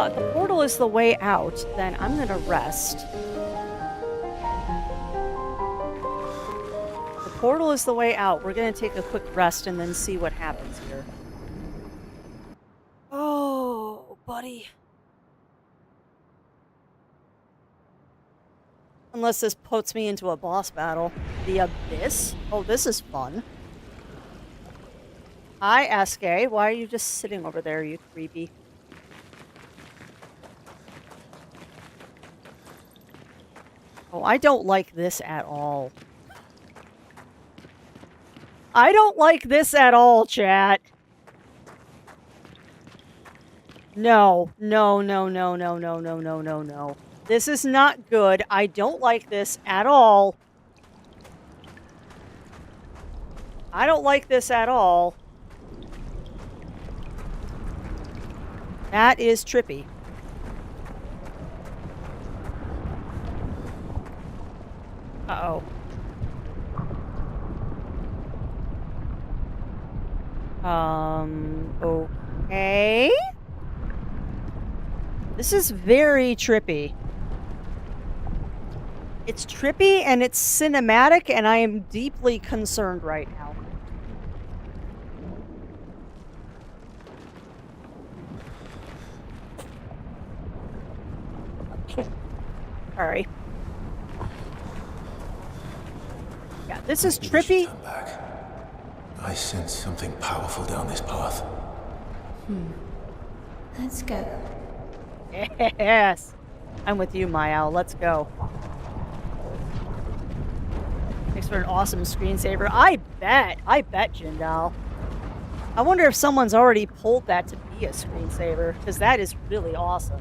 The portal is the way out, then I'm gonna rest. The portal is the way out. We're gonna take a quick rest and then see what happens here. Oh, buddy. Unless this puts me into a boss battle. The Abyss? Oh, this is fun. Hi, Aske. Why are you just sitting over there, you creepy? Oh, I don't like this at all. I don't like this at all, chat. No. No, no, no, no, no, no, no, no, no. This is not good. I don't like this at all. I don't like this at all. That is trippy. Uh-oh. Okay. This is very trippy. It's trippy and it's cinematic, and I am deeply concerned right now. Sorry. Yeah, this is Maybe we should trippy. turn back. I sense something powerful down this path. Let's go. Yes. I'm with you, Mayal. Let's go. Thanks for an awesome screensaver. I bet, Jindal. I wonder if someone's already pulled that to be a screensaver, because that is really awesome.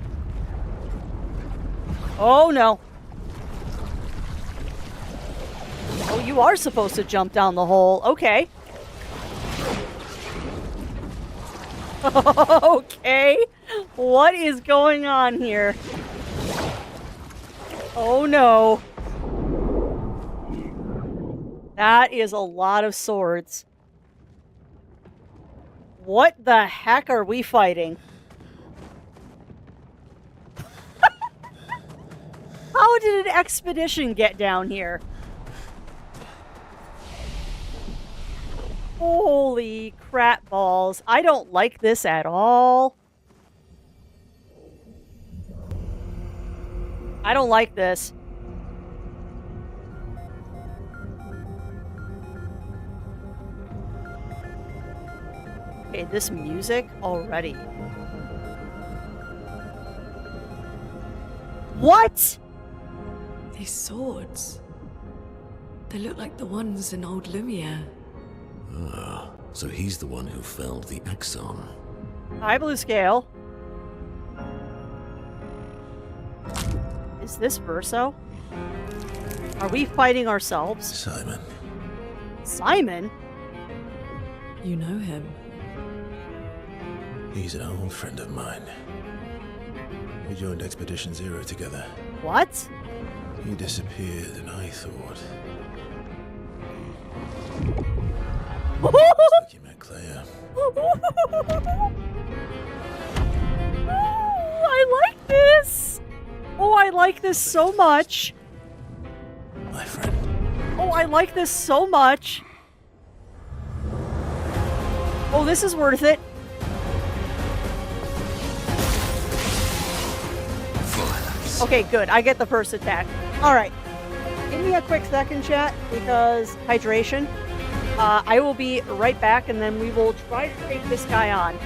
Oh, no. Oh, you are supposed to jump down the hole. Okay. Okay. What is going on here? Oh, no. That is a lot of swords. What the heck are we fighting? How did an expedition get down here? Holy crap balls. I don't like this at all. I don't like this. Okay, this music already. What? These swords. They look like the ones in old Lumiere. Ah, so he's the one who felled the Axon. Hi, Blue Scale. Is this Verso? Are we fighting ourselves? Simon. Simon? You know him. He's an old friend of mine. We joined Expedition Zero together. What? He disappeared, and I thought... like you met Claire. I like this! Oh, I like this so much. My friend. Oh, I like this so much. Oh, this is worth it. Okay, good. I get the first attack. All right. Give me a quick second, chat, because hydration. I will be right back, and then we will try to take this guy on.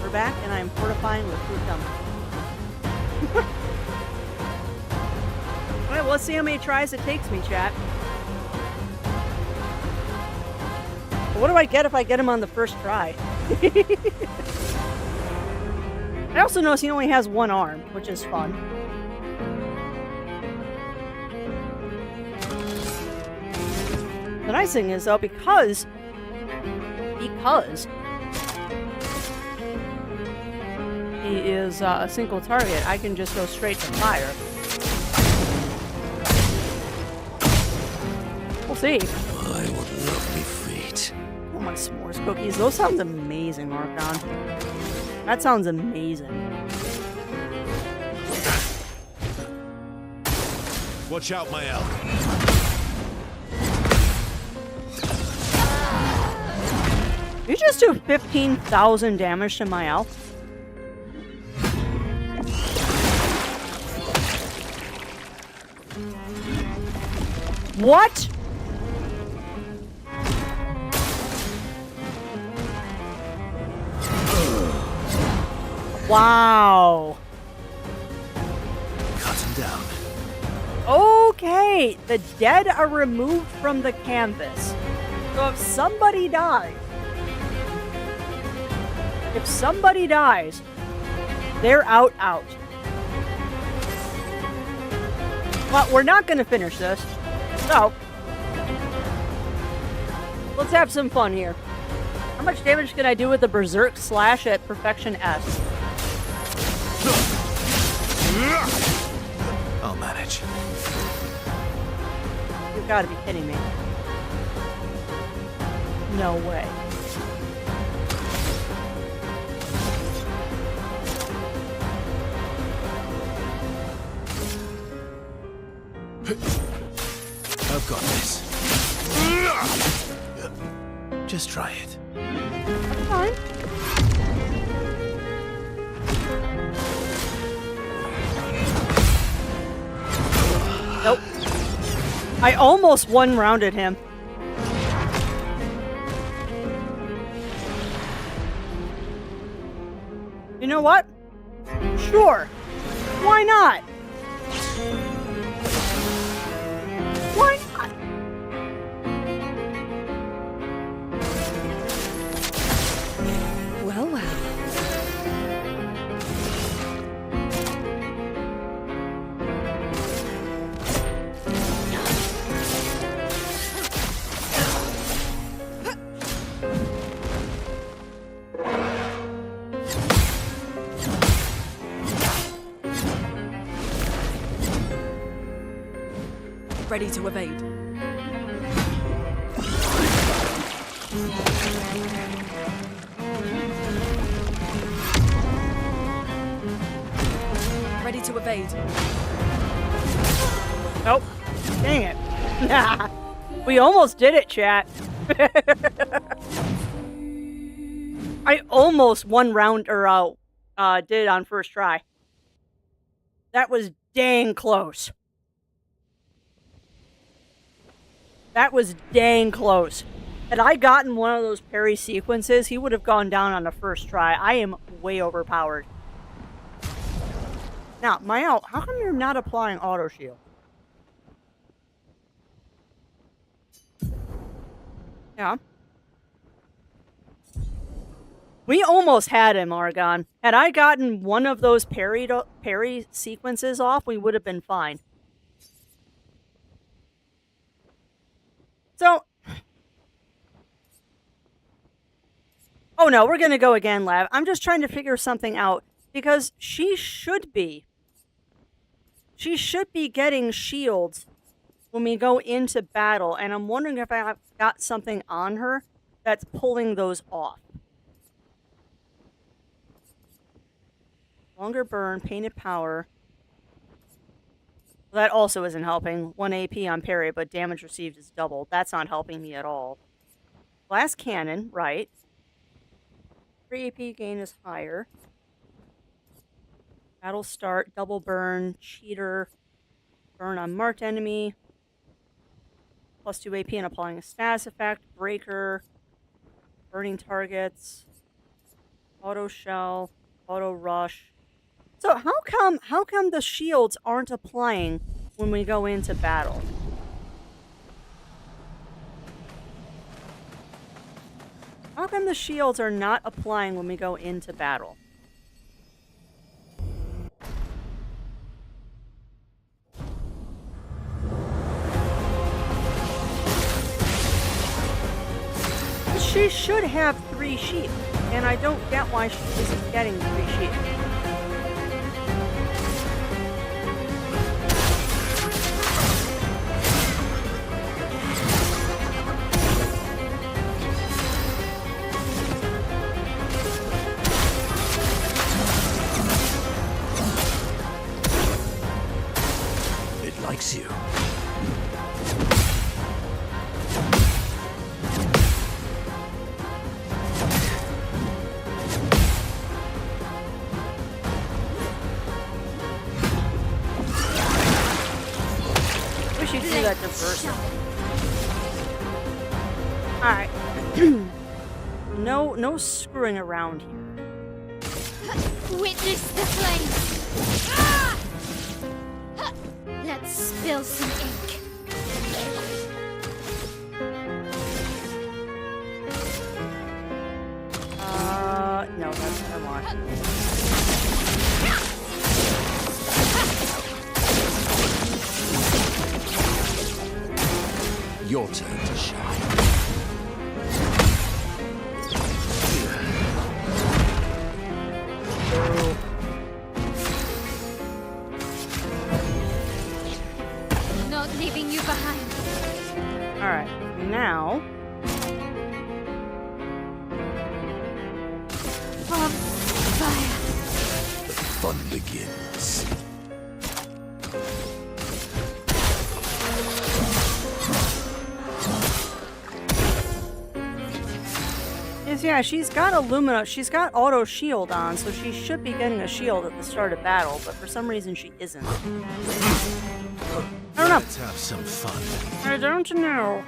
quarterback, and I am fortifying with food gum. Alright, well, let's see how many tries it takes me, chat. What do I get if I get him on the first try? I also notice he only has one arm, which is fun. The nice thing is, though, because he is a single target, I can just go straight to fire. We'll see. I would lovely feet. Oh, my s'mores cookies. Those sound amazing, Archon. That sounds amazing. Watch out, my elk. You just do 15,000 damage to my elf? What? Wow. Cut him down. Okay, the dead are removed from the canvas. So if somebody dies, they're out. But we're not going to finish this. So, let's have some fun here. How much damage can I do with the Berserk Slash at Perfection S? I'll manage. You've got to be kidding me. No way. I've got this. Just try it. That's fine. Nope. I almost one-rounded him. You know what? Sure. Why not? Why not? Well, well. Ready to evade. Ready to evade. Nope. Dang it. We almost did it, chat. I almost one round or did it on first try. That was dang close. That was dang close. Had I gotten one of those parry sequences, he would have gone down on the first try. I am way overpowered. Now, Mael, how come you're not applying auto shield? Yeah. We almost had him, Argon. Had I gotten one of those parry sequences off, we would have been fine. So... Oh no, we're gonna go again, Lav. I'm just trying to figure something out. Because she should be getting shields when we go into battle. And I'm wondering if I've got something on her that's pulling those off. Longer burn, painted power. Well, that also isn't helping. 1 AP on parry, but damage received is doubled. That's not helping me at all. Glass cannon, right. 3 AP gain is higher. Battle start, double burn, cheater, burn on marked enemy. Plus 2 AP and applying a status effect, breaker, burning targets. Auto shell, auto rush. So how come the shields aren't applying when we go into battle? How come the shields are not applying when we go into battle? She should have 3 sheep, and I don't get why she isn't getting 3 sheep. It likes you. Wish you could do that diversity. Alright. No screwing around here. Witness the flames. Ah! Let's spill some ink. No, that's what I want. Your turn to shine. Not leaving you behind. Alright, now... On fire. The fun begins. Yeah, she's got Illumina. She's got auto shield on, so she should be getting a shield at the start of battle, but for some reason she isn't. I don't know. Let's have some fun. I don't know.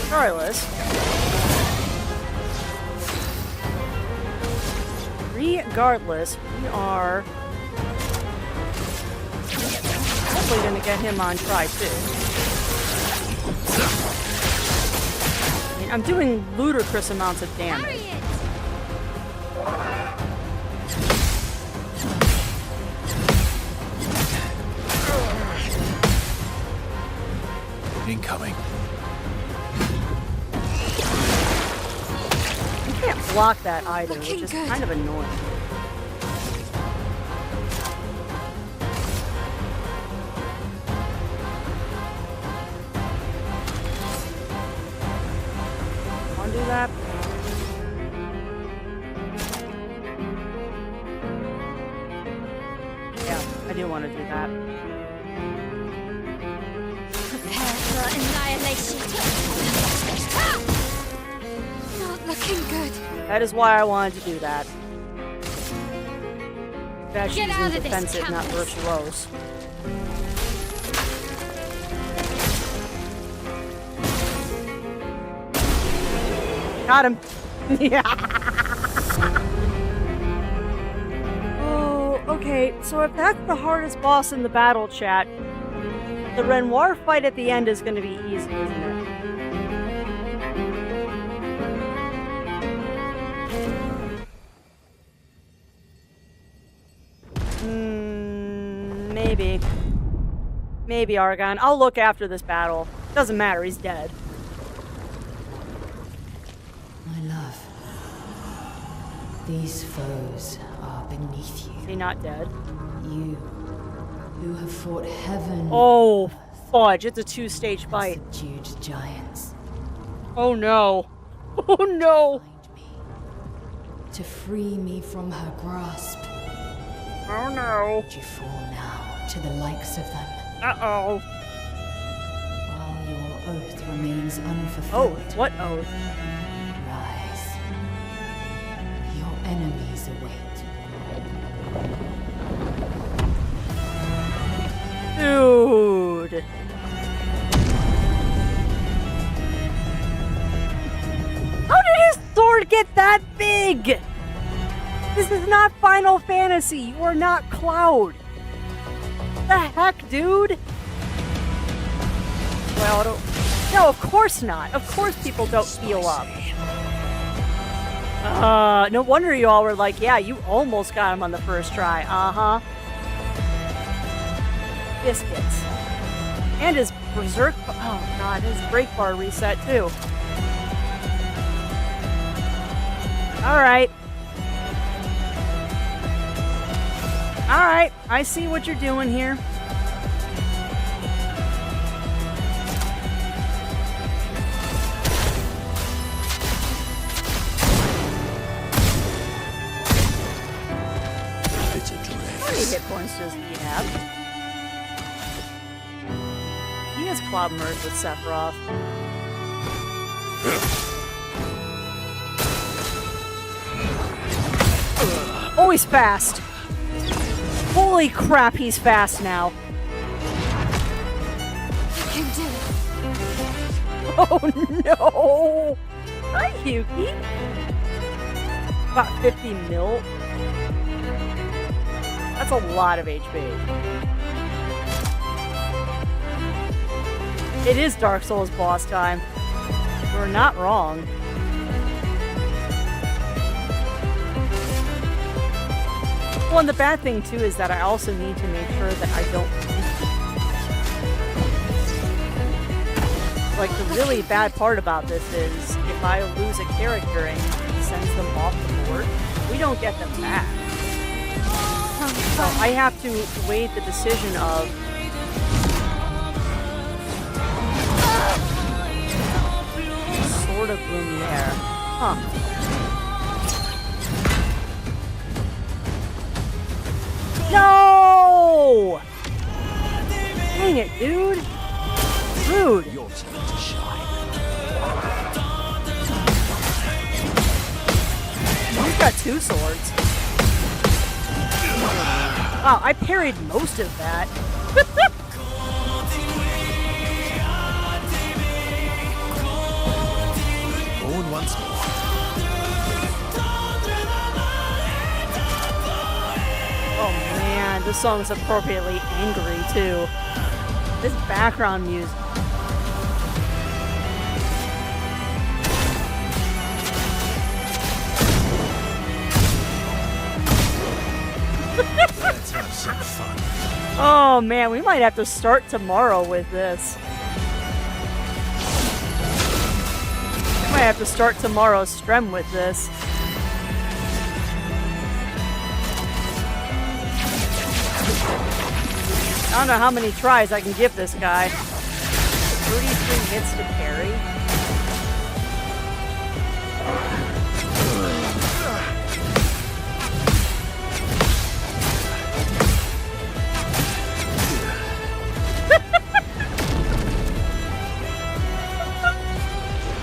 Regardless. Regardless, we are hopefully going to get him on try too. I'm doing ludicrous amounts of damage. Hurry it. Incoming. You can't block that either, Looking which is good. kind of annoying. Want to do that? Yeah, I do want to do that. Prepare for annihilation. Ah! Not looking good. That is why I wanted to do that. That she's Get out in of this defensive, not campus. virtuose. Got him. Yeah. Oh, okay. So if that's the hardest boss in the battle, chat, the Renoir fight at the end is going to be easy, isn't it? Maybe. Maybe, Argon. I'll look after this battle. Doesn't matter, he's dead. My love, these foes are beneath Is he you. not dead? You, who have fought heaven, Oh, fudge. It's a 2-stage fight. subdued giants, Oh no. Oh no. find me, to free me from her grasp. Oh no. Would you fall now to the likes of them, Uh-oh. while your oath remains Oh, unfulfilled? what oath? Rise. Your enemies await. Dude. How did his sword not get that big! This is not Final Fantasy. You are not Cloud. The heck, dude? Well, no, of course not. Of course people don't heal up. No wonder you all were like, yeah, you almost got him on the first try. Uh-huh. Biscuits. And his berserk... Oh, God, his break bar reset, too. Alright. Alright, I see what you're doing here. How many hit points does he have? He has Cloud merged with Sephiroth. Oh, he's fast. Holy crap, he's fast now. You can do it. Oh no! Hi, Yuki. About 50 mil. That's a lot of HP. It is Dark Souls boss time. We're not wrong. Well, and the bad thing too is that I also need to make sure that I don't... Like, the really bad part about this is if I lose a character and he sends them off the board, we don't get them back. So I have to weigh the decision of... Sort of Lumiere. Huh. No! Dang it, dude. Rude. Your turn to shine. He's got two swords. Wow, I parried most of that. Born once more. Oh man, this song is appropriately angry too. This background music. Let's have some fun. Oh man, we might have to start tomorrow with this. We might have to start tomorrow's Strem with this. I don't know how many tries I can give this guy. 33 hits to parry.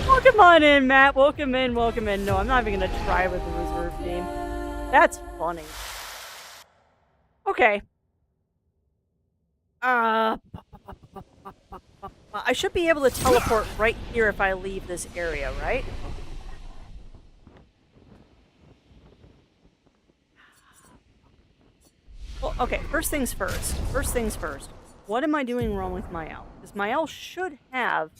Welcome on in, Matt. Welcome in, welcome in. No, I'm not even gonna try with the reserve team. That's funny. Okay. I should be able to teleport right here if I leave this area, right? Well, okay, first things first. First things first. What am I doing wrong with my L? Because my L should have...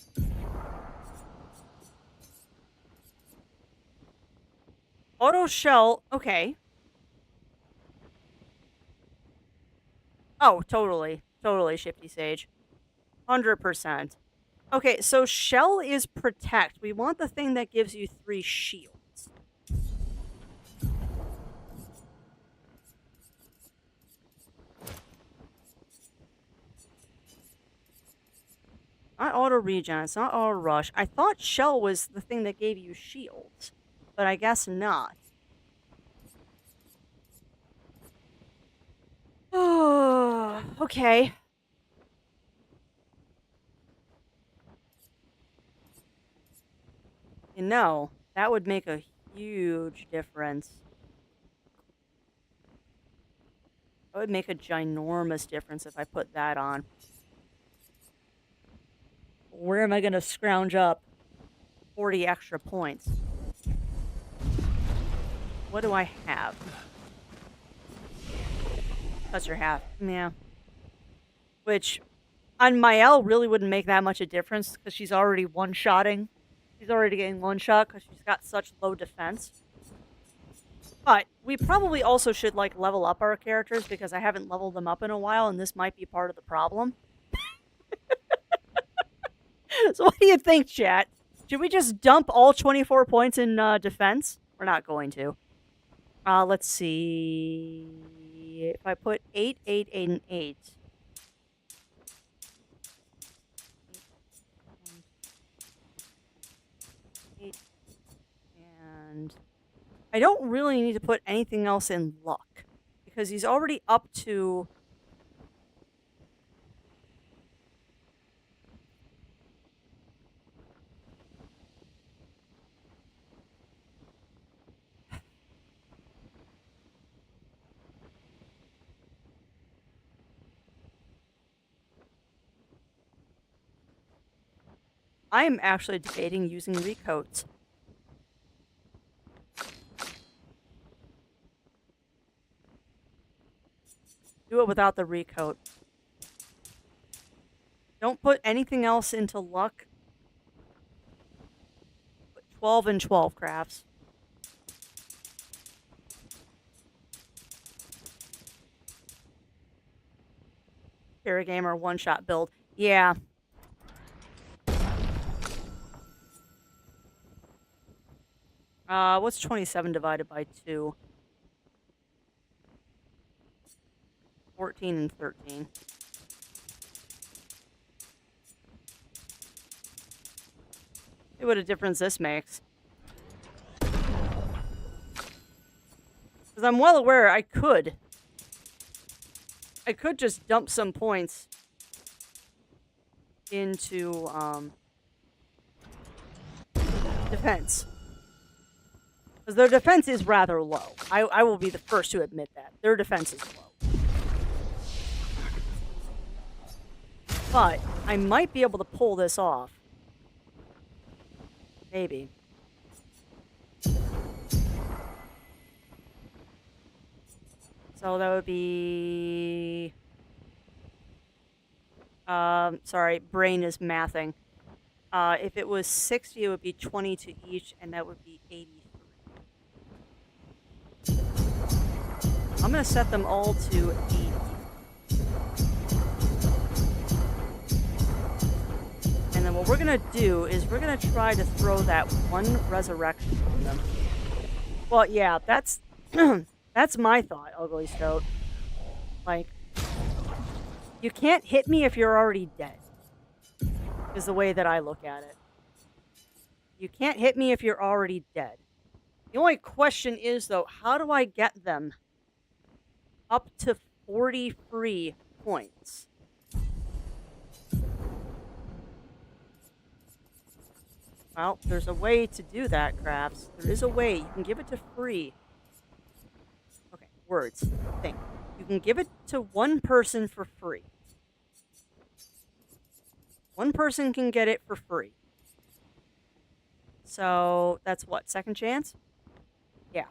Auto shell, okay. Oh, totally. Totally, Shifty Sage. 100%. Okay, so shell is protect. We want the thing that gives you 3 shields. Not auto regen, it's not auto rush. I thought shell was the thing that gave you shields, but I guess not. Oh, okay. You know, that would make a huge difference. That would make a ginormous difference if I put that on. Where am I going to scrounge up 40 extra points? what do I have? Cuts her half. Yeah. Which, on Mael, really wouldn't make that much a difference because she's already one-shotting. She's already getting one-shot because she's got such low defense. But we probably also should, like, level up our characters because I haven't leveled them up in a while, and this might be part of the problem. So what do you think, chat? Should we just dump all 24 points in defense? We're not going to. Let's see. If I put 8, 8, 8, and 8. 8. And I don't really need to put anything else in luck. Because he's already up to... I am actually debating using recoats. Do it without the recoat. Don't put anything else into luck. Put 12 and 12 crafts. Paragamer one-shot build. Yeah. What's 27 divided by 2? 14 and 13. See what a difference this makes. Because I'm well aware I could just dump some points into, defense. Because their defense is rather low. I will be the first to admit that. Their defense is low. But I might be able to pull this off. Maybe. So that would be... sorry, brain is mathing. If it was 60, it would be 20 to each, and that would be 83. I'm going to set them all to 80. And then what we're going to do is we're going to try to throw that one resurrection on them. Well, yeah, that's that's my thought, Ugly Stoat. Like, you can't hit me if you're already dead, is the way that I look at it. You can't hit me if you're already dead. The only question is, though, how do I get them up to 40 free points? Well, there's a way to do that, Crafts. There is a way. You can give it to free. Okay, words. Think. You can give it to one person for free. One person can get it for free. So, that's what? Second chance? Yeah.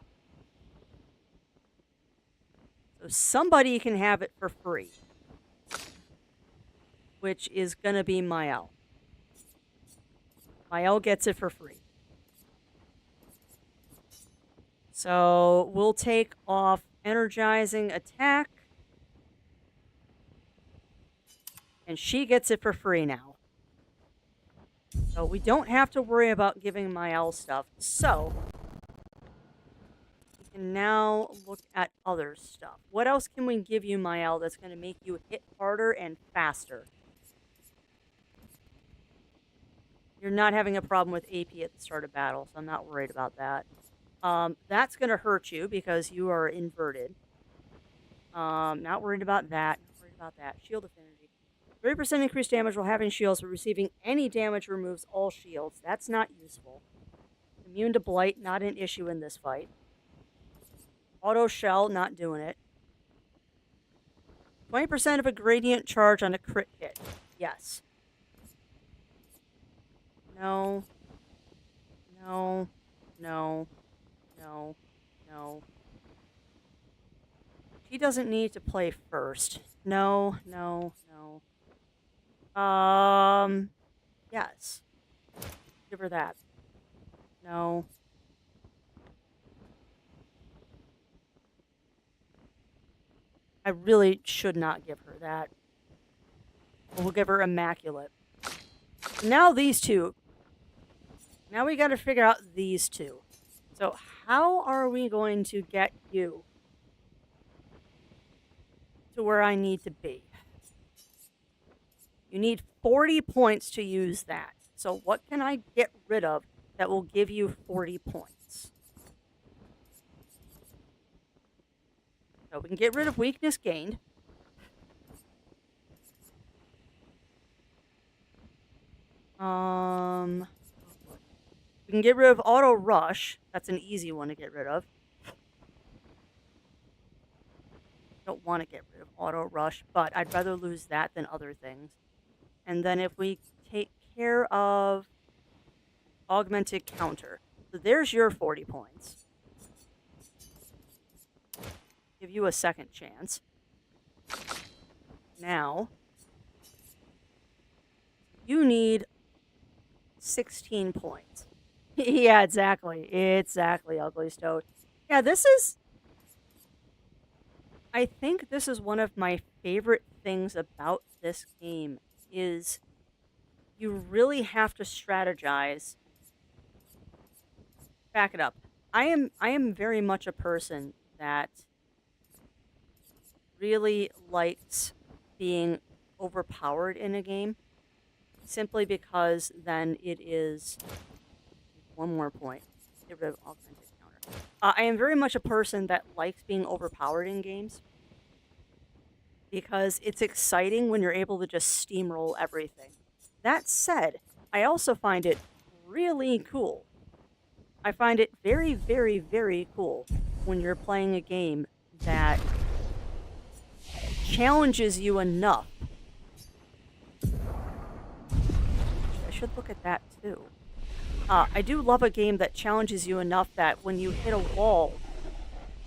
So somebody can have it for free. Which is going to be Mael. Mael gets it for free. So we'll take off energizing attack. And she gets it for free now. So we don't have to worry about giving Mael stuff. So we can now look at other stuff. What else can we give you, Mael, that's going to make you hit harder and faster? You're not having a problem with AP at the start of battle, so I'm not worried about that. That's going to hurt you because you are inverted. Not worried about that. Not worried about that. Shield affinity. 30% increased damage while having shields, but receiving any damage removes all shields. That's not useful. Immune to blight, not an issue in this fight. Auto shell, not doing it. 20% of a gradient charge on a crit hit. Yes. No. No. No. No. No. She doesn't need to play first. No, no, no. Yes. Give her that. No. I really should not give her that. We'll give her Immaculate. Now these two. Now we gotta figure out these two. So how are we going to get you to where I need to be? You need 40 points to use that. So what can I get rid of that will give you 40 points? So we can get rid of weakness gained. We can get rid of auto rush. That's an easy one to get rid of. Don't want to get rid of auto rush, but I'd rather lose that than other things. And then if we take care of augmented counter. So there's your 40 points. Give you a second chance. Now, you need 16 points. Yeah, exactly. Exactly, Ugly Toad. Yeah, this is... I think this is one of my favorite things about this game is you really have to strategize. Back it up. I am very much a person that really likes being overpowered in a game simply because then it is one more point. Get rid of augmented counter. I am very much a person that likes being overpowered in games because it's exciting when you're able to just steamroll everything. That said, I also find it really cool. I find it very, very, very cool when you're playing a game that challenges you enough. I should look at that too. I do love a game that challenges you enough that when you hit a wall,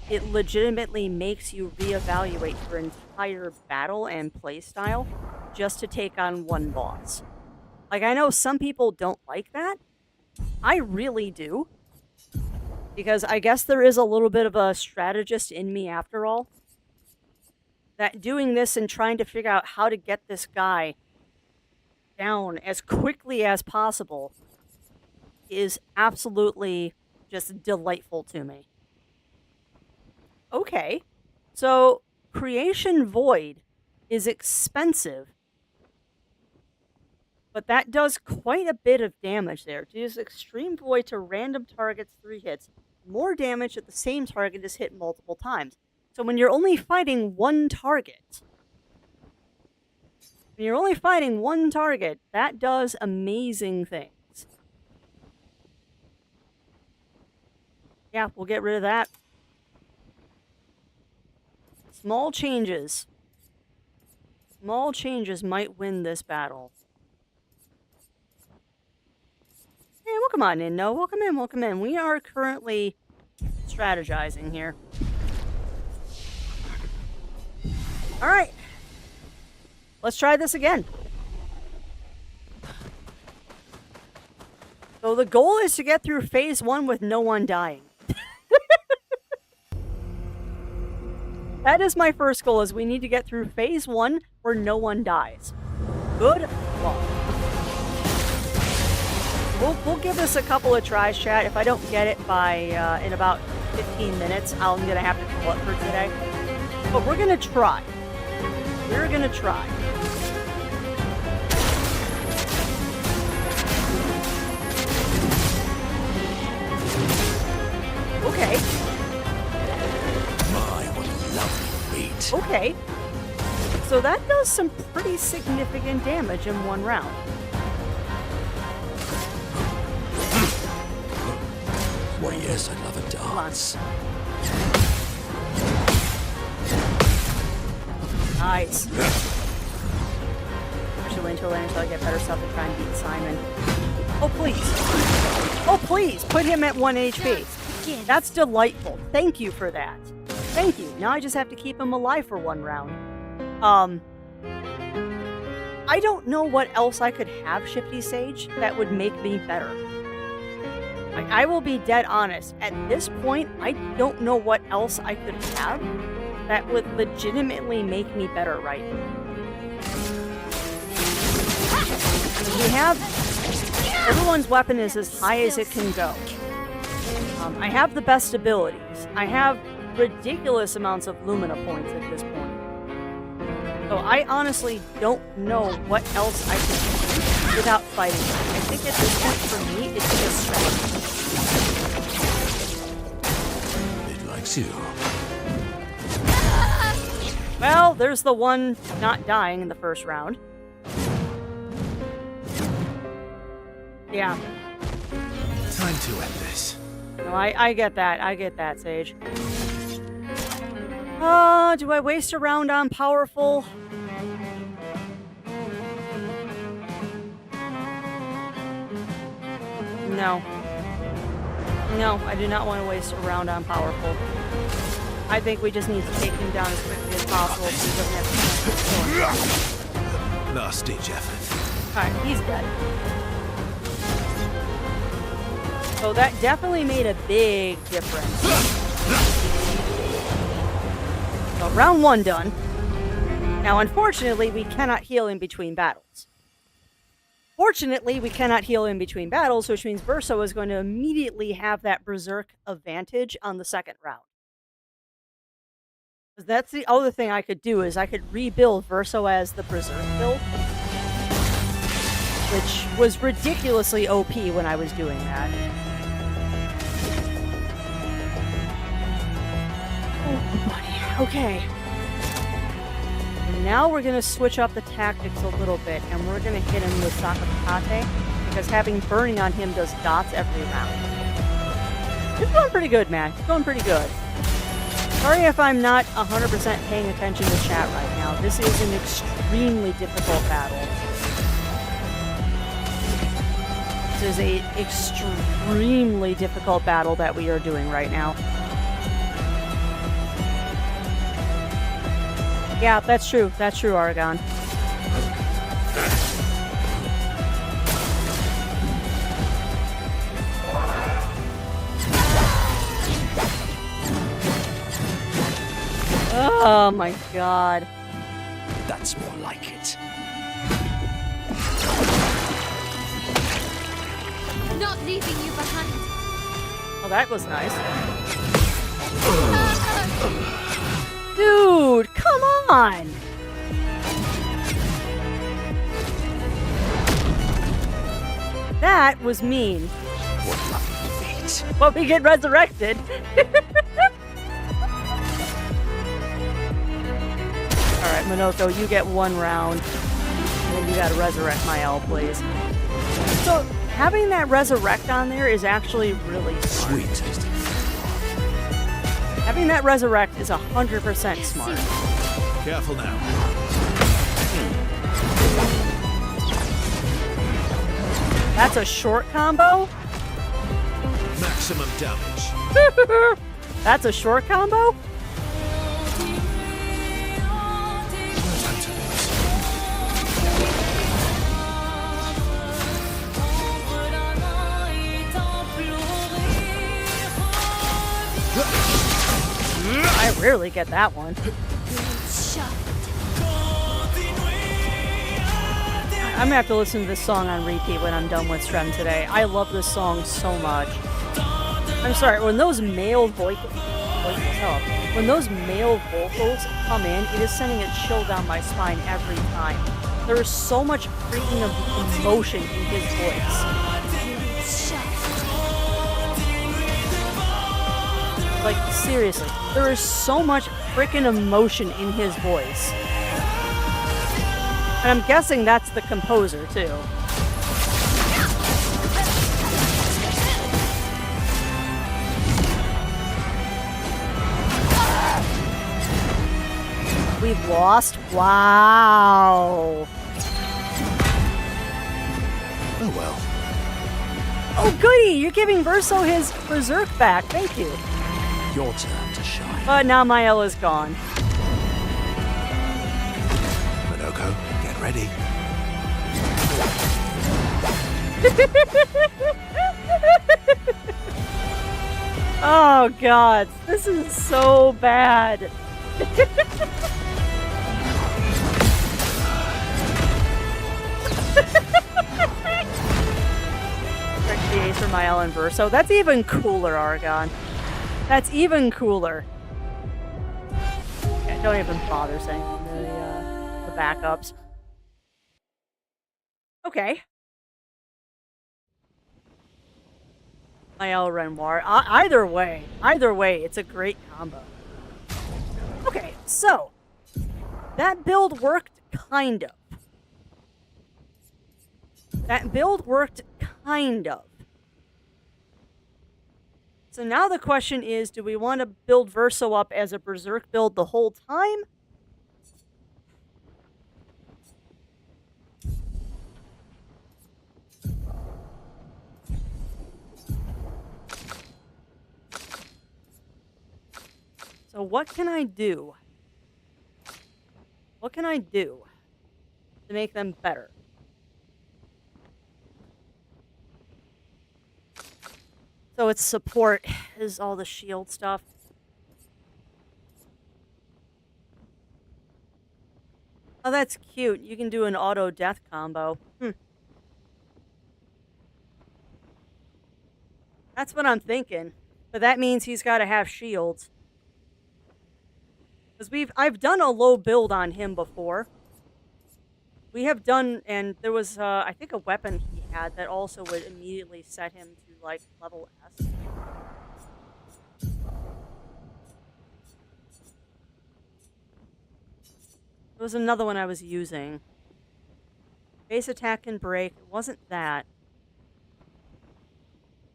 it legitimately makes you reevaluate your entire battle and playstyle just to take on one boss. Like, I know some people don't like that. I really do. Because I guess there is a little bit of a strategist in me after all. That doing this and trying to figure out how to get this guy down as quickly as possible is absolutely just delightful to me. Okay, so Creation Void is expensive, but that does quite a bit of damage there. To use Extreme Void to random targets 3 hits, more damage at the same target is hit multiple times. So when you're only fighting one target, that does amazing things. Yeah, we'll get rid of that. Small changes. Small changes might win this battle. Hey, welcome on in, No. Welcome in, welcome in. We are currently strategizing here. Alright. Let's try this again. So the goal is to get through phase 1 with no one dying. That is my first goal, is we need to get through phase 1 where no one dies. Good luck. We'll give this a couple of tries, chat. If I don't get it by in about 15 minutes, I'm going to have to call it for today. But we're going to try. We're going to try. Okay. Okay. So that does some pretty significant damage in one round. Why, yes, I love a dance. Nice. Actually, wait until I get better stuff to try and beat Simon. Oh, please. Oh, please. Put him at 1 HP. begins. That's delightful. Thank you for that. Thank you. Now I just have to keep him alive for one round. I don't know what else I could have Shifty Sage that would make me better. Like, I will be dead honest. At this point, I don't know what else I could have that would legitimately make me better right now. We have... Everyone's weapon is as high as it can go. I have the best abilities. I have ridiculous amounts of Lumina points at this point. So I honestly don't know what else I can do without fighting. I think at this point for me, it's just strategy. It likes you. Well, there's the one not dying in the first round. Yeah. Time to end this. No, I get that. I get that, Sage. Do I waste a round on powerful? No. No, I do not want to waste a round on powerful. I think we just need to take him down as quickly as possible so he doesn't have to... Last ditch effort. Alright, he's dead. So that definitely made a big difference. So round 1 done. Now, unfortunately, we cannot heal in between battles. Fortunately, we cannot heal in between battles, which means Verso is going to immediately have that Berserk advantage on the second round. That's the other thing I could do, is I could rebuild Verso as the Berserk build, which was ridiculously OP when I was doing that. Oh, buddy. Okay. And now we're going to switch up the tactics a little bit, and we're going to hit him with Sakapate, because having burning on him does dots every round. It's going pretty good, man. It's going pretty good. Sorry if I'm not 100% paying attention to chat right now. This is an extremely difficult battle. This is an extremely difficult battle that we are doing right now. Yeah, that's true. That's true, Aragon. Oh my god. That's more like it. Not leaving you behind. Oh, that was nice. Dude, come on! That was mean. What lucky fate. But we get resurrected. Alright, Monoko, you get 1 round. And then you gotta resurrect my L, please. So, having that resurrect on there is actually really smart. Sweet tasting. Having that resurrect is 100% smart. Careful now. That's a short combo? Maximum damage. That's a short combo? Time to lose. I rarely get that one. I'm gonna have to listen to this song on repeat when I'm done with Strem today. I love this song so much. I'm sorry, when those male vocals come in, it is sending a chill down my spine every time. There is so much freaking of emotion in his voice. Like, seriously, there is so much freaking emotion in his voice. And I'm guessing that's the composer, too. We've lost? Wow. Oh well. Oh, goody! You're giving Verso his Berserk back. Thank you. Your turn to shine. But now my L is gone. Minoko, get ready. Oh, God. This is so bad. Ace for my L and Verso. That's even cooler, Argon. That's even cooler. Yeah, don't even bother saying the backups. Okay. My L Renoir. Either way, it's a great combo. Okay, so that build worked kind of. So now the question is, do we want to build Verso up as a Berserk build the whole time? So what can I do? What can I do to make them better? So its support is all the shield stuff. Oh, that's cute. You can do an auto death combo. That's what I'm thinking. But that means he's got to have shields. Because I've done a low build on him before. We have done, and there was, I think, a weapon he had that also would immediately set him to, like, level S. There was another one I was using. Base attack and break. It wasn't that.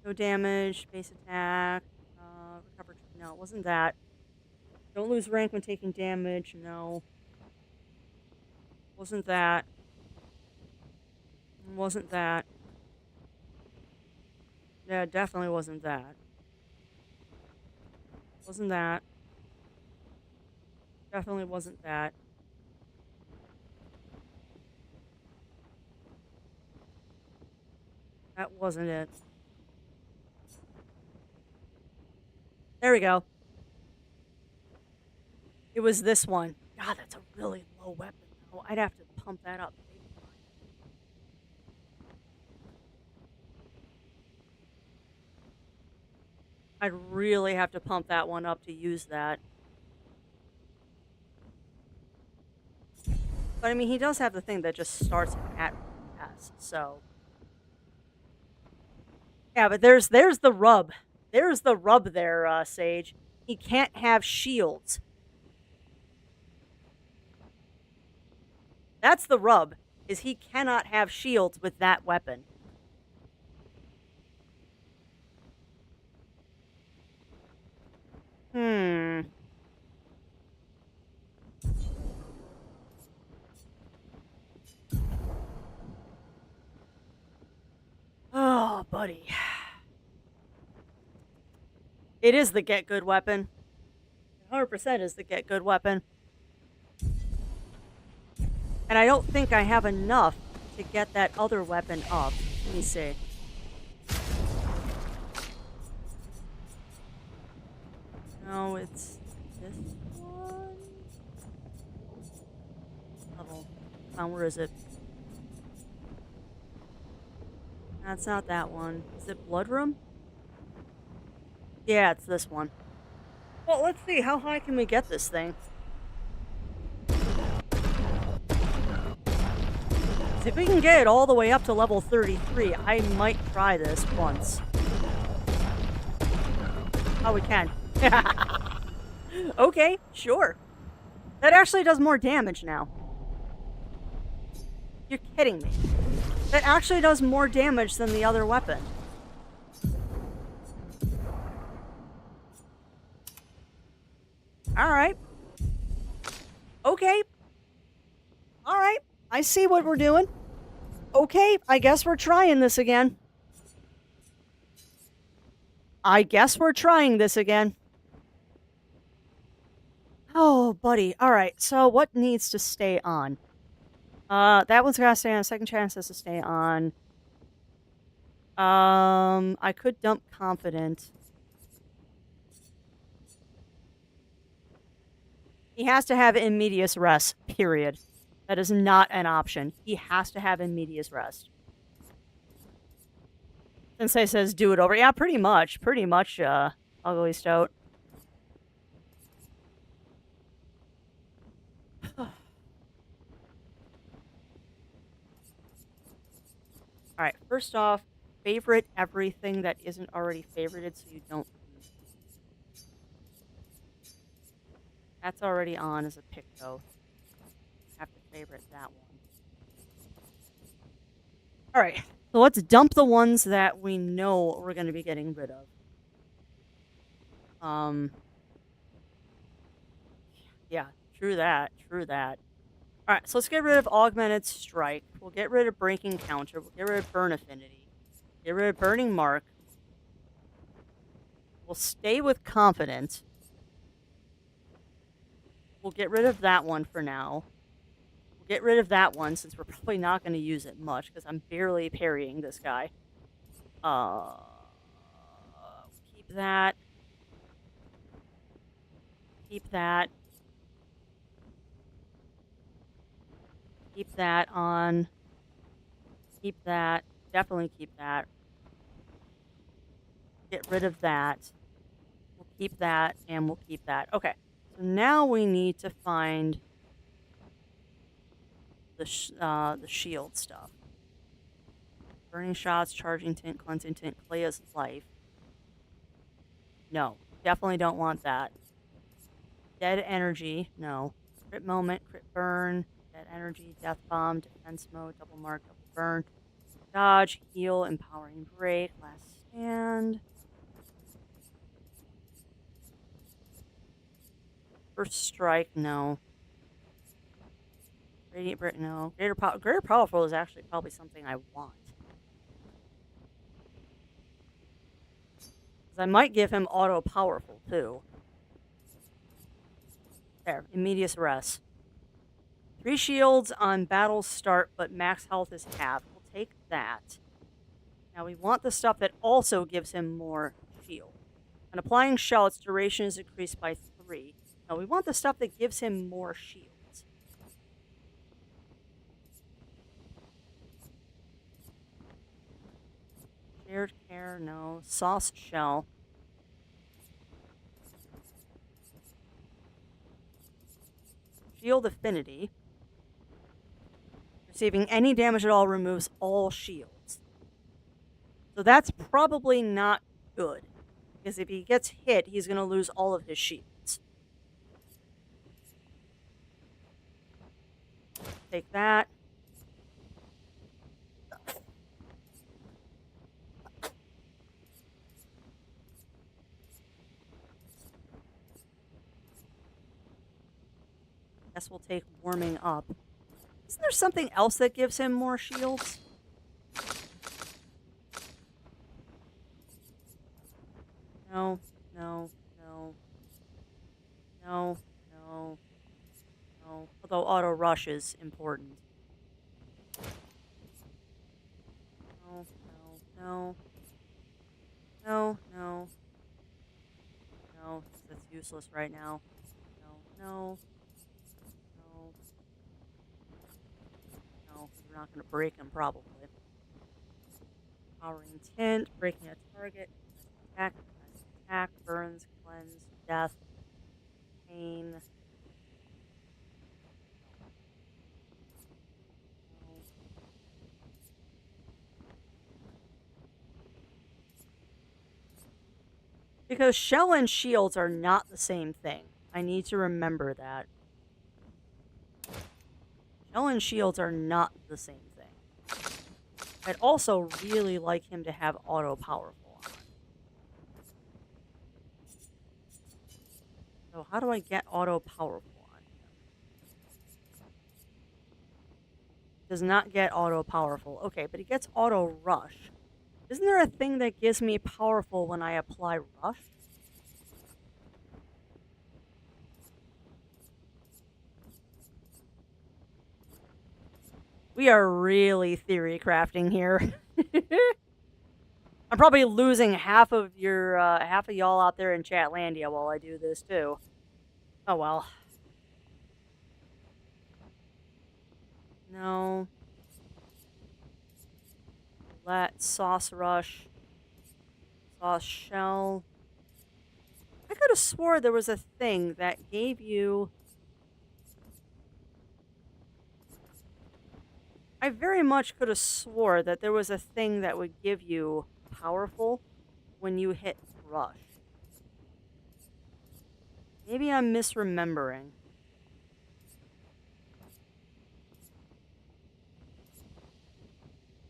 No damage, base attack, recover. No, it wasn't that. Don't lose rank when taking damage. No. Wasn't that. Wasn't that. Yeah, definitely wasn't that. Wasn't that. Definitely wasn't that. That wasn't it. There we go. It was this one. God, that's a really low weapon. Oh, I'd have to pump that up. I'd really have to pump that one up to use that. But I mean, he does have the thing that just starts at S, so. Yeah, but there's the rub. There's the rub there, Sage. He can't have shields. That's the rub, is he cannot have shields with that weapon. Oh, buddy. It is the get good weapon. 100% is the get good weapon. And I don't think I have enough to get that other weapon up. Let me see. No, it's this one. Oh, where is it? That's not that one. Is it Bloodroom? Yeah, it's this one. Well, let's see. How high can we get this thing? If we can get it all the way up to level 33, I might try this once. Oh, we can. Okay, sure. That actually does more damage now. You're kidding me. That actually does more damage than the other weapon. Alright. Okay. Alright. I see what we're doing. Okay, I guess we're trying this again. I guess we're trying this again. Oh, buddy. All right. So what needs to stay on? That one's gotta stay on. Second chance has to stay on. I could dump confident. He has to have immediate rest, period. That is not an option. He has to have immediate rest. Sensei says do it over. Yeah, pretty much, ugly stout. Alright, first off, favorite everything that isn't already favorited so you don't lose. That's already on as a pick, though. Have to favorite that one. Alright, so let's dump the ones that we know we're going to be getting rid of. Yeah, true that. Alright, so let's get rid of Augmented Strike. We'll get rid of Breaking Counter. We'll get rid of Burn Affinity. Get rid of Burning Mark. We'll stay with Confident. We'll get rid of that one for now. We'll get rid of that one since we're probably not going to use it much because I'm barely parrying this guy. Keep that. Keep that. Keep that on. Keep that. Definitely keep that. Get rid of that. We'll keep that, and we'll keep that. Okay. So now we need to find the shield stuff. Burning shots, charging tint, cleansing tint, Clea's life. No. Definitely don't want that. Dead energy. No. Crit moment, crit burn. Dead energy, death bomb, defense mode, double mark, double burn, dodge, heal, empowering break, last stand. First strike, no. Radiant break, no. Greater powerful is actually probably something I want. Because I might give him auto powerful too. There, immediate rest. 3 shields on battle start, but max health is half. We'll take that. Now we want the stuff that also gives him more shield. On applying shell, its duration is increased by 3. Now we want the stuff that gives him more shields. Shared care, no. Sauce shell. Shield affinity. Receiving any damage at all removes all shields. So that's probably not good. Because if he gets hit, he's going to lose all of his shields. Take that. Guess we'll take warming up. Isn't there something else that gives him more shields? No. Although auto rush is important. No, that's useless right now. No, we're not going to break him, probably. Powering tint, breaking a target, attack, burns, cleanse, death, pain. Because shell and shields are not the same thing. I need to remember that. Shell and shields are not the same thing. I'd also really like him to have auto powerful on. So how do I get auto powerful on him? Does not get auto powerful. Okay, but he gets auto rush. Isn't there a thing that gives me powerful when I apply rush? We are really theory crafting here. I'm probably losing half of y'all out there in Chatlandia while I do this too. Oh well. No. Let sauce rush. Sauce shell. I could have swore there was a thing that gave you... I very much could have swore that there was a thing that would give you powerful when you hit rush. Maybe I'm misremembering.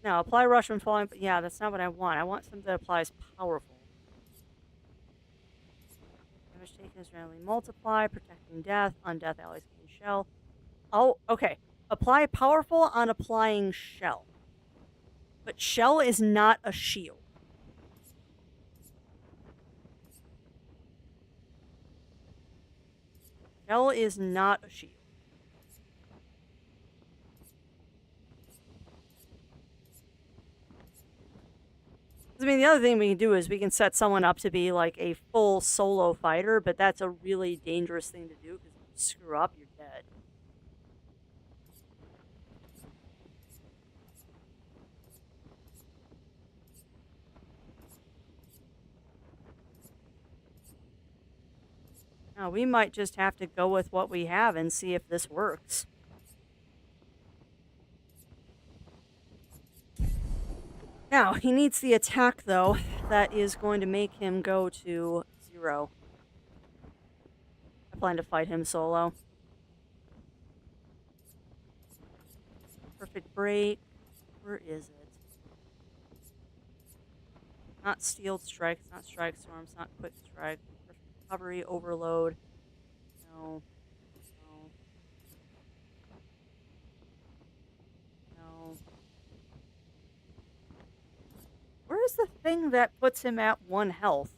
No, apply rush when falling, but yeah, that's not what I want. I want something that applies powerful. Damage taken is randomly multiply, protecting death, undeath allies gain shell. Oh, okay. Apply powerful on applying shell. But shell is not a shield. Shell is not a shield. I mean, the other thing we can do is we can set someone up to be like a full solo fighter, but that's a really dangerous thing to do because if you screw up, you're dead. Now, we might just have to go with what we have and see if this works. Now, he needs the attack, though, that is going to make him go to 0. I plan to fight him solo. Perfect break. Where is it? Not steeled strike. It's not strike storm. It's not quick strike. Perfect recovery. Overload. No. No. No. Where's the thing that puts him at 1 health?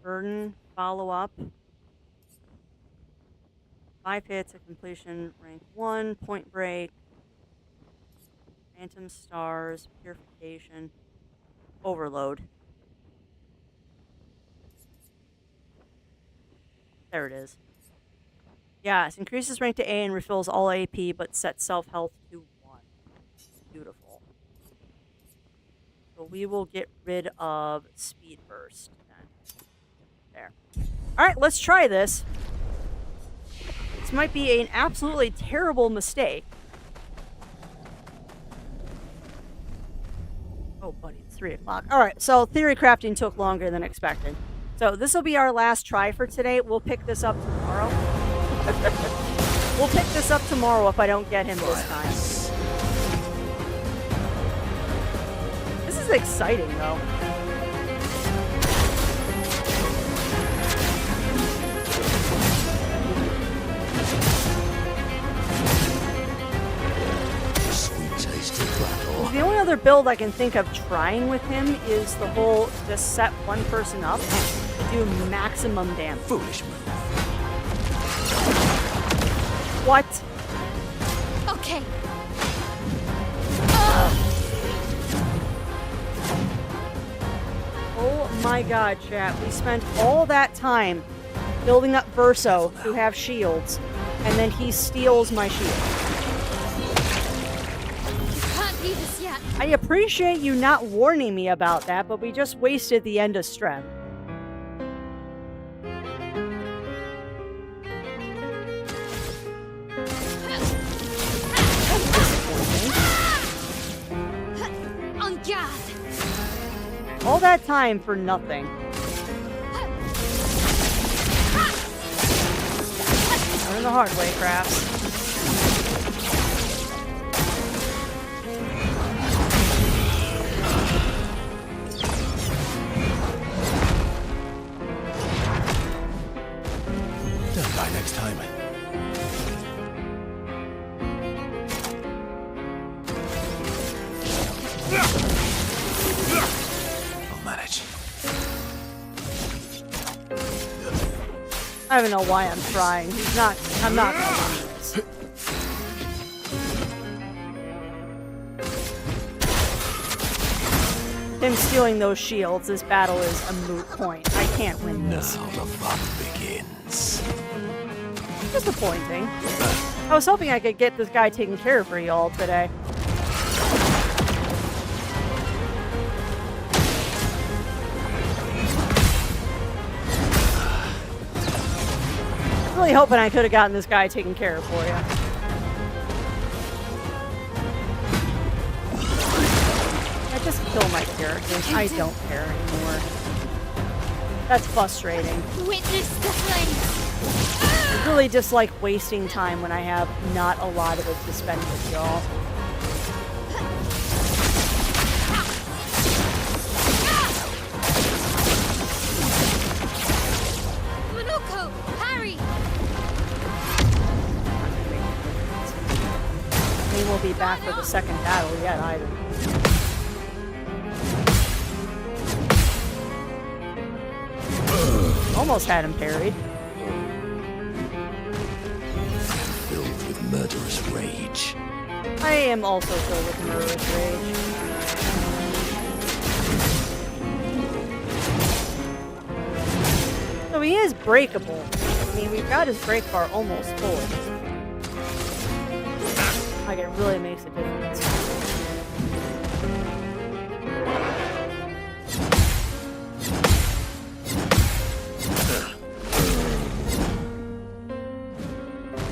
Burden. Follow up. 5 hits at completion. Rank 1. Point break. Phantom stars. Purification. Overload. There it is. Yes, increases rank to A and refills all AP, but sets self-health to 1. Beautiful. So we will get rid of Speed Burst then. There. Alright, let's try this. This might be an absolutely terrible mistake. Oh, buddy, it's 3 o'clock. Alright, so theory crafting took longer than expected. So this will be our last try for today. We'll pick this up tomorrow. We'll pick this up tomorrow if I don't get him this time. This is exciting, though. The only other build I can think of trying with him is the whole just set one person up to do maximum damage. Foolish move. What? Okay. Oh my god, chat. We spent all that time building up Verso to have shields, and then he steals my shield. I appreciate you not warning me about that, but we just wasted the end of strength. On guard. All that time for nothing. Learn the hard way, crafts. Next time. I don't know why I'm trying. I'm not gonna win this. Him stealing those shields, this battle is a moot point. I can't win this. Now the fun begins. Disappointing. I was hoping I could get this guy taken care of for y'all today. Really hoping I could have gotten this guy taken care of for you. I just kill my characters. I don't care anymore. That's frustrating. Witness the flames. I really dislike wasting time when I have not a lot of it to spend with y'all. Monoko, Harry. They won't be back for the second battle yet either. Almost had him parried. Filled with murderous rage. I am also filled with murderous rage. So he is breakable. I mean, we've got his break bar almost full. Like, it really makes a difference.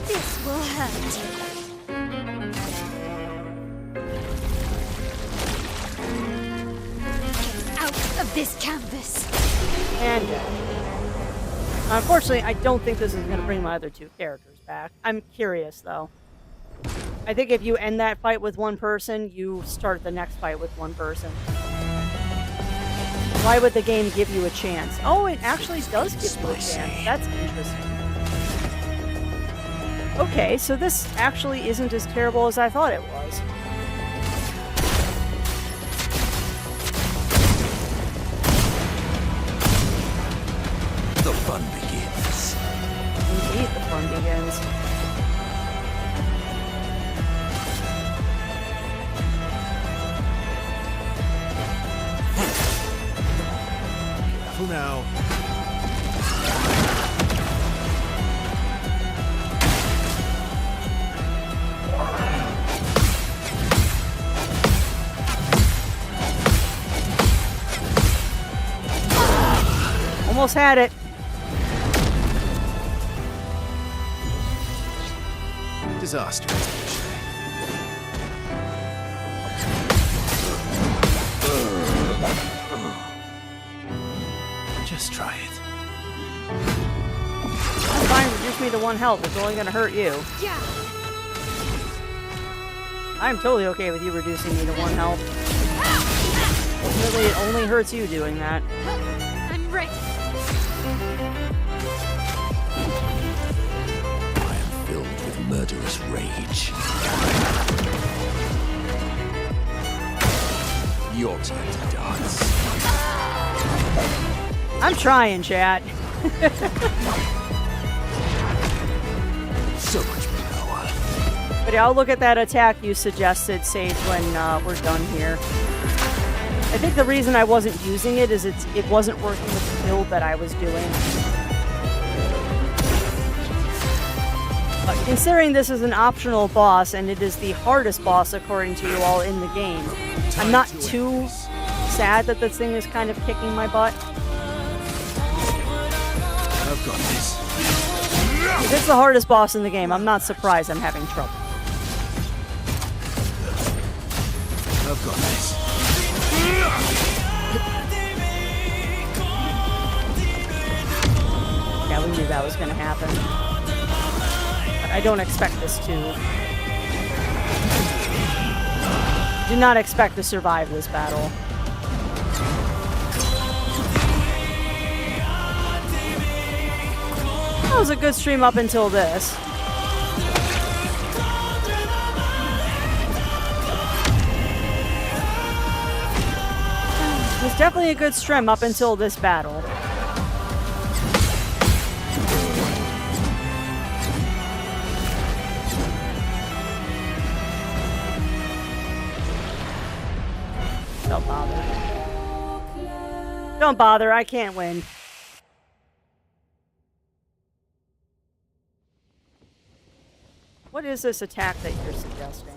This will hurt. Get out of this canvas. And unfortunately, I don't think this is going to bring my other two characters back. I'm curious, though. I think if you end that fight with one person, you start the next fight with one person. Why would the game give you a chance? Oh, it actually does give you a chance. That's interesting. Okay, so this actually isn't as terrible as I thought it was. The fun begins. Indeed, the fun begins. Careful now. Almost had it. Disaster. Just try it. That's fine, reduce me to 1 health. It's only gonna hurt you. Yeah. I'm totally okay with you reducing me to 1 health. Really, it only hurts you doing that. I'm ready. I am filled with murderous rage. Your time to dance. I'm trying, chat. So much power. But yeah, I'll look at that attack you suggested, Sage, when we're done here. I think the reason I wasn't using it is it wasn't working with the build that I was doing. But considering this is an optional boss, and it is the hardest boss according to you all in the game, I'm not too sad that this thing is kind of kicking my butt. I've got this. If it's the hardest boss in the game, I'm not surprised I'm having trouble. I've got this. Yeah, we knew that was going to happen. But I don't expect this to. Do not expect to survive this battle. That was a good stream up until this. It was definitely a good stream up until this battle. Don't bother. Don't bother, I can't win. What is this attack that you're suggesting?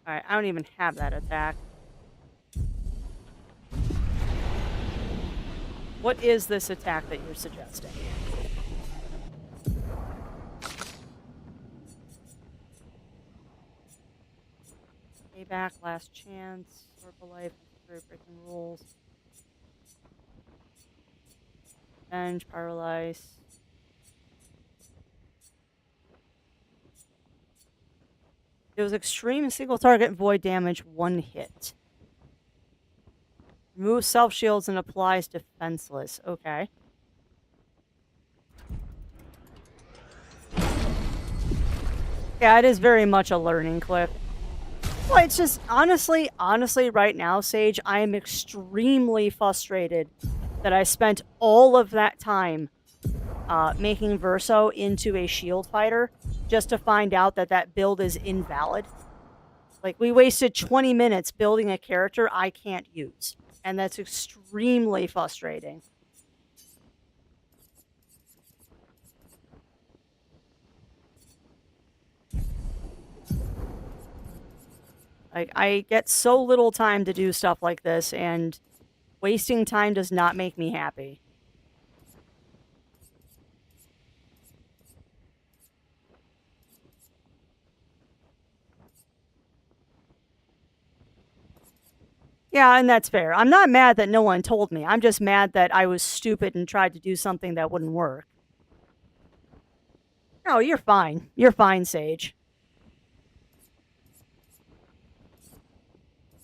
Alright, I don't even have that attack. What is this attack that you're suggesting? Payback, last chance, Circle Life, breaking rules. Revenge, paralyze. It was extreme single target void damage, 1 hit. Remove self shields and applies defenseless. Okay. Yeah, it is very much a learning clip. Well, it's just honestly, right now, Sage, I am extremely frustrated that I spent all of that time making Verso into a shield fighter just to find out that that build is invalid. Like, we wasted 20 minutes building a character I can't use. And that's extremely frustrating. Like, I get so little time to do stuff like this, and wasting time does not make me happy. Yeah, and that's fair. I'm not mad that no one told me. I'm just mad that I was stupid and tried to do something that wouldn't work. No, you're fine. You're fine, Sage.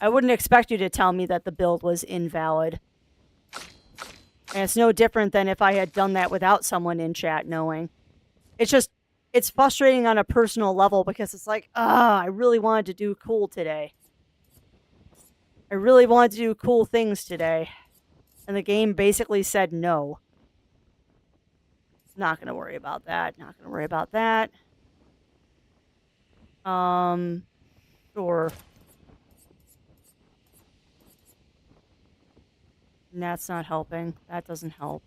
I wouldn't expect you to tell me that the build was invalid. And it's no different than if I had done that without someone in chat knowing. It's just, it's frustrating on a personal level because it's like, I really wanted to do cool today. I really wanted to do cool things today. And the game basically said no. Not gonna worry about that. Not gonna worry about that. Sure. And that's not helping. That doesn't help.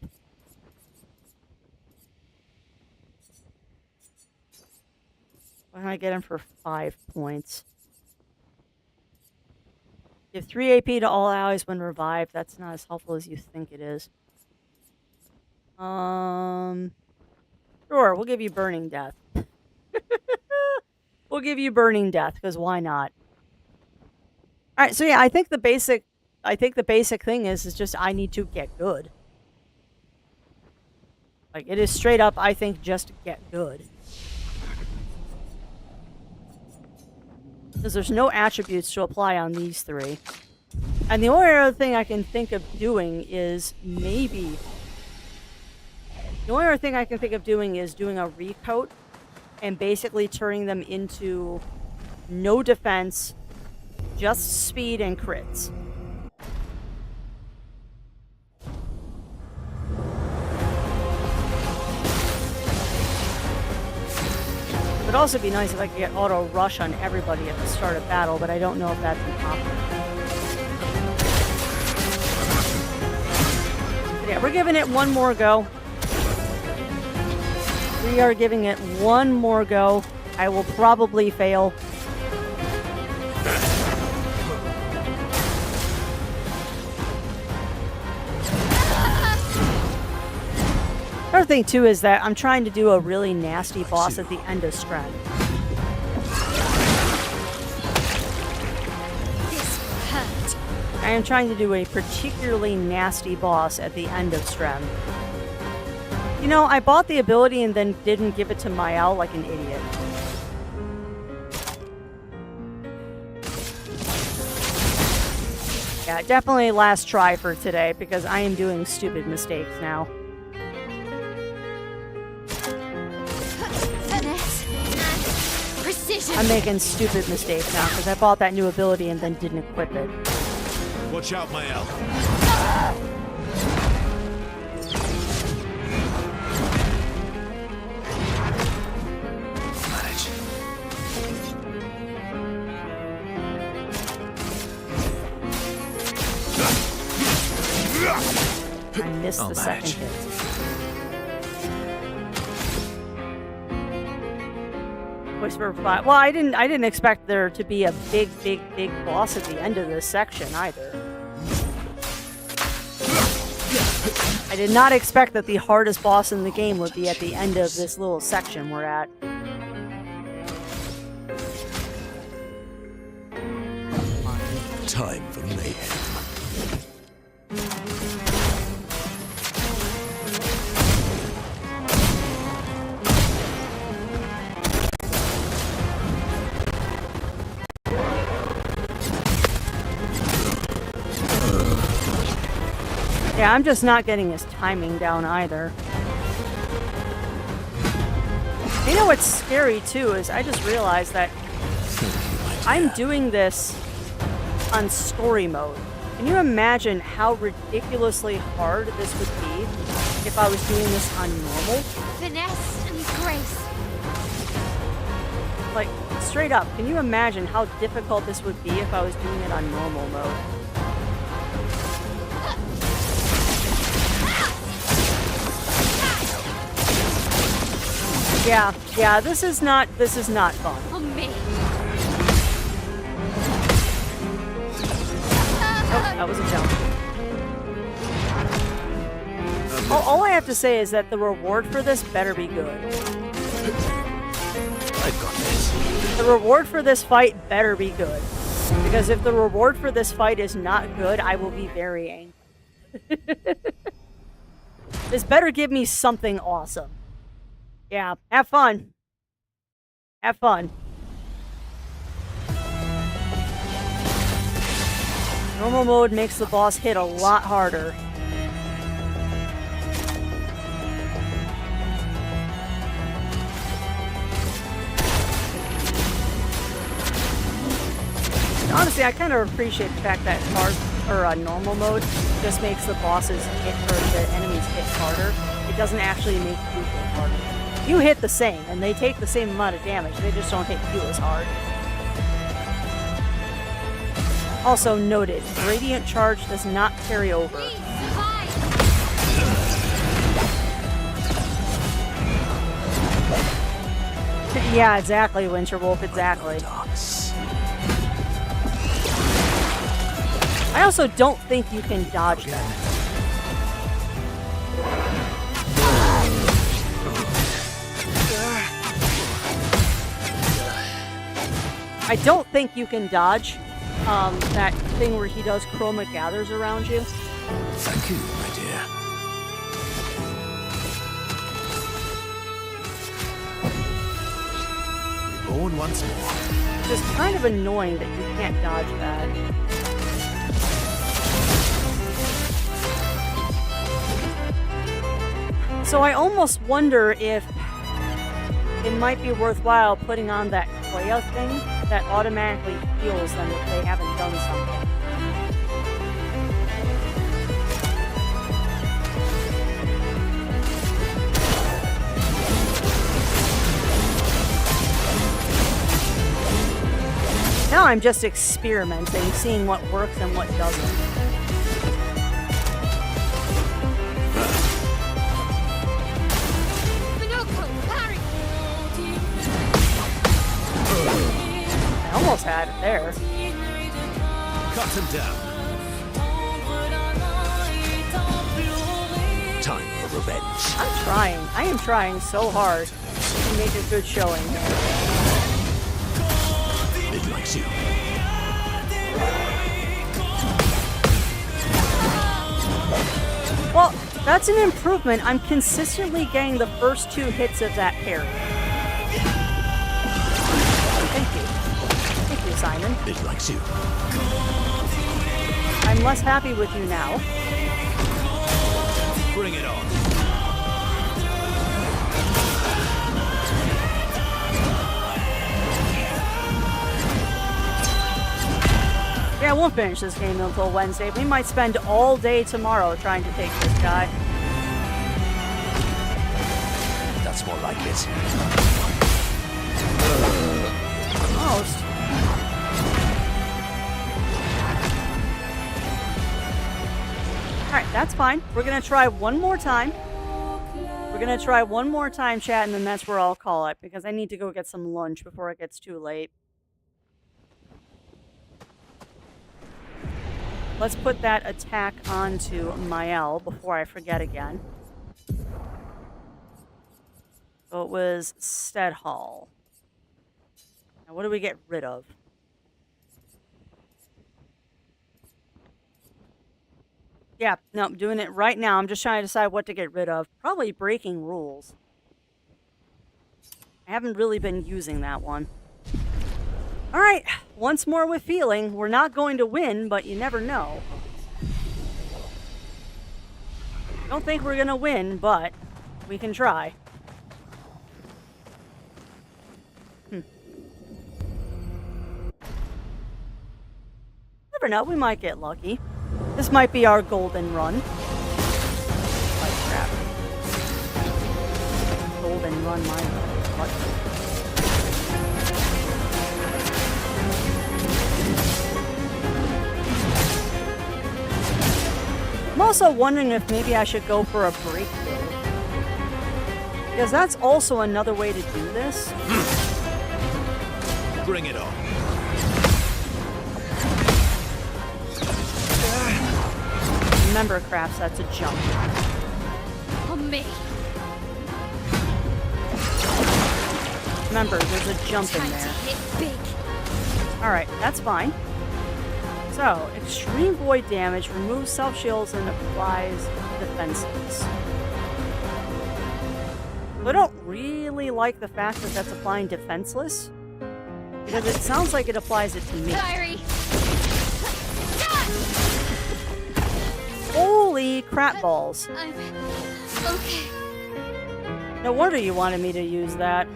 Why can I get him for 5 points? Give 3 AP to all allies when revived. That's not as helpful as you think it is. Sure, we'll give you Burning Death. We'll give you Burning Death, because why not? Alright, so yeah, I think the basic thing is just I need to get good. Like, it is straight up, I think, just get good. Because there's no attributes to apply on these 3. And the only other thing I can think of doing is maybe... The only other thing I can think of doing is doing a recoat and basically turning them into no defense, just speed and crits. It would also be nice if I could get auto rush on everybody at the start of battle, but I don't know if that's an option. But yeah, we're giving it one more go. We are giving it one more go. I will probably fail. Another thing, too, is that I'm trying to do a really nasty boss at the end of Strand. This hurt. I am trying to do a particularly nasty boss at the end of Strand. You know, I bought the ability and then didn't give it to Mael like an idiot. Yeah, definitely last try for today, because I am doing stupid mistakes now. Finesse and precision. I'm making stupid mistakes now, because I bought that new ability and then didn't equip it. Watch out, Mael. missed I'll the second manage. hit. Whisper Fire. Well, I didn't expect there to be a big boss at the end of this section either. I did not expect that the hardest boss in the game would be at the end of this little section we're at. Time for mayhem. Yeah, I'm just not getting his timing down either. You know what's scary too is I just realized that I'm doing this on story mode. Can you imagine how ridiculously hard this would be if I was doing this on normal? Finesse and grace. Like, straight up, can you imagine how difficult this would be if I was doing it on normal mode? Yeah, this is not fun. On me. Oh, that was a jump. All I have to say is that the reward for this better be good. I've got this. The reward for this fight better be good. Because if the reward for this fight is not good, I will be very angry. This better give me something awesome. Yeah, have fun. Have fun. Normal mode makes the boss hit a lot harder. Honestly, I kind of appreciate the fact that normal mode just makes the bosses hit, or the enemies hit harder. It doesn't actually make you hit harder. You hit the same, and they take the same amount of damage. They just don't hit you as hard. Also noted, Radiant Charge does not carry over. We survive. Yeah, exactly, Winterwolf, exactly. I also don't think you can dodge that. I don't think you can dodge that thing where he does chroma gathers around you. Thank you, my dear. Reborn once more. It's just kind of annoying that you can't dodge that. So I almost wonder if it might be worthwhile putting on that Clair'A'thon thing that automatically heals them if they haven't done something. Now I'm just experimenting, seeing what works and what doesn't. I almost had it there. Cut him down. Time for revenge. I'm trying. I am trying so hard to make a good showing. It likes you. Well, that's an improvement. I'm consistently getting the first two hits of that parry. Thank you. Thank you, Simon. It likes you. I'm less happy with you now. Bring it on. Yeah, I won't finish this game until Wednesday. We might spend all day tomorrow trying to take this guy. That's more like it. Almost. Alright, that's fine. We're gonna try one more time. We're gonna try one more time, chat, and then that's where I'll call it, because I need to go get some lunch before it gets too late. Let's put that attack onto Mael before I forget again. So it was Steadhall. Now what do we get rid of? Yeah, no, I'm doing it right now. I'm just trying to decide what to get rid of. Probably breaking rules. I haven't really been using that one. Alright, once more with feeling. We're not going to win, but you never know. Don't think we're gonna win, but we can try. Never know, we might get lucky. This might be our golden run. Like crap. Golden run, my lucky. I'm also wondering if maybe I should go for a break build. Because that's also another way to do this. Bring it on. Remember, Crafts, that's a jump. On me. Remember, there's a jump in Time to there. hit big. Alright, that's fine. So, extreme void damage, removes self-shields, and applies defenses. I don't really like the fact that that's applying defenseless. Because it sounds like it applies it to me. Diary. Holy crap balls. I'm okay. No wonder you wanted me to use that.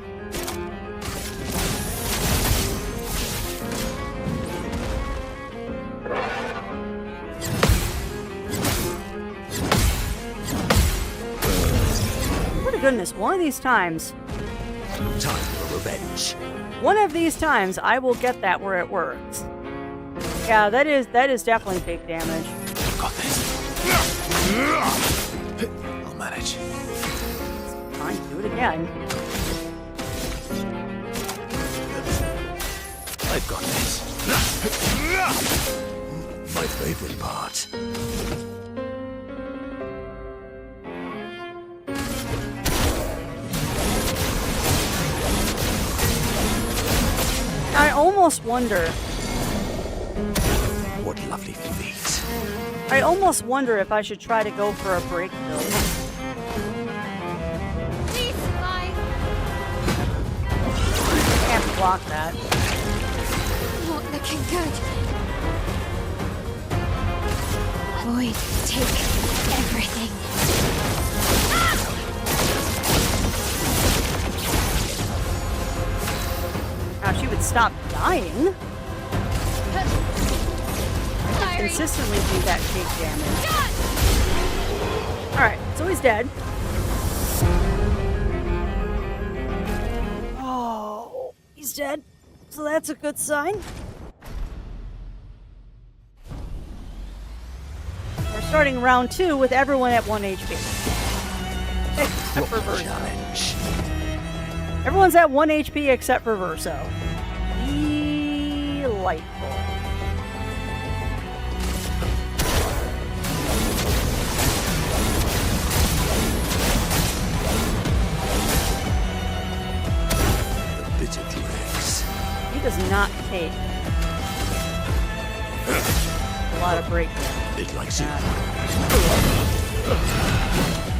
For goodness, one of these times, Time for revenge. one of these times, I will get that where it works. Yeah, that is definitely big damage. Got this. I'll manage. Fine, do it again. I've got this. My favorite part. I almost wonder. What lovely feet. I almost wonder if I should try to go for a break build. Please fly. Can't block that. Not looking good. Void, take everything. Now she would stop dying. Diary. Consistently do that big damage. Alright, so he's dead. Oh, he's dead. So that's a good sign. We're starting round 2 with everyone at 1 HP. Except for Verso. Challenge. Everyone's at 1 HP except for Verso. Delightful. Bitter dregs. He does not take a lot of break. It likes you.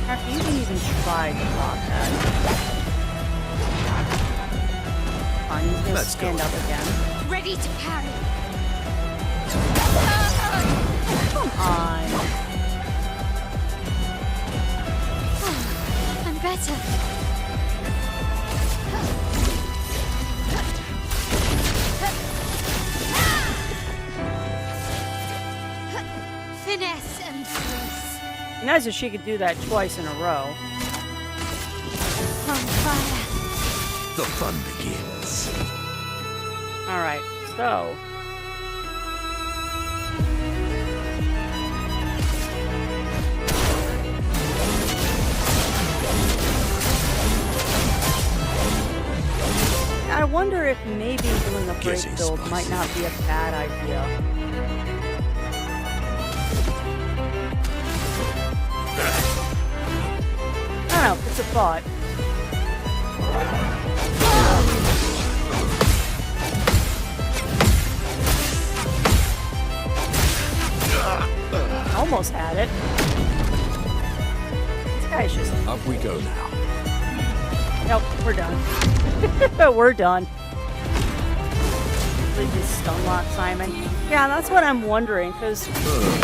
After you didn't even try to block that. Fine, he's gonna Let's stand go. up again. Ready to parry. Come on. I'm better. Finesse and grace. Nice if she could do that twice in a row. On fire. The fun begins. Alright, so. Yeah, I wonder if maybe doing a break Getting build spicy. might not be a bad idea. I don't know, it's a thought. Almost had it. This guy's just... Up we go now. Nope, we're done. We're done. Leave this stun lock, Simon. Yeah, that's what I'm wondering, because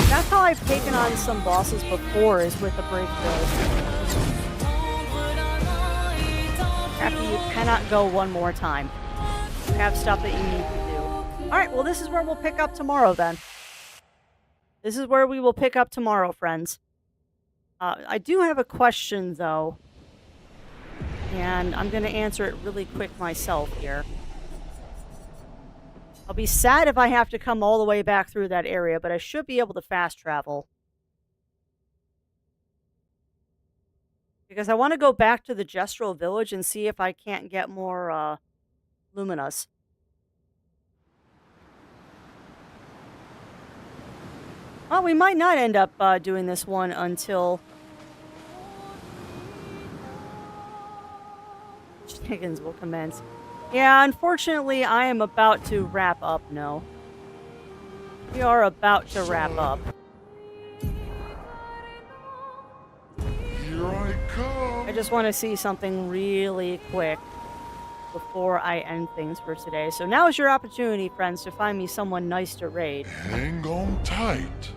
that's how I've taken on some bosses before, is with the break build. After you cannot go one more time. You have stuff that you need to do. Alright, well this is where we'll pick up tomorrow then. This is where we will pick up tomorrow, friends. I do have a question, though. And I'm going to answer it really quick myself here. I'll be sad if I have to come all the way back through that area, but I should be able to fast travel. Because I want to go back to the Gestural Village and see if I can't get more Luminous. Well, we might not end up doing this one until... Shenanigans will commence. Yeah, unfortunately, I am about to wrap up, no. We are about to wrap up. Here I come. I just want to see something really quick before I end things for today. So now is your opportunity, friends, to find me someone nice to raid. Hang on tight.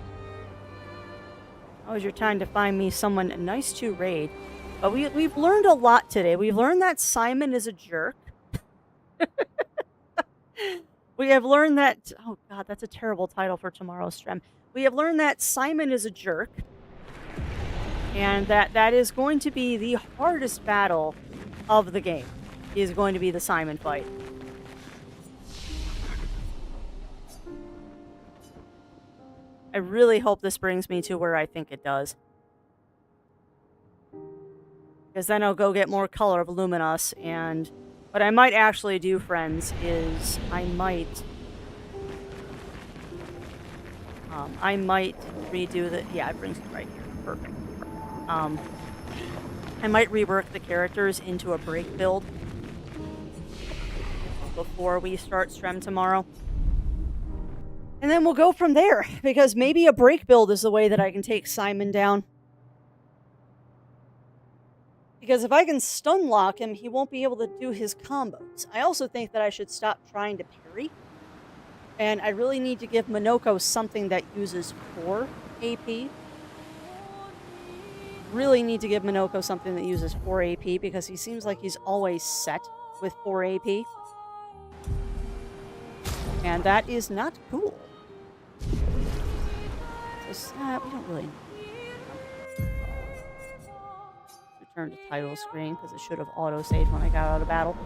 Now is your time to find me someone nice to raid. But we've learned a lot today. We've learned that Simon is a jerk. We have learned that... Oh, God, that's a terrible title for tomorrow's stream. We have learned that Simon is a jerk. And that is going to be the hardest battle of the game. Is going to be the Simon fight. I really hope this brings me to where I think it does. Because then I'll go get more color of Luminous, and what I might actually do, friends, is I might redo the... Yeah, it brings me right here. Perfect. I might rework the characters into a break build before we start Strem tomorrow. And then we'll go from there, because maybe a break build is the way that I can take Simon down. Because if I can stun lock him, he won't be able to do his combos. I also think that I should stop trying to parry. And I really need to give Minoko something that uses 4 AP. Really need to give Minoko something that uses 4 AP, because he seems like he's always set with 4 AP. And that is not cool. So, we don't really... Return to title screen, because it should have auto-saved when I got out of battle.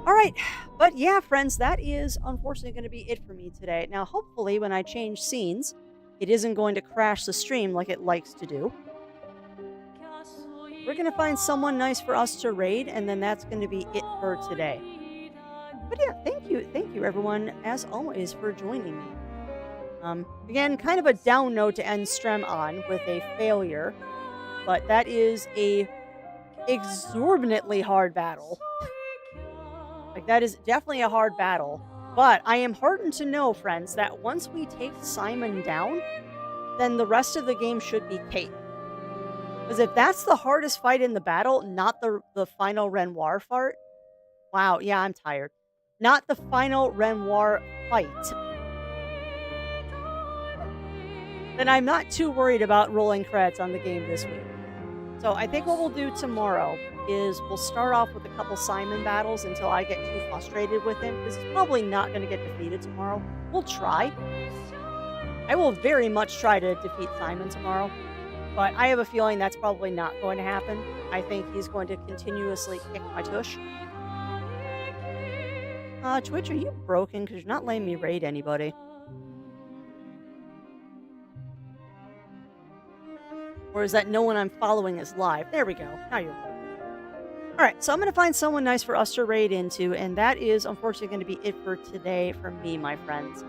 Alright, but yeah, friends, that is unfortunately going to be it for me today. Now, hopefully, when I change scenes, it isn't going to crash the stream like it likes to do. We're going to find someone nice for us to raid, and then that's going to be it for today. But yeah, thank you everyone, as always, for joining me. Again, kind of a down note to end Strem on with a failure, but that is a exorbitantly hard battle. Like, that is definitely a hard battle. But I am heartened to know, friends, that once we take Simon down, then the rest of the game should be cake. Because if that's the hardest fight in the battle, not the final Renoir fight... Wow, yeah, I'm tired. Not the final Renoir fight. Then I'm not too worried about rolling credits on the game this week. So I think what we'll do tomorrow is we'll start off with a couple Simon battles until I get too frustrated with him, because he's probably not going to get defeated tomorrow. We'll try. I will very much try to defeat Simon tomorrow, but I have a feeling that's probably not going to happen. I think he's going to continuously kick my tush. Twitch, are you broken? Because you're not letting me raid anybody. Or is that no one I'm following is live? There we go. Now you're broken. Alright, so I'm going to find someone nice for us to raid into, and that is unfortunately going to be it for today from me, my friends.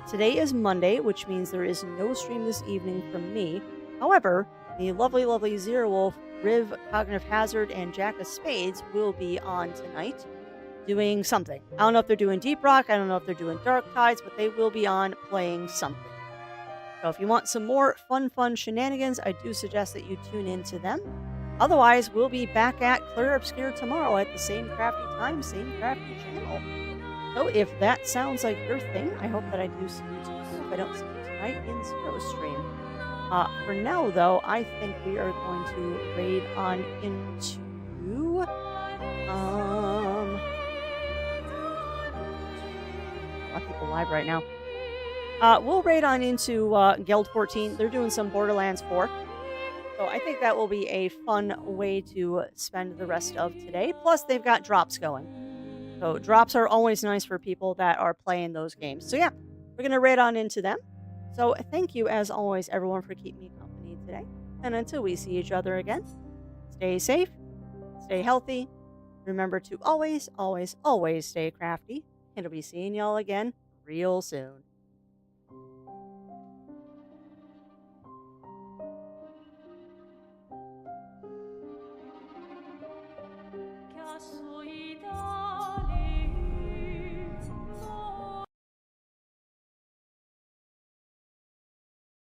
Today is Monday, which means there is no stream this evening from me. However, the lovely, lovely Zero Wolf, Riv, Cognitive Hazard, and Jack of Spades will be on tonight doing something. I don't know if they're doing Deep Rock, I don't know if they're doing Dark Tides, but they will be on playing something. So if you want some more fun shenanigans, I do suggest that you tune in to them. Otherwise, we'll be back at Clair Obscur tomorrow at the same crafty time, same crafty channel. So if that sounds like your thing, I hope that I do see you tomorrow. If I don't see you tonight in Zero Stream. For now, though, I think we are going to raid on into a lot of people live right now. We'll raid on into Guild 14. They're doing some Borderlands 4. So I think that will be a fun way to spend the rest of today. Plus, they've got drops going. So drops are always nice for people that are playing those games. So yeah, we're going to raid on into them. So thank you, as always, everyone, for keeping me company today. And until we see each other again, stay safe, stay healthy. Remember to always, always, always stay crafty. And I'll be seeing y'all again real soon. Castle